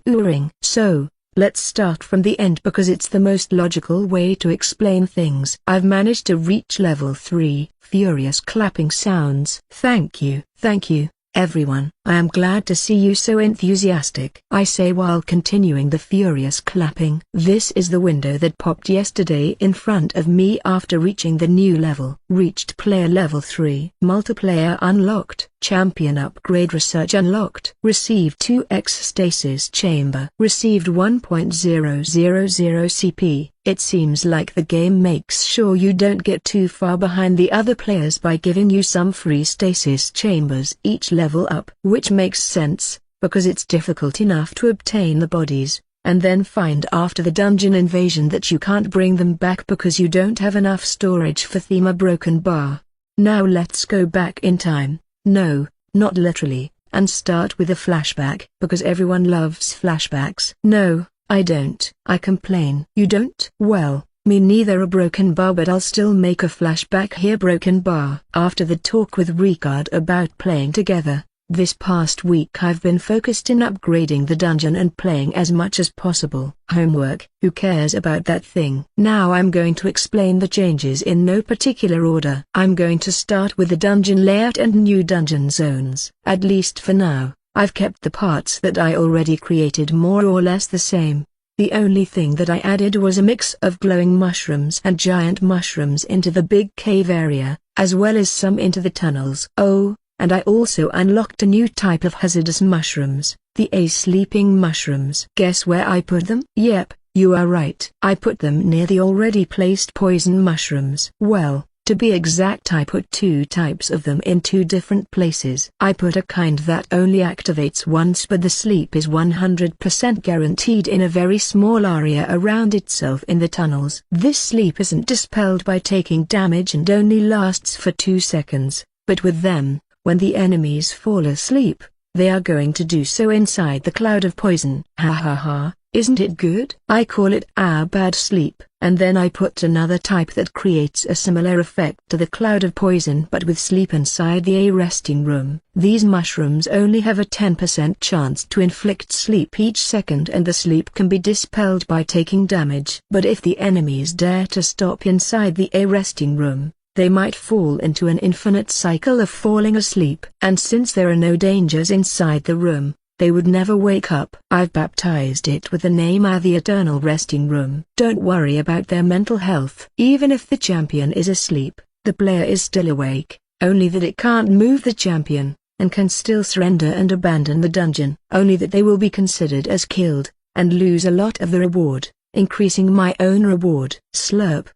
boring. So, let's start from the end because it's the most logical way to explain things. I've managed to reach level 3, furious clapping sounds. Thank you, everyone. I am glad to see you so enthusiastic, I say while continuing the furious clapping. This is the window that popped yesterday in front of me after reaching the new level. Reached player level 3. Multiplayer unlocked. Champion upgrade research unlocked. Received 2x stasis chamber. Received 1.000 CP. It seems like the game makes sure you don't get too far behind the other players by giving you some free stasis chambers each level up. Which makes sense, because it's difficult enough to obtain the bodies, and then find after the dungeon invasion that you can't bring them back because you don't have enough storage for Thema Broken Bar. Now let's go back in time, no, not literally, and start with a flashback, because everyone loves flashbacks. No, I don't. I complain. You don't? Well, me neither. A broken bar, but I'll still make a flashback here. Broken bar. After the talk with Ricard about playing together, this past week I've been focused in upgrading the dungeon and playing as much as possible. Homework, who cares about that thing? Now I'm going to explain the changes in no particular order. I'm going to start with the dungeon layout and new dungeon zones. At least for now, I've kept the parts that I already created more or less the same. The only thing that I added was a mix of glowing mushrooms and giant mushrooms into the big cave area, as well as some into the tunnels. Oh, and I also unlocked a new type of hazardous mushrooms, the sleeping mushrooms. Guess where I put them? Yep, you are right. I put them near the already placed poison mushrooms. Well, to be exact, I put two types of them in two different places. I put a kind that only activates once, but the sleep is 100% guaranteed in a very small area around itself in the tunnels. This sleep isn't dispelled by taking damage and only lasts for 2 seconds, but with them, when the enemies fall asleep, they are going to do so inside the cloud of poison. Ha ha ha, isn't it good? I call it a bad sleep. And then I put another type that creates a similar effect to the cloud of poison but with sleep inside the resting room. These mushrooms only have a 10% chance to inflict sleep each second, and the sleep can be dispelled by taking damage. But if the enemies dare to stop inside the resting room, they might fall into an infinite cycle of falling asleep. And since there are no dangers inside the room, they would never wake up. I've baptized it with the name of the Eternal Resting Room. Don't worry about their mental health. Even if the champion is asleep, the player is still awake, only that it can't move the champion, and can still surrender and abandon the dungeon. Only that they will be considered as killed, and lose a lot of the reward, increasing my own reward. Slurp.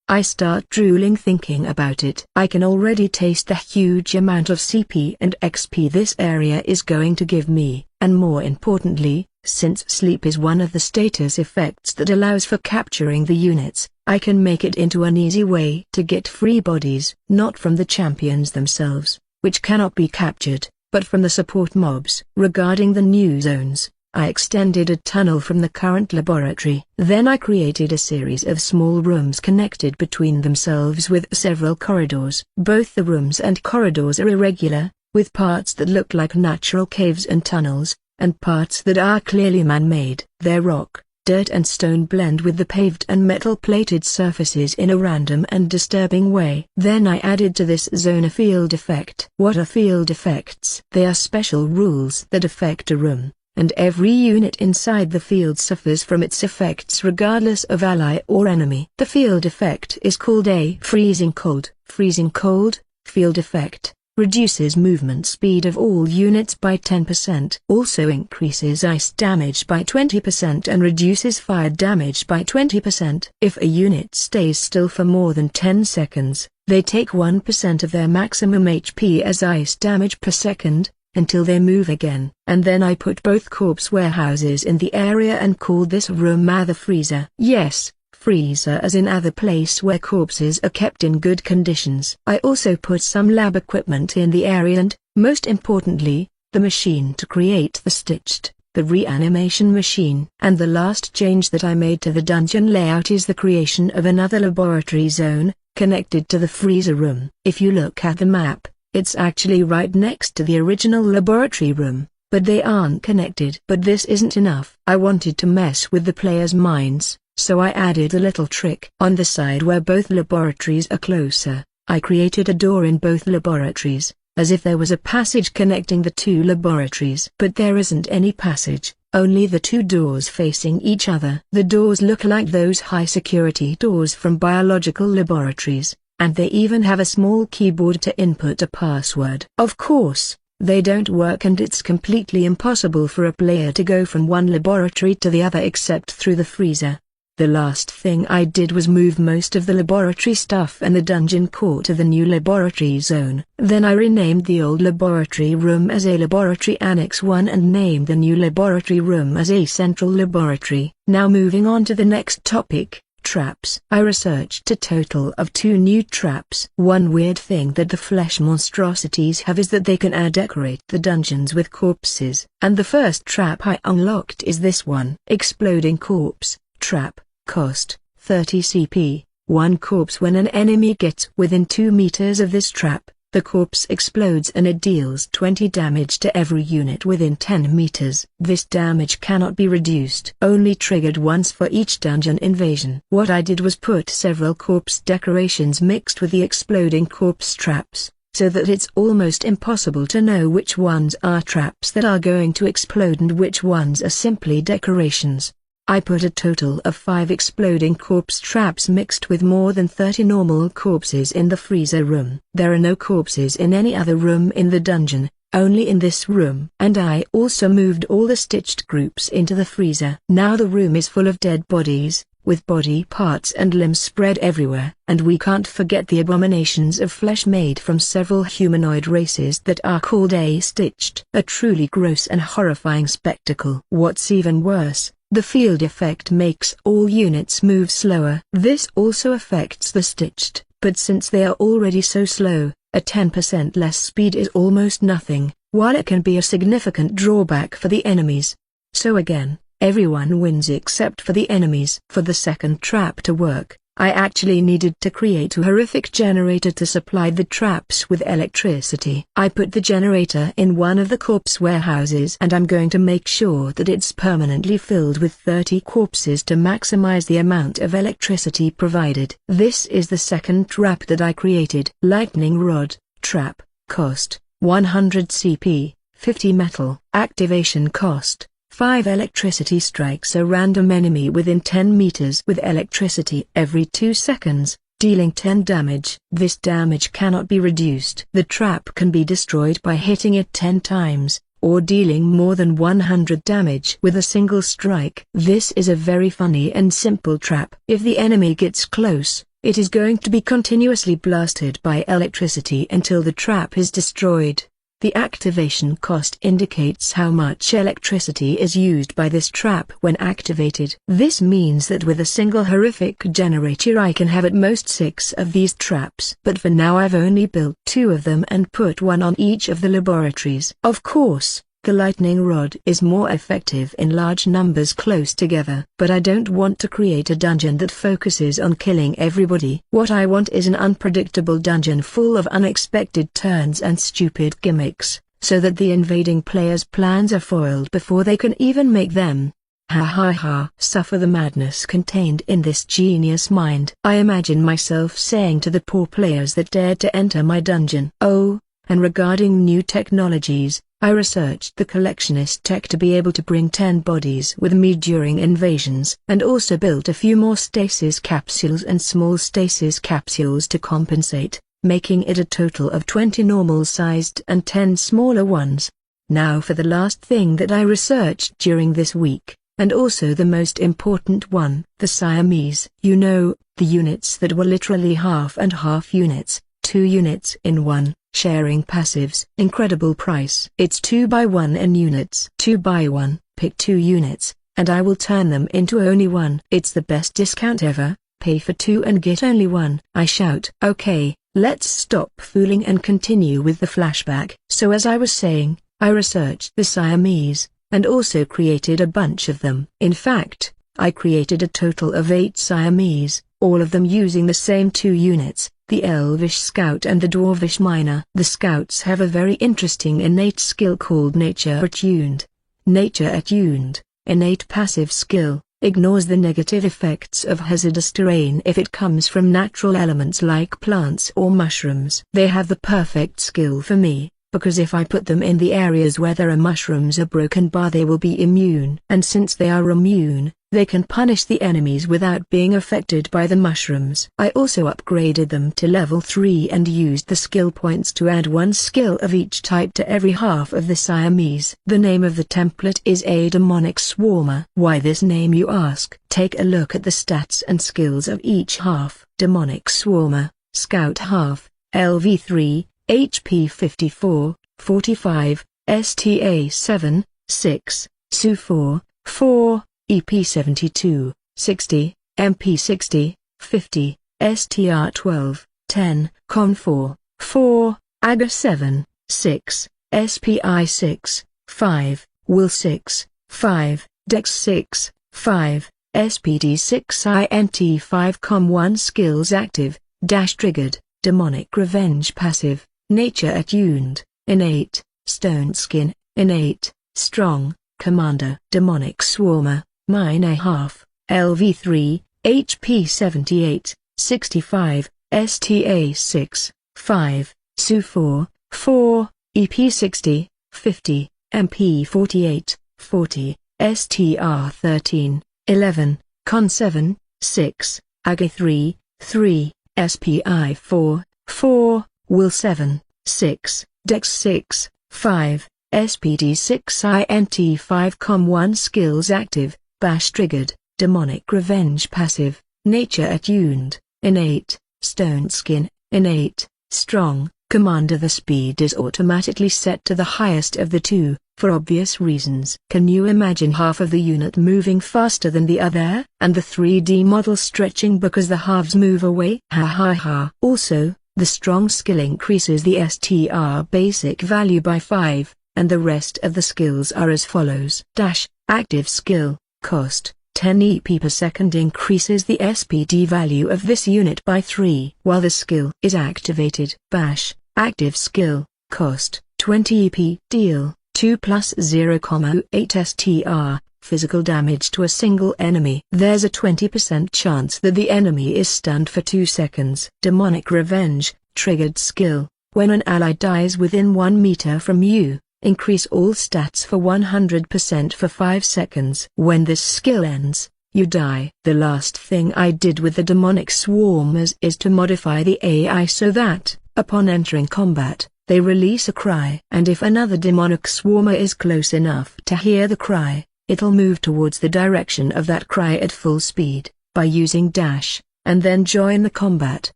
I start drooling thinking about it. I can already taste the huge amount of CP and XP this area is going to give me, and more importantly, since sleep is one of the status effects that allows for capturing the units, I can make it into an easy way to get free bodies, not from the champions themselves, which cannot be captured, but from the support mobs. Regarding the new zones, I extended a tunnel from the current laboratory. Then I created a series of small rooms connected between themselves with several corridors. Both the rooms and corridors are irregular, with parts that look like natural caves and tunnels, and parts that are clearly man-made. Their rock, dirt and stone blend with the paved and metal-plated surfaces in a random and disturbing way. Then I added to this zone a field effect. What are field effects? They are special rules that affect a room, and every unit inside the field suffers from its effects regardless of ally or enemy. The field effect is called a freezing cold. Freezing cold, field effect, reduces movement speed of all units by 10%. Also increases ice damage by 20% and reduces fire damage by 20%. If a unit stays still for more than 10 seconds, they take 1% of their maximum HP as ice damage per second, until they move again. And then I put both corpse warehouses in the area and called this room the freezer. Yes, freezer as in other place where corpses are kept in good conditions. I also put some lab equipment in the area and, most importantly, the machine to create the stitched, the reanimation machine. And the last change that I made to the dungeon layout is the creation of another laboratory zone, connected to the freezer room. If you look at the map, it's actually right next to the original laboratory room, but they aren't connected. But this isn't enough. I wanted to mess with the players' minds, so I added a little trick. On the side where both laboratories are closer, I created a door in both laboratories, as if there was a passage connecting the two laboratories. But there isn't any passage, only the two doors facing each other. The doors look like those high-security doors from biological laboratories, and they even have a small keyboard to input a password. Of course, they don't work, and it's completely impossible for a player to go from one laboratory to the other except through the freezer. The last thing I did was move most of the laboratory stuff and the dungeon core to the new laboratory zone. Then I renamed the old laboratory room as a Laboratory Annex 1 and named the new laboratory room as a Central Laboratory. Now moving on to the next topic. Traps. I researched a total of 2 new traps. One weird thing that the flesh monstrosities have is that they can decorate the dungeons with corpses. And the first trap I unlocked is this one. Exploding corpse trap. Cost 30 CP. 1 corpse. When an enemy gets within 2 meters of this trap, the corpse explodes and it deals 20 damage to every unit within 10 meters. This damage cannot be reduced. Only triggered once for each dungeon invasion. What I did was put several corpse decorations mixed with the exploding corpse traps, so that it's almost impossible to know which ones are traps that are going to explode and which ones are simply decorations. I put a total of 5 exploding corpse traps mixed with more than 30 normal corpses in the freezer room. There are no corpses in any other room in the dungeon, only in this room. And I also moved all the stitched groups into the freezer. Now the room is full of dead bodies, with body parts and limbs spread everywhere. And we can't forget the abominations of flesh made from several humanoid races that are called A-stitched. A truly gross and horrifying spectacle. What's even worse, the field effect makes all units move slower. This also affects the stitched, but since they are already so slow, a 10% less speed is almost nothing, while it can be a significant drawback for the enemies. So again, everyone wins except for the enemies. For the second trap to work, I actually needed to create a horrific generator to supply the traps with electricity. I put the generator in one of the corpse warehouses and I'm going to make sure that it's permanently filled with 30 corpses to maximize the amount of electricity provided. This is the second trap that I created. Lightning rod, trap, cost, 100 CP, 50 metal. Activation cost, 5 electricity strikes a random enemy within 10 meters with electricity every 2 seconds, dealing 10 damage. This damage cannot be reduced. The trap can be destroyed by hitting it 10 times, or dealing more than 100 damage with a single strike. This is a very funny and simple trap. If the enemy gets close, it is going to be continuously blasted by electricity until the trap is destroyed. The activation cost indicates how much electricity is used by this trap when activated. This means that with a single horrific generator I can have at most 6 of these traps. But for now I've only built 2 of them and put one on each of the laboratories. Of course, the lightning rod is more effective in large numbers close together. But I don't want to create a dungeon that focuses on killing everybody. What I want is an unpredictable dungeon full of unexpected turns and stupid gimmicks, so that the invading players' plans are foiled before they can even make them. Ha ha ha. Suffer the madness contained in this genius mind. I imagine myself saying to the poor players that dared to enter my dungeon. Oh, and regarding new technologies, I researched the collectionist tech to be able to bring 10 bodies with me during invasions, and also built a few more stasis capsules and small stasis capsules to compensate, making it a total of 20 normal-sized and 10 smaller ones. Now for the last thing that I researched during this week, and also the most important one, the Siamese. You know, the units that were literally half and half units, 2 units in one. Sharing passives. Incredible price. It's 2x1 in units. 2x1, pick 2 units, and I will turn them into only 1. It's the best discount ever. Pay for 2 and get only 1. I shout. Okay, let's stop fooling and continue with the flashback. So as I was saying, I researched the Siamese, and also created a bunch of them. In fact, I created a total of 8 Siamese, all of them using the same 2 units. The Elvish Scout and the Dwarvish Miner. The Scouts have a very interesting innate skill called Nature Attuned. Nature Attuned, innate passive skill, ignores the negative effects of hazardous terrain if it comes from natural elements like plants or mushrooms. They have the perfect skill for me, because if I put them in the areas where there are mushrooms or broken bar they will be immune. And since they are immune, they can punish the enemies without being affected by the mushrooms. I also upgraded them to level 3 and used the skill points to add 1 skill of each type to every half of the Siamese. The name of the template is a demonic swarmer. Why this name you ask? Take a look at the stats and skills of each half. Demonic swarmer, Scout half, LV3, HP 54, 45, STA 7, 6, SU 4, 4, EP 72, 60, MP 60, 50, STR 12, 10, Con 4, 4, AGA 7, 6, SPI 6, 5, Will 6, 5, Dex 6, 5, SPD 6 INT 5 Com 1 Skills active, dash triggered, Demonic Revenge passive, Nature Attuned, innate, Stone Skin, innate, Strong, Commander. Demonic Swarmer, Minor half, LV3, HP 78, 65, STA 6, 5, Su 4, EP 60, 50, MP 48, 40, STR 13, 11, Con 7, 6, Ag 3, 3, SPI 4, 4, Will 7, 6, Dex 6, 5, SPD 6 INT 5 Com 1 Skills active, Bash triggered, Demonic Revenge passive, Nature attuned, innate, Stone Skin, innate, strong, Commander. The speed is automatically set to the highest of the two, for obvious reasons. Can you imagine half of the unit moving faster than the other, and the 3D model stretching because the halves move away? Ha ha ha. Also, the strong skill increases the STR basic value by 5, and the rest of the skills are as follows. Dash, active skill, cost, 10 EP per second increases the SPD value of this unit by 3 while the skill is activated. Bash, active skill, cost, 20 EP. Deal, 2 plus 0,8 STR, physical damage to a single enemy. There's a 20% chance that the enemy is stunned for 2 seconds. Demonic Revenge, triggered skill, when an ally dies within 1 meter from you, increase all stats for 100% for 5 seconds. When this skill ends, you die. The last thing I did with the demonic swarmers is to modify the AI so that, upon entering combat, they release a cry. And if another demonic swarmer is close enough to hear the cry, it'll move towards the direction of that cry at full speed, by using dash, and then join the combat.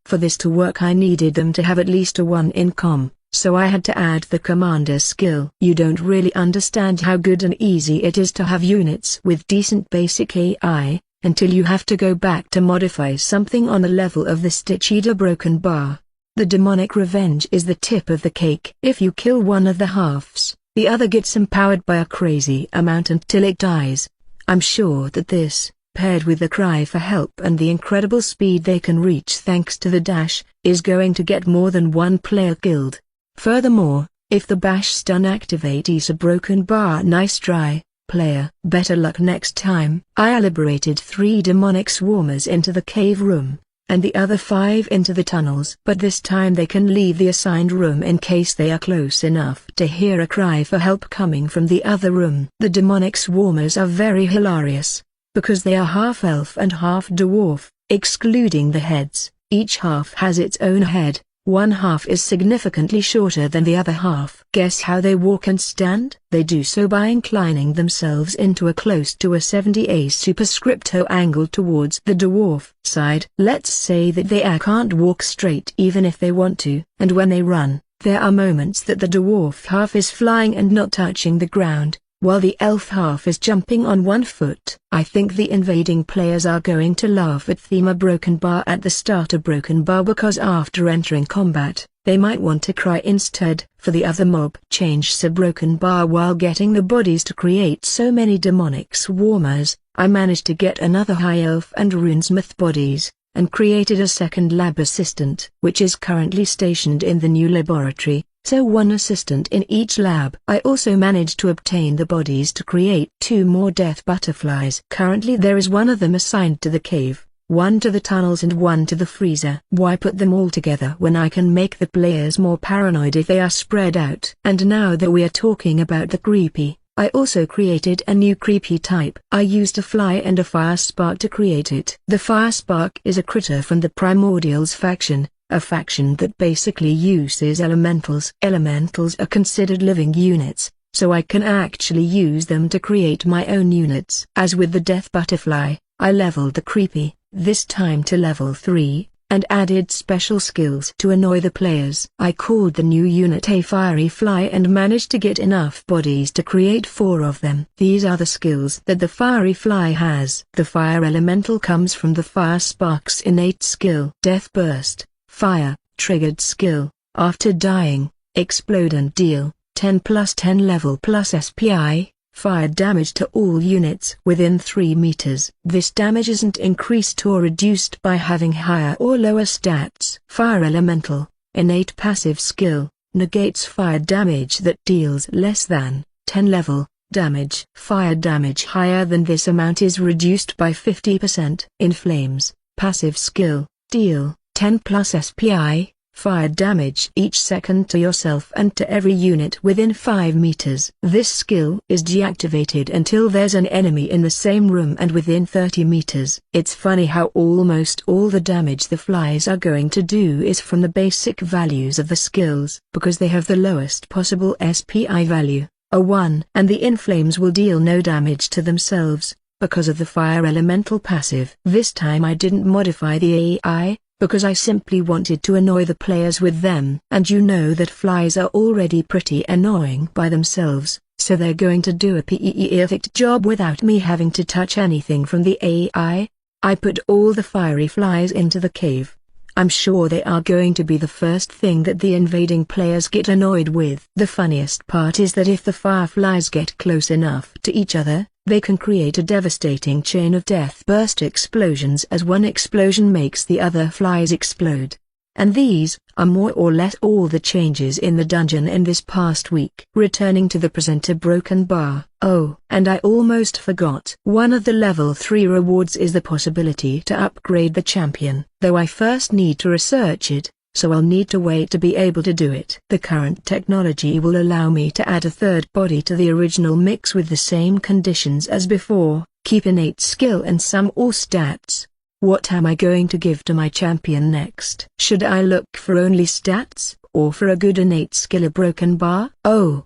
For this to work I needed them to have at least a 1 in comm. So I had to add the commander skill. You don't really understand how good and easy it is to have units with decent basic AI, until you have to go back to modify something on the level of the Stitch Eater Broken Bar. The demonic revenge is the tip of the cake. If you kill one of the halves, the other gets empowered by a crazy amount until it dies. I'm sure that this, paired with the cry for help and the incredible speed they can reach thanks to the dash, is going to get more than one player killed. Furthermore, if the bash stun activates a broken bar, nice try, player. Better luck next time. I liberated 3 demonic swarmers into the cave room, and the other 5 into the tunnels. But this time they can leave the assigned room in case they are close enough to hear a cry for help coming from the other room. The demonic swarmers are very hilarious, because they are half elf and half dwarf, excluding the heads. Each half has its own head. One half is significantly shorter than the other half. Guess how they walk and stand? They do so by inclining themselves into a close to a 70° superscripto angle towards the dwarf side. Let's say that they can't walk straight even if they want to. And when they run, there are moments that the dwarf half is flying and not touching the ground, while the elf half is jumping on 1 foot. I think the invading players are going to laugh at Thema Broken Bar at the start of Broken Bar, because after entering combat, they might want to cry instead. For the other mob, change to Broken Bar while getting the bodies to create so many demonic swarmers. I managed to get another high elf and runesmith bodies, and created a second lab assistant, which is currently stationed in the new laboratory. So 1 assistant in each lab. I also managed to obtain the bodies to create 2 more death butterflies. Currently there is 1 of them assigned to the cave, 1 to the tunnels and 1 to the freezer. Why put them all together when I can make the players more paranoid if they are spread out? And now that we are talking about the creepy, I also created a new creepy type. I used a fly and a fire spark to create it. The fire spark is a critter from the Primordials faction, a faction that basically uses elementals. Elementals are considered living units, so I can actually use them to create my own units. As with the death butterfly, I leveled the creepy, this time to level 3, and added special skills to annoy the players. I called the new unit a fiery fly and managed to get enough bodies to create 4 of them. These are the skills that the fiery fly has. The fire elemental comes from the fire spark's innate skill. Death burst. Fire, triggered skill, after dying, explode and deal, 10 plus 10 level plus SPI, fire damage to all units within 3 meters. This damage isn't increased or reduced by having higher or lower stats. Fire elemental, innate passive skill, negates fire damage that deals less than 10 level damage. Fire damage higher than this amount is reduced by 50%. In flames, passive skill, deal 10 plus SPI, Fire damage each second to yourself and to every unit within 5 meters. This skill is deactivated until there's an enemy in the same room and within 30 meters. It's funny how almost all the damage the flies are going to do is from the basic values of the skills, because they have the lowest possible SPI value, a 1, and the inflames will deal no damage to themselves, because of the fire elemental passive. This time I didn't modify the AI, because I simply wanted to annoy the players with them. And you know that flies are already pretty annoying by themselves, so they're going to do a perfect job without me having to touch anything from the AI. I put all the fiery flies into the cave. I'm sure they are going to be the first thing that the invading players get annoyed with. The funniest part is that if the fireflies get close enough to each other, they can create a devastating chain of death burst explosions as one explosion makes the other flies explode. And these are more or less all the changes in the dungeon in this past week. Returning to the presenter broken bar. Oh, and I almost forgot. One of the level 3 rewards is the possibility to upgrade the champion, though I first need to research it, so I'll need to wait to be able to do it. The current technology will allow me to add a third body to the original mix with the same conditions as before, keep innate skill and some ore stats. What am I going to give to my champion next? Should I look for only stats, or for a good innate skill? A broken bar? Oh,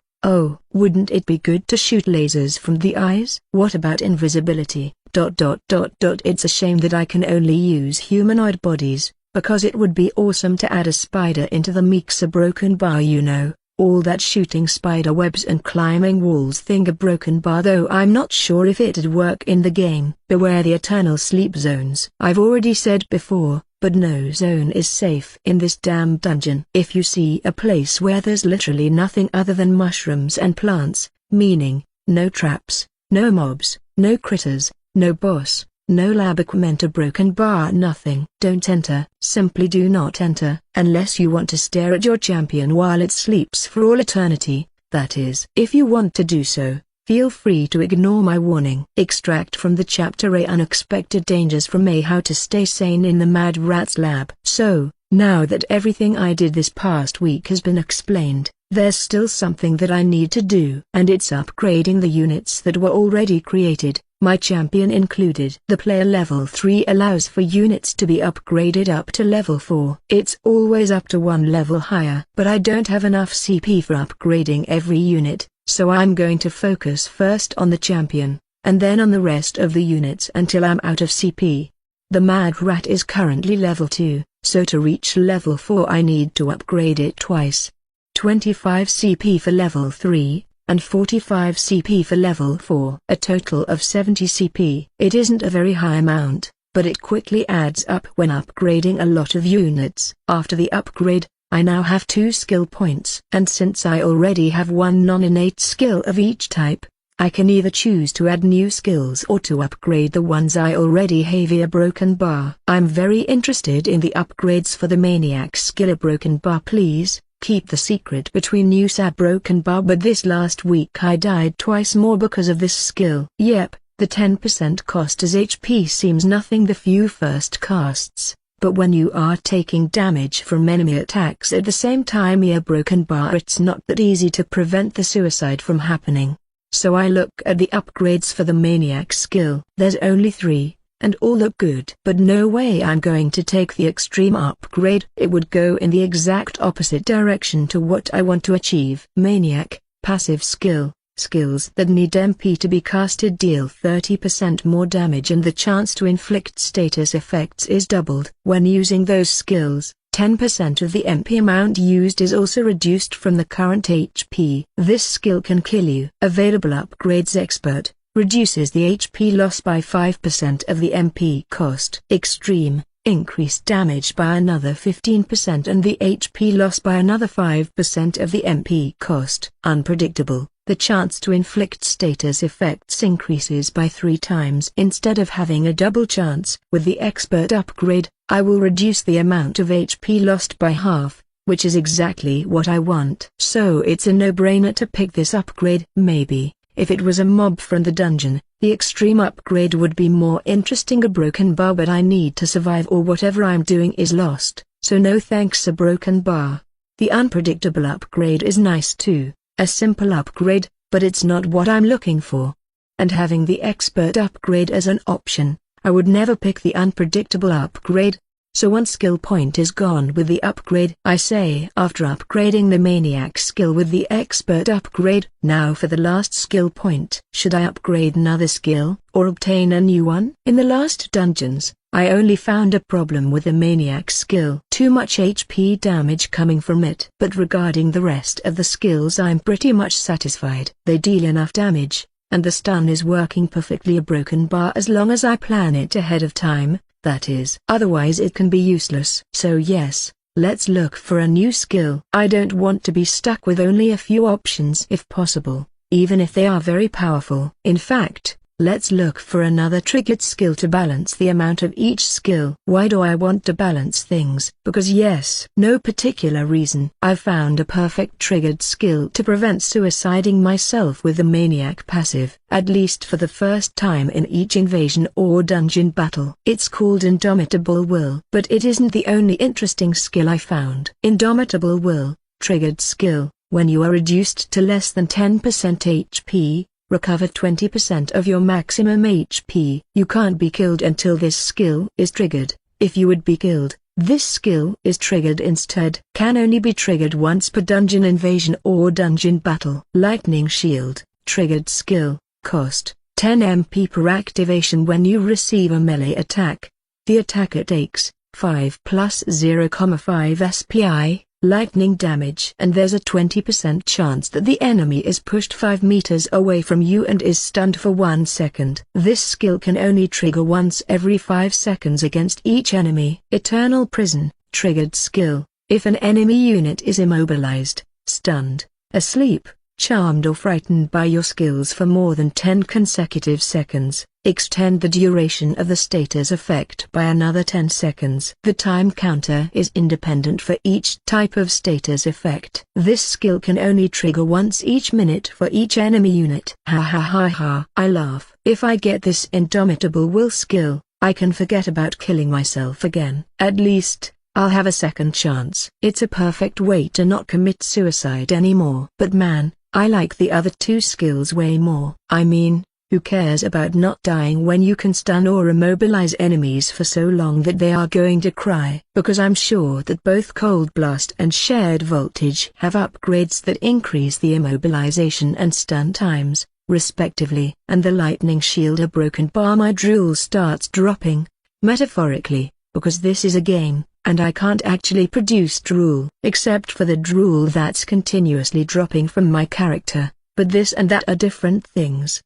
wouldn't it be good to shoot lasers from the eyes? What about invisibility? It's a shame that I can only use humanoid bodies, because it would be awesome to add a spider into the mix. A broken bar, you know. All that shooting spider webs and climbing walls thing. A broken bar, though I'm not sure if it'd work in the game. Beware the eternal sleep zones. I've already said before, but no zone is safe in this damn dungeon. If you see a place where there's literally nothing other than mushrooms and plants, meaning, no traps, no mobs, no critters, no boss, no lab equipment, a broken bar, nothing. Don't enter. Simply do not enter, unless you want to stare at your champion while it sleeps for all eternity, that is. If you want to do so, feel free to ignore my warning. Extract from the chapter A: Unexpected Dangers from A: How to Stay Sane in the Mad Rats Lab. So, now that everything I did this past week has been explained, there's still something that I need to do. And it's upgrading the units that were already created, my champion included. The player level 3 allows for units to be upgraded up to level 4. It's always up to 1 level higher. But I don't have enough CP for upgrading every unit, so I'm going to focus first on the champion, and then on the rest of the units until I'm out of CP. The Mad Rat is currently level 2, so to reach level 4 I need to upgrade it twice. 25 CP for level 3, and 45 CP for level 4. A total of 70 CP. It isn't a very high amount, but it quickly adds up when upgrading a lot of units. After the upgrade, I now have 2 skill points. And since I already have 1 non-innate skill of each type, I can either choose to add new skills or to upgrade the ones I already have. A broken bar. I'm very interested in the upgrades for the maniac skill. A broken bar, please. Keep the secret between you. A broken bar, but this last week I died twice more because of this skill. Yep, the 10% cost as HP seems nothing the few first casts, but when you are taking damage from enemy attacks at the same time, a broken bar, it's not that easy to prevent the suicide from happening. So I look at the upgrades for the maniac skill. There's only 3. And all look good. But no way I'm going to take the extreme upgrade. It would go in the exact opposite direction to what I want to achieve. Maniac, passive skill. Skills that need MP to be casted deal 30% more damage, and the chance to inflict status effects is doubled. When using those skills, 10% of the MP amount used is also reduced from the current HP. This skill can kill you. Available upgrades: Expert, reduces the HP loss by 5% of the MP cost. Extreme, increased damage by another 15% and the HP loss by another 5% of the MP cost. Unpredictable, the chance to inflict status effects increases by 3 times instead of having a double chance. With the Expert upgrade, I will reduce the amount of HP lost by half, which is exactly what I want. So it's a no-brainer to pick this upgrade. Maybe, if it was a mob from the dungeon, the extreme upgrade would be more interesting. A broken bar, but I need to survive or whatever I'm doing is lost, so no thanks a broken bar. The unpredictable upgrade is nice too, a simple upgrade, but it's not what I'm looking for. And having the expert upgrade as an option, I would never pick the unpredictable upgrade. So one skill point is gone with the upgrade. I say after upgrading the maniac skill with the expert upgrade. Now for the last skill point. Should I upgrade another skill, or obtain a new one? In the last dungeons, I only found a problem with the maniac skill. Too much HP damage coming from it. But regarding the rest of the skills I'm pretty much satisfied. They deal enough damage, and the stun is working perfectly. A broken bar as long as I plan it ahead of time. That is, otherwise it can be useless. So yes, let's look for a new skill. I don't want to be stuck with only a few options if possible, even if they are very powerful. In fact, let's look for another triggered skill to balance the amount of each skill. Why do I want to balance things? Because yes, no particular reason. I've found a perfect triggered skill to prevent suiciding myself with the maniac passive, at least for the first time in each invasion or dungeon battle. It's called Indomitable Will. But it isn't the only interesting skill I found. Indomitable Will, triggered skill, when you are reduced to less than 10% HP, recover 20% of your maximum HP. You can't be killed until this skill is triggered. If you would be killed, this skill is triggered instead. Can only be triggered once per dungeon invasion or dungeon battle. Lightning Shield, triggered skill, cost 10 MP per activation when you receive a melee attack. The attacker takes 5 plus 0,5 SPI. Lightning damage, and there's a 20% chance that the enemy is pushed 5 meters away from you and is stunned for 1 second. This skill can only trigger once every 5 seconds against each enemy. Eternal Prison, triggered skill, if an enemy unit is immobilized, stunned, asleep, charmed or frightened by your skills for more than 10 consecutive seconds, extend the duration of the status effect by another 10 seconds. The time counter is independent for each type of status effect. This skill can only trigger once each minute for each enemy unit. Ha ha ha ha. I laugh. If I get this Indomitable Will skill, I can forget about killing myself again. At least, I'll have a second chance. It's a perfect way to not commit suicide anymore. But man, I like the other two skills way more. I mean, who cares about not dying when you can stun or immobilize enemies for so long that they are going to cry? Because I'm sure that both Cold Blast and Shared Voltage have upgrades that increase the immobilization and stun times, respectively. And the Lightning Shield, a broken bar, my drool starts dropping, metaphorically, because this is a game, and I can't actually produce drool, except for the drool that's continuously dropping from my character, but this and that are different things.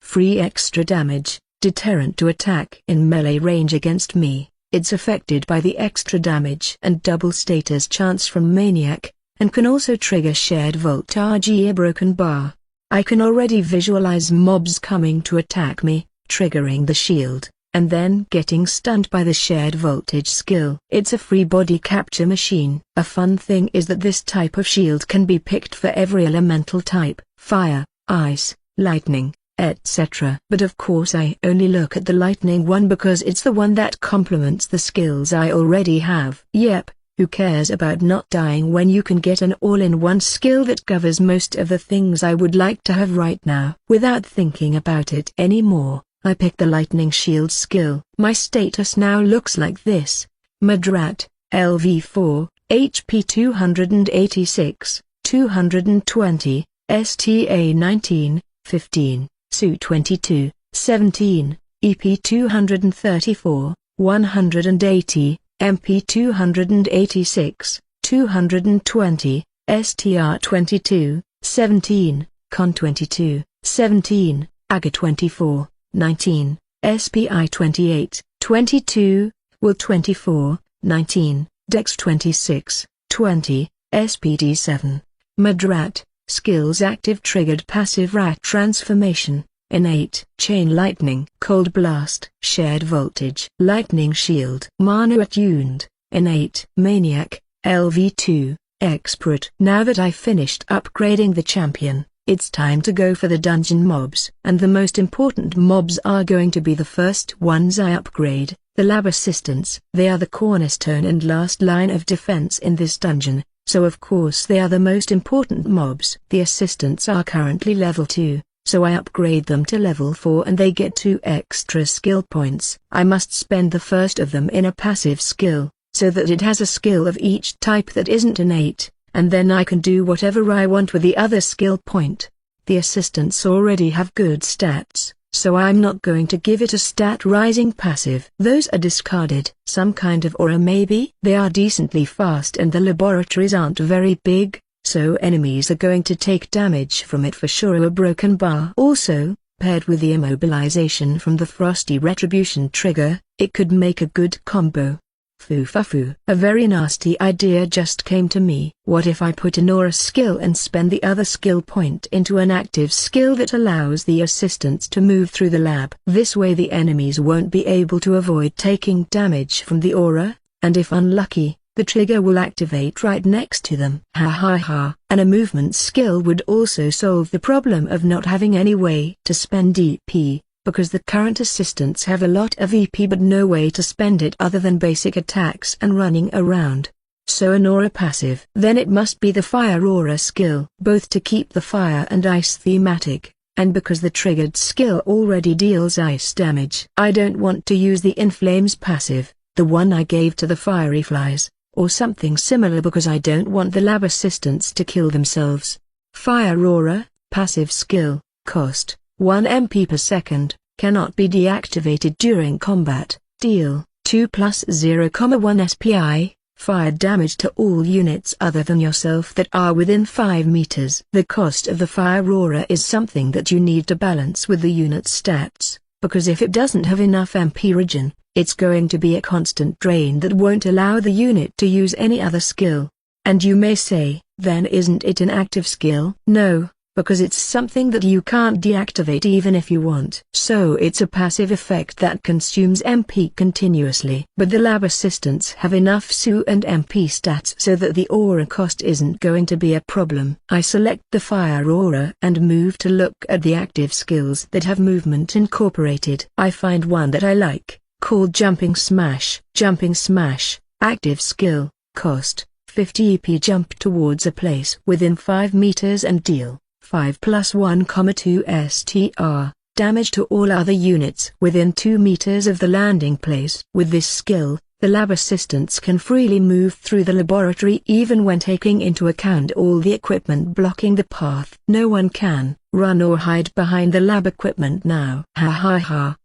Free extra damage, deterrent to attack in melee range against me. It's affected by the extra damage and double status chance from Maniac, and can also trigger Shared Voltage, a broken bar. I can already visualize mobs coming to attack me, triggering the shield, and then getting stunned by the Shared Voltage skill. It's a free body capture machine. A fun thing is that this type of shield can be picked for every elemental type, fire, ice, lightning, etc. But of course I only look at the lightning one because it's the one that complements the skills I already have. Yep, who cares about not dying when you can get an all-in-one skill that covers most of the things I would like to have right now? Without thinking about it anymore, I pick the Lightning Shield skill. My status now looks like this: Madrat, LV4, HP 286, 220, STA 19, 15, SU 22, 17, EP 234, 180, MP 286, 220, STR 22, 17, Con 22, 17, AGA 24, 19, SPI 28, 22, Will 24, 19, Dex 26, 20, SPD 7. Madrat, skills active triggered passive rat transformation, innate, chain lightning, cold blast, shared voltage, lightning shield, mana attuned, innate, maniac, LV2, expert. Now that I finished upgrading the champion, it's time to go for the dungeon mobs. And the most important mobs are going to be the first ones I upgrade, The lab assistants. They are the cornerstone and last line of defense in this dungeon, so of course they are the most important mobs. The assistants are currently level 2, so I upgrade them to level 4 and they get 2 extra skill points. I must spend the first of them in a passive skill, so that it has a skill of each type that isn't innate, and then I can do whatever I want with the other skill point. The assistants already have good stats, so I'm not going to give it a stat rising passive. Those are discarded. Some kind of aura maybe? They are decently fast and the laboratories aren't very big, so enemies are going to take damage from it for sure. A broken bar. Also, paired with the immobilization from the frosty retribution trigger, it could make a good combo. Foo. A very nasty idea just came to me. What if I put an aura skill and spend the other skill point into an active skill that allows the assistants to move through the lab? This way the enemies won't be able to avoid taking damage from the aura, and if unlucky, the trigger will activate right next to them. And a movement skill would also solve the problem of not having any way to spend EP. Because the current assistants have a lot of EP but no way to spend it other than basic attacks and running around. So an aura passive. Then it must be the fire aura skill. Both to keep the fire and ice thematic, and because the triggered skill already deals ice damage. I don't want to use the inflames passive, the one I gave to the fiery flies, or something similar because I don't want the lab assistants to kill themselves. Fire aura, passive skill, cost 1 MP per second, cannot be deactivated during combat. Deal 2 plus 0,1 SPI, fire damage to all units other than yourself that are within 5 meters. The cost of the fire aura is something that you need to balance with the unit's stats, because if it doesn't have enough MP regen, it's going to be a constant drain that won't allow the unit to use any other skill. And you may say, then isn't it an active skill? No, because it's something that you can't deactivate even if you want. So it's a passive effect that consumes MP continuously. But the lab assistants have enough SU and MP stats so that the aura cost isn't going to be a problem. I select the fire aura and move to look at the active skills that have movement incorporated. I find one that I like, called Jumping Smash. Jumping Smash, active skill, cost 50 EP. Jump towards a place within 5 meters and deal 5 plus 1,2 STR, damage to all other units within 2 meters of the landing place. With this skill, the lab assistants can freely move through the laboratory even when taking into account all the equipment blocking the path. No one can run or hide behind the lab equipment now.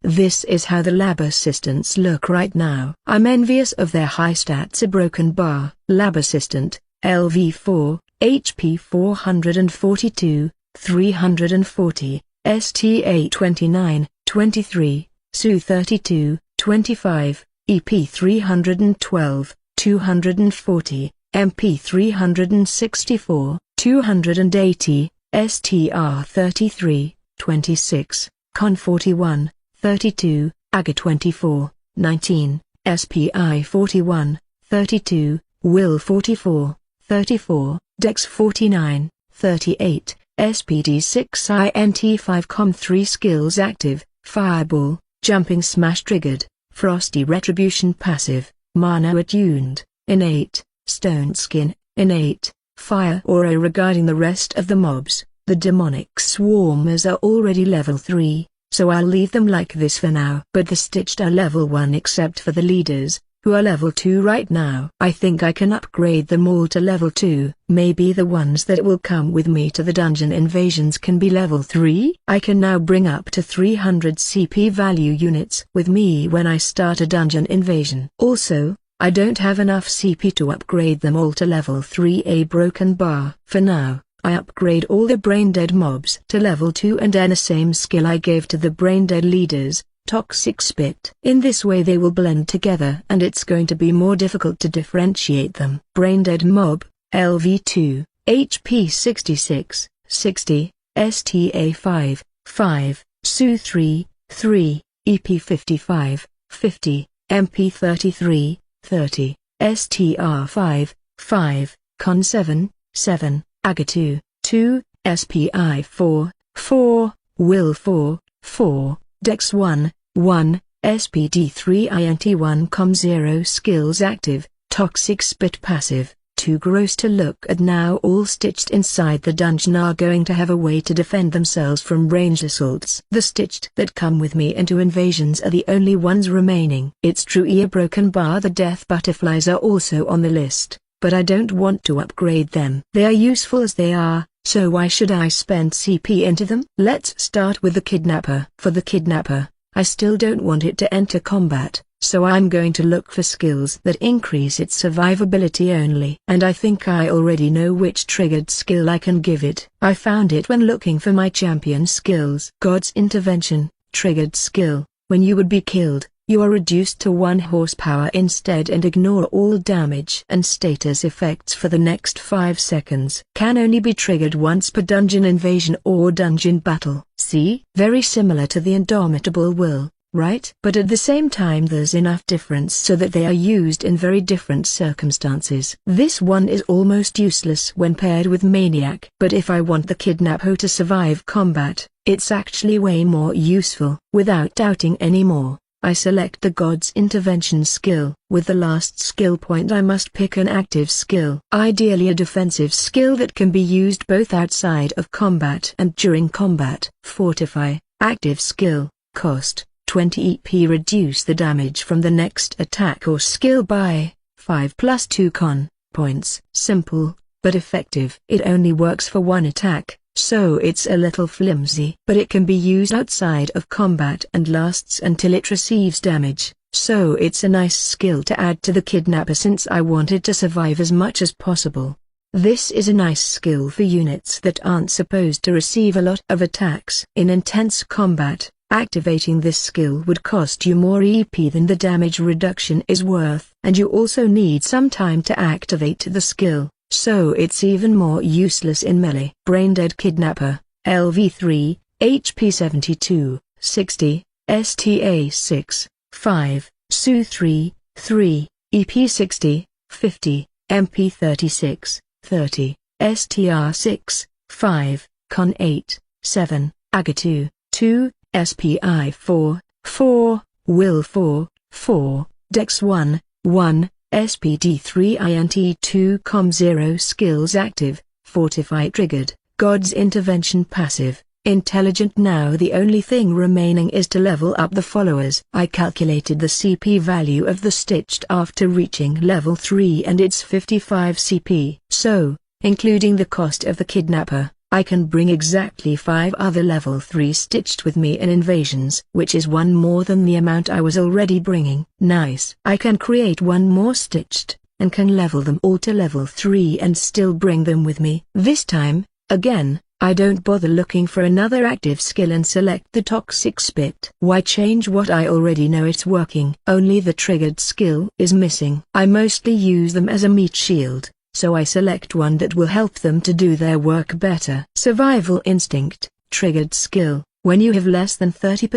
This is how the lab assistants look right now. I'm envious of their high stats. A broken bar. Lab assistant, LV4. HP 442, 340, STA 29, 23, SU 32, 25, EP 312, 240, MP 364, 280, STR 33, 26, Con 41, 32, AGA 24, 19, SPI 41, 32, Will 44, 34, Dex 49, 38, SPD 6 INT 5 Com 3 skills active, Fireball, Jumping Smash triggered, Frosty Retribution passive, Mana attuned, innate, Stone Skin, innate, Fire aura. Regarding the rest of the mobs, the demonic swarmers are already level 3, so I'll leave them like this for now. But the Stitched are level 1 except for the leaders, who are level 2 right now. I think I can upgrade them all to level 2. Maybe the ones that will come with me to the dungeon invasions can be level 3? I can now bring up to 300 CP value units with me when I start a dungeon invasion. Also, I don't have enough CP to upgrade them all to level 3. A broken bar. For now, I upgrade all the brain-dead mobs to level 2 and then the same skill I gave to the brain-dead leaders, Toxic Spit. In this way they will blend together and it's going to be more difficult to differentiate them. Braindead Mob, LV2, HP 66, 60, STA 5, 5, SU 3, 3, EP 55, 50, MP 33, 30, STR 5, 5, Con 7, 7, AGA 2, 2, SPI 4, 4, Will 4, 4, Dex 1, 1, SPD3 INT1 Com0 skills active, toxic spit passive. Too gross to look at now. All stitched inside the dungeon are going to have a way to defend themselves from ranged assaults. The stitched that come with me into invasions are the only ones remaining. It's true ear broken bar the death butterflies are also on the list, but I don't want to upgrade them. They are useful as they are, so why should I spend CP into them? Let's start with the kidnapper. For the kidnapper, I still don't want it to enter combat, so I'm going to look for skills that increase its survivability only. And I think I already know which triggered skill I can give it. I found it when looking for my champion skills. God's Intervention, triggered skill. When you would be killed, you are reduced to 1 horsepower instead and ignore all damage and status effects for the next 5 seconds. Can only be triggered once per dungeon invasion or dungeon battle. See? Very similar to the Indomitable Will, right? But at the same time there's enough difference so that they are used in very different circumstances. This one is almost useless when paired with Maniac. But if I want the Kidnapper to survive combat, it's actually way more useful. Without doubting anymore, I select the God's Intervention skill. With the last skill point I must pick an active skill. Ideally a defensive skill that can be used both outside of combat and during combat. Fortify, active skill, cost 20 EP. Reduce the damage from the next attack or skill by 5 plus 2 con points. Simple, but effective. It only works for one attack, so it's a little flimsy. But it can be used outside of combat and lasts until it receives damage, so it's a nice skill to add to the Kidnapper since I wanted to survive as much as possible. This is a nice skill for units that aren't supposed to receive a lot of attacks. In intense combat, activating this skill would cost you more EP than the damage reduction is worth. And you also need some time to activate the skill, so it's even more useless in melee. Braindead Kidnapper, LV3, HP 72, 60, STA 6, 5, SU 3, 3, EP 60, 50, MP 36, 30, STR 6, 5, Con 8, 7, AGA 2, 2, SPI 4, 4, Will 4, 4, Dex 1, 1, SPD 3 INT 2 Com0 skills active, Fortify triggered, God's Intervention passive, Intelligent. Now the only thing remaining is to level up the followers. I calculated the CP value of the stitched after reaching level 3 and it's 55 CP. So, including the cost of the Kidnapper, I can bring exactly 5 other level 3 stitched with me in invasions, which is 1 more than the amount I was already bringing. Nice. I can create 1 more stitched, and can level them all to level 3 and still bring them with me. This time, again, I don't bother looking for another active skill and select the Toxic Spit. Why change what I already know it's working? Only the triggered skill is missing. I mostly use them as a meat shield, so I select one that will help them to do their work better. Survival Instinct, triggered skill. When you have less than 30%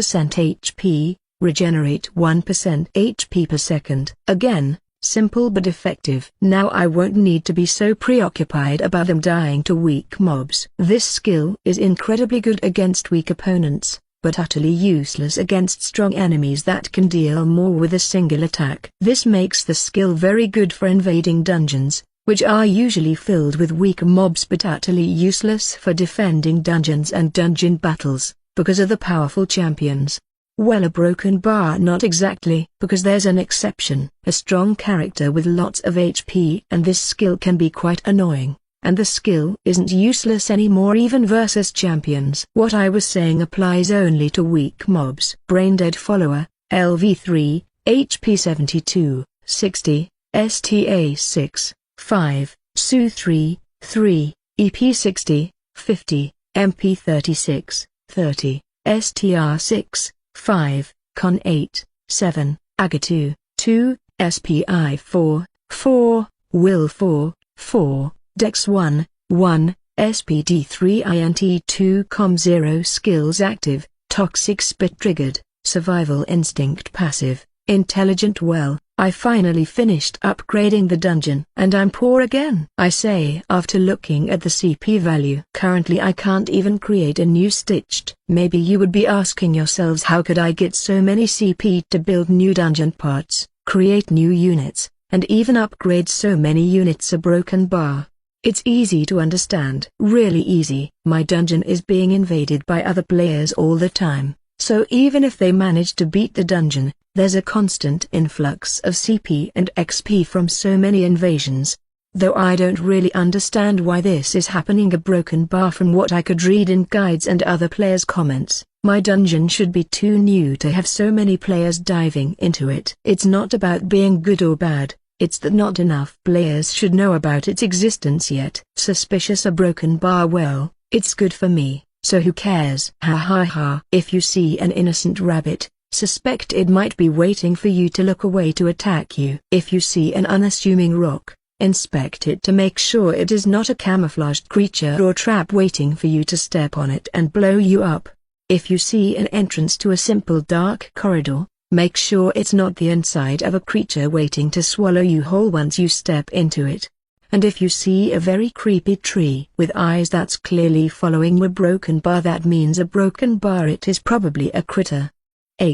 HP, regenerate 1% HP per second. Again, simple but effective. Now I won't need to be so preoccupied about them dying to weak mobs. This skill is incredibly good against weak opponents, but utterly useless against strong enemies that can deal more with a single attack. This makes the skill very good for invading dungeons, which are usually filled with weak mobs but utterly useless for defending dungeons and dungeon battles, because of the powerful champions. Well, a broken bar not exactly, because there's an exception. A strong character with lots of HP and this skill can be quite annoying, and the skill isn't useless anymore even versus champions. What I was saying applies only to weak mobs. Braindead Follower, LV3, HP 72, 60, STA 6, 5, SU 3, 3, EP 60, 50, MP 36, 30, STR 6, 5, Con 8, 7, AGA 2, 2, SPI 4, 4, Will 4, 4, Dex 1, 1, SPD 3 INT 2 Com0 skills active, Toxic Spit triggered, Survival Instinct passive, Intelligent. Well, I finally finished upgrading the dungeon. And I'm poor again, I say after looking at the CP value. Currently I can't even create a new stitched. Maybe you would be asking yourselves, how could I get so many CP to build new dungeon parts, create new units, and even upgrade so many units a broken bar? It's easy to understand. Really easy. My dungeon is being invaded by other players all the time, so even if they manage to beat the dungeon, there's a constant influx of CP and XP from so many invasions. Though I don't really understand why this is happening. A broken bar, from what I could read in guides and other players' comments, my dungeon should be too new to have so many players diving into it. It's not about being good or bad, it's that not enough players should know about its existence yet. Suspicious a broken bar? Well, it's good for me, so who cares? Ha ha ha. If you see an innocent rabbit, suspect it might be waiting for you to look away to attack you. If you see an unassuming rock, inspect it to make sure it is not a camouflaged creature or trap waiting for you to step on it and blow you up. If you see an entrance to a simple dark corridor, make sure it's not the inside of a creature waiting to swallow you whole once you step into it. And if you see a very creepy tree with eyes that's clearly following a broken bar, that means a broken bar. It is probably a critter.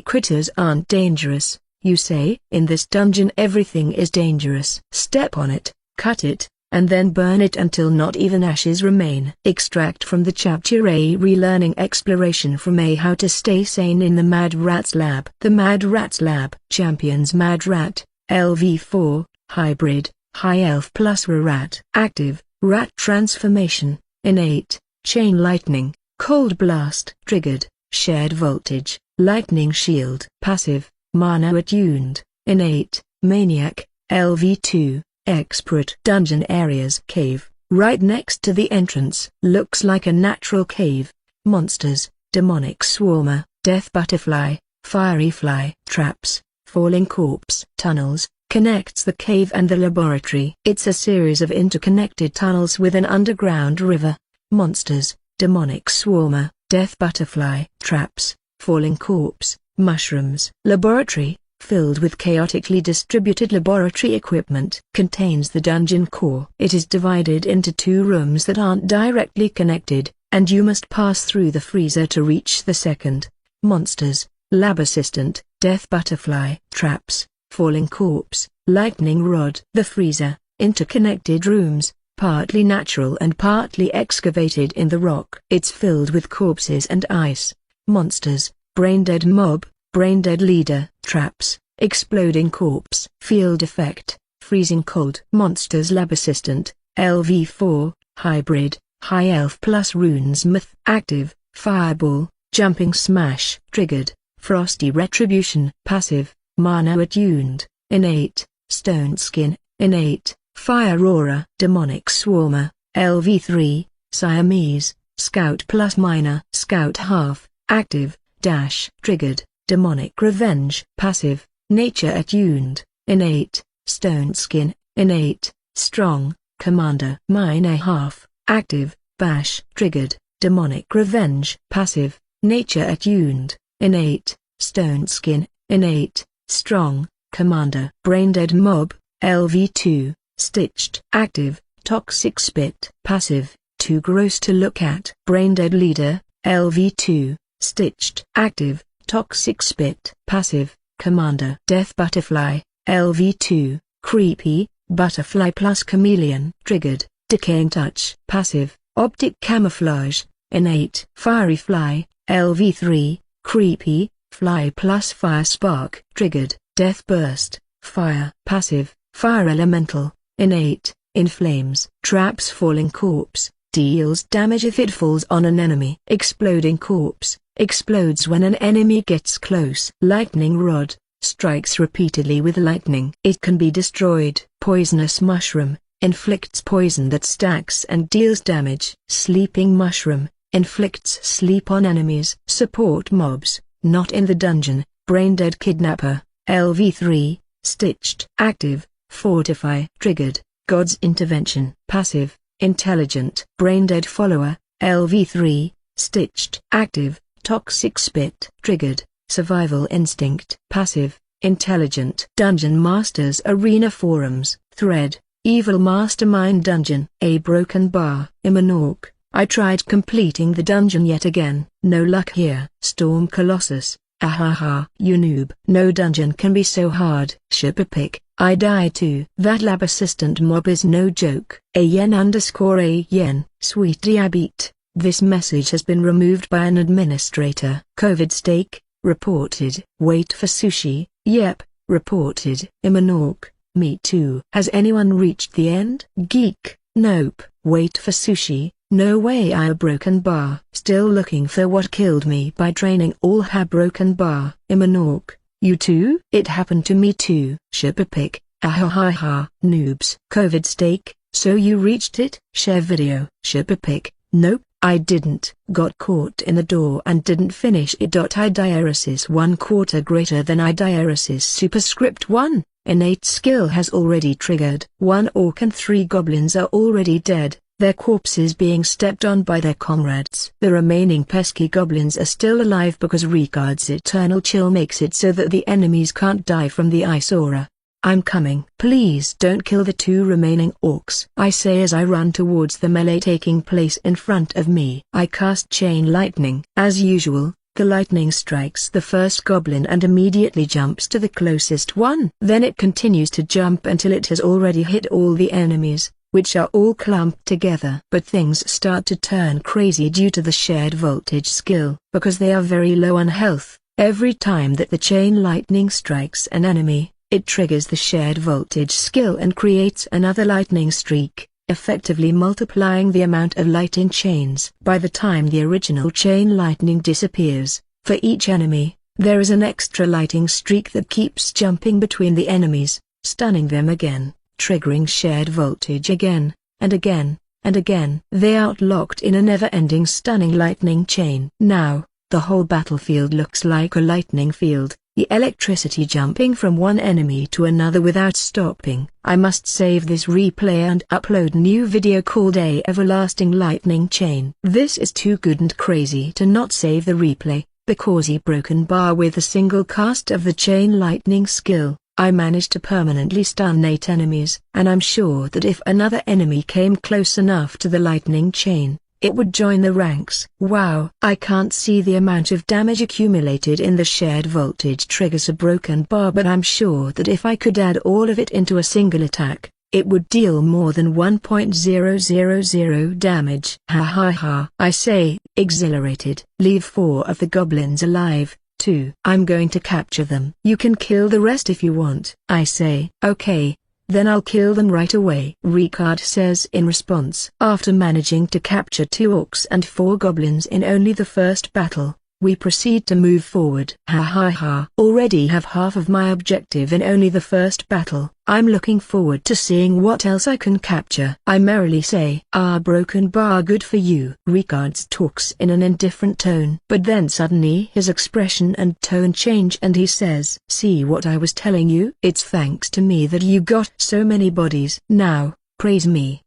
Critters aren't dangerous, you say? In this dungeon everything is dangerous. Step on it, cut it, and then burn it until not even ashes remain. Extract from the chapter A, Relearning Exploration from A, How to Stay Sane in the Mad Rats Lab. The Mad Rats Lab. Champions: Mad Rat, LV4, Hybrid, High Elf plus Rat. Active, Rat Transformation, Innate, Chain Lightning, Cold Blast. Triggered, Shared Voltage, Lightning Shield. Passive, Mana Attuned, Innate, Maniac, LV2, Expert. Dungeon areas: cave, right next to the entrance. Looks like a natural cave. Monsters: demonic swarmer, death butterfly, fiery fly. Traps: falling corpse. Tunnels, connects the cave and the laboratory. It's a series of interconnected tunnels with an underground river. Monsters: demonic swarmer, death butterfly. Traps: falling corpse, mushrooms. Laboratory, filled with chaotically distributed laboratory equipment. Contains the dungeon core. It is divided into 2 rooms that aren't directly connected, and you must pass through the freezer to reach the second. Monsters: lab assistant, death butterfly. Traps: falling corpse, lightning rod. The freezer, interconnected rooms, partly natural and partly excavated in the rock. It's filled with corpses and ice. Monsters: brain-dead mob, brain-dead leader. Traps: exploding corpse. Field effect: freezing cold. Monsters: lab assistant, LV4, hybrid, high elf plus runes myth. Active, fireball, jumping smash. Triggered, frosty retribution. Passive, mana attuned, innate, stone skin, innate, fire aura. Demonic swarmer, LV3, Siamese, scout plus minor. Scout half. Active, dash. Triggered, demonic revenge. Passive, nature attuned, innate, stone skin, innate, strong, commander. Minor half. Active, bash. Triggered, demonic revenge. Passive, nature attuned, innate, stone skin, innate, strong, commander. Braindead mob, LV2, stitched. Active, toxic spit. Passive, too gross to look at. Braindead leader, LV2, stitched. Active, toxic spit. Passive, commander. Death butterfly, LV2, creepy, butterfly plus chameleon. Triggered, decaying touch. Passive, optic camouflage, innate. Fiery fly, LV3, creepy, fly plus fire spark. Triggered, death burst, fire. Passive, fire elemental, innate, in flames. Traps: falling corpse, deals damage if it falls on an enemy. Exploding corpse, explodes when an enemy gets close. Lightning rod, strikes repeatedly with lightning. It can be destroyed. Poisonous mushroom, inflicts poison that stacks and deals damage. Sleeping mushroom, inflicts sleep on enemies. Support mobs, not in the dungeon. Braindead kidnapper, LV3, stitched. Active, fortify. Triggered, God's intervention. Passive, intelligent. Braindead follower, LV3, stitched. Active, toxic spit. Triggered, survival instinct. Passive, Intelligent Dungeon Masters Arena Forums, Thread, Evil Mastermind Dungeon. A broken bar. Immanork, I tried completing the dungeon yet again. No luck here. Storm Colossus, ahaha. You noob. No dungeon can be so hard. Shipperpick, I died too. That lab assistant mob is no joke. AN_AN, sweet diabete. This message has been removed by an administrator. COVID steak, reported. Wait for sushi, yep, reported. Immanork, me too. Has anyone reached the end? Geek, nope. Wait for sushi, no way. I a broken bar. Still looking for what killed me by training all ha broken bar. Immanork, you too? It happened to me too. Shipperpick, ahahaha. Noobs. COVID steak, so you reached it? Share video. Shipperpick, nope, I didn't. Got caught in the door and didn't finish it. Idiaresis 1/4 greater than Idiaresis superscript 1. Innate skill has already triggered. 1 orc and 3 goblins are already dead, their corpses being stepped on by their comrades. The remaining pesky goblins are still alive because Ricard's eternal chill makes it so that the enemies can't die from the ice aura. I'm coming. Please don't kill the 2 remaining orcs, I say as I run towards the melee taking place in front of me. I cast chain lightning. As usual, the lightning strikes the first goblin and immediately jumps to the closest one. Then it continues to jump until it has already hit all the enemies, which are all clumped together. But things start to turn crazy due to the shared voltage skill. Because they are very low on health, every time that the chain lightning strikes an enemy, it triggers the shared voltage skill and creates another lightning streak, effectively multiplying the amount of lightning chains. By the time the original chain lightning disappears, for each enemy, there is an extra lightning streak that keeps jumping between the enemies, stunning them again, triggering shared voltage again, and again, and again. They are locked in a never-ending stunning lightning chain. Now, the whole battlefield looks like a lightning field, the electricity jumping from one enemy to another without stopping. I must save this replay and upload new video called A Everlasting Lightning Chain. This is too good and crazy to not save the replay, because a broken bar with a single cast of the chain lightning skill, I managed to permanently stun 8 enemies. And I'm sure that if another enemy came close enough to the lightning chain, it would join the ranks. Wow! I can't see the amount of damage accumulated in the shared voltage triggers a broken bar, but I'm sure that if I could add all of it into a single attack, it would deal more than 1.000 damage. Ha ha ha. I say, exhilarated. Leave 4 of the goblins alive, too. I'm going to capture them. You can kill the rest if you want. I say, okay. Then I'll kill them right away, Ricard says in response. After managing to capture 2 orcs and 4 goblins in only the first battle, we proceed to move forward. Ha ha ha. Already have half of my objective in only the first battle. I'm looking forward to seeing what else I can capture. I merrily say, "Ah, broken bar, good for you." Ricard talks in an indifferent tone. But then suddenly his expression and tone change and he says, "See what I was telling you? It's thanks to me that you got so many bodies. Now, praise me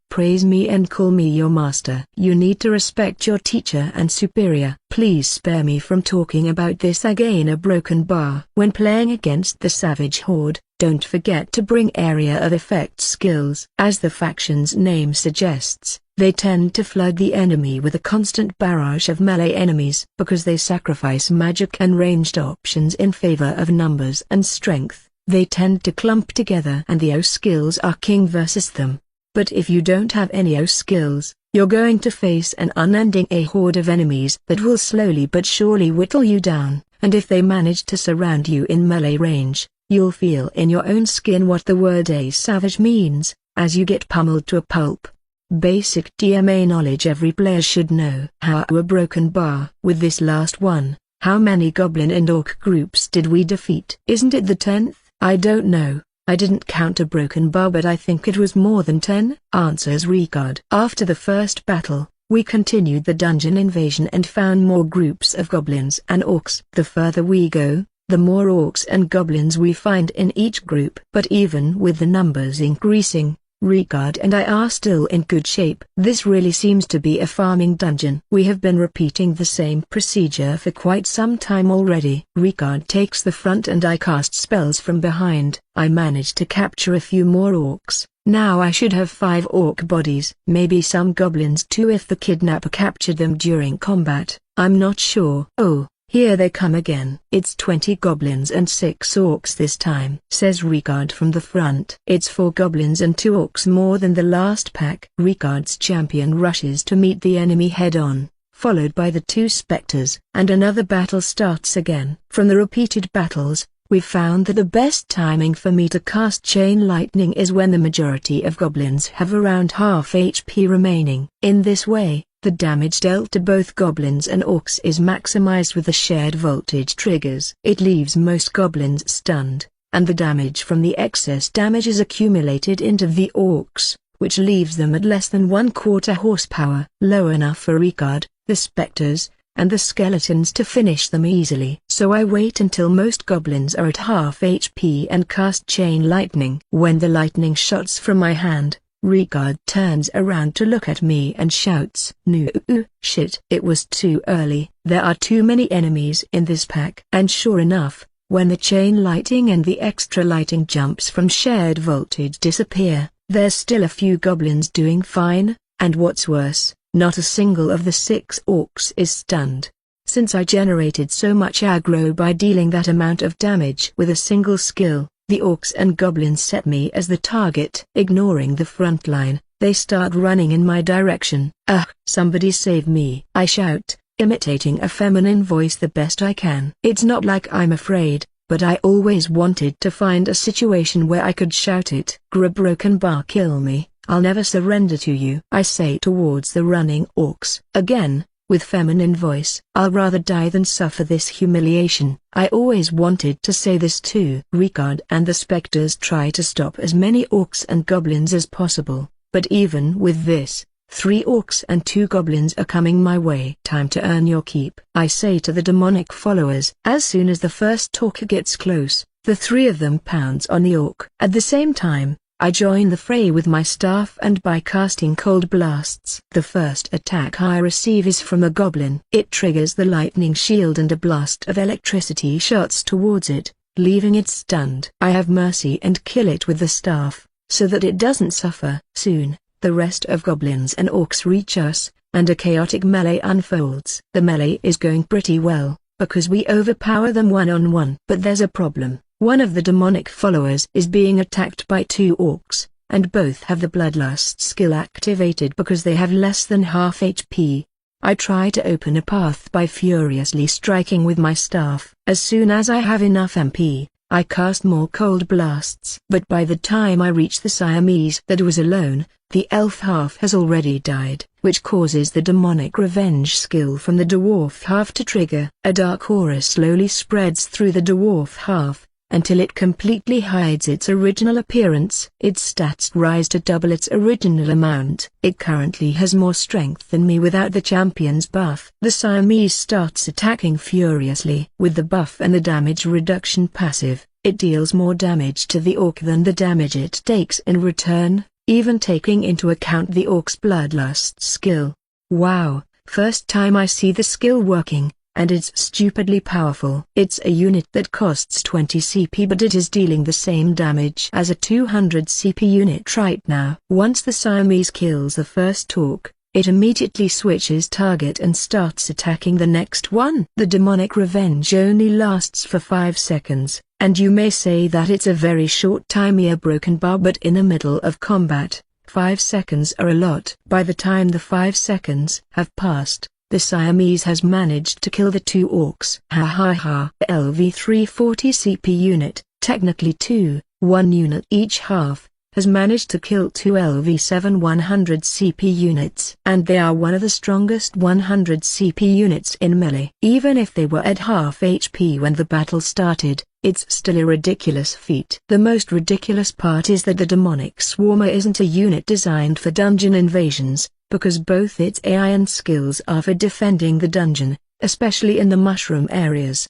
and call me your master. You need to respect your teacher and superior. Please spare me from talking about this again." A broken bar. When playing against the Savage Horde, don't forget to bring area of effect skills. As the faction's name suggests, they tend to flood the enemy with a constant barrage of melee enemies because they sacrifice magic and ranged options in favor of numbers and strength. They tend to clump together and the O skills are king versus them. But if you don't have any O skills, you're going to face an unending horde of enemies that will slowly but surely whittle you down, and if they manage to surround you in melee range, you'll feel in your own skin what the word a savage means, as you get pummeled to a pulp. Basic DMA knowledge every player should know. How a broken bar. With this last one, how many goblin and orc groups did we defeat? Isn't it the 10th? I don't know. I didn't count a broken bar, but I think it was more than 10, answers Ricard. After the first battle, we continued the dungeon invasion and found more groups of goblins and orcs. The further we go, the more orcs and goblins we find in each group. But even with the numbers increasing, Regard and I are still in good shape. This really seems to be a farming dungeon. We have been repeating the same procedure for quite some time already. Regard takes the front and I cast spells from behind. I managed to capture a few more orcs. Now I should have 5 orc bodies. Maybe some goblins too if the kidnapper captured them during combat. I'm not sure. Oh. Here they come again. It's 20 goblins and 6 orcs this time, says Regard from the front. It's 4 goblins and 2 orcs more than the last pack. Regard's champion rushes to meet the enemy head-on, followed by the 2 specters, and another battle starts again. From the repeated battles, we've found that the best timing for me to cast Chain Lightning is when the majority of goblins have around half HP remaining. In this way, the damage dealt to both goblins and orcs is maximized with the shared voltage triggers. It leaves most goblins stunned, and the damage from the excess damage is accumulated into the orcs, which leaves them at less than 1/4 horsepower. Low enough for Regard, the specters, and the skeletons to finish them easily. So I wait until most goblins are at half HP and cast Chain Lightning. When the lightning shots from my hand, Regard turns around to look at me and shouts, "No, shit." It was too early. There are too many enemies in this pack. And sure enough, when the chain lighting and the extra lighting jumps from shared voltage disappear, there's still a few goblins doing fine, and what's worse, not a single of the 6 orcs is stunned. Since I generated so much aggro by dealing that amount of damage with a single skill, the orcs and goblins set me as the target. Ignoring the front line, they start running in my direction. Somebody save me, I shout, imitating a feminine voice the best I can. It's not like I'm afraid, but I always wanted to find a situation where I could shout it. Broken bar, kill me, I'll never surrender to you, I say towards the running orcs. Again, with feminine voice. I'll rather die than suffer this humiliation. I always wanted to say this too. Regard and the specters try to stop as many orcs and goblins as possible, but even with this, 3 orcs and 2 goblins are coming my way. Time to earn your keep, I say to the demonic followers. As soon as the first talker gets close, the 3 of them pounds on the orc. At the same time, I join the fray with my staff and by casting cold blasts. The first attack I receive is from a goblin. It triggers the lightning shield and a blast of electricity shots towards it, leaving it stunned. I have mercy and kill it with the staff, so that it doesn't suffer. Soon, the rest of goblins and orcs reach us, and a chaotic melee unfolds. The melee is going pretty well, because we overpower them one-on-one. But there's a problem. One of the demonic followers is being attacked by 2 orcs, and both have the Bloodlust skill activated because they have less than half HP. I try to open a path by furiously striking with my staff. As soon as I have enough MP, I cast more cold blasts. But by the time I reach the Siamese that was alone, the elf half has already died, which causes the demonic revenge skill from the dwarf half to trigger. A dark aura slowly spreads through the dwarf half, until it completely hides its original appearance. Its stats rise to double its original amount. It currently has more strength than me without the champion's buff. The Siamese starts attacking furiously. With the buff and the damage reduction passive, it deals more damage to the orc than the damage it takes in return, even taking into account the orc's bloodlust skill. Wow, first time I see the skill working. And it's stupidly powerful. It's a unit that costs 20 CP, but it is dealing the same damage as a 200 CP unit right now. Once the Siamese kills the first orc, it immediately switches target and starts attacking the next one. The demonic revenge only lasts for 5 seconds, and you may say that it's a very short time here, broken bar, but in the middle of combat, 5 seconds are a lot. By the time the 5 seconds have passed, the Siamese has managed to kill the 2 orcs. LV 340 CP unit, technically 2, 1 unit each half, has managed to kill 2 LV 7 100 CP units. And they are one of the strongest 100 CP units in melee. Even if they were at half HP when the battle started, it's still a ridiculous feat. The most ridiculous part is that the demonic swarmer isn't a unit designed for dungeon invasions, because both its AI and skills are for defending the dungeon, especially in the mushroom areas.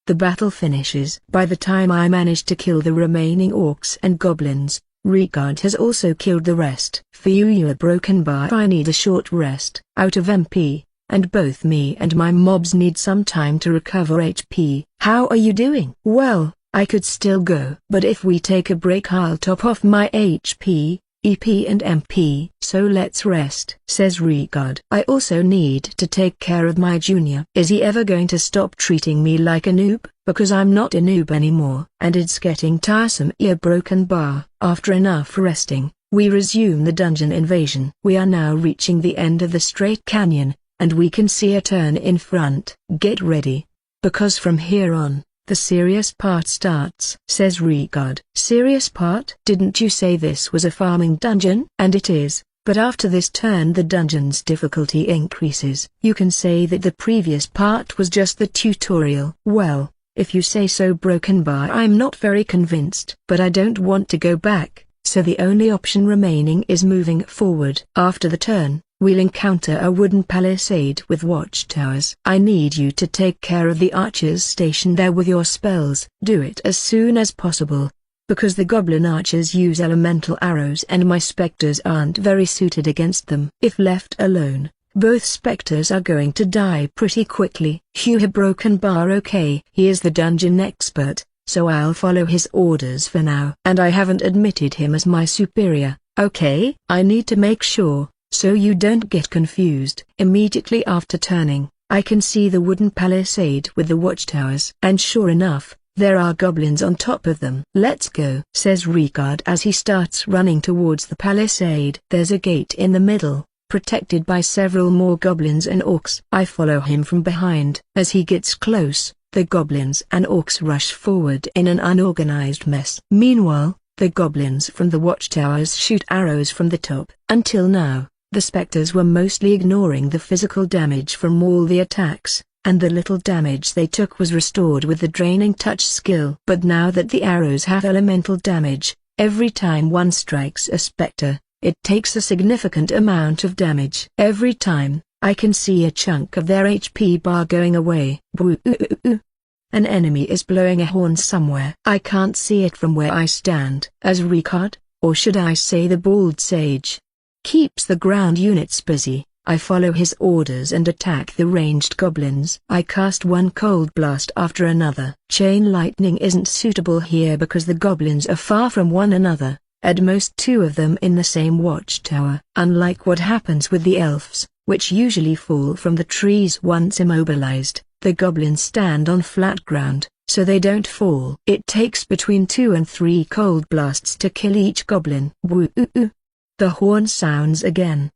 The battle finishes. By the time I manage to kill the remaining orcs and goblins, Ricard has also killed the rest. For you a broken bar. I need a short rest. Out of MP, and both me and my mobs need some time to recover HP. How are you doing? Well, I could still go. But if we take a break I'll top off my HP, EP and MP. So let's rest, says Ricard. I also need to take care of my junior. Is he ever going to stop treating me like a noob? Because I'm not a noob anymore. And it's getting tiresome. A broken bar. After enough resting, we resume the dungeon invasion. We are now reaching the end of the straight canyon, and we can see a turn in front. Get ready, because from here on, the serious part starts, says Ricard. Serious part? Didn't you say this was a farming dungeon? And it is, but after this turn the dungeon's difficulty increases. You can say that the previous part was just the tutorial. Well, if you say so broken bar, I'm not very convinced. But I don't want to go back, so the only option remaining is moving forward. After the turn, we'll encounter a wooden palisade with watchtowers. I need you to take care of the archers stationed there with your spells. Do it as soon as possible, because the goblin archers use elemental arrows and my specters aren't very suited against them. If left alone, both specters are going to die pretty quickly. Hugh broken bar. Okay, he is the dungeon expert, so I'll follow his orders for now. And I haven't admitted him as my superior, okay? I need to make sure, so you don't get confused. Immediately after turning, I can see the wooden palisade with the watchtowers. And sure enough, there are goblins on top of them. Let's go, says Ricard as he starts running towards the palisade. There's a gate in the middle, protected by several more goblins and orcs. I follow him from behind. As he gets close, the goblins and orcs rush forward in an unorganized mess. Meanwhile, the goblins from the watchtowers shoot arrows from the top. Until now, the specters were mostly ignoring the physical damage from all the attacks, and the little damage they took was restored with the draining touch skill. But now that the arrows have elemental damage, every time one strikes a specter, it takes a significant amount of damage. Every time, I can see a chunk of their HP bar going away. An enemy is blowing a horn somewhere. I can't see it from where I stand. As Ricard, or should I say the bald sage, keeps the ground units busy, I follow his orders and attack the ranged goblins. I cast one cold blast after another. Chain lightning isn't suitable here because the goblins are far from one another, at most two of them in the same watchtower. Unlike what happens with the elves, which usually fall from the trees once immobilized, the goblins stand on flat ground, so they don't fall. It takes between 2 and 3 cold blasts to kill each goblin. The horn sounds again.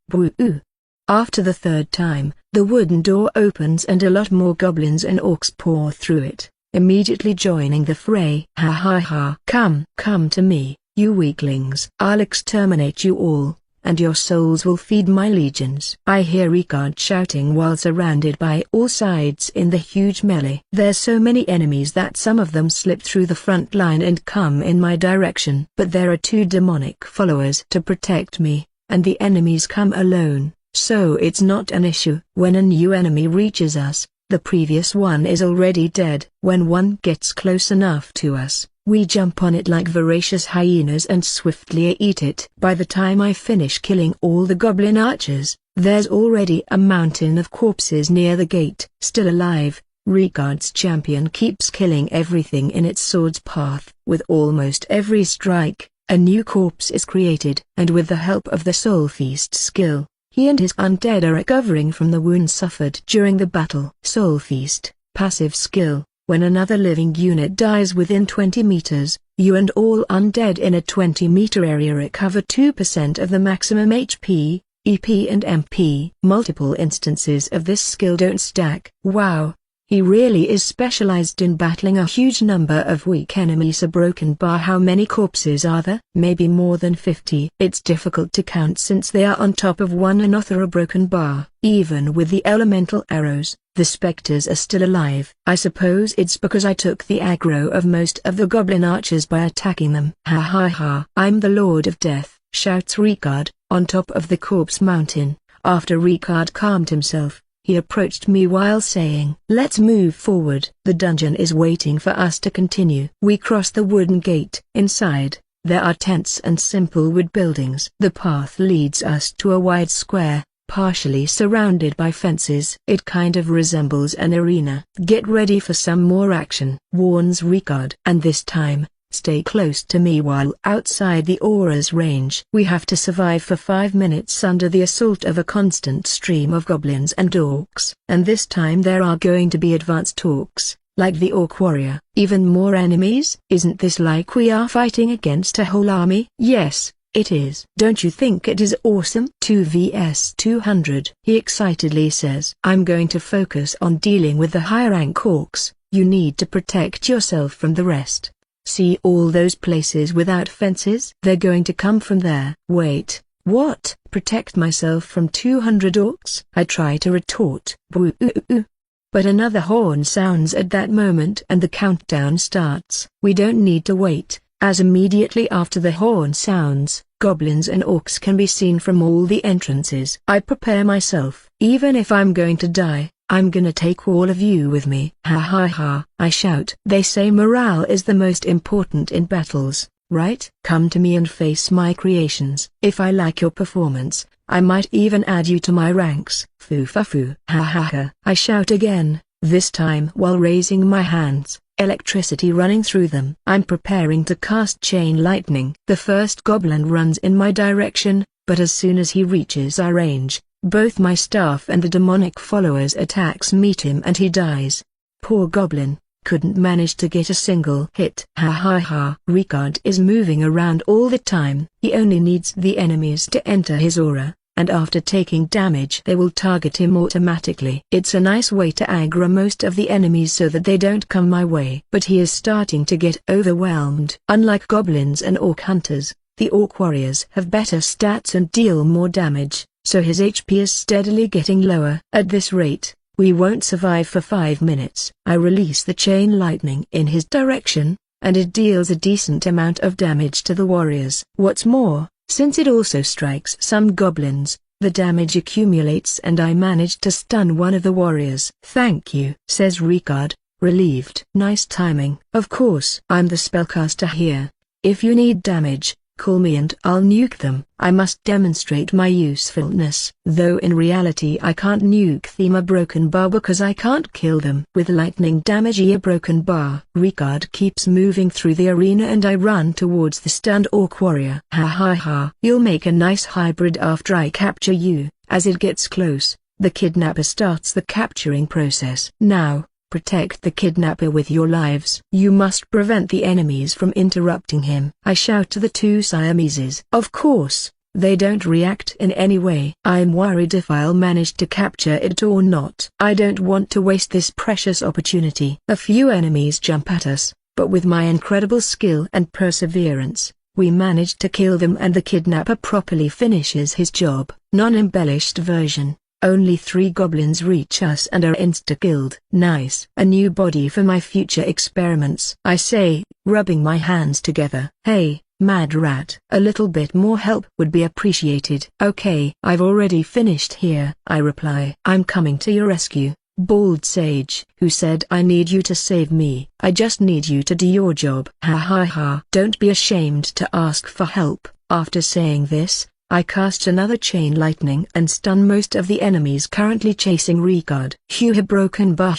After the third time, the wooden door opens and a lot more goblins and orcs pour through it, immediately joining the fray. Ha ha ha. Come to me, you weaklings. I'll exterminate you all, and your souls will feed my legions. I hear Ricard shouting while surrounded by all sides in the huge melee. There's so many enemies that some of them slip through the front line and come in my direction. But there are 2 demonic followers to protect me, and the enemies come alone, so it's not an issue. When a new enemy reaches us, the previous one is already dead. When one gets close enough to us, we jump on it like voracious hyenas and swiftly eat it. By the time I finish killing all the goblin archers, there's already a mountain of corpses near the gate. Still alive, Ricard's champion keeps killing everything in its sword's path. With almost every strike, a new corpse is created. And with the help of the Soul Feast skill, he and his undead are recovering from the wounds suffered during the battle. Soul Feast, passive skill. When another living unit dies within 20 meters, you and all undead in a 20-meter area recover 2% of the maximum HP, EP and MP. Multiple instances of this skill don't stack. Wow, he really is specialized in battling a huge number of weak enemies. A broken bar. How many corpses are there? Maybe more than 50. It's difficult to count since they are on top of one another. A broken bar. Even with the elemental arrows, the specters are still alive. I suppose it's because I took the aggro of most of the goblin archers by attacking them. Ha ha ha. I'm the Lord of Death, shouts Ricard, on top of the corpse mountain. After Ricard calmed himself, he approached me while saying, "Let's move forward. The dungeon is waiting for us to continue." We cross the wooden gate. Inside, There are tents and simple wood buildings. The path leads us to a wide square, partially surrounded by fences. It kind of resembles an arena. Get ready for some more action, warns Ricard. And this time, stay close to me while outside the aura's range. We have to survive for 5 minutes under the assault of a constant stream of goblins and orcs. And this time there are going to be advanced orcs, like the orc warrior. Even more enemies? Isn't this like we are fighting against a whole army? Yes, it is. Don't you think it is awesome? 2 vs 200. He excitedly says. I'm going to focus on dealing with the higher rank orcs. You need to protect yourself from the rest. See all those places without fences? They're going to come from there. Wait, what? Protect myself from 200 orcs? I try to retort. But another horn sounds at that moment and the countdown starts. We don't need to wait, as immediately after the horn sounds, goblins and orcs can be seen from all the entrances. I prepare myself. Even if I'm going to die, I'm gonna take all of you with me. Ha ha ha, I shout. They say morale is the most important in battles, right? Come to me and face my creations. If I like your performance, I might even add you to my ranks. Foo fa foo. Ha ha ha. I shout again, this time while raising my hands, electricity running through them. I'm preparing to cast chain lightning. The first goblin runs in my direction, but as soon as he reaches our range, both my staff and the demonic followers' attacks meet him and he dies. Poor goblin, couldn't manage to get a single hit. Ha ha ha. Ricard is moving around all the time. He only needs the enemies to enter his aura, and after taking damage they will target him automatically. It's a nice way to aggro most of the enemies so that they don't come my way. But he is starting to get overwhelmed. Unlike goblins and orc hunters, the orc warriors have better stats and deal more damage, so his HP is steadily getting lower. At this rate, we won't survive for 5 minutes. I release the chain lightning in his direction, and it deals a decent amount of damage to the warriors. What's more, since it also strikes some goblins, the damage accumulates and I managed to stun one of the warriors. Thank you, says Ricard, relieved. Nice timing. Of course. I'm the spellcaster here. If you need damage, call me and I'll nuke them. I must demonstrate my usefulness. Though in reality I can't nuke them a broken bar because I can't kill them. With lightning damage a broken bar. Ricard keeps moving through the arena and I run towards the stunned orc warrior. Ha ha ha. You'll make a nice hybrid after I capture you. As it gets close, the kidnapper starts the capturing process. Now, protect the kidnapper with your lives. You must prevent the enemies from interrupting him. I shout to the 2 Siameses. Of course, they don't react in any way. I'm worried if I'll manage to capture it or not. I don't want to waste this precious opportunity. A few enemies jump at us, but with my incredible skill and perseverance, we manage to kill them and the kidnapper properly finishes his job. Non-embellished version. Only 3 goblins reach us and are insta-killed. Nice. A new body for my future experiments, I say, rubbing my hands together. Hey, Mad Rat. A little bit more help would be appreciated. Okay. I've already finished here, I reply. I'm coming to your rescue, Bald Sage. Who said I need you to save me? I just need you to do your job. Ha ha ha. Don't be ashamed to ask for help. After saying this, I cast another chain lightning and stun most of the enemies currently chasing Ricard. Hugh broken bar.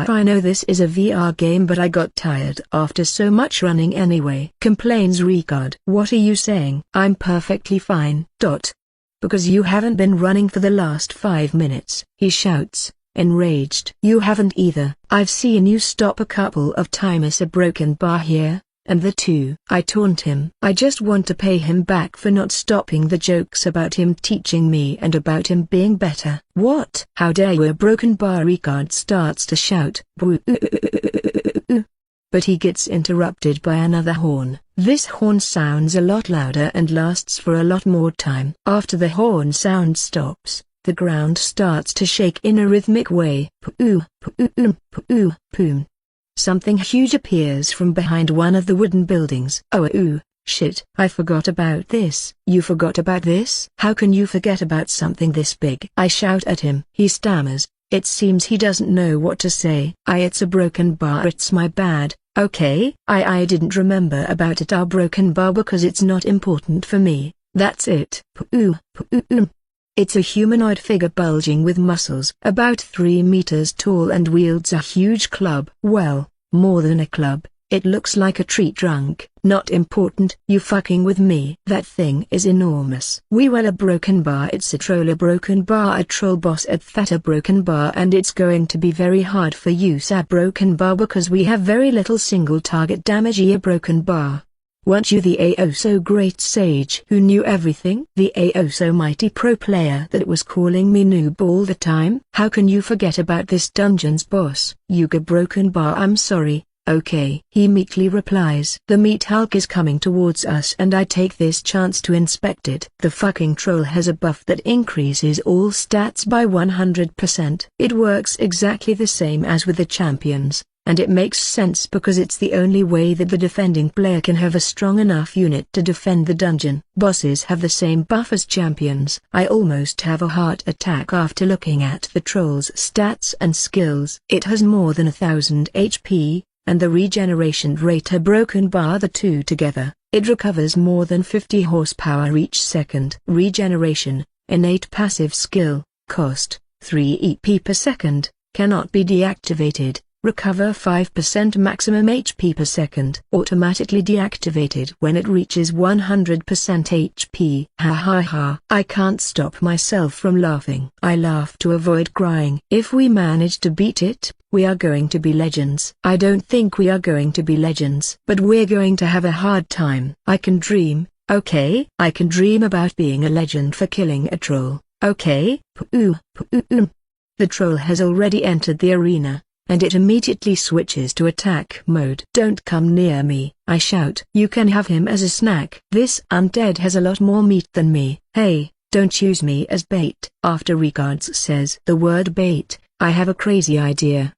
I know this is a VR game but I got tired after so much running anyway, complains Ricard. What are you saying? I'm perfectly fine. Because you haven't been running for the last 5 minutes, he shouts, enraged. You haven't either. I've seen you stop a couple of times a broken bar here. And the 2. I taunt him. I just want to pay him back for not stopping the jokes about him teaching me and about him being better. What? How dare you? A broken bar. Ricard starts to shout. But he gets interrupted by another horn. This horn sounds a lot louder and lasts for a lot more time. After the horn sound stops, the ground starts to shake in a rhythmic way. Something huge appears from behind one of the wooden buildings. Oh, shit, I forgot about this. You forgot about this? How can you forget about something this big? I shout at him. He stammers, It seems he doesn't know what to say. It's a broken bar, it's my bad. Okay, I didn't remember about it, our broken bar, because it's not important for me. That's it. It's a humanoid figure bulging with muscles, about 3 meters tall, and wields a huge club. Well, more than a club. It looks like a tree trunk. Not important. You fucking with me? That thing is enormous. A broken bar. It's a troll, a broken bar, a troll boss at that, a broken bar, and it's going to be very hard for you, a broken bar, because we have very little single target damage. A broken bar. Weren't you the oh so great sage who knew everything? The oh so mighty pro player that was calling me noob all the time? How can you forget about this dungeon's boss? Yuga broken bar, I'm sorry. Okay. He meekly replies. The meat hulk is coming towards us, and I take this chance to inspect it. The fucking troll has a buff that increases all stats by 100%. It works exactly the same as with the champions, and it makes sense because it's the only way that the defending player can have a strong enough unit to defend the dungeon. Bosses have the same buff as champions. I almost have a heart attack after looking at the troll's stats and skills. It has more than 1000 HP. And the regeneration rate, a broken bar, the two together, it recovers more than 50 horsepower each second. Regeneration, innate passive skill, cost, 3 EP per second, cannot be deactivated, recover 5% maximum HP per second. Automatically deactivated when it reaches 100% HP. Ha ha ha. I can't stop myself from laughing. I laugh to avoid crying. If we manage to beat it, we are going to be legends. I don't think we are going to be legends, but we're going to have a hard time. I can dream, okay? I can dream about being a legend for killing a troll, okay? The troll has already entered the arena, and it immediately switches to attack mode. Don't come near me, I shout. You can have him as a snack. This undead has a lot more meat than me. Hey, don't use me as bait. After Ricards says the word bait, I have a crazy idea.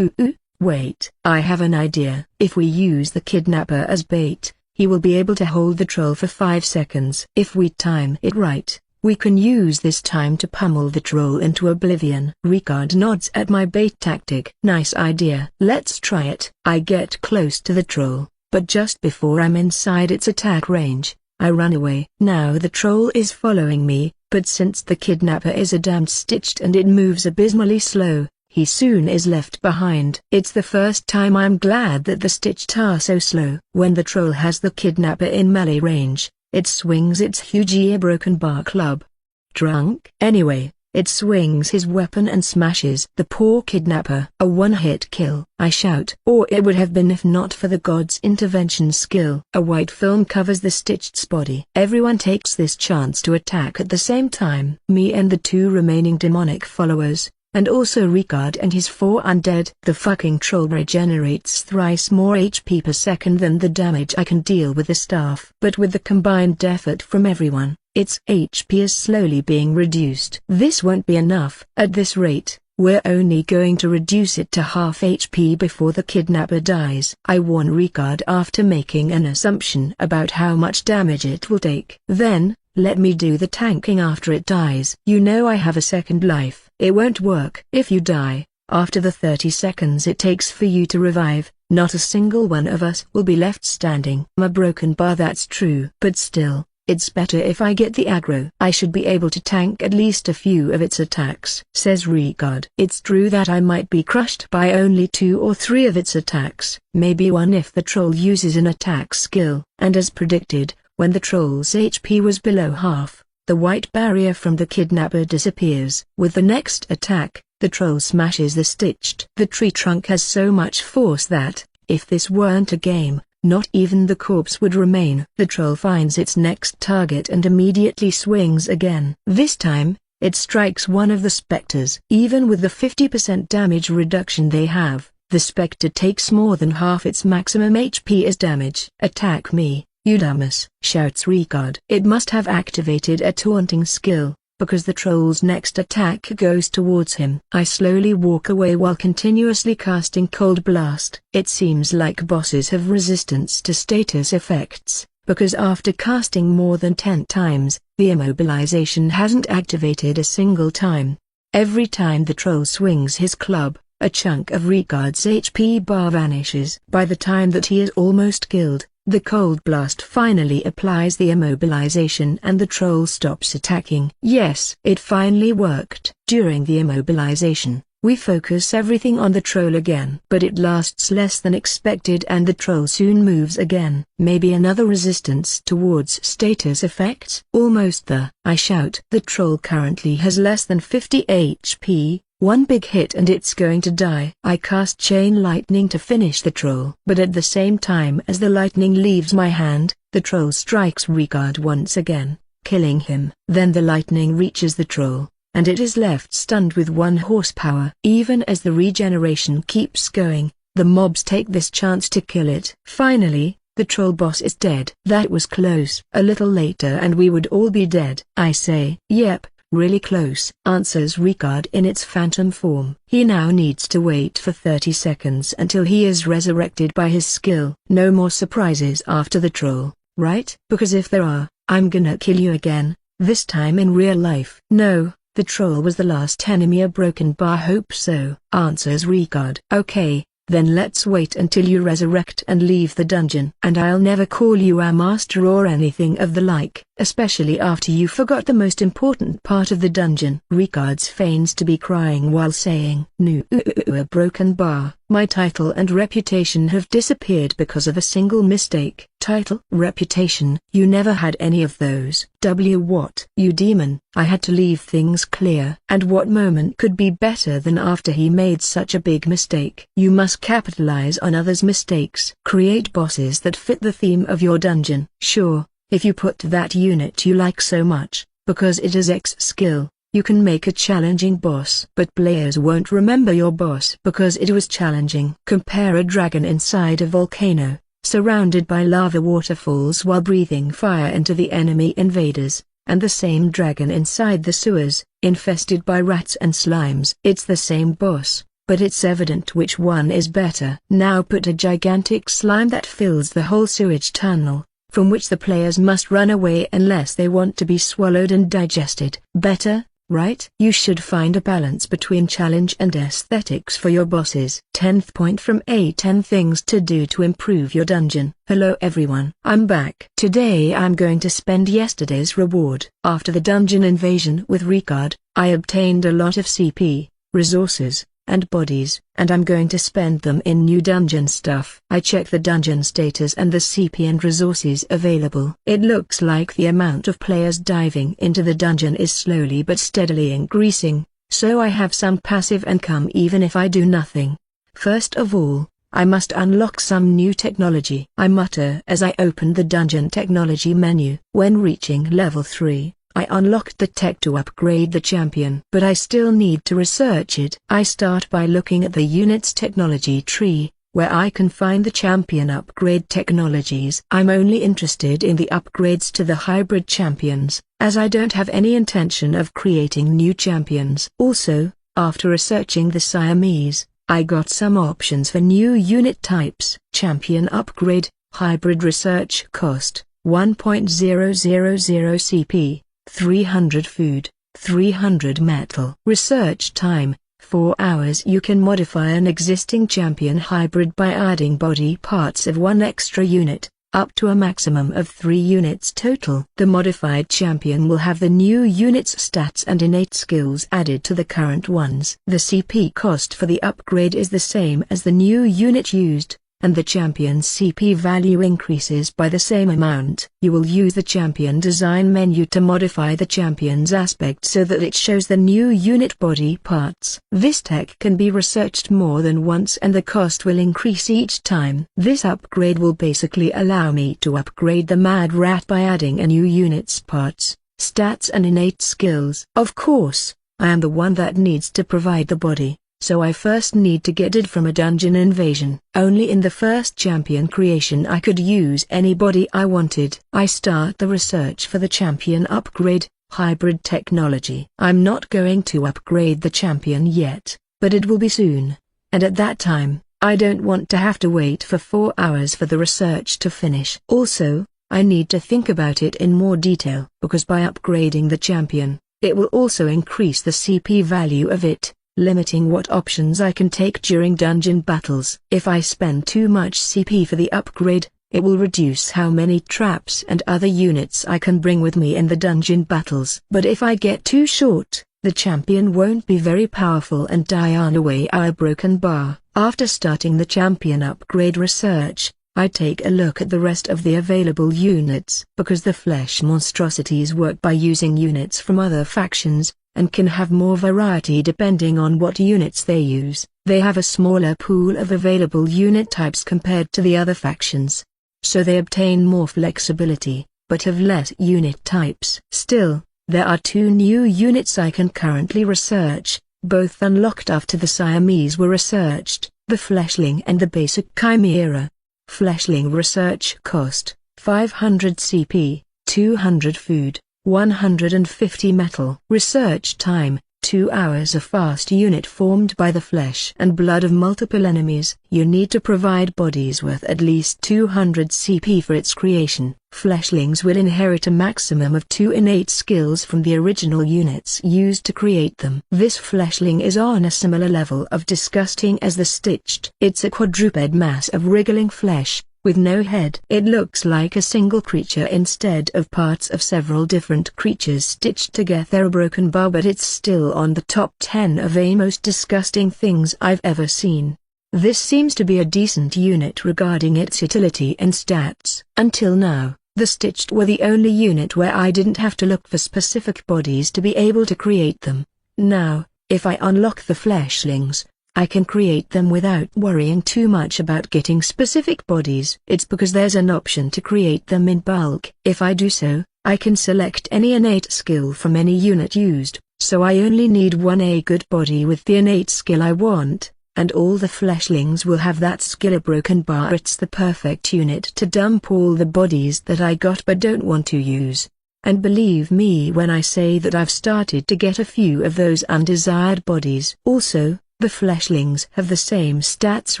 Wait, I have an idea. If we use the kidnapper as bait, he will be able to hold the troll for 5 seconds. If we time it right, we can use this time to pummel the troll into oblivion. Ricard nods at my bait tactic. Nice idea. Let's try it. I get close to the troll, but just before I'm inside its attack range, I run away. Now the troll is following me, but since the kidnapper is a damned stitched and it moves abysmally slow, he soon is left behind. It's the first time I'm glad that the stitched are so slow. When the troll has the kidnapper in melee range, it swings its huge broken bar club. Drunk? Anyway, it swings his weapon and smashes the poor kidnapper. A one-hit kill, I shout. Or it would have been if not for the god's intervention skill. A white film covers the stitched's body. Everyone takes this chance to attack at the same time. Me and the 2 remaining demonic followers, and also Ricard and his 4 undead. The fucking troll regenerates thrice more HP per second than the damage I can deal with the staff. But with the combined effort from everyone, its HP is slowly being reduced. This won't be enough. At this rate, we're only going to reduce it to half HP before the kidnapper dies. I warn Ricard after making an assumption about how much damage it will take. Then, let me do the tanking after it dies. You know I have a second life. It won't work. If you die, after the 30 seconds it takes for you to revive, not a single one of us will be left standing. I'm a broken bar, that's true. But still, it's better if I get the aggro. I should be able to tank at least a few of its attacks, says Ricard. It's true that I might be crushed by only 2 or 3 of its attacks, maybe 1 if the troll uses an attack skill. And as predicted, when the troll's HP was below half, the white barrier from the kidnapper disappears. With the next attack, the troll smashes the stitched. The tree trunk has so much force that, if this weren't a game, not even the corpse would remain. The troll finds its next target and immediately swings again. This time, it strikes one of the specters. Even with the 50% damage reduction they have, the specter takes more than half its maximum HP as damage. Attack me, you dumbass, shouts Ricard. It must have activated a taunting skill, because the troll's next attack goes towards him. I slowly walk away while continuously casting Cold Blast. It seems like bosses have resistance to status effects, because after casting more than 10 times, the immobilization hasn't activated a single time. Every time the troll swings his club, a chunk of Ricard's HP bar vanishes. By the time that he is almost killed, the cold blast finally applies the immobilization and the troll stops attacking. Yes, it finally worked. During the immobilization, we focus everything on the troll again. But it lasts less than expected and the troll soon moves again. Maybe another resistance towards status effects? Almost there, I shout. The troll currently has less than 50 HP. One big hit and it's going to die. I cast chain lightning to finish the troll. But at the same time as the lightning leaves my hand, the troll strikes Ricard once again, killing him. Then the lightning reaches the troll, and it is left stunned with 1 horsepower. Even as the regeneration keeps going, the mobs take this chance to kill it. Finally, the troll boss is dead. That was close. A little later and we would all be dead. I say, yep. Really close, answers Ricard in its phantom form. He now needs to wait for 30 seconds until he is resurrected by his skill. No more surprises after the troll, right? Because if there are, I'm gonna kill you again, this time in real life. No, the troll was the last enemy. A broken bar. Hope so, answers Ricard. Okay, then let's wait until you resurrect and leave the dungeon. And I'll never call you our master or anything of the like, especially after you forgot the most important part of the dungeon. Ricard feigns to be crying while saying, "No, a broken bar. My title and reputation have disappeared because of a single mistake." Title, reputation, you never had any of those. What? You demon. I had to leave things clear. And what moment could be better than after he made such a big mistake? You must capitalize on others' mistakes. Create bosses that fit the theme of your dungeon. Sure, if you put that unit you like so much, because it is X skill, you can make a challenging boss. But players won't remember your boss because it was challenging. Compare a dragon inside a volcano, surrounded by lava waterfalls while breathing fire into the enemy invaders, and the same dragon inside the sewers, infested by rats and slimes. It's the same boss, but it's evident which one is better. Now put a gigantic slime that fills the whole sewage tunnel, from which the players must run away unless they want to be swallowed and digested. Better, right? You should find a balance between challenge and aesthetics for your bosses. 10th point from A: 10 things to do to improve your dungeon. Hello everyone, I'm back. Today I'm going to spend yesterday's reward. After the dungeon invasion with Ricard, I obtained a lot of CP, resources, and bodies, and I'm going to spend them in new dungeon stuff. I check the dungeon status and the CP and resources available. It looks like the amount of players diving into the dungeon is slowly but steadily increasing, so I have some passive income even if I do nothing. First of all, I must unlock some new technology. I mutter as I open the dungeon technology menu. When reaching level 3, I unlocked the tech to upgrade the champion. But I still need to research it. I start by looking at the unit's technology tree, where I can find the champion upgrade technologies. I'm only interested in the upgrades to the hybrid champions, as I don't have any intention of creating new champions. Also, after researching the Siamese, I got some options for new unit types. Champion upgrade, hybrid. Research cost, 1.000 CP. 300 food, 300 metal. Research time, 4 hours. You can modify an existing champion hybrid by adding body parts of 1 extra unit, up to a maximum of 3 units total. The modified champion will have the new unit's stats and innate skills added to the current ones. The CP cost for the upgrade is the same as the new unit used, and the champion's CP value increases by the same amount. You will use the champion design menu to modify the champion's aspect so that it shows the new unit body parts. This tech can be researched more than once and the cost will increase each time. This upgrade will basically allow me to upgrade the Mad Rat by adding a new unit's parts, stats and innate skills. Of course, I am the one that needs to provide the body, so I first need to get it from a dungeon invasion. Only in the first champion creation I could use anybody I wanted. I start the research for the champion upgrade, hybrid technology. I'm not going to upgrade the champion yet, but it will be soon. And at that time, I don't want to have to wait for 4 hours for the research to finish. Also, I need to think about it in more detail, because by upgrading the champion, It will also increase the CP value of it, limiting what options I can take during dungeon battles. If I spend too much CP for the upgrade, it will reduce how many traps and other units I can bring with me in the dungeon battles. But if I get too short, the champion won't be very powerful and die on away our broken bar. After starting the champion upgrade research, I take a look at the rest of the available units. Because the flesh monstrosities work by using units from other factions, and can have more variety depending on what units they use, they have a smaller pool of available unit types compared to the other factions. So they obtain more flexibility, but have less unit types. Still, there are 2 new units I can currently research, both unlocked after the Siamese were researched, the Fleshling and the basic Chimera. Fleshling research cost, 500 CP, 200 food, 150 metal. Research time, 2 hours. A fast unit formed by the flesh and blood of multiple enemies. You need to provide bodies worth at least 200 CP for its creation. Fleshlings will inherit a maximum of 2 innate skills from the original units used to create them. This fleshling is on a similar level of disgusting as the stitched. It's a quadruped mass of wriggling flesh, with no head. It looks like a single creature instead of parts of several different creatures stitched together. A broken bar, but it's still on the top 10 of the most disgusting things I've ever seen. This seems to be a decent unit regarding its utility and stats. Until now, the stitched were the only unit where I didn't have to look for specific bodies to be able to create them. Now, if I unlock the fleshlings, I can create them without worrying too much about getting specific bodies. It's because there's an option to create them in bulk. If I do so, I can select any innate skill from any unit used, so I only need one good body with the innate skill I want, and all the fleshlings will have that skill. A broken bar. It's the perfect unit to dump all the bodies that I got but don't want to use. And believe me when I say that I've started to get a few of those undesired bodies. Also, the fleshlings have the same stats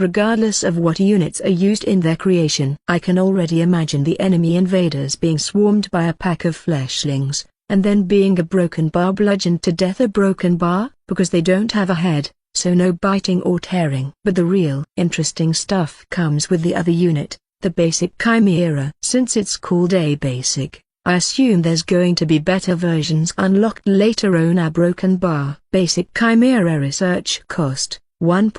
regardless of what units are used in their creation. I can already imagine the enemy invaders being swarmed by a pack of fleshlings, and then being a broken bar bludgeoned to death. A broken bar, because they don't have a head, so no biting or tearing. But the real interesting stuff comes with the other unit, the basic Chimera. Since it's called a basic, I assume there's going to be better versions unlocked later on. A broken bar. Basic Chimera research cost, 1.000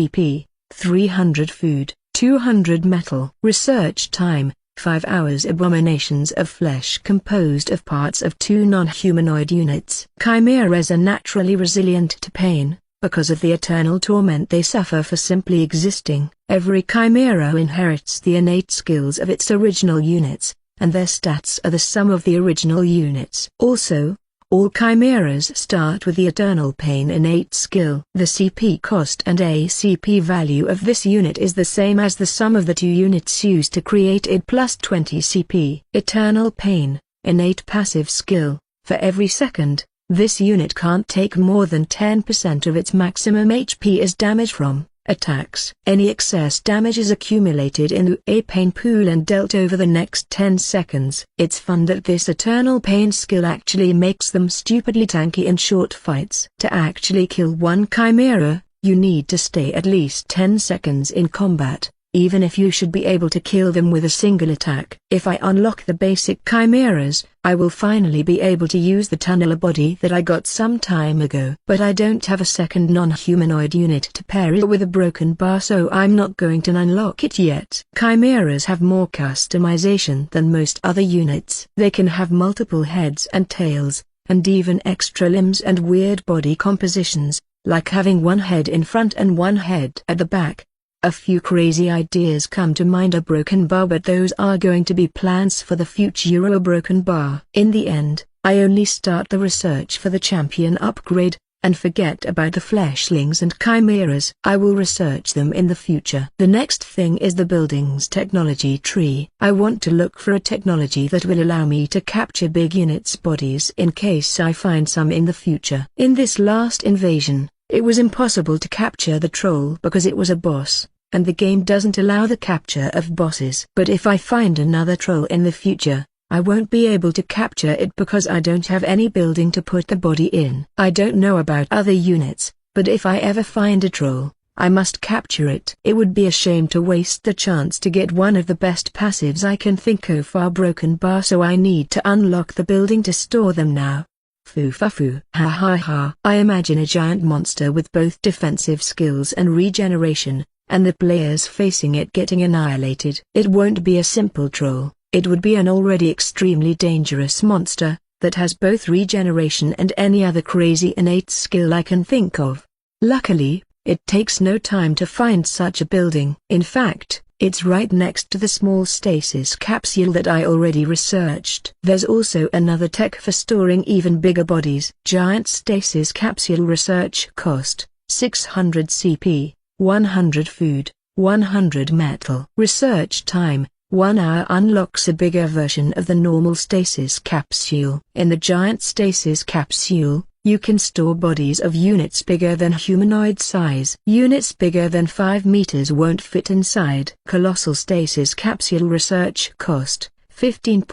CP, 300 food, 200 metal. Research time, 5 hours. Abominations of flesh composed of parts of 2 non-humanoid units. Chimeras are naturally resilient to pain, because of the eternal torment they suffer for simply existing. Every chimera inherits the innate skills of its original units, and their stats are the sum of the original units. Also, all chimeras start with the eternal pain innate skill. The CP cost and ACP value of this unit is the same as the sum of the 2 units used to create it plus 20 CP. Eternal pain, innate passive skill. For every second, this unit can't take more than 10% of its maximum HP as damage from attacks. Any excess damage is accumulated into a pain pool and dealt over the next 10 seconds. It's fun that this eternal pain skill actually makes them stupidly tanky in short fights. To actually kill one chimera, you need to stay at least 10 seconds in combat, even if you should be able to kill them with a single attack. If I unlock the basic chimeras, I will finally be able to use the tunneler body that I got some time ago. But I don't have a second non-humanoid unit to pair it with a broken bar, so I'm not going to unlock it yet. Chimeras have more customization than most other units. They can have multiple heads and tails, and even extra limbs and weird body compositions, like having one head in front and one head at the back. A few crazy ideas come to mind. A broken bar, but those are going to be plans for the future. A broken bar. In the end, I only start the research for the champion upgrade, and forget about the fleshlings and chimeras. I will research them in the future. The next thing is the building's technology tree. I want to look for a technology that will allow me to capture big units' bodies in case I find some in the future. In this last invasion, it was impossible to capture the troll because it was a boss, and the game doesn't allow the capture of bosses. But if I find another troll in the future, I won't be able to capture it because I don't have any building to put the body in. I don't know about other units, but if I ever find a troll, I must capture it. It would be a shame to waste the chance to get one of the best passives I can think of for Broken Bar, so I need to unlock the building to store them now. Foo. Ha ha ha. I imagine a giant monster with both defensive skills and regeneration, and the players facing it getting annihilated. It won't be a simple troll, it would be an already extremely dangerous monster, that has both regeneration and any other crazy innate skill I can think of. Luckily, it takes no time to find such a building. In fact, it's right next to the small stasis capsule that I already researched. There's also another tech for storing even bigger bodies. Giant stasis capsule research cost, 600 CP, 100 food, 100 metal. Research time, 1 hour. Unlocks a bigger version of the normal stasis capsule. In the giant stasis capsule, you can store bodies of units bigger than humanoid size. Units bigger than 5 meters won't fit inside. Colossal stasis capsule research cost, 15.000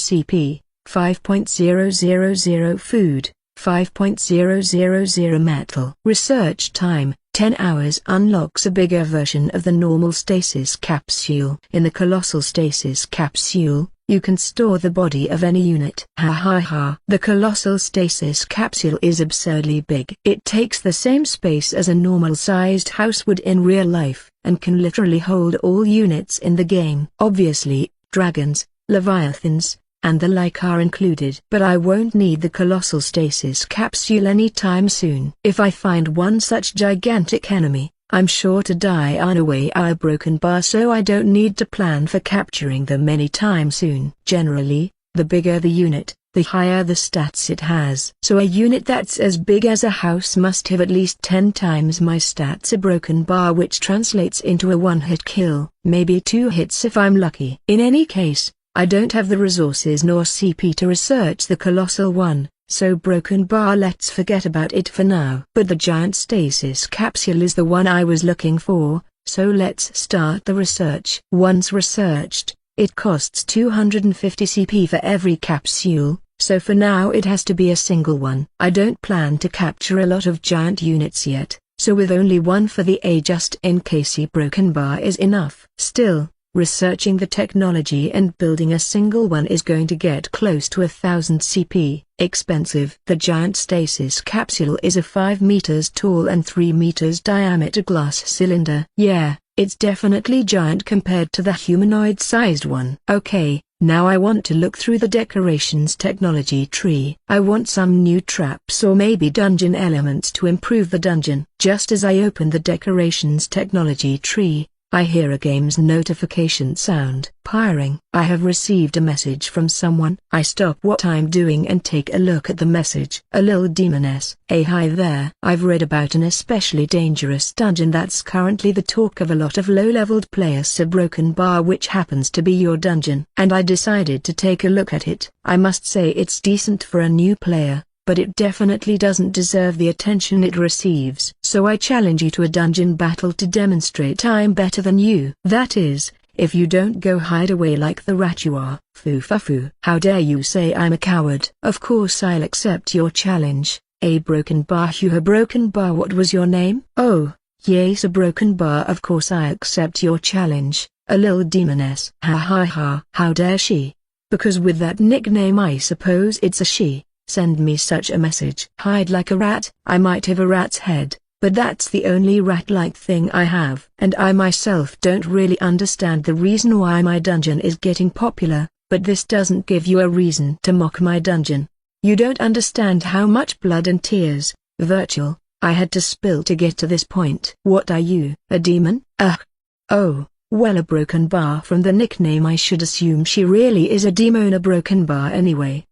CP, 5.000 food, 5.000 metal. Research time, 10 hours. Unlocks a bigger version of the normal stasis capsule. In the colossal stasis capsule, you can store the body of any unit. Ha ha ha. The colossal stasis capsule is absurdly big. It takes the same space as a normal-sized house would in real life, and can literally hold all units in the game. Obviously, dragons, leviathans, and the like are included. But I won't need the colossal stasis capsule anytime soon. If I find one such gigantic enemy, I'm sure to die on a way our Broken Bar, so I don't need to plan for capturing them anytime soon. Generally, the bigger the unit, the higher the stats it has. So a unit that's as big as a house must have at least 10 times my stats a Broken Bar, which translates into a one-hit kill, maybe 2 hits if I'm lucky. In any case, I don't have the resources nor CP to research the colossal one, so Broken Bar, let's forget about it for now. But the giant stasis capsule is the one I was looking for, so let's start the research. Once researched, it costs 250 CP for every capsule, so for now it has to be a single one. I don't plan to capture a lot of giant units yet, so with only one for the A just in case Broken Bar is enough. Still, researching the technology and building a single one is going to get close to 1000 CP. Expensive. The giant stasis capsule is a 5 meters tall and 3 meters diameter glass cylinder. Yeah, it's definitely giant compared to the humanoid-sized one. Okay, now I want to look through the decorations technology tree. I want some new traps or maybe dungeon elements to improve the dungeon. Just as I open the decorations technology tree, I hear a game's notification sound. Piring. I have received a message from someone. I stop what I'm doing and take a look at the message. A little demoness. Hey, hi there. I've read about an especially dangerous dungeon that's currently the talk of a lot of low-leveled players, so Broken Bar, which happens to be your dungeon, and I decided to take a look at it. I must say it's decent for a new player, but it definitely doesn't deserve the attention it receives. So I challenge you to a dungeon battle to demonstrate I'm better than you. That is, if you don't go hide away like the rat you are. Foo. How dare you say I'm a coward? Of course I'll accept your challenge. A Broken Bar. You a Broken Bar, what was your name? Oh, yes, a Broken Bar, of course I accept your challenge, a little demoness. Ha ha ha. How dare she? Because with that nickname I suppose it's a she. Send me such a message. Hide like a rat. I might have a rat's head, but that's the only rat-like thing I have. And I myself don't really understand the reason why my dungeon is getting popular, but this doesn't give you a reason to mock my dungeon. You don't understand how much blood and tears, virtual, I had to spill to get to this point. What are you, a demon? Ugh. Oh, well, a Broken Bar. From the nickname I should assume she really is a demon. A Broken Bar anyway.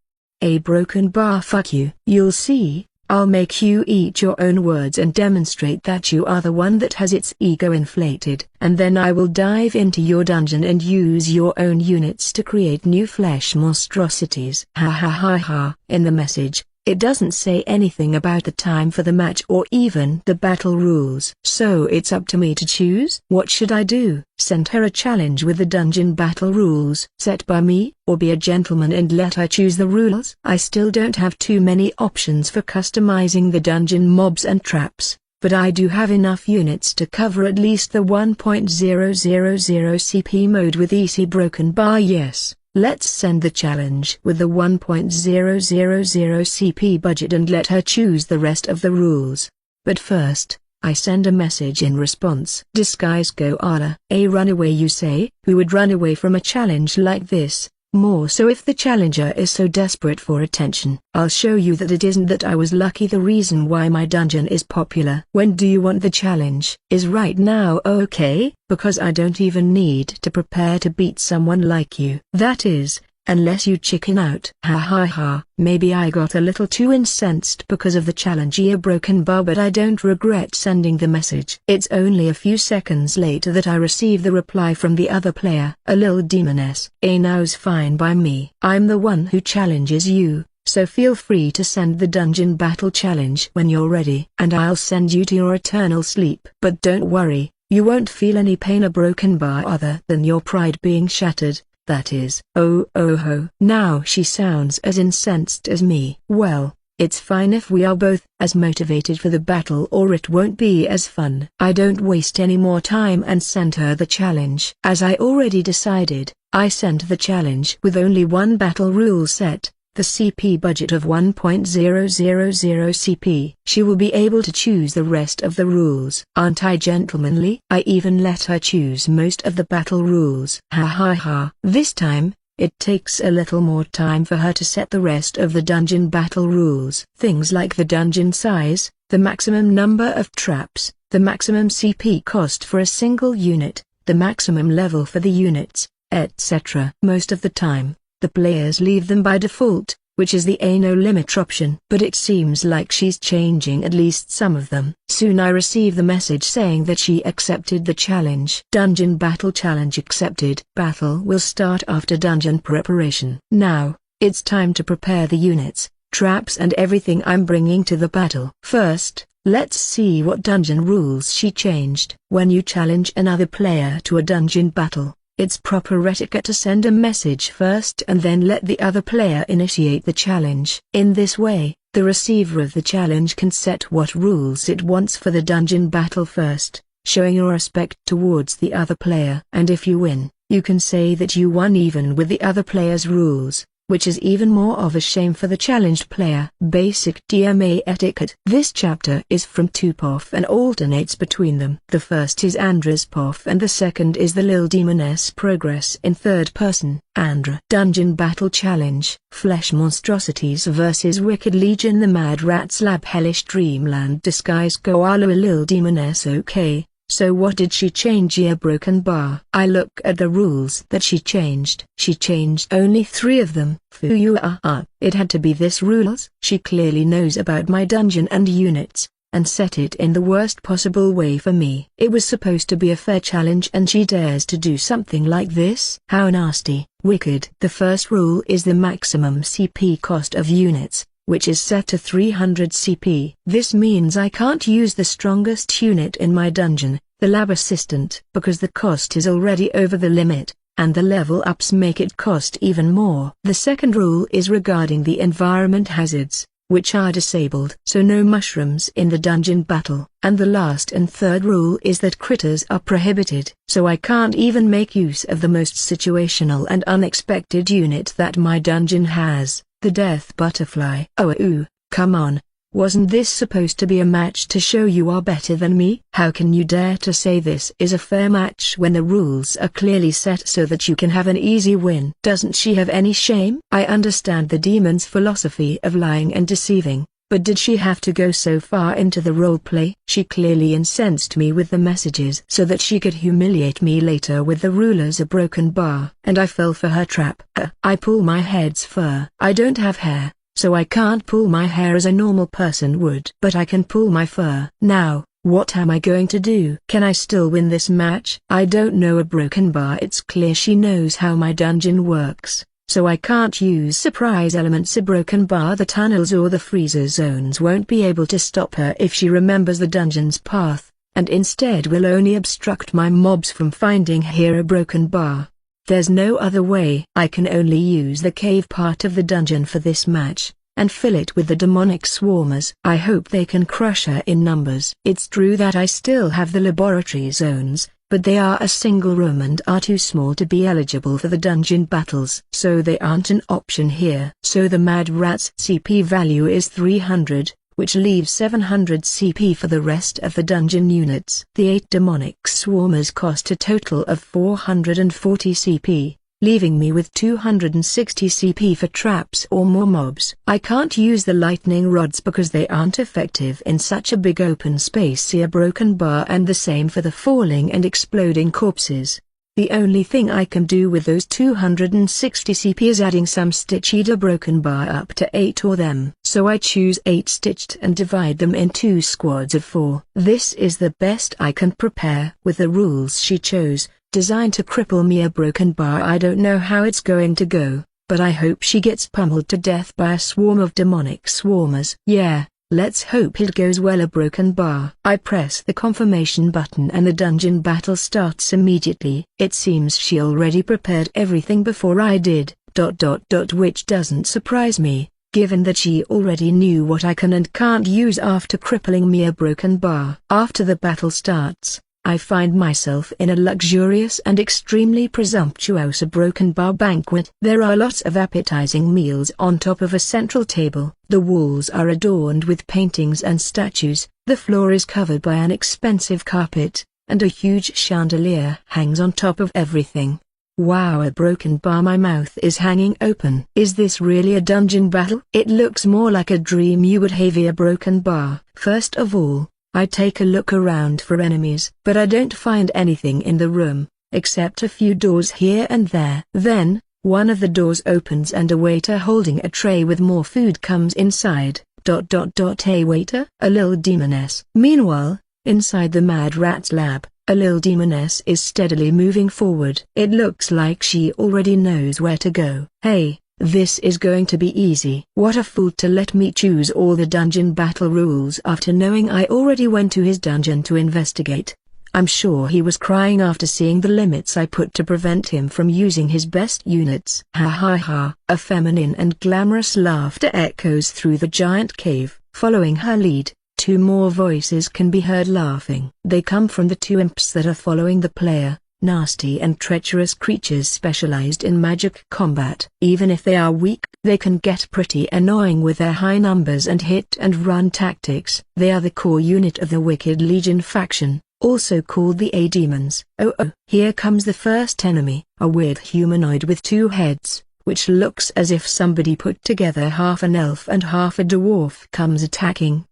A Broken Bar, fuck you. You'll see, I'll make you eat your own words and demonstrate that you are the one that has its ego inflated. And then I will dive into your dungeon and use your own units to create new flesh monstrosities. Ha ha ha ha. In the message, It doesn't say anything about the time for the match or even the battle rules. So it's up to me to choose. What should I do? Send her a challenge with the dungeon battle rules set by me, or be a gentleman and let her choose the rules? I still don't have too many options for customizing the dungeon mobs and traps, but I do have enough units to cover at least the 1.000 CP mode with easy broken bar. Yes, let's send the challenge with the 1.000 CP budget and let her choose the rest of the rules. But first, I send a message in response. Disguise Koala. A runaway, you say? Who would run away from a challenge like this? More so if the challenger is so desperate for attention. I'll show you that it isn't that I was lucky. The reason why my dungeon is popular. When do you want the challenge? Is right now okay? Because I don't even need to prepare to beat someone like you. That is, unless you chicken out. Ha ha ha. Maybe I got a little too incensed because of the challenge broken bar, but I don't regret sending the message. It's only a few seconds later that I receive the reply from the other player. A lil demoness. Now's fine by me. I'm the one who challenges you, so feel free to send the dungeon battle challenge when you're ready. And I'll send you to your eternal sleep. But don't worry, you won't feel any pain or broken bar other than your pride being shattered. That is. Oh ho. Now she sounds as incensed as me. Well, it's fine if we are both as motivated for the battle, or it won't be as fun. I don't waste any more time and send her the challenge. As I already decided, I sent the challenge with only one battle rule set, the CP budget of 1.000 CP. She will be able to choose the rest of the rules. Aren't I gentlemanly? I even let her choose most of the battle rules. Ha ha ha. This time, it takes a little more time for her to set the rest of the dungeon battle rules. Things like the dungeon size, the maximum number of traps, the maximum CP cost for a single unit, the maximum level for the units, etc. Most of the time, the players leave them by default, which is the no limit option. But it seems like she's changing at least some of them. Soon I receive the message saying that she accepted the challenge. Dungeon battle challenge accepted. Battle will start after dungeon preparation. Now, it's time to prepare the units, traps and everything I'm bringing to the battle. First, let's see what dungeon rules she changed. When you challenge another player to a dungeon battle, it's proper etiquette to send a message first and then let the other player initiate the challenge. In this way, the receiver of the challenge can set what rules it wants for the dungeon battle first, showing your respect towards the other player. And if you win, you can say that you won even with the other player's rules, which is even more of a shame for the challenged player. Basic DMA etiquette. This chapter is from two POF and alternates between them. The first is Andrew's POF and the second is the Lil Demoness progress in third person. Andrew. Dungeon Battle Challenge. Flesh Monstrosities vs Wicked Legion. The Mad Rats Lab. Hellish Dreamland. Disguise Koala. Lil Demoness. Okay. So what did she change? Broken bar. I look at the rules that she changed. She changed only 3 of them. It had to be this rules. She clearly knows about my dungeon and units, and set it in the worst possible way for me. It was supposed to be a fair challenge and she dares to do something like this? How nasty. Wicked. The first rule is the maximum CP cost of units, which is set to 300 CP. This means I can't use the strongest unit in my dungeon, the lab assistant, because the cost is already over the limit, and the level ups make it cost even more. The second rule is regarding the environment hazards, which are disabled, so no mushrooms in the dungeon battle. And the last and third rule is that critters are prohibited, so I can't even make use of the most situational and unexpected unit that my dungeon has, the death butterfly. Oh, come on. Wasn't this supposed to be a match to show you are better than me? How can you dare to say this is a fair match when the rules are clearly set so that you can have an easy win? Doesn't she have any shame? I understand the demon's philosophy of lying and deceiving, but did she have to go so far into the roleplay? She clearly incensed me with the messages so that she could humiliate me later with the rulers a broken bar. And I fell for her trap. I pull my head's fur. I don't have hair, so I can't pull my hair as a normal person would. But I can pull my fur. Now, what am I going to do? Can I still win this match? I don't know a broken bar. It's clear she knows how my dungeon works, so I can't use surprise elements. A broken bar, the tunnels or the freezer zones won't be able to stop her if she remembers the dungeon's path, and instead will only obstruct my mobs from finding here. A broken bar. There's no other way. I can only use the cave part of the dungeon for this match, and fill it with the demonic swarmers. I hope they can crush her in numbers. It's true that I still have the laboratory zones, but they are a single room and are too small to be eligible for the dungeon battles. So they aren't an option here. So the Mad Rat's CP value is 300, which leaves 700 CP for the rest of the dungeon units. The 8 demonic swarmers cost a total of 440 CP, leaving me with 260 CP for traps or more mobs. I can't use the lightning rods because they aren't effective in such a big open space. See a broken bar, and the same for the falling and exploding corpses. The only thing I can do with those 260 CP is adding some stitched a broken bar up to 8 or them. So I choose 8 stitched and divide them in 2 squads of 4. This is the best I can prepare with the rules she chose, designed to cripple me. A broken bar, I don't know how it's going to go, but I hope she gets pummeled to death by a swarm of demonic swarmers. Yeah, let's hope it goes well. A broken bar. I press the confirmation button and the dungeon battle starts immediately. It seems she already prepared everything before I did, ... which doesn't surprise me, given that she already knew what I can and can't use after crippling me. A broken bar. After the battle starts, I find myself in a luxurious and extremely presumptuous broken bar banquet. There are lots of appetizing meals on top of a central table. The walls are adorned with paintings and statues, the floor is covered by an expensive carpet, and a huge chandelier hangs on top of everything. Wow, a broken bar. My mouth is hanging open. Is this really a dungeon battle? It looks more like a dream you would have. A broken bar. First of all, I take a look around for enemies, but I don't find anything in the room, except a few doors here and there. Then, one of the doors opens and a waiter holding a tray with more food comes inside. ... A waiter? A lil demoness. Meanwhile, inside the Mad Rat's lab, a lil demoness is steadily moving forward. It looks like she already knows where to go. Hey, this is going to be easy. What a fool to let me choose all the dungeon battle rules after knowing I already went to his dungeon to investigate. I'm sure he was crying after seeing the limits I put to prevent him from using his best units. Ha ha ha. A feminine and glamorous laughter echoes through the giant cave. Following her lead, 2 more voices can be heard laughing. They come from the 2 imps that are following the player. Nasty and treacherous creatures specialized in magic combat. Even if they are weak, they can get pretty annoying with their high numbers and hit-and-run tactics. They are the core unit of the Wicked Legion faction, also called the A-Demons. Oh, here comes the first enemy, a weird humanoid with 2 heads, which looks as if somebody put together half an elf and half a dwarf comes attacking.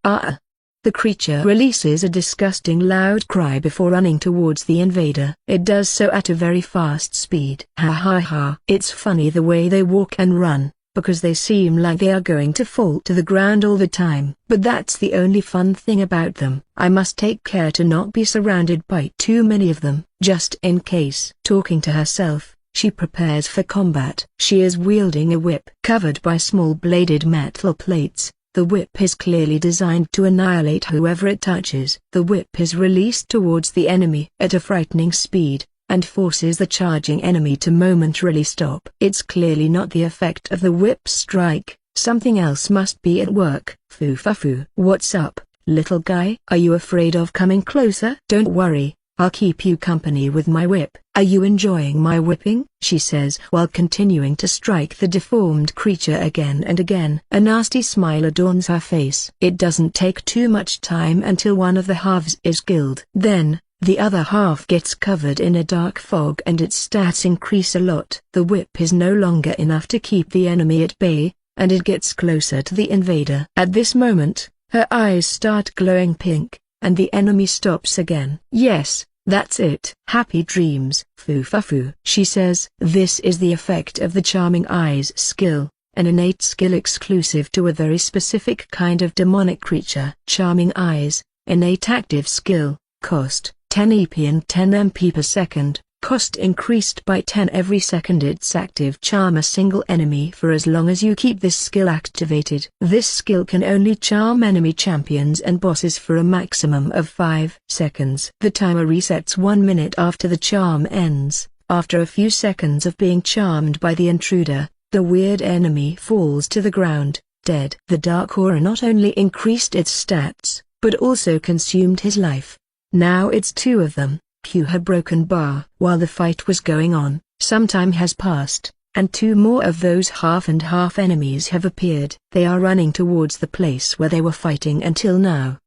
The creature releases a disgusting loud cry before running towards the invader. It does so at a very fast speed. Ha ha ha. It's funny the way they walk and run, because they seem like they are going to fall to the ground all the time. But that's the only fun thing about them. I must take care to not be surrounded by too many of them, just in case. Talking to herself, she prepares for combat. She is wielding a whip covered by small bladed metal plates. The whip is clearly designed to annihilate whoever it touches. The whip is released towards the enemy at a frightening speed, and forces the charging enemy to momentarily stop. It's clearly not the effect of the whip strike, something else must be at work. Foo. What's up, little guy? Are you afraid of coming closer? Don't worry, I'll keep you company with my whip. Are you enjoying my whipping? She says while continuing to strike the deformed creature again and again. A nasty smile adorns her face. It doesn't take too much time until one of the halves is killed. Then, the other half gets covered in a dark fog and its stats increase a lot. The whip is no longer enough to keep the enemy at bay, and it gets closer to the invader. At this moment, her eyes start glowing pink, and the enemy stops again. Yes, that's it. Happy dreams. Foo. She says. This is the effect of the Charming Eyes skill, an innate skill exclusive to a very specific kind of demonic creature. Charming Eyes, innate active skill, cost 10 EP and 10 MP per second, Cost increased by 10 every second. It's active. Charm a single enemy for as long as you keep this skill activated. This skill can only charm enemy champions and bosses for a maximum of 5 seconds. The timer resets 1 minute after the charm ends. After a few seconds of being charmed by the intruder, the weird enemy falls to the ground, dead. The dark aura not only increased its stats, but also consumed his life. Now it's 2 of them. Q had broken bar. While the fight was going on, some time has passed, and 2 more of those half and half enemies have appeared. They are running towards the place where they were fighting until now.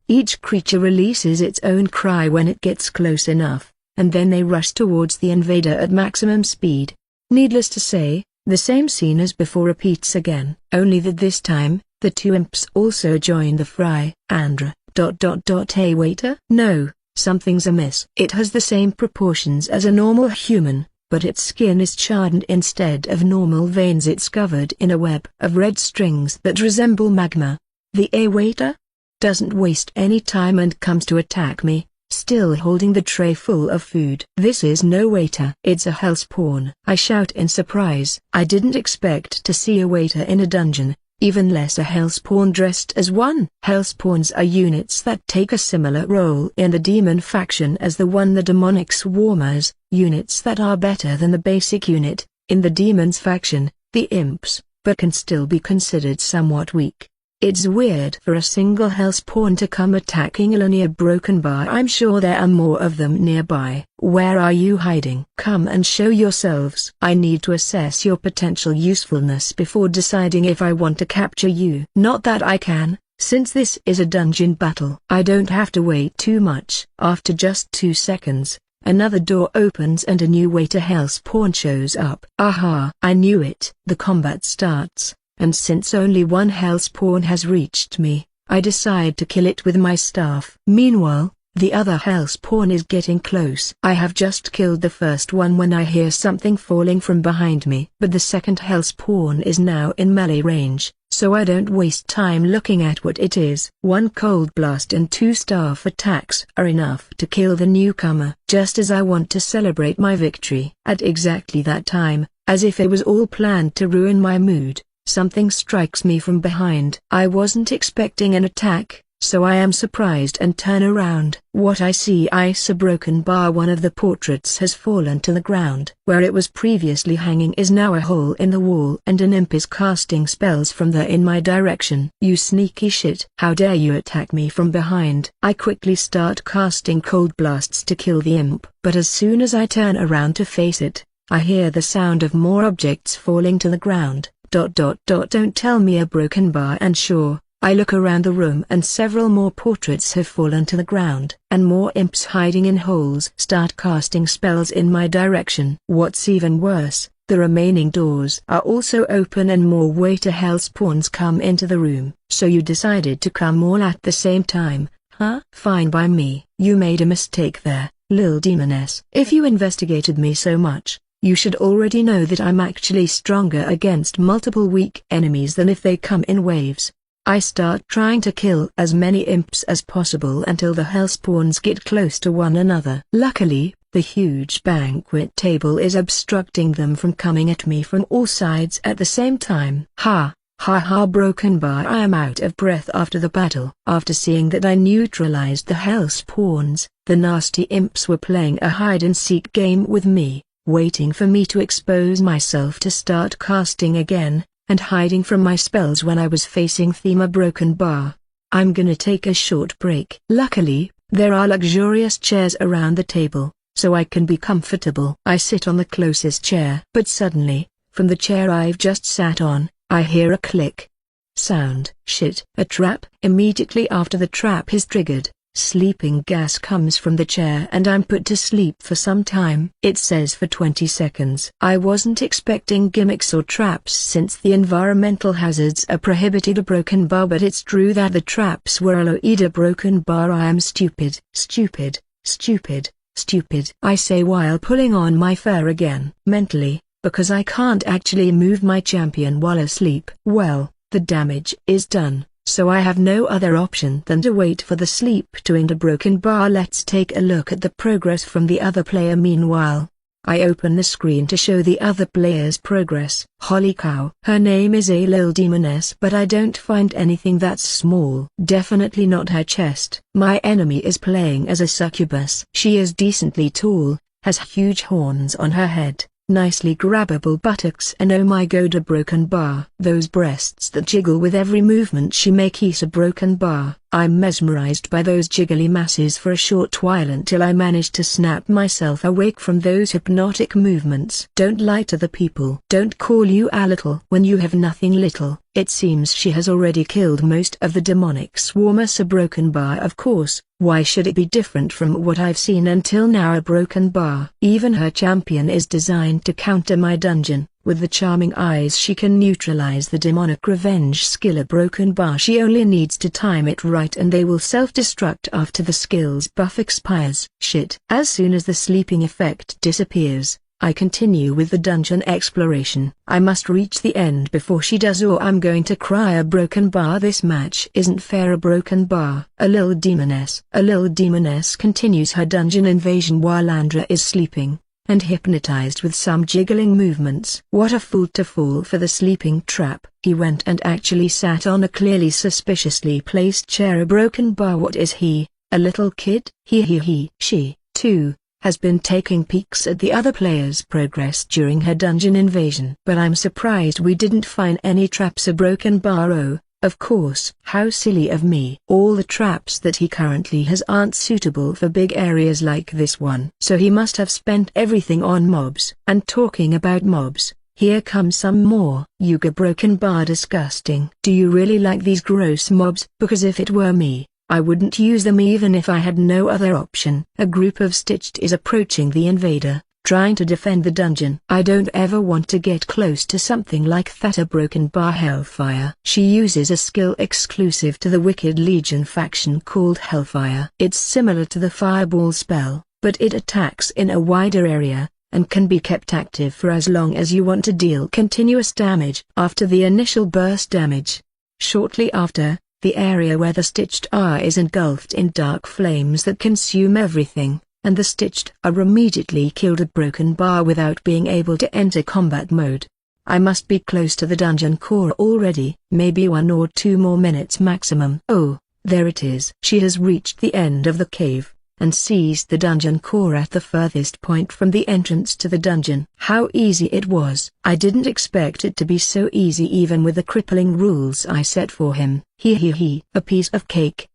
Each creature releases its own cry when it gets close enough, and then they rush towards the invader at maximum speed. Needless to say, the same scene as before repeats again, only that this time, the 2 imps also join the fray. Andreu. A waiter? No, something's amiss. It has the same proportions as a normal human, but its skin is charred and instead of normal veins it's covered in a web of red strings that resemble magma. The A waiter doesn't waste any time and comes to attack me, still holding the tray full of food. This is no waiter. It's a hellspawn. I shout in surprise. I didn't expect to see a waiter in a dungeon, even less a hellspawn dressed as one. Hellspawns are units that take a similar role in the demon faction as the one the demonic swarmers, units that are better than the basic unit, in the demons faction, the imps, but can still be considered somewhat weak. It's weird for a single hellspawn to come attacking a near broken bar. I'm sure there are more of them nearby. Where are you hiding? Come and show yourselves. I need to assess your potential usefulness before deciding if I want to capture you. Not that I can, since this is a dungeon battle. I don't have to wait too much. After just 2 seconds, another door opens and a new waiter hellspawn shows up. Aha! I knew it. The combat starts. And since only one hellspawn has reached me, I decide to kill it with my staff. Meanwhile, the other hellspawn is getting close. I have just killed the first one when I hear something falling from behind me. But the second hellspawn is now in melee range, so I don't waste time looking at what it is. 1 cold blast and 2 staff attacks are enough to kill the newcomer. Just as I want to celebrate my victory, at exactly that time, as if it was all planned to ruin my mood, something strikes me from behind. I wasn't expecting an attack, so I am surprised and turn around. What I see is a broken bar. One of the portraits has fallen to the ground. Where it was previously hanging is now a hole in the wall, and an imp is casting spells from there in my direction. You sneaky shit! How dare you attack me from behind? I quickly start casting cold blasts to kill the imp, but as soon as I turn around to face it, I hear the sound of more objects falling to the ground. Don't tell me a broken bar. And sure, I look around the room and several more portraits have fallen to the ground, and more imps hiding in holes start casting spells in my direction. What's even worse, the remaining doors are also open and more waiter hellspawns come into the room. So you decided to come all at the same time, huh? Fine by me. You made a mistake there, lil demoness. If you investigated me so much, you should already know that I'm actually stronger against multiple weak enemies than if they come in waves. I start trying to kill as many imps as possible until the hellspawns get close to one another. Luckily, the huge banquet table is obstructing them from coming at me from all sides at the same time. Ha! Ha ha, broken bar. I am out of breath after the battle. After seeing that I neutralized the hellspawns, the nasty imps were playing a hide-and-seek game with me, waiting for me to expose myself to start casting again, and hiding from my spells when I was facing Thema broken bar. I'm gonna take a short break. Luckily, there are luxurious chairs around the table, so I can be comfortable. I sit on the closest chair. But suddenly, from the chair I've just sat on, I hear a click. Sound. Shit. A trap. Immediately after the trap is triggered, sleeping gas comes from the chair and I'm put to sleep for some time. It says for 20 seconds. I wasn't expecting gimmicks or traps since the environmental hazards are prohibited. A broken bar, but it's true that the traps were allowed. A broken bar. I am stupid. Stupid. Stupid. Stupid. I say while pulling on my fur again. Mentally, because I can't actually move my champion while asleep. Well, the damage is done. so I have no other option than to wait for the sleep to end a broken bar. Let's take a look at the progress from the other player. Meanwhile, I open the screen to show the other player's progress. Holy cow. Her name is a lil demoness, but I don't find anything that's small. Definitely not her chest. My enemy is playing as a succubus. She is decently tall, has huge horns on her head, nicely grabbable buttocks, and oh my god, a broken bar. Those breasts that jiggle with every movement she makes a broken bar. I'm mesmerized by those jiggly masses for a short while until I manage to snap myself awake from those hypnotic movements. Don't lie to the people. Don't call you a little when you have nothing little. It seems she has already killed most of the demonic swarm. A broken bar, of course. Why should it be different from what I've seen until now? A broken bar. Even her champion is designed to counter my dungeon. With the charming eyes she can neutralize the demonic revenge skill. A broken bar, she only needs to time it right and they will self-destruct after the skill's buff expires. Shit. As soon as the sleeping effect disappears, I continue with the dungeon exploration. I must reach the end before she does or I'm going to cry. A broken bar. This match isn't fair. A broken bar. A lil demoness. A lil demoness continues her dungeon invasion while Andreu is sleeping and hypnotized with some jiggling movements. What a fool to fall for the sleeping trap. He went and actually sat on a clearly suspiciously placed chair. A broken bar. What is he, a little kid? She, too, has been taking peeks at the other player's progress during her dungeon invasion. But I'm surprised we didn't find any traps. A broken bar. Oh, of course. How silly of me. All the traps that he currently has aren't suitable for big areas like this one. So he must have spent everything on mobs. And talking about mobs, here come some more. Yuga. Broken bar. Disgusting. Do you really like these gross mobs? Because if it were me, I wouldn't use them even if I had no other option. A group of Stitched is approaching the invader, trying to defend the dungeon. I don't ever want to get close to something like that. A broken bar. Hellfire. She uses a skill exclusive to the Wicked Legion faction called Hellfire. It's similar to the Fireball spell, but it attacks in a wider area, and can be kept active for as long as you want to deal continuous damage. After the initial burst damage, shortly after, the area where the Stitched are is engulfed in dark flames that consume everything, and the Stitched are immediately killed. A broken bar. Without being able to enter combat mode, I must be close to the dungeon core already, maybe 1 or 2 more minutes maximum. Oh, there it is. She has reached the end of the cave, and sees the dungeon core at the furthest point from the entrance to the dungeon. How easy it was. I didn't expect it to be so easy even with the crippling rules I set for him. A piece of cake.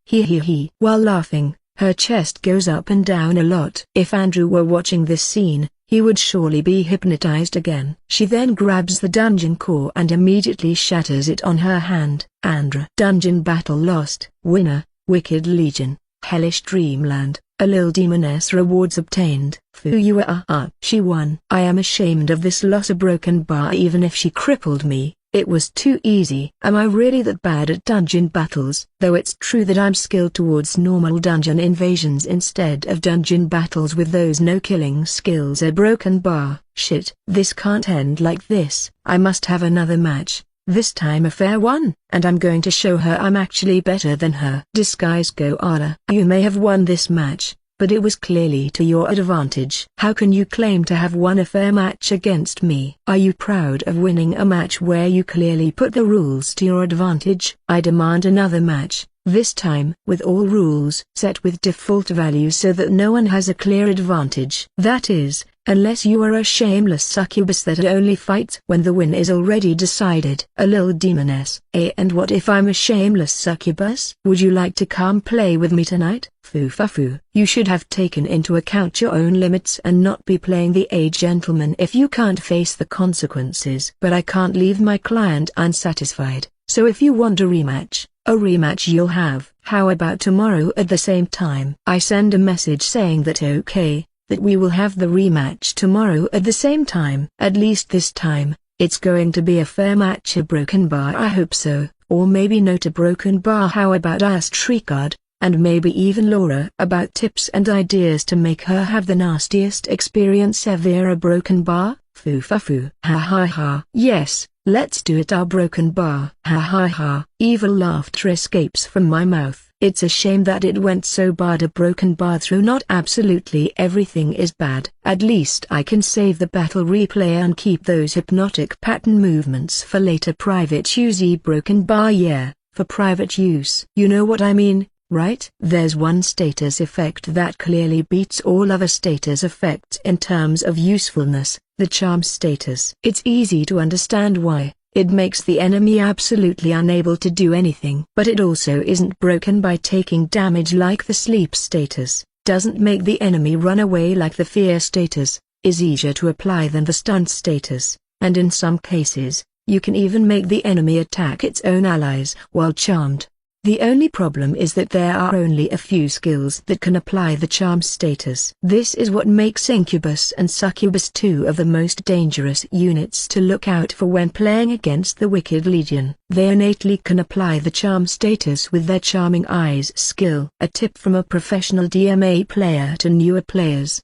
While laughing, her chest goes up and down a lot. If Andreu were watching this scene, he would surely be hypnotized again. She then grabs the dungeon core and immediately shatters it on her hand. Andreu. Dungeon battle lost. Winner, Wicked Legion, Hellish Dreamland. A lil demoness. Rewards obtained. She won. I am ashamed of this loss. A broken bar. Even if she crippled me, it was too easy. Am I really that bad at dungeon battles? Though it's true that I'm skilled towards normal dungeon invasions instead of dungeon battles with those no-killing skills. A broken bar. Shit. This can't end like this. I must have another match. This time a fair one, and I'm going to show her I'm actually better than her. Disguise go Ala. You may have won this match, but it was clearly to your advantage. How can you claim to have won a fair match against me? Are you proud of winning a match where you clearly put the rules to your advantage? I demand another match, this time with all rules set with default values so that no one has a clear advantage. That is, unless you are a shameless succubus that only fights when the win is already decided. A lil demoness. And what if I'm a shameless succubus? Would you like to come play with me tonight? Foo. You should have taken into account your own limits and not be playing the gentleman if you can't face the consequences. But I can't leave my client unsatisfied, so if you want a rematch you'll have. How about tomorrow at the same time? I send a message saying that okay, that we will have the rematch tomorrow at the same time. At least this time, it's going to be a fair match. A broken bar. I hope so, or maybe not. A broken bar. How about us Tricard, and maybe even Laura about tips and ideas to make her have the nastiest experience ever? A broken bar. Foo. Ha. Yes, Let's do it. Our broken bar. Ha ha ha. Evil laughter escapes from my mouth. It's a shame that it went so bad. A broken bar through. Not absolutely everything is bad. At least I can save the battle replay and keep those hypnotic pattern movements for later private use. Broken bar, yeah, for private use. You know what I mean, right? There's one status effect that clearly beats all other status effects in terms of usefulness, the charm status. It's easy to understand why. It makes the enemy absolutely unable to do anything. But it also isn't broken by taking damage like the sleep status, doesn't make the enemy run away like the fear status, is easier to apply than the stun status, and in some cases, you can even make the enemy attack its own allies while charmed. The only problem is that there are only a few skills that can apply the charm status. This is what makes Incubus and Succubus two of the most dangerous units to look out for when playing against the Wicked Legion. They innately can apply the charm status with their Charming Eyes skill. A tip from a professional DMA player to newer players: